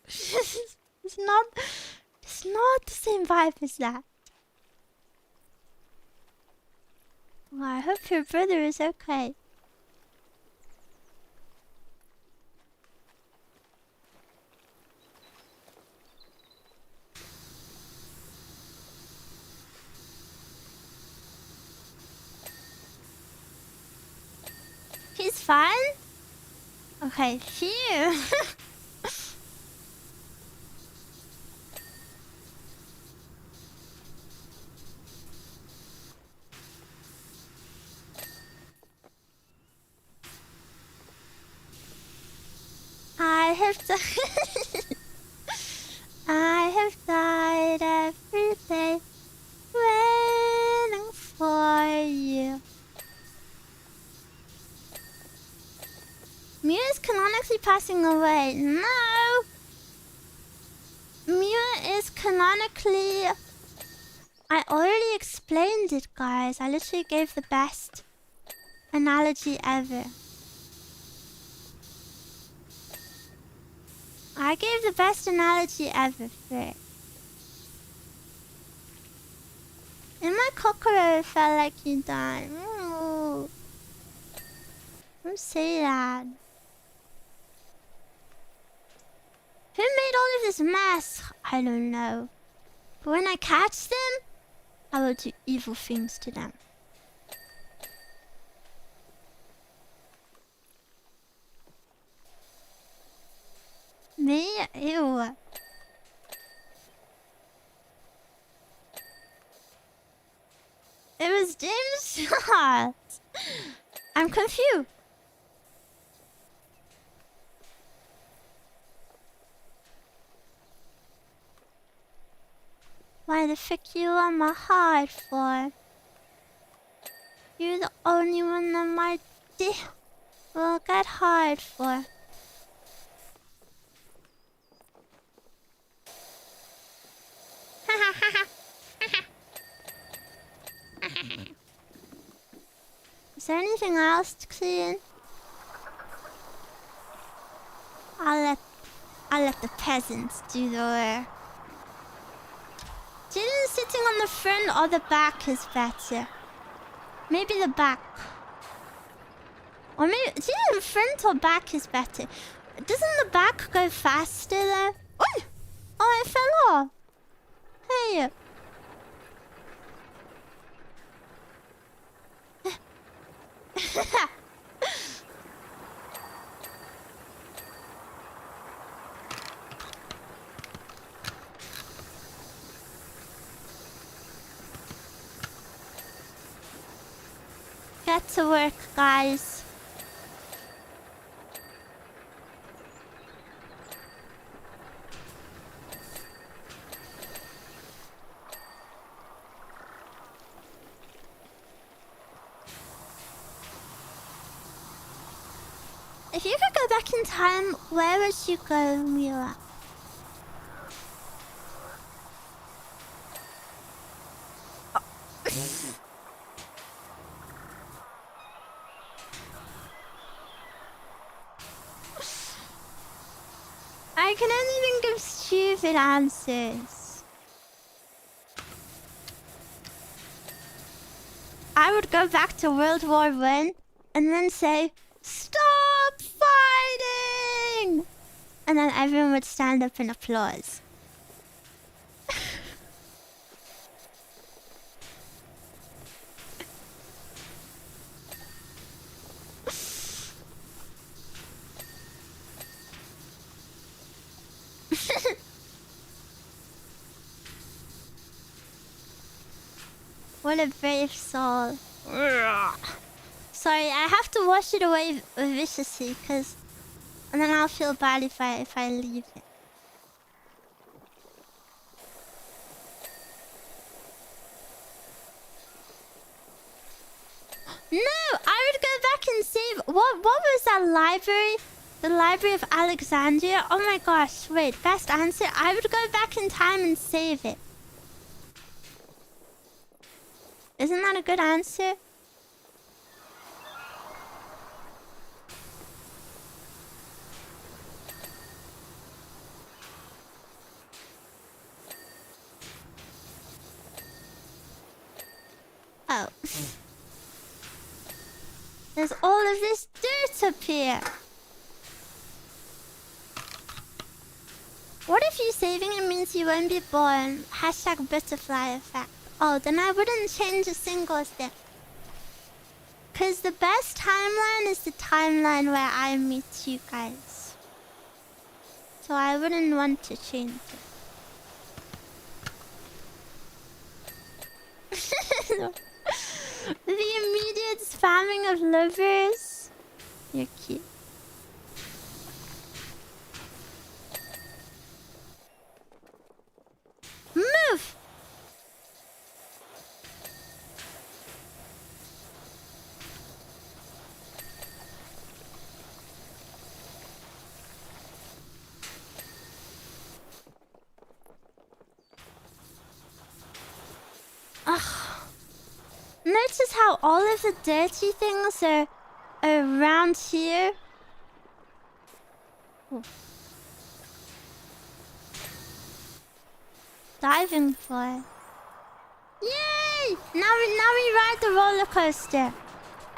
It's not the same vibe as that. Well, I hope your brother is okay. He's fine? Okay, phew. I have died every day waiting for you. Miwa is canonically passing away. No! Miwa is canonically... I already explained it, guys. I literally gave the best analogy ever. I gave the best analogy ever for it. In my kokoro, it felt like you died. Ooh. Don't say that. Who made all of this mess? I don't know. But when I catch them, I will do evil things to them. Me? Ew. It was James' shot. I'm confused. Why the frick you on my heart for? You're the only one that my dick will get hard for. Is there anything else to clean? I'll let the peasants do the work. Jaden sitting on the front or the back is better. Maybe the back. Or maybe Jaden front or back is better. Doesn't the back go faster though? Oh! Oh, I fell off. Hey. Get to work, guys. If you could go back in time, where would you go, Miwa? I can only think of stupid answers. I would go back to World War I and then say, "Stop fighting!" And then everyone would stand up and applause. What a brave soul. Sorry, I have to wash it away viciously, and then I'll feel bad if I leave it. No, I would go back and save. What was that library? The Library of Alexandria? Oh my gosh, wait, best answer? I would go back in time and save it. Isn't that a good answer? Oh. There's all of this dirt up here. What if you saving it means you won't be born? Hashtag butterfly effect. Oh, then I wouldn't change a single step. Because the best timeline is the timeline where I meet you guys. So I wouldn't want to change it. The immediate spamming of lovers. You're cute. Move! Ugh. Notice how all of the dirty things are around here. Ooh. Diving for. Yay! Now we ride the roller coaster.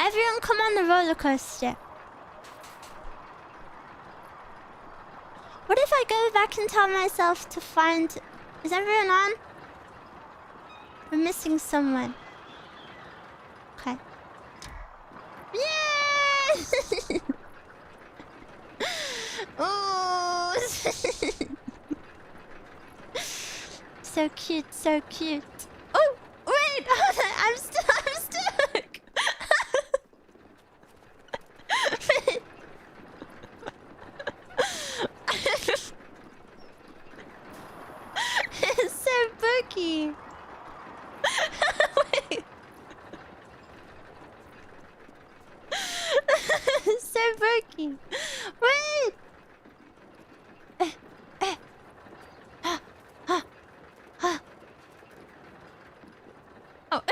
Everyone come on the roller coaster. What if I go back and tell myself to find... Is everyone on? We're missing someone. Okay. Yay! Oh! So cute, so cute. Oh, wait! I'm stuck! Wait. It's so booky. Wait. It's so booky. Wait. Oh.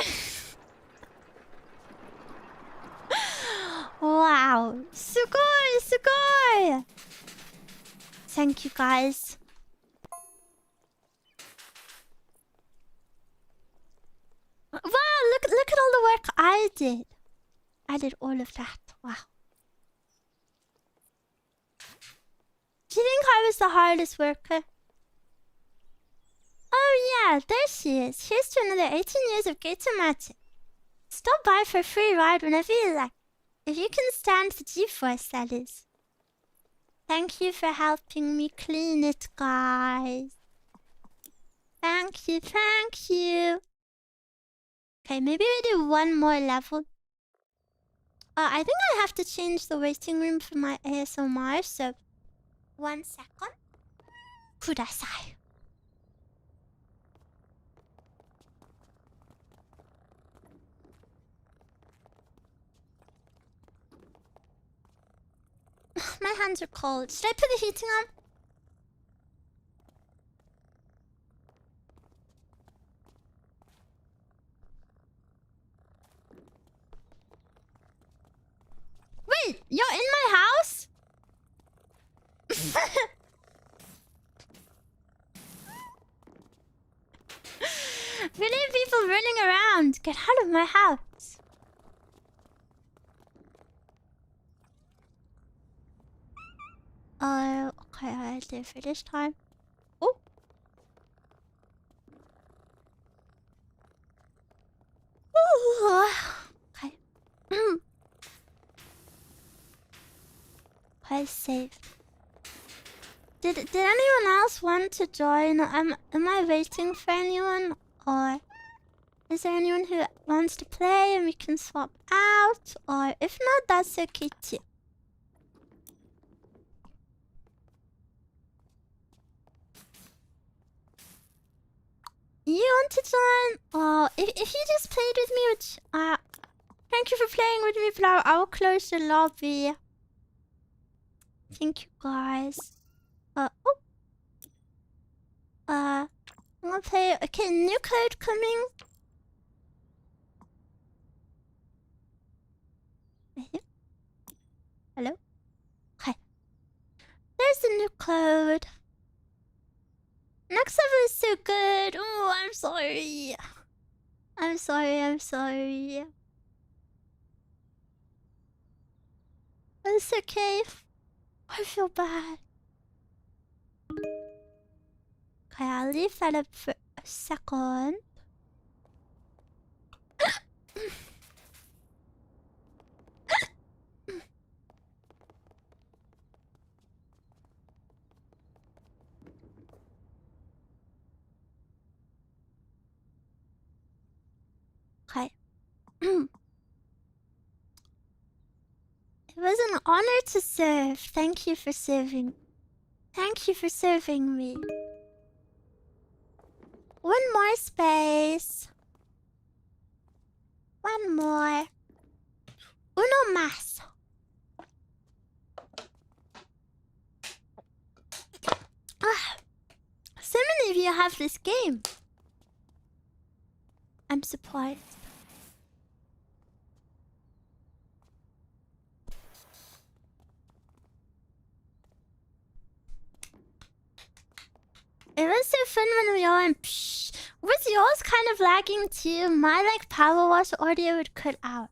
Wow. Sugoi, sugoi. Thank you guys. Wow, look at all the work I did. I did all of that. Wow. Do you think I was the hardest worker? Oh yeah, there she is. Here's to another 18 years of gator magic. Stop by for a free ride whenever you like. If you can stand the G-force, that is. Thank you for helping me clean it, guys. Thank you, thank you. Okay, maybe we do one more level. I think I have to change the waiting room for my ASMR, so... 1 second. Kudasai. My hands are cold. Should I put the heating on? Wait, you're in my house? Really, people running around. Get out of my house. Okay, I did for this time. Oh. Ooh. Okay. Okay, safe. Did anyone else want to join? Am I waiting for anyone? Or is there anyone who wants to play and we can swap out? Or if not, that's okay too. You want to join? Oh, if you just played with me, which thank you for playing with me, Flower. I will close the lobby. Thank you guys. I'm gonna play. Okay, new code coming. Hello? Hi. There's the new code. Next level is so good. Oh, I'm sorry. I'm sorry. It's okay. I feel bad. Okay, I'll leave that up for a second. Okay. It was an honor to serve. Thank you for serving. Thank you for serving me. One more space. One more. Uno más. So many of you have this game. I'm surprised. It was so fun when we all went psh. Was yours kind of lagging too? My like Powerwash audio would cut out.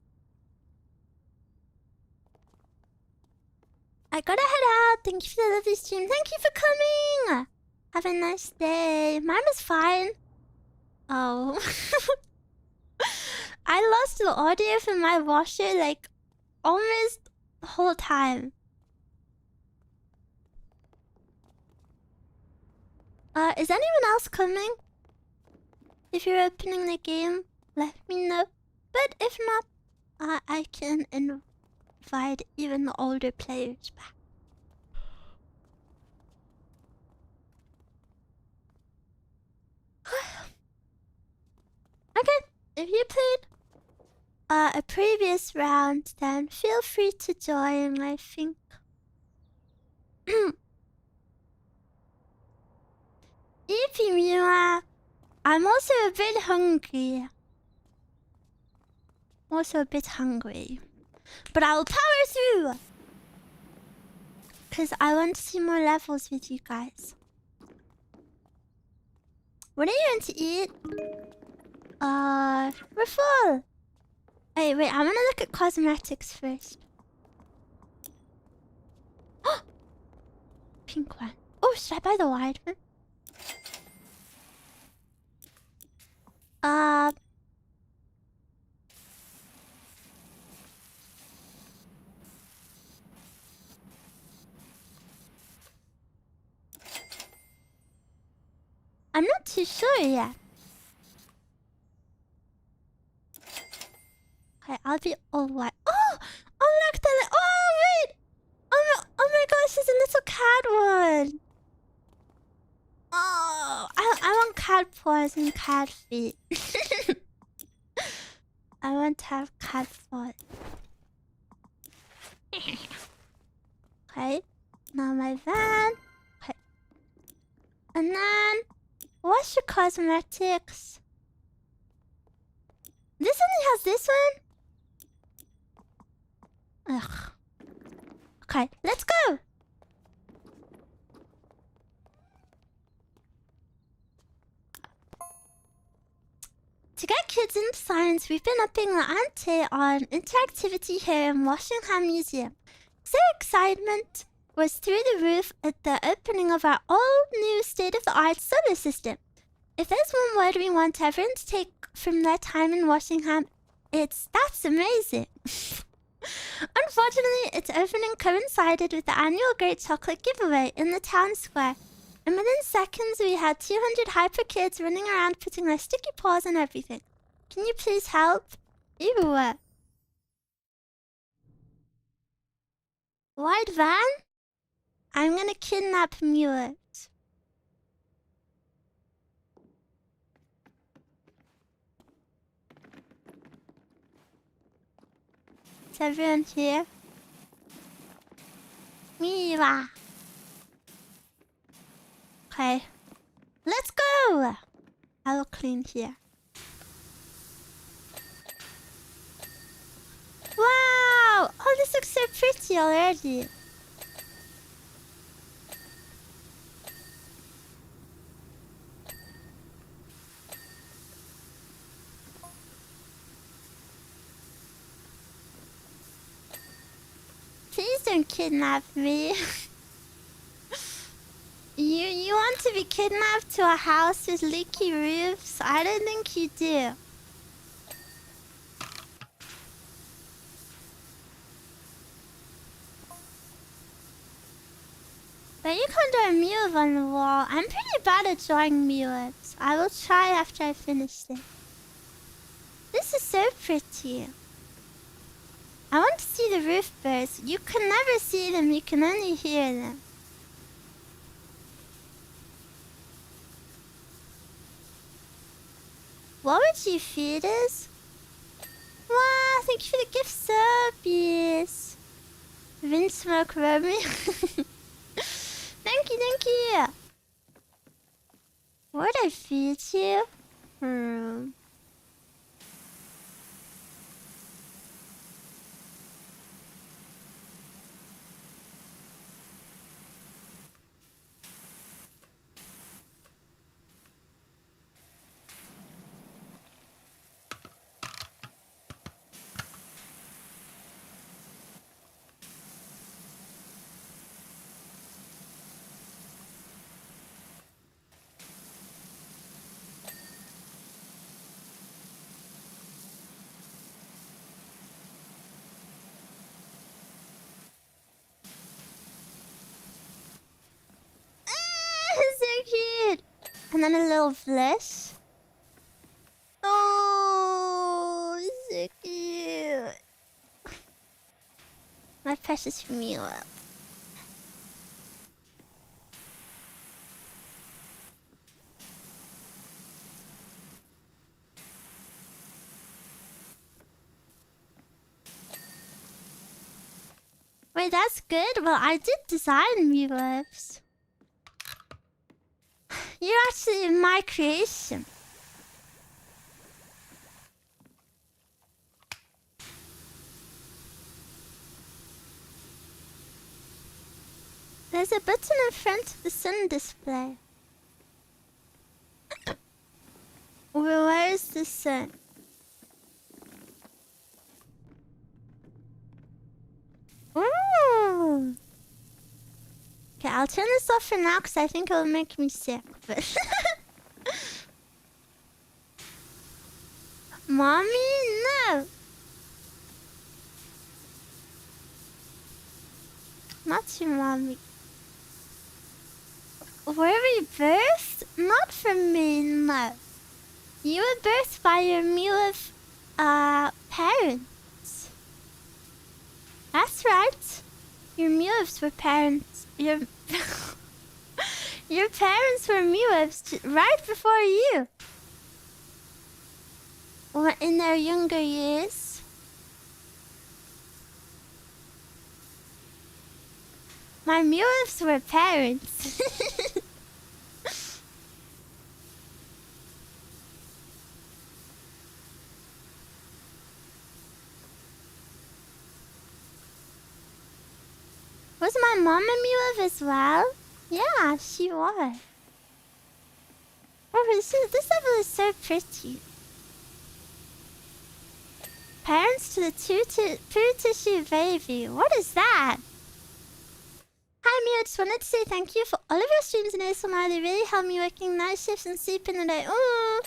I gotta head out. Thank you for the lovely stream. Thank you for coming. Have a nice day. Mine was fine. Oh. I lost the audio from my washer like almost the whole time. Is anyone else coming? If you're opening the game, let me know. But if not, I can invite even the older players back. Okay, if you played a previous round, then feel free to join, I think. Yippee, Miwa! I'm also a bit hungry. But I will power through! Because I want to see more levels with you guys. What are you going to eat? We're full! Wait, I'm gonna look at cosmetics first. Pink one. Oh, should I buy the wide one? I'm not too sure yet. Okay, I'll be all white. Oh! Unlock the... Oh, wait! Oh my gosh, there's a little cat one! Oh, I want cat paws and cat feet. I want to have cat paws. Okay, now my van. Okay. And then... What's your cosmetics? This only has this one? Ugh. Okay, let's go! To get kids into science, we've been upping the ante on interactivity here in Washington Museum. Their excitement was through the roof at the opening of our all-new state-of-the-art solar system. If there's one word we want everyone to take from their time in Washington, it's "that's amazing." Unfortunately, its opening coincided with the annual Great Chocolate Giveaway in the town square. And within seconds, we had 200 hyper kids running around putting their sticky paws on everything. Can you please help? Ew. White van? I'm gonna kidnap Miwa. Is everyone here? Miwa. Okay. Let's go! I will clean here. Wow! Oh, this looks so pretty already. Please don't kidnap me. You want to be kidnapped to a house with leaky roofs? I don't think you do. But you can draw a mule on the wall. I'm pretty bad at drawing mules. I will try after I finish this. This is so pretty. I want to see the roof birds. You can never see them, you can only hear them. What would you feed us? Wow, thank you for the gift subbies. Wind smoke Romy. Thank you. What would I feed you? And then a little blush. Oh, so cute. My precious Miwa. Wait, that's good. Well, I did design Miwas. You're actually my creation. There's a button in front of the sun display. Where is the sun? Ooh. Okay, I'll turn this off for now because I think it will make me sick. But Mommy, no. Not your mommy. Were we birthed? Not from me, no. You were birthed by your Miwa's parents. That's right. Your Miwas were parents. Your your parents were Miwas right before you. Or in their younger years. My Miwas were parents. Was my mom a Miwa as well? Yeah, she was. Oh, this level is so pretty. Parents to the poo tissue baby. What is that? Hi, Mia. I just wanted to say thank you for all of your streams and ASMR. They really helped me working night shifts and sleeping today. Oh,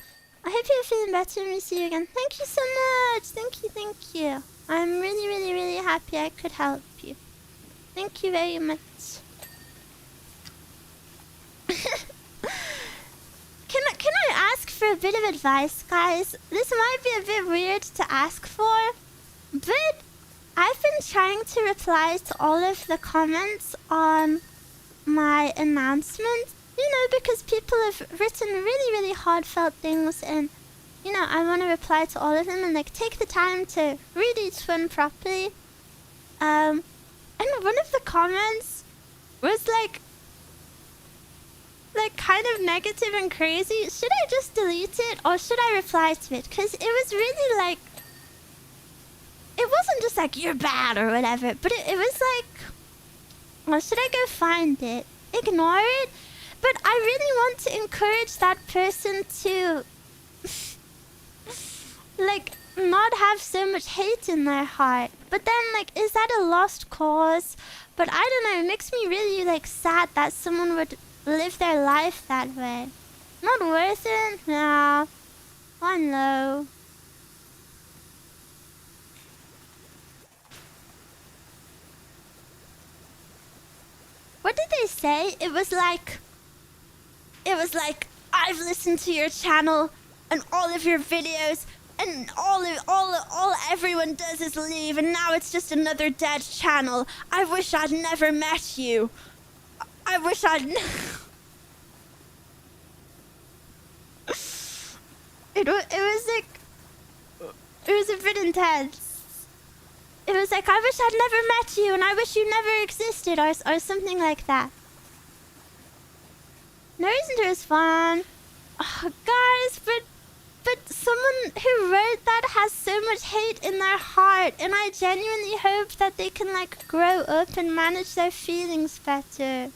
I hope you're feeling better when we see you again. Thank you so much. Thank you, thank you. I'm really, really, really happy I could help you. Thank you very much. Can I ask for a bit of advice, guys? This might be a bit weird to ask for, but I've been trying to reply to all of the comments on my announcement, you know, because people have written really, really heartfelt things, and, you know, I want to reply to all of them and, like, take the time to read each one properly. And one of the comments was, like kind of negative and crazy. Should I just delete it or should I reply to it? Because it was really, like, it wasn't just like, you're bad or whatever, but it was like, well, should I go find it? Ignore it? But I really want to encourage that person to, like, not have so much hate in their heart. But then, like, is that a lost cause? But I don't know, it makes me really, like, sad that someone would live their life that way. Not worth it? No. I know. What did they say? It was like, I've listened to your channel and all of your videos, and all everyone does is leave, and now it's just another dead channel. I wish I'd never met you. I wish I'd it was like, it was a bit intense. It was like, I wish I'd never met you, and I wish you never existed, or something like that. No reason to respond. Oh, guys, but someone who wrote that has so much hate in their heart, and I genuinely hope that they can, like, grow up and manage their feelings better.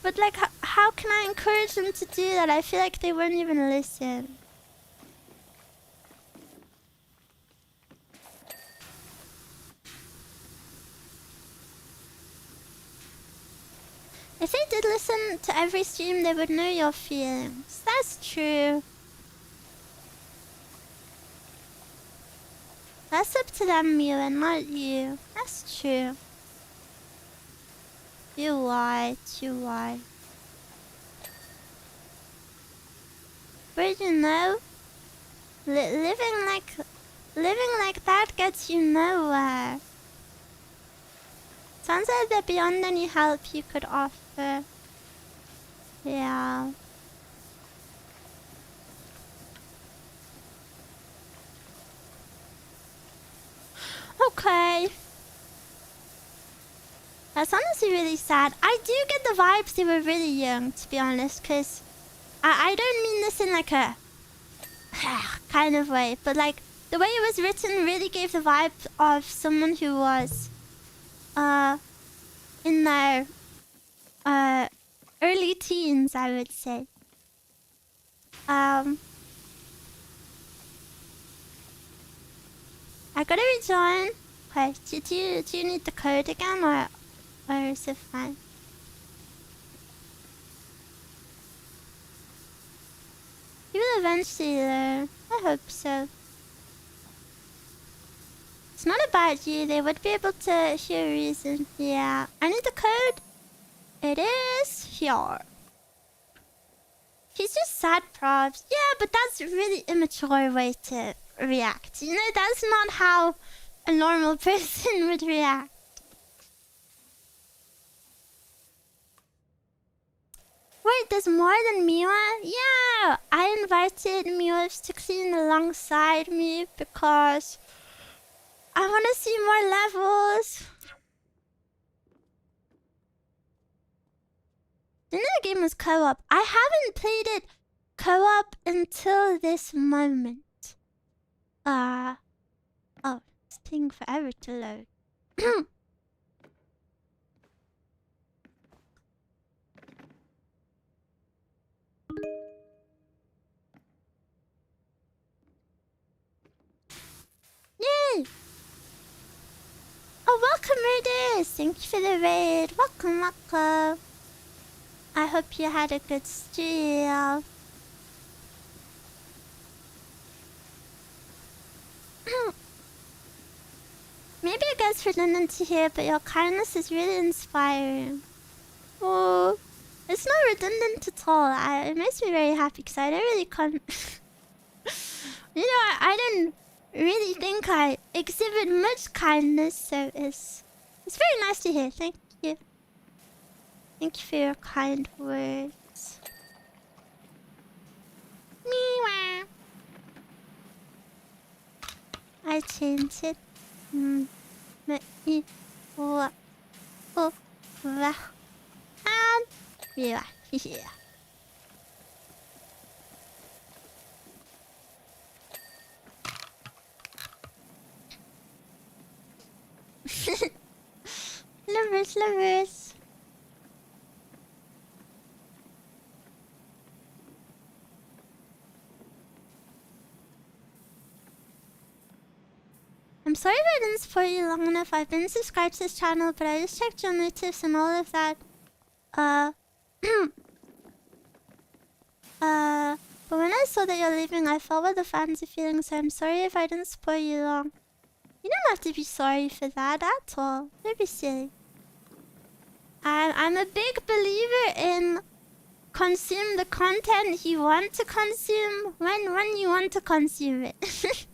But, like, how can I encourage them to do that? I feel like they won't even listen. If they did listen to every stream, they would know your feelings. That's true. That's up to them, Miwa, not you. That's true. You're right, you're right. But you know, living like that gets you nowhere. Sounds like they're beyond any help you could offer. Yeah. Okay. That's honestly really sad. I do get the vibes they were really young, to be honest, because I don't mean this in like a kind of way, but like the way it was written really gave the vibe of someone who was in their early teens, I would say. I gotta rejoin. Okay, do you need the code again, or is it fine? You will eventually learn. I hope so. It's not about you. They would be able to hear reason. Yeah. I need the code. It is here. He's just sad props. Yeah, but that's a really immature way to react. You know, that's not how a normal person would react. Wait, there's more than Miwa? Yeah! I invited Miwa 16 alongside me because I want to see more levels. Didn't know the game was co-op. I haven't played it co-op until this moment. Oh, it's taking forever to load. Yay! Oh, welcome, Raiders! Thank you for the raid. Welcome, welcome. I hope you had a good stream. Maybe it gets redundant to hear, but your kindness is really inspiring. Oh, it's not redundant at all. It makes me very happy because I don't really you know, I don't really think I exhibit much kindness, so it's very nice to hear. Thank you. Thank you for your kind words. Miwa. I changed it. Miwa. And Miwa. Yeah. Lovers. I'm sorry if I didn't support you long enough. I've been subscribed to this channel, but I just checked your notifs and all of that. But when I saw that you're leaving, I felt what the fans are feeling, so I'm sorry if I didn't support you long. You don't have to be sorry for that at all. Don't be silly. I'm a big believer in consume the content you want to consume when you want to consume it.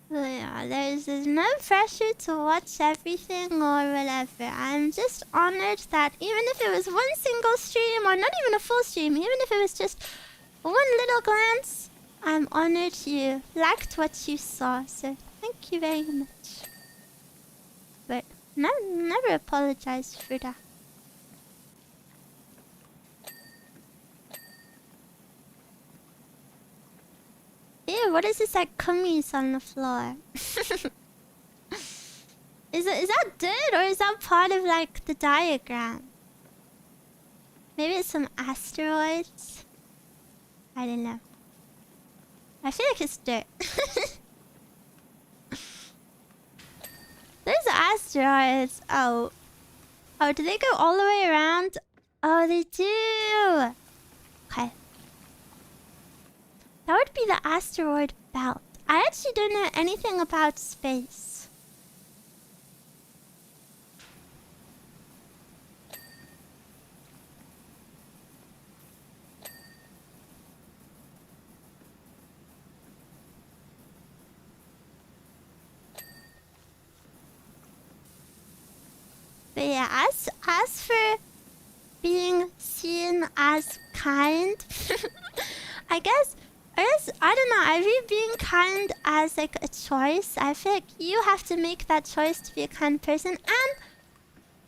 Yeah, there's no pressure to watch everything or whatever. I'm just honored that even if it was one single stream or not even a full stream, even if it was just one little glance, I'm honored you liked what you saw. So thank you very much. But never apologize for that. Ew, what is this like cummies on the floor? Is that dirt or is that part of like the diagram? Maybe it's some asteroids? I don't know. I feel like it's dirt. There's asteroids. Oh, do they go all the way around? Oh, they do. Okay. That would be the asteroid belt. I actually don't know anything about space. But yeah, as for being seen as kind, I guess I don't know. I view being kind as like a choice. I feel like you have to make that choice to be a kind person,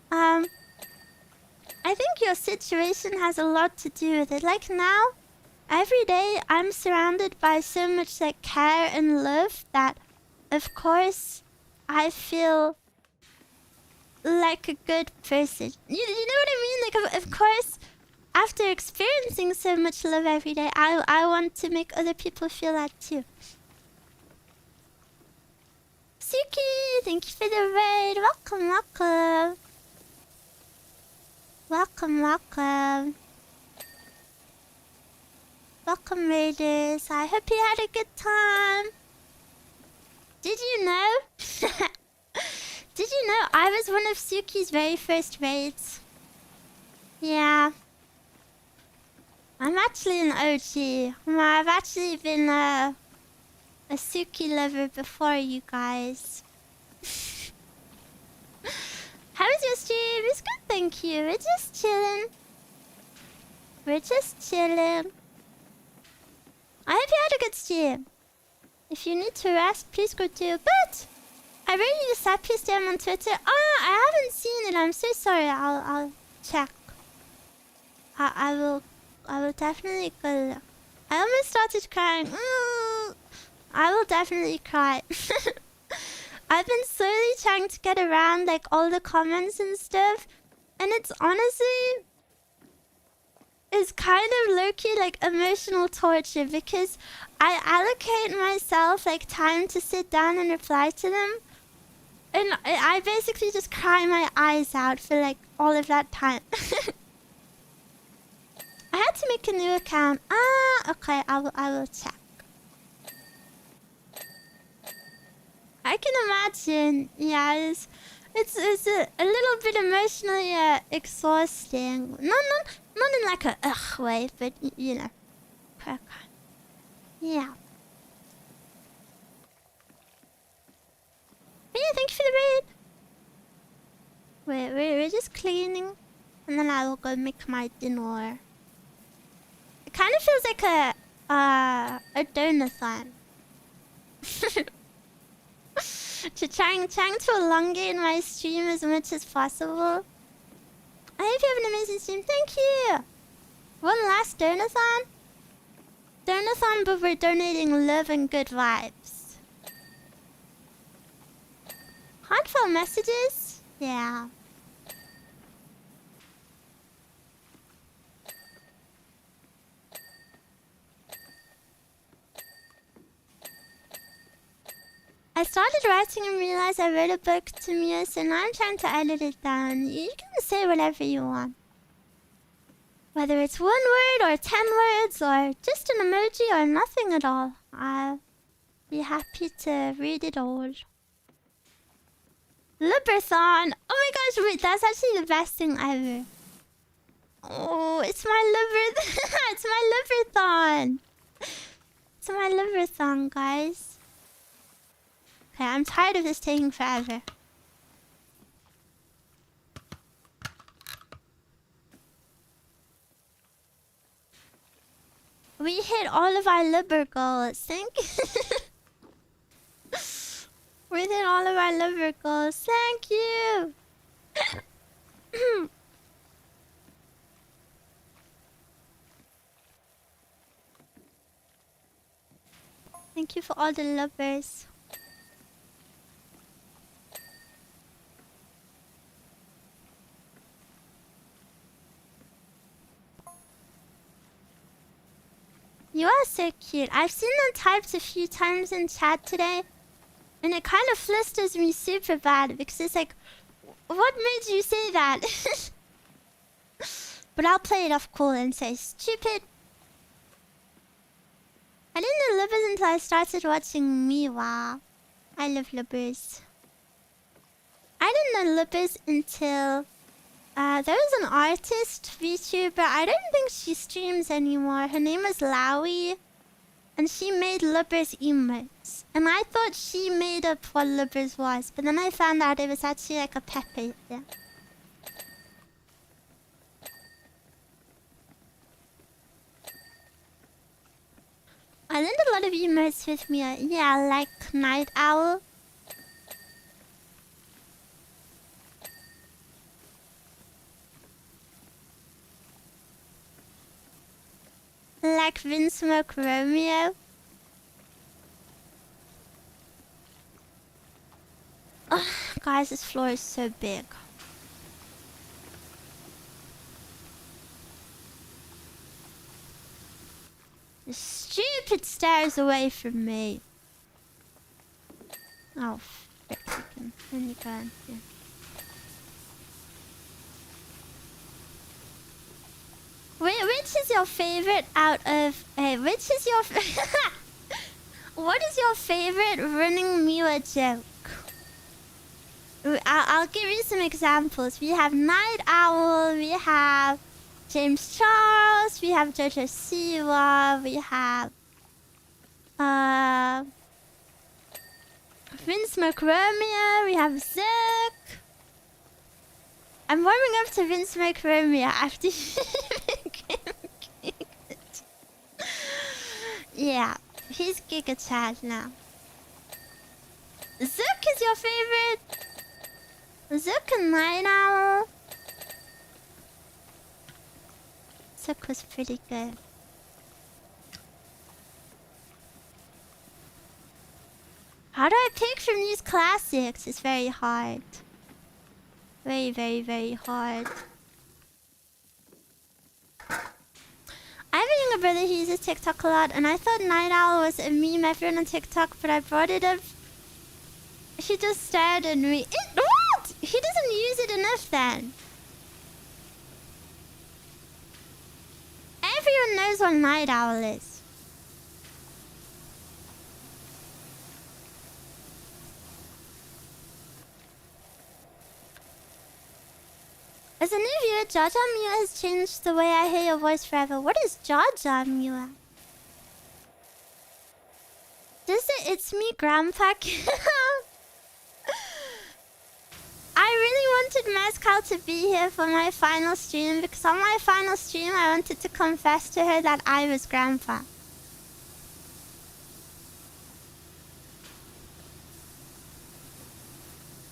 and I think your situation has a lot to do with it. Like now, every day I'm surrounded by so much like care and love that, of course, I feel like a good person. You know what I mean? Like of course, after experiencing so much love every day, I want to make other people feel that too. Suki, thank you for the raid. Welcome, welcome. Welcome, welcome. Welcome, raiders. I hope you had a good time. Did you know? Did you know I was one of Suki's very first raids? Yeah. I'm actually an OG. I've actually been a Suki lover before you guys. How was your stream? It's good, thank you. We're just chilling. We're just chilling. I hope you had a good stream. If you need to rest, please go too. But I read you the Sappy stream on Twitter. Oh, I haven't seen it. I'm so sorry. I'll check. I will definitely go. I almost started crying. I will definitely cry. I've been slowly trying to get around like all the comments and stuff, and it's honestly kind of low-key like emotional torture because I allocate myself like time to sit down and reply to them, and I basically just cry my eyes out for like all of that time. I had to make a new account. Okay, I will check. I can imagine. Yeah, it's a little bit emotionally exhausting. Not in like a ugh way, but you know. Yeah. But yeah, thank you for the raid. We're just cleaning, and then I will go make my dinner. It kind of feels like a donathon. trying to elongate my stream as much as possible. I hope you have an amazing stream. Thank you. One last donathon. Donathon, but we're donating love and good vibes. Heartfelt messages? Yeah. I started writing and realized I wrote a book to Miwa, so now I'm trying to edit it down. You can say whatever you want. Whether it's 1 word or 10 words or just an emoji or nothing at all. I'll be happy to read it all. Liberathon! Oh my gosh, wait, that's actually the best thing ever. Oh, it's my it's my Liberathon! It's my Liberathon, guys. Okay, I'm tired of this taking forever. We hit all of our liber goals. Thank you. We hit all of our liber goals. Thank you. Thank you for all the lovers. You are so cute. I've seen them typed a few times in chat today, and it kind of flusters me super bad because it's like, what made you say that? But I'll play it off cool and say, stupid. I didn't know Lubbers until I started watching Miwa. I love Lubbers. I didn't know Lubbers until there was an artist VTuber. I don't think she streams anymore. Her name is Lowy, and she made Lubbers emotes. And I thought she made up what Lubbers was, but then I found out it was actually like a Pepe thing. I learned a lot of emotes with me. Yeah, like Night Owl. Like Vinsmoke Romeo. Oh, guys, this floor is so big. The stupid stairs away from me. Oh, frick. Then you go in here. Which is your favorite out of... which is your... What is your favorite running Miwa joke? I'll give you some examples. We have Night Owl, we have James Charles, we have Jojo Siwa, we have... Vinsmoke Romeo, we have Zook. I'm warming up to Vinsmoke Romeo after yeah, he's Giga Chad now. Zook is your favorite? Zook and Night Owl. Zook was pretty good. How do I pick from these classics? It's very hard. Very, very, very hard. I have a younger brother who uses TikTok a lot, and I thought Night Owl was a meme everyone on TikTok, but I brought it up. He just stared at me. What? He doesn't use it enough then. Everyone knows what Night Owl is. As a new viewer, Jaja Miwa has changed the way I hear your voice forever. What is Jaja Miwa? Does it? It's me, Grandpa. I really wanted Mezcal to be here for my final stream because on my final stream I wanted to confess to her that I was Grandpa.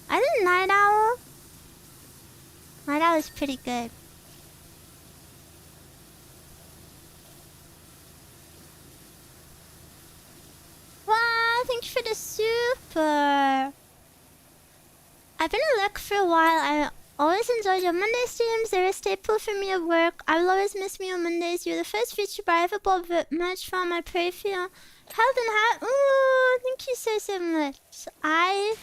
I did Night Owl. Night Owl is pretty good. Wow, thank you for the super. I've been a look for a while. I always enjoyed your Monday streams. They're a staple for me at work. I will always miss me on Mondays. You're the first VTuber I ever bought merch from. I pray for your health and ooh, thank you so much. I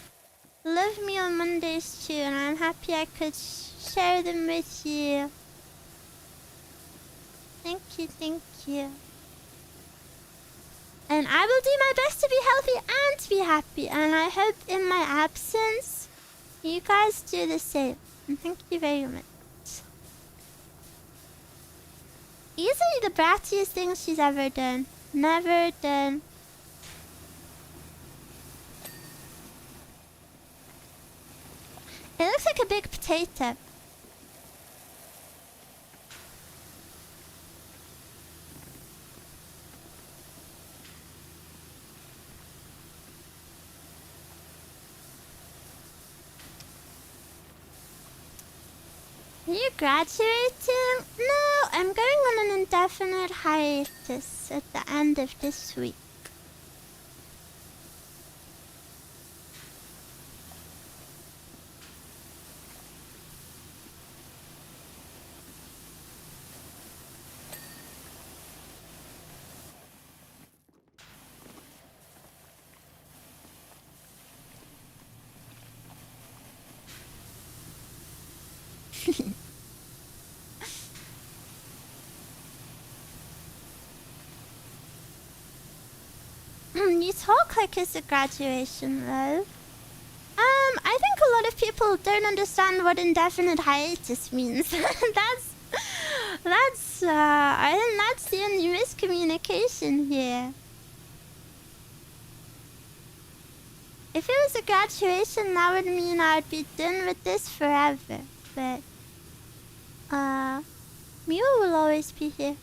love me on Mondays too, and I'm happy I could share them with you. Thank you, thank you. And I will do my best to be healthy and to be happy. And I hope in my absence, you guys do the same. And thank you very much. Easily the brattiest thing she's ever done. Never done. It looks like a big potato. Are you graduating? No, I'm going on an indefinite hiatus at the end of this week. You talk like it's a graduation, love. I think a lot of people don't understand what indefinite hiatus means. I think that's the only miscommunication here. If it was a graduation, that would mean I'd be done with this forever. But, Miwa will always be here.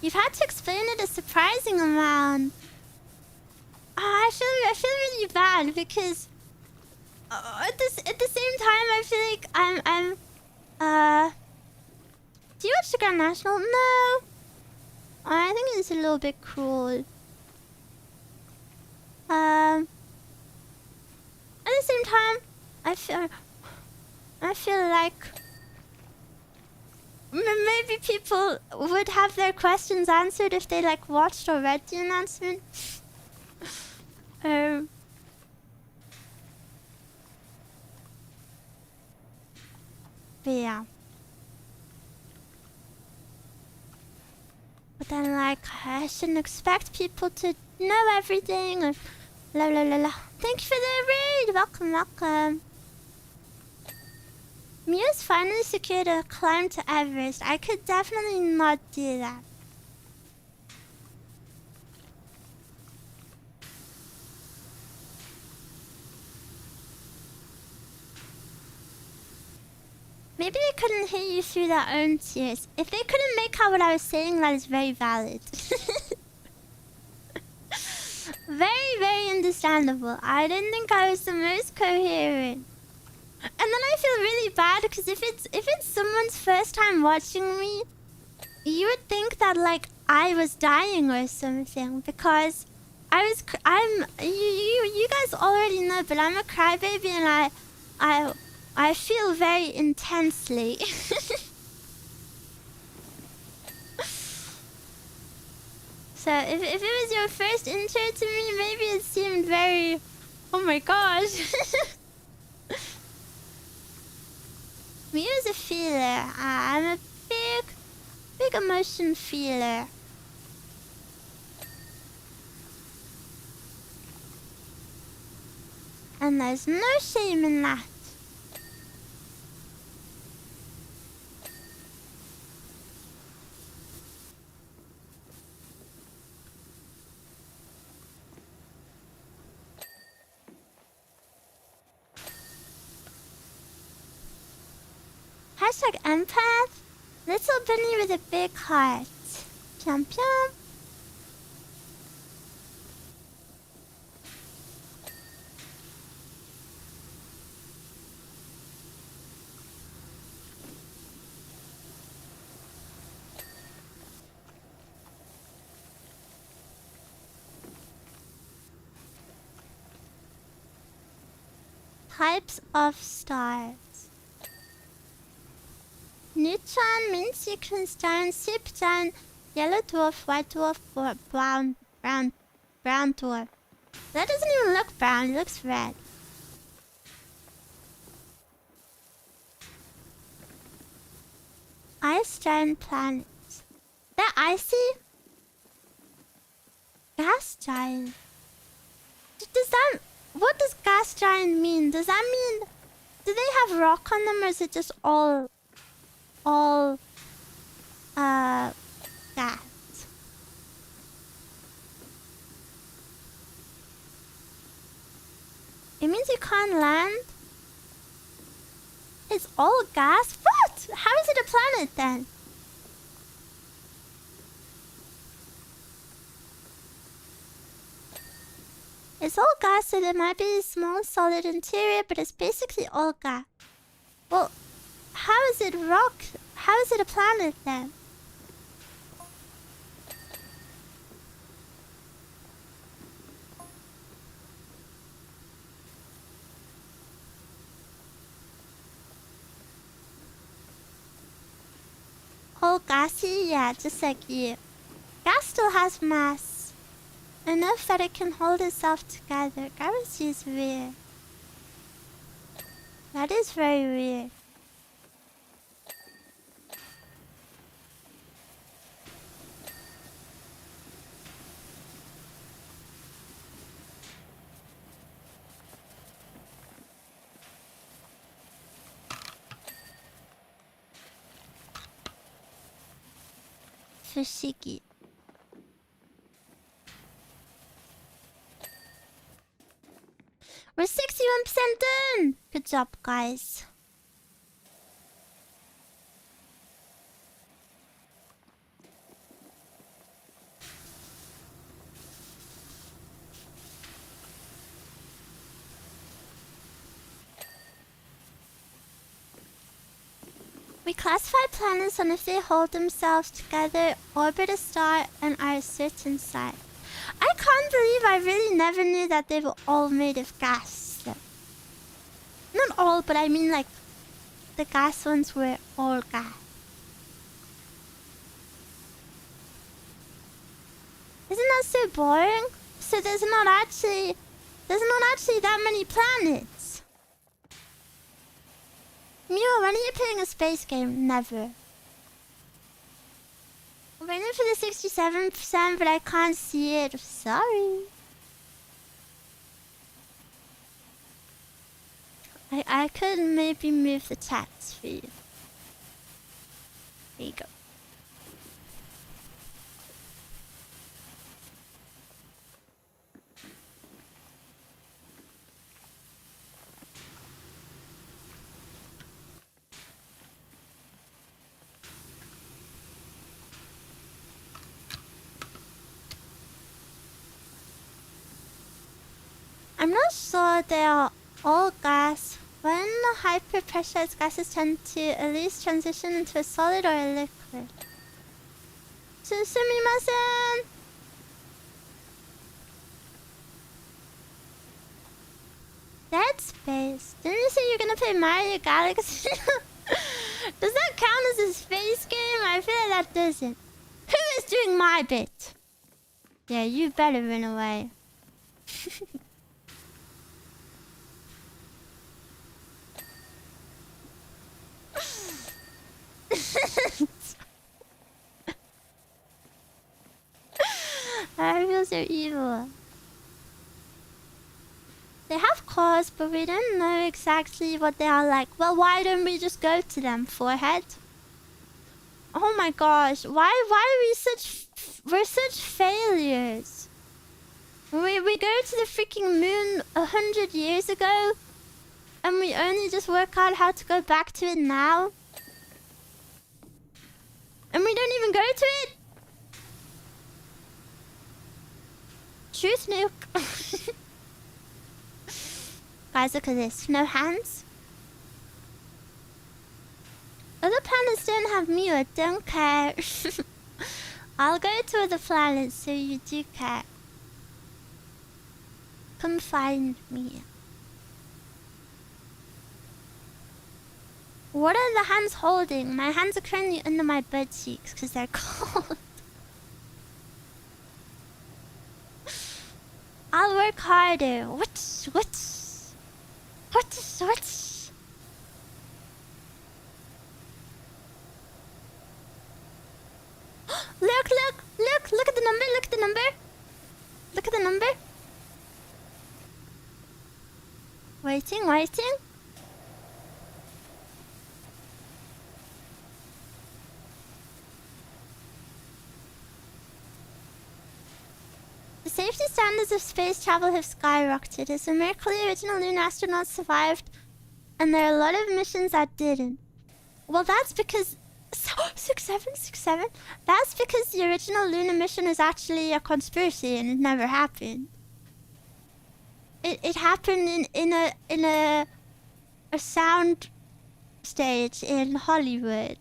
You've had to explain it a surprising amount. I feel really bad because at the same time I feel like I'm. Do you watch the Grand National? No. I think it's a little bit cruel. At the same time, I feel like maybe people would have their questions answered if they like watched or read the announcement. But yeah. But then like I shouldn't expect people to know everything or la la la la. Thank you for the raid. Welcome, welcome. Mia's finally secured a climb to Everest. I could definitely not do that. Maybe they couldn't hear you through their own tears. If they couldn't make out what I was saying, that is very valid. Very, very understandable. I didn't think I was the most coherent. And then I feel really bad because if it's someone's first time watching me, you would think that like I was dying or something because you guys already know, but I'm a crybaby and I feel very intensely. So if it was your first intro to me, maybe it seemed very, oh my gosh. Me as a feeler. I'm a big emotion feeler. And there's no shame in that. Hashtag empath. Little bunny with a big heart. Pium pium. Types of stars. Neutron, minty crystalline, sipstone, yellow dwarf, white dwarf, brown dwarf. That doesn't even look brown, it looks red. Ice giant planets. They're icy? Gas giant. What does gas giant mean? Does that mean, do they have rock on them or is it just all gas? It means you can't land? It's all gas? What? How is it a planet then? It's all gas, so there might be a small solid interior, but it's basically all gas. Well, how is it rock? How is it a planet then? All gassy? Yeah, just like you. Gas still has mass. Enough that it can hold itself together. Gravity is weird. That is very weird. Fushigi. We're 61% done! Good job, guys. We classify planets on if they hold themselves together, orbit a star, and are a certain size. I can't believe I really never knew that they were all made of gas. Not all, but I mean like the gas ones were all gas. Isn't that so boring? So there's not actually that many planets. Miwa, when are you playing a space game? Never. I'm waiting for the 67%, but I can't see it. Sorry. I could maybe move the chat for you. There you go. I'm not sure they are all gas. When hyper-pressurized gases tend to at least transition into a solid or a liquid. Sumimasen! Dead Space. Didn't you say you're gonna play Mario Galaxy? Does that count as a space game? I feel like that doesn't. Who is doing my bit? Yeah, you better run away. I feel so evil. They have claws, but we don't know exactly what they are like. Well, why don't we just go to them, forehead? Oh my gosh, why are we we're such failures? We go to the freaking moon 100 years ago, and we only just work out how to go back to it now? And we don't even go to it? Truth nuke. Guys, look at this. No hands. Other planets don't have Miwa. Don't care. I'll go to other planets so you do care. Come find me. What are the hands holding? My hands are currently under my butt cheeks because they're cold. I'll work harder. What? Look at the number, look at the number. Look at the number. Waiting. The safety standards of space travel have skyrocketed. It's a miracle the original lunar astronauts survived, and there are a lot of missions that didn't. Well, that's because... 67? That's because the original lunar mission is actually a conspiracy and it never happened. It happened in a sound stage in Hollywood.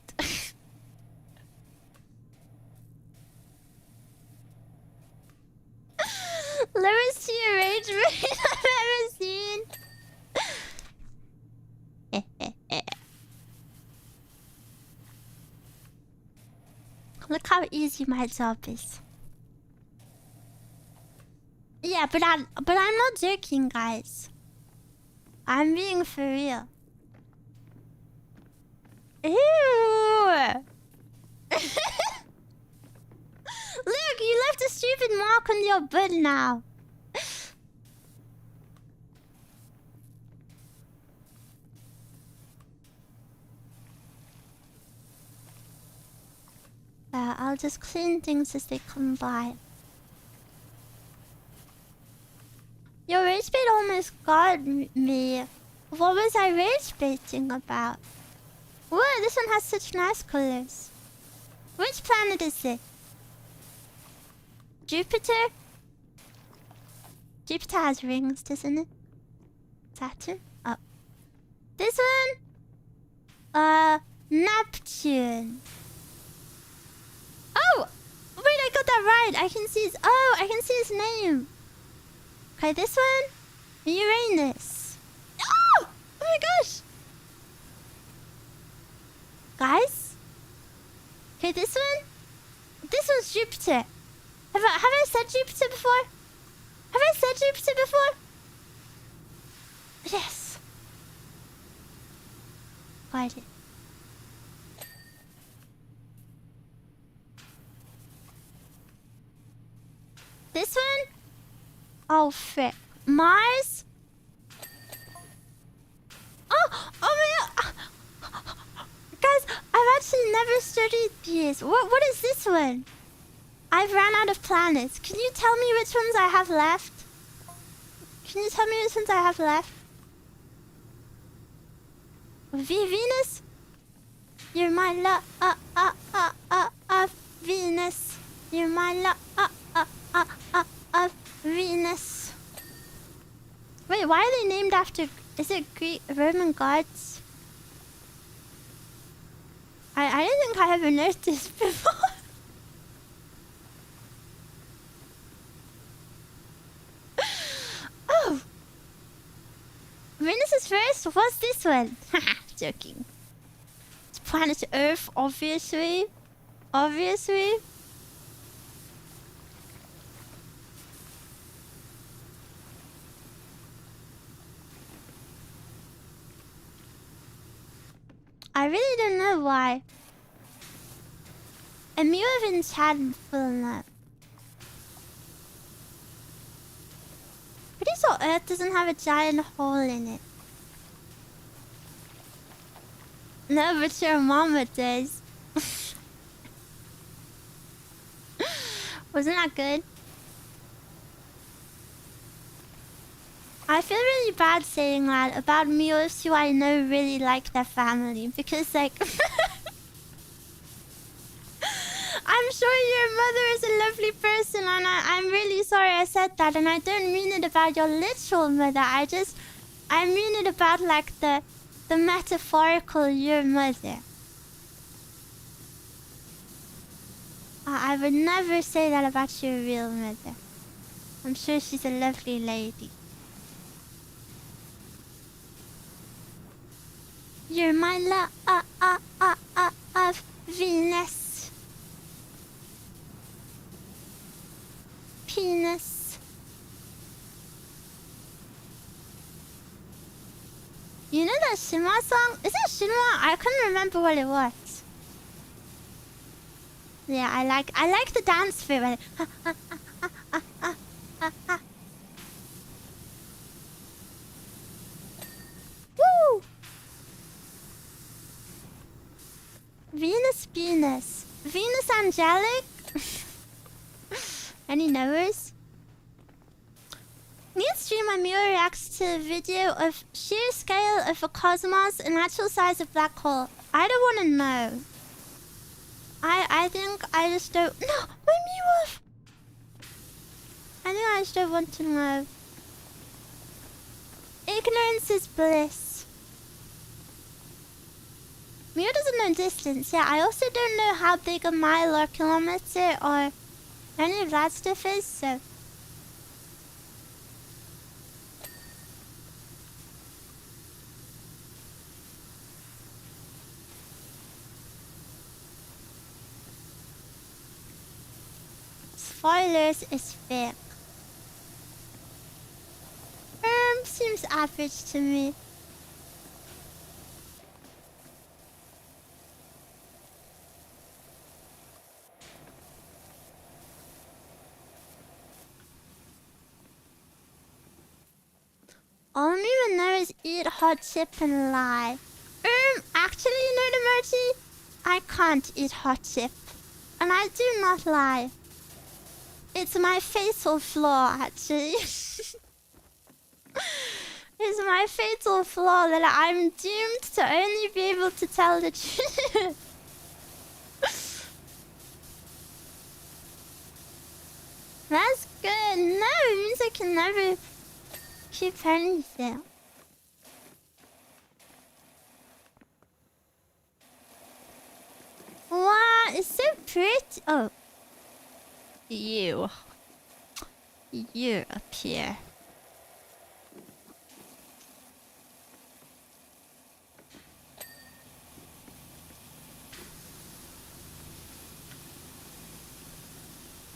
Lowest tier rage rate I've ever seen. Look how easy my job is. Yeah, but I'm not joking, guys. I'm being for real. Ew! Look, you left a stupid mark on your butt now. I'll just clean things as they come by. Your rage bait almost got me. What was I rage baiting about? Whoa, this one has such nice colors. Which planet is it? Jupiter? Jupiter has rings, doesn't it? Saturn? Oh. This one? Neptune. Oh! Wait, I got that right. I can see his... Oh, I can see his name. Okay, this one. Uranus. Oh! Oh my gosh! Guys? Okay, this one? This one's Jupiter. Have I said Jupiter before? Have I said Jupiter before? Yes. Got it. This one? Oh, frick. Mars? Oh my god! Guys, I've actually never studied these. What is this one? I've ran out of planets. Can you tell me which ones I have left? Can you tell me which ones I have left? Venus? You're my love, Venus. You're my love, Venus. Wait, why are they named after... Is it Greek Roman gods? I don't think I ever noticed before. Oh! Venus is first? What's this one? Haha, joking. It's planet Earth, obviously. Obviously. I really don't know why. And Miwa been chatting full up. Pretty sure Earth doesn't have a giant hole in it. No, but your mama does. Wasn't that good? I feel really bad saying that about Miwas who I know really like their family. Because, like... I'm sure your mother is a lovely person, and I'm really sorry I said that. And I don't mean it about your literal mother. I mean it about, like, the metaphorical your mother. I would never say that about your real mother. I'm sure she's a lovely lady. You're my love, Venus. Penis. You know that Shinwa song? Is it Shinwa? I couldn't remember what it was. Yeah, I like the dance for it. Woo! Venus. Venus angelic? Any knowers? New stream on Miwa reacts to a video of sheer scale of a cosmos and actual size of black hole. I don't want to know. I think I just don't... No! My Miwa! I think I just don't want to know. Ignorance is bliss. Miwa doesn't know distance. Yeah, I also don't know how big a mile or kilometer or any of that stuff is, so... Spoilers is fake. Seems average to me. All me would know is eat hot chip and lie. Actually, you know the mercy? I can't eat hot chip. And I do not lie. It's my fatal flaw, actually. It's my fatal flaw that I'm doomed to only be able to tell the truth. That's good. No, it means I can never keep anything. it's so pretty. Oh, You. you up here.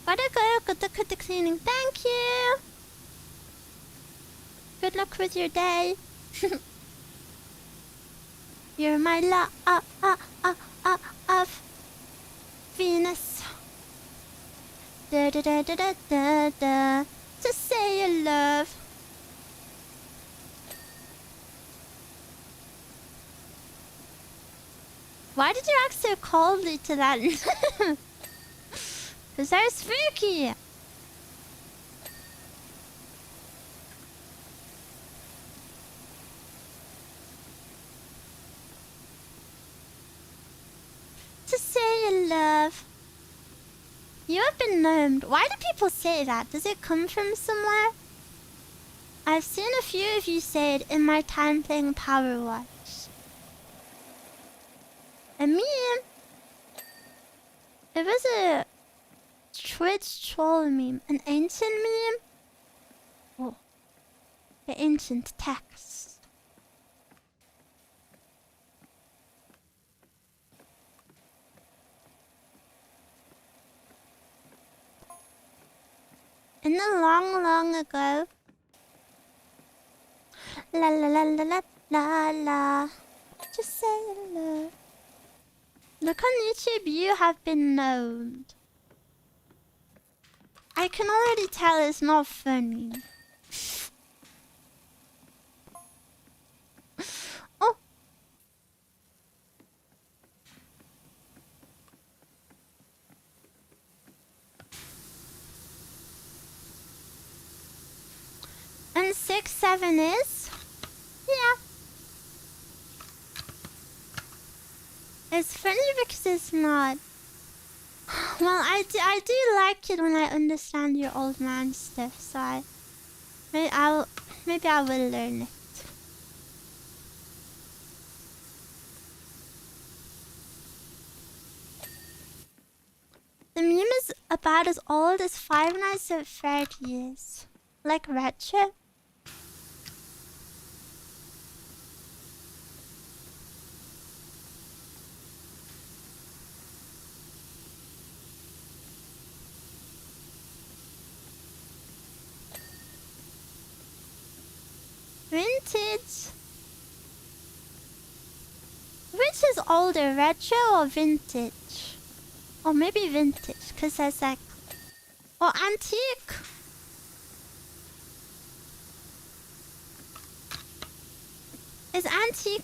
Gotta go. Good luck with the cleaning. Thank you. Good luck with your day. You're my love of Venus. Da da da da da da da. To say you love. Why did you act so coldly to that? Cause they're spooky. To say you love. You have been gnomed. Why do people say that? Does it come from somewhere? I've seen a few of you say it in my time playing Powerwash. A meme? It was a Twitch troll meme. An ancient meme? Oh. The ancient text. In the long, long ago. La la la la la la la. Just say hello. Look on YouTube, you have been known. I can already tell it's not funny. Oh. And 6, 7 is? Yeah. It's funny because it's not. Well, I do like it when I understand your old man stuff, so maybe I will learn it. The meme is about as old as Five Nights at Freddy's. Like retro. Vintage. Which is older, retro or vintage? Or maybe vintage, because that's like... Or antique. Is antique...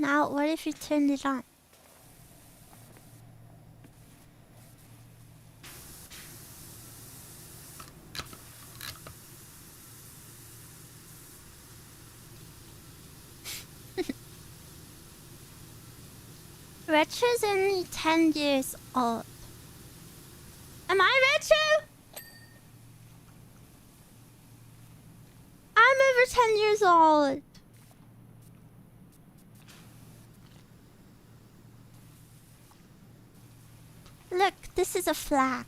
Now, what if you turned it on? Retro's only 10 years old. Am I retro? I'm over 10 years old. Look, this is a flag.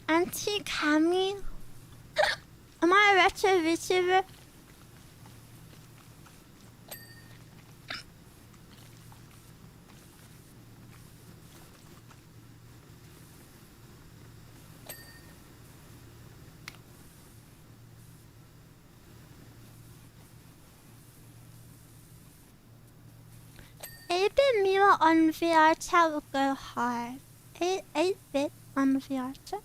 Antique Hammy? Am I a retro VTuber? Eight-bit Miwa on VR chat will go hard. 8-bit on VR chat.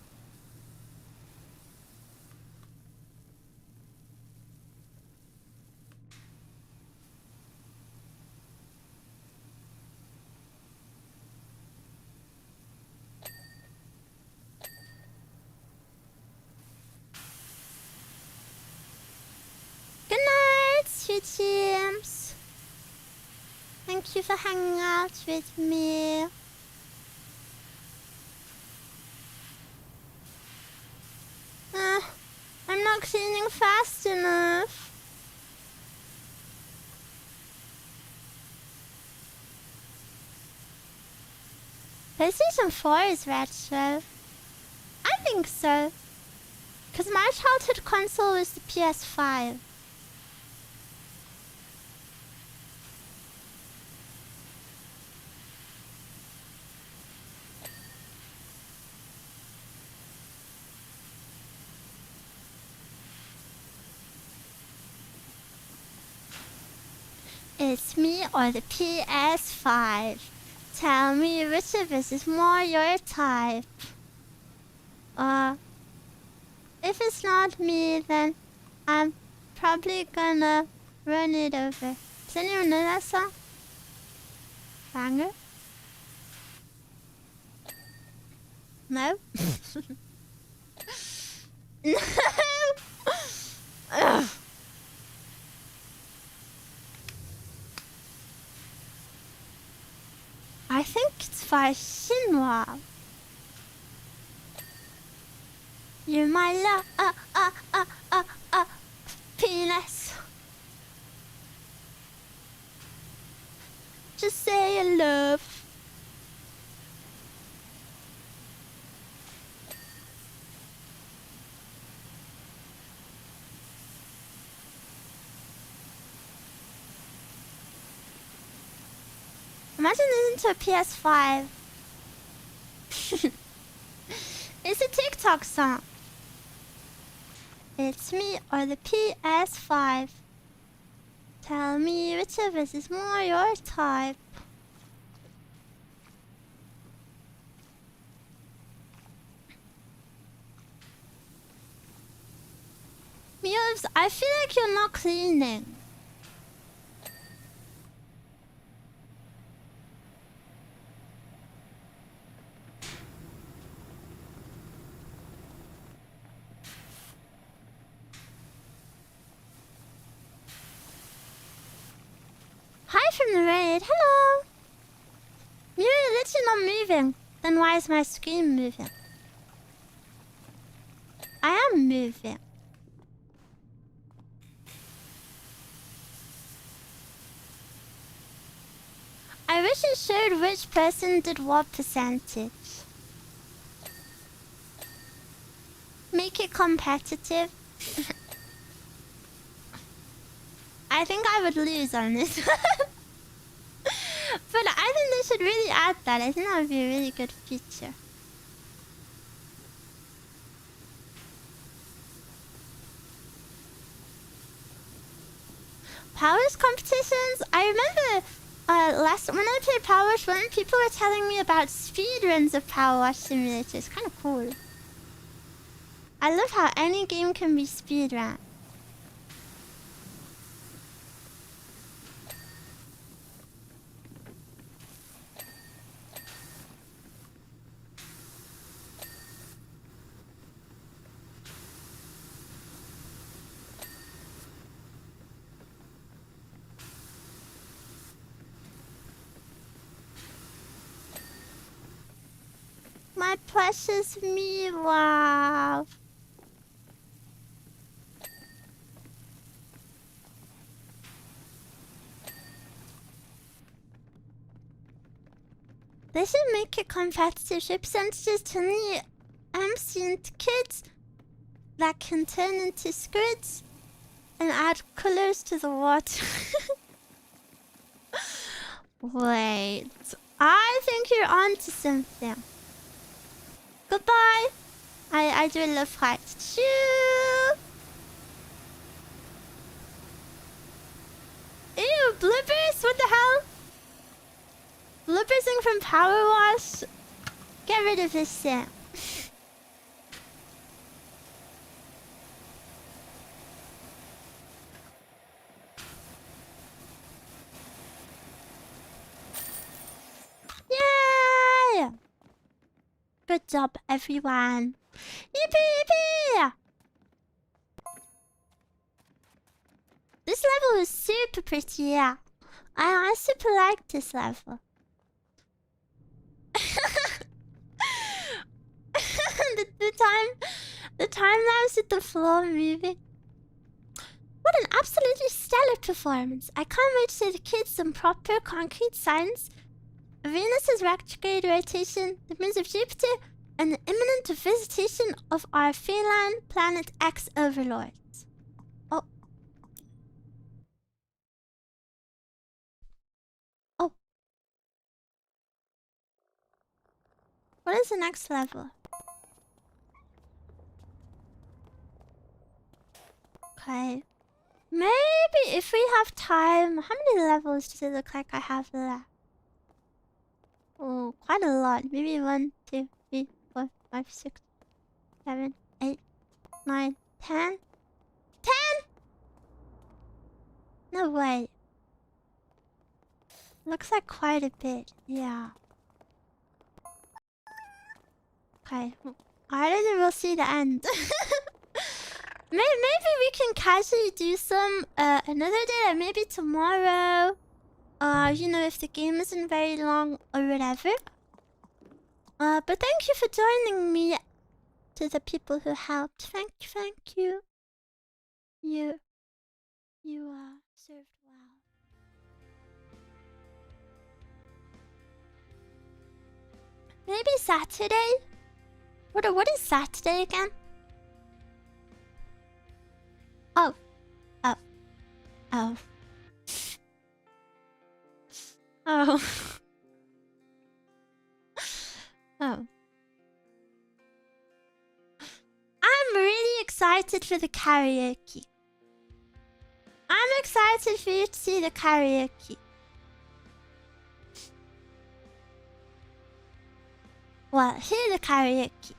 you, James. Thank you for hanging out with me. I'm not cleaning fast enough. PlayStation 4 is retro. I think so. Because my childhood console was the PS5. It's me or the PS5. Tell me which of us is more your type. If it's not me, then I'm probably gonna run it over. Does anyone know that song? Banger? No? No! Ugh. I think it's by Shinwa. You're my penis. Just say you love. Imagine listening to a PS5. It's a TikTok song. It's me or the PS5. Tell me which of us is more your type. Muse, I feel like you're not cleaning. Hi from the raid, hello! You're literally not moving. Then why is my screen moving? I am moving. I wish it showed which person did what percentage. Make it competitive. I think I would lose on this one. But I think they should really add that. I think that would be a really good feature. Powerwash competitions? I remember when I played Powerwash 1, people were telling me about speedruns of Powerwash Simulator. It's kind of cool. I love how any game can be speedrun. My precious Miwa. They should make it competitive. Show percentages to the ambient kids that can turn into squids and add colors to the water. Wait, I think you're onto something. Goodbye. I do love fight. Shoo! Ew, bloopers? What the hell? Bloopersing from Powerwash? Get rid of this thing. Yay! Good job, everyone. Yippee, yippee! This level is super pretty, yeah. I super like this level. the time lapse with the floor moving. What an absolutely stellar performance. I can't wait to show the kids some proper concrete science. Venus's retrograde rotation, the moons of Jupiter, and the imminent visitation of our feline planet X overlords. Oh. Oh. What is the next level? Okay. Maybe if we have time... How many levels does it look like I have left? Oh, quite a lot. Maybe 1, 2, 3, 4, 5, 6, 7, 8, 9, 10. 10?! No way. Looks like quite a bit, yeah. Okay. I don't think we'll see the end. Maybe we can casually do some another day, or maybe tomorrow. You know, if the game isn't very long or whatever. But thank you for joining me. To the people who helped. Thank you. You served well. Maybe Saturday? What is Saturday again? Oh. Oh. Oh. Oh. Oh. I'm really excited for the karaoke. I'm excited for you to see the karaoke. Well, hear the karaoke.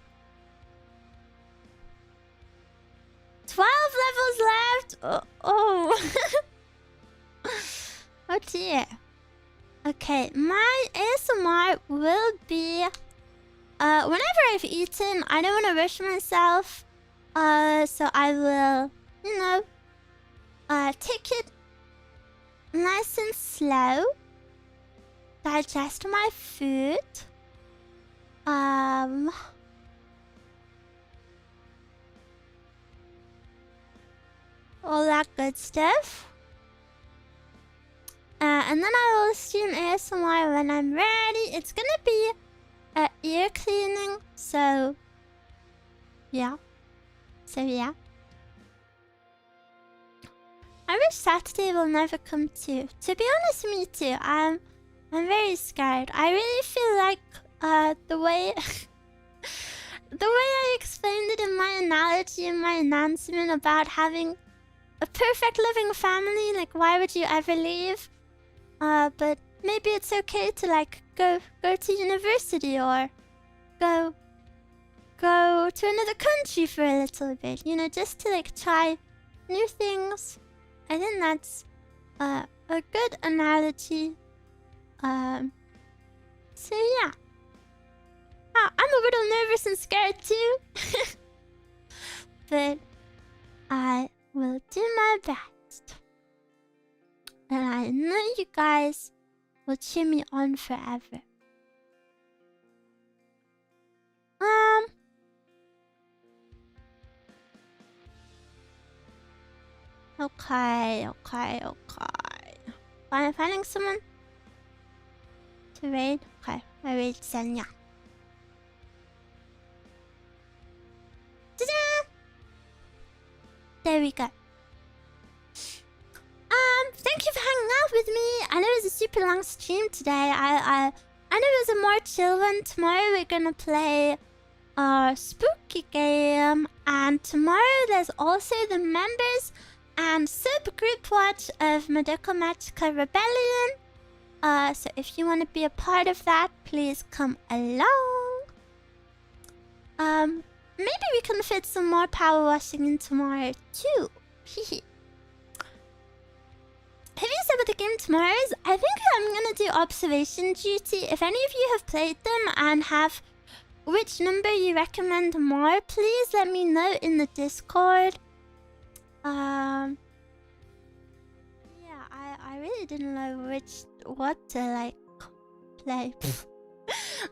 12 levels left! Oh. Oh dear. Okay, my ASMR will be... whenever I've eaten, I don't want to rush myself. So I will, you know, take it nice and slow. Digest my food. All that good stuff. And then I will stream ASMR when I'm ready. It's gonna be ear cleaning, so yeah. I wish Saturday will never come too. To be honest, me too. I'm very scared. I really feel like the way I explained it in my analogy in my announcement about having a perfect living family, like why would you ever leave? But maybe it's okay to like go to university or go to another country for a little bit, you know, just to like try new things. I think that's a good analogy. So yeah. Oh, I'm a little nervous and scared too. But I will do my best. And I know you guys will cheer me on forever. Okay. Finding someone to raid? Okay, I raid Senya. Ta-da! There we go. Thank you for hanging out with me. I know it was a super long stream today. I know it was a more chill one. Tomorrow we're gonna play a spooky game, and tomorrow there's also the members and subgroup watch of Medical Magica Rebellion. So if you want to be a part of that, please come along. Maybe we can fit some more power washing in tomorrow too. Have you said what the game tomorrow is? I think I'm gonna do observation duty. If any of you have played them and have which number you recommend more, please let me know in the Discord. really didn't know what to like play.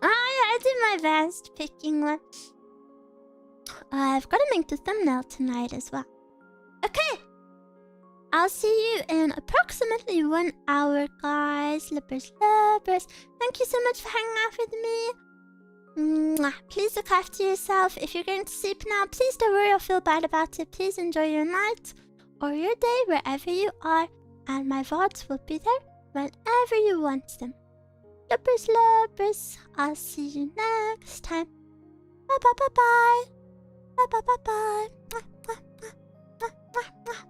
I did my best picking one. I've got to make the thumbnail tonight as well. Okay, I'll see you in approximately 1 hour, guys. Lippers, lovers. Thank you so much for hanging out with me. Mwah. Please look after yourself. If you're going to sleep now, please don't worry or feel bad about it. Please enjoy your night or your day wherever you are. And my VODs will be there whenever you want them. Lippers, lovers. I'll see you next time. Bye bye bye bye. Bye bye bye bye. Mwah, mwah, mwah, mwah, mwah, mwah.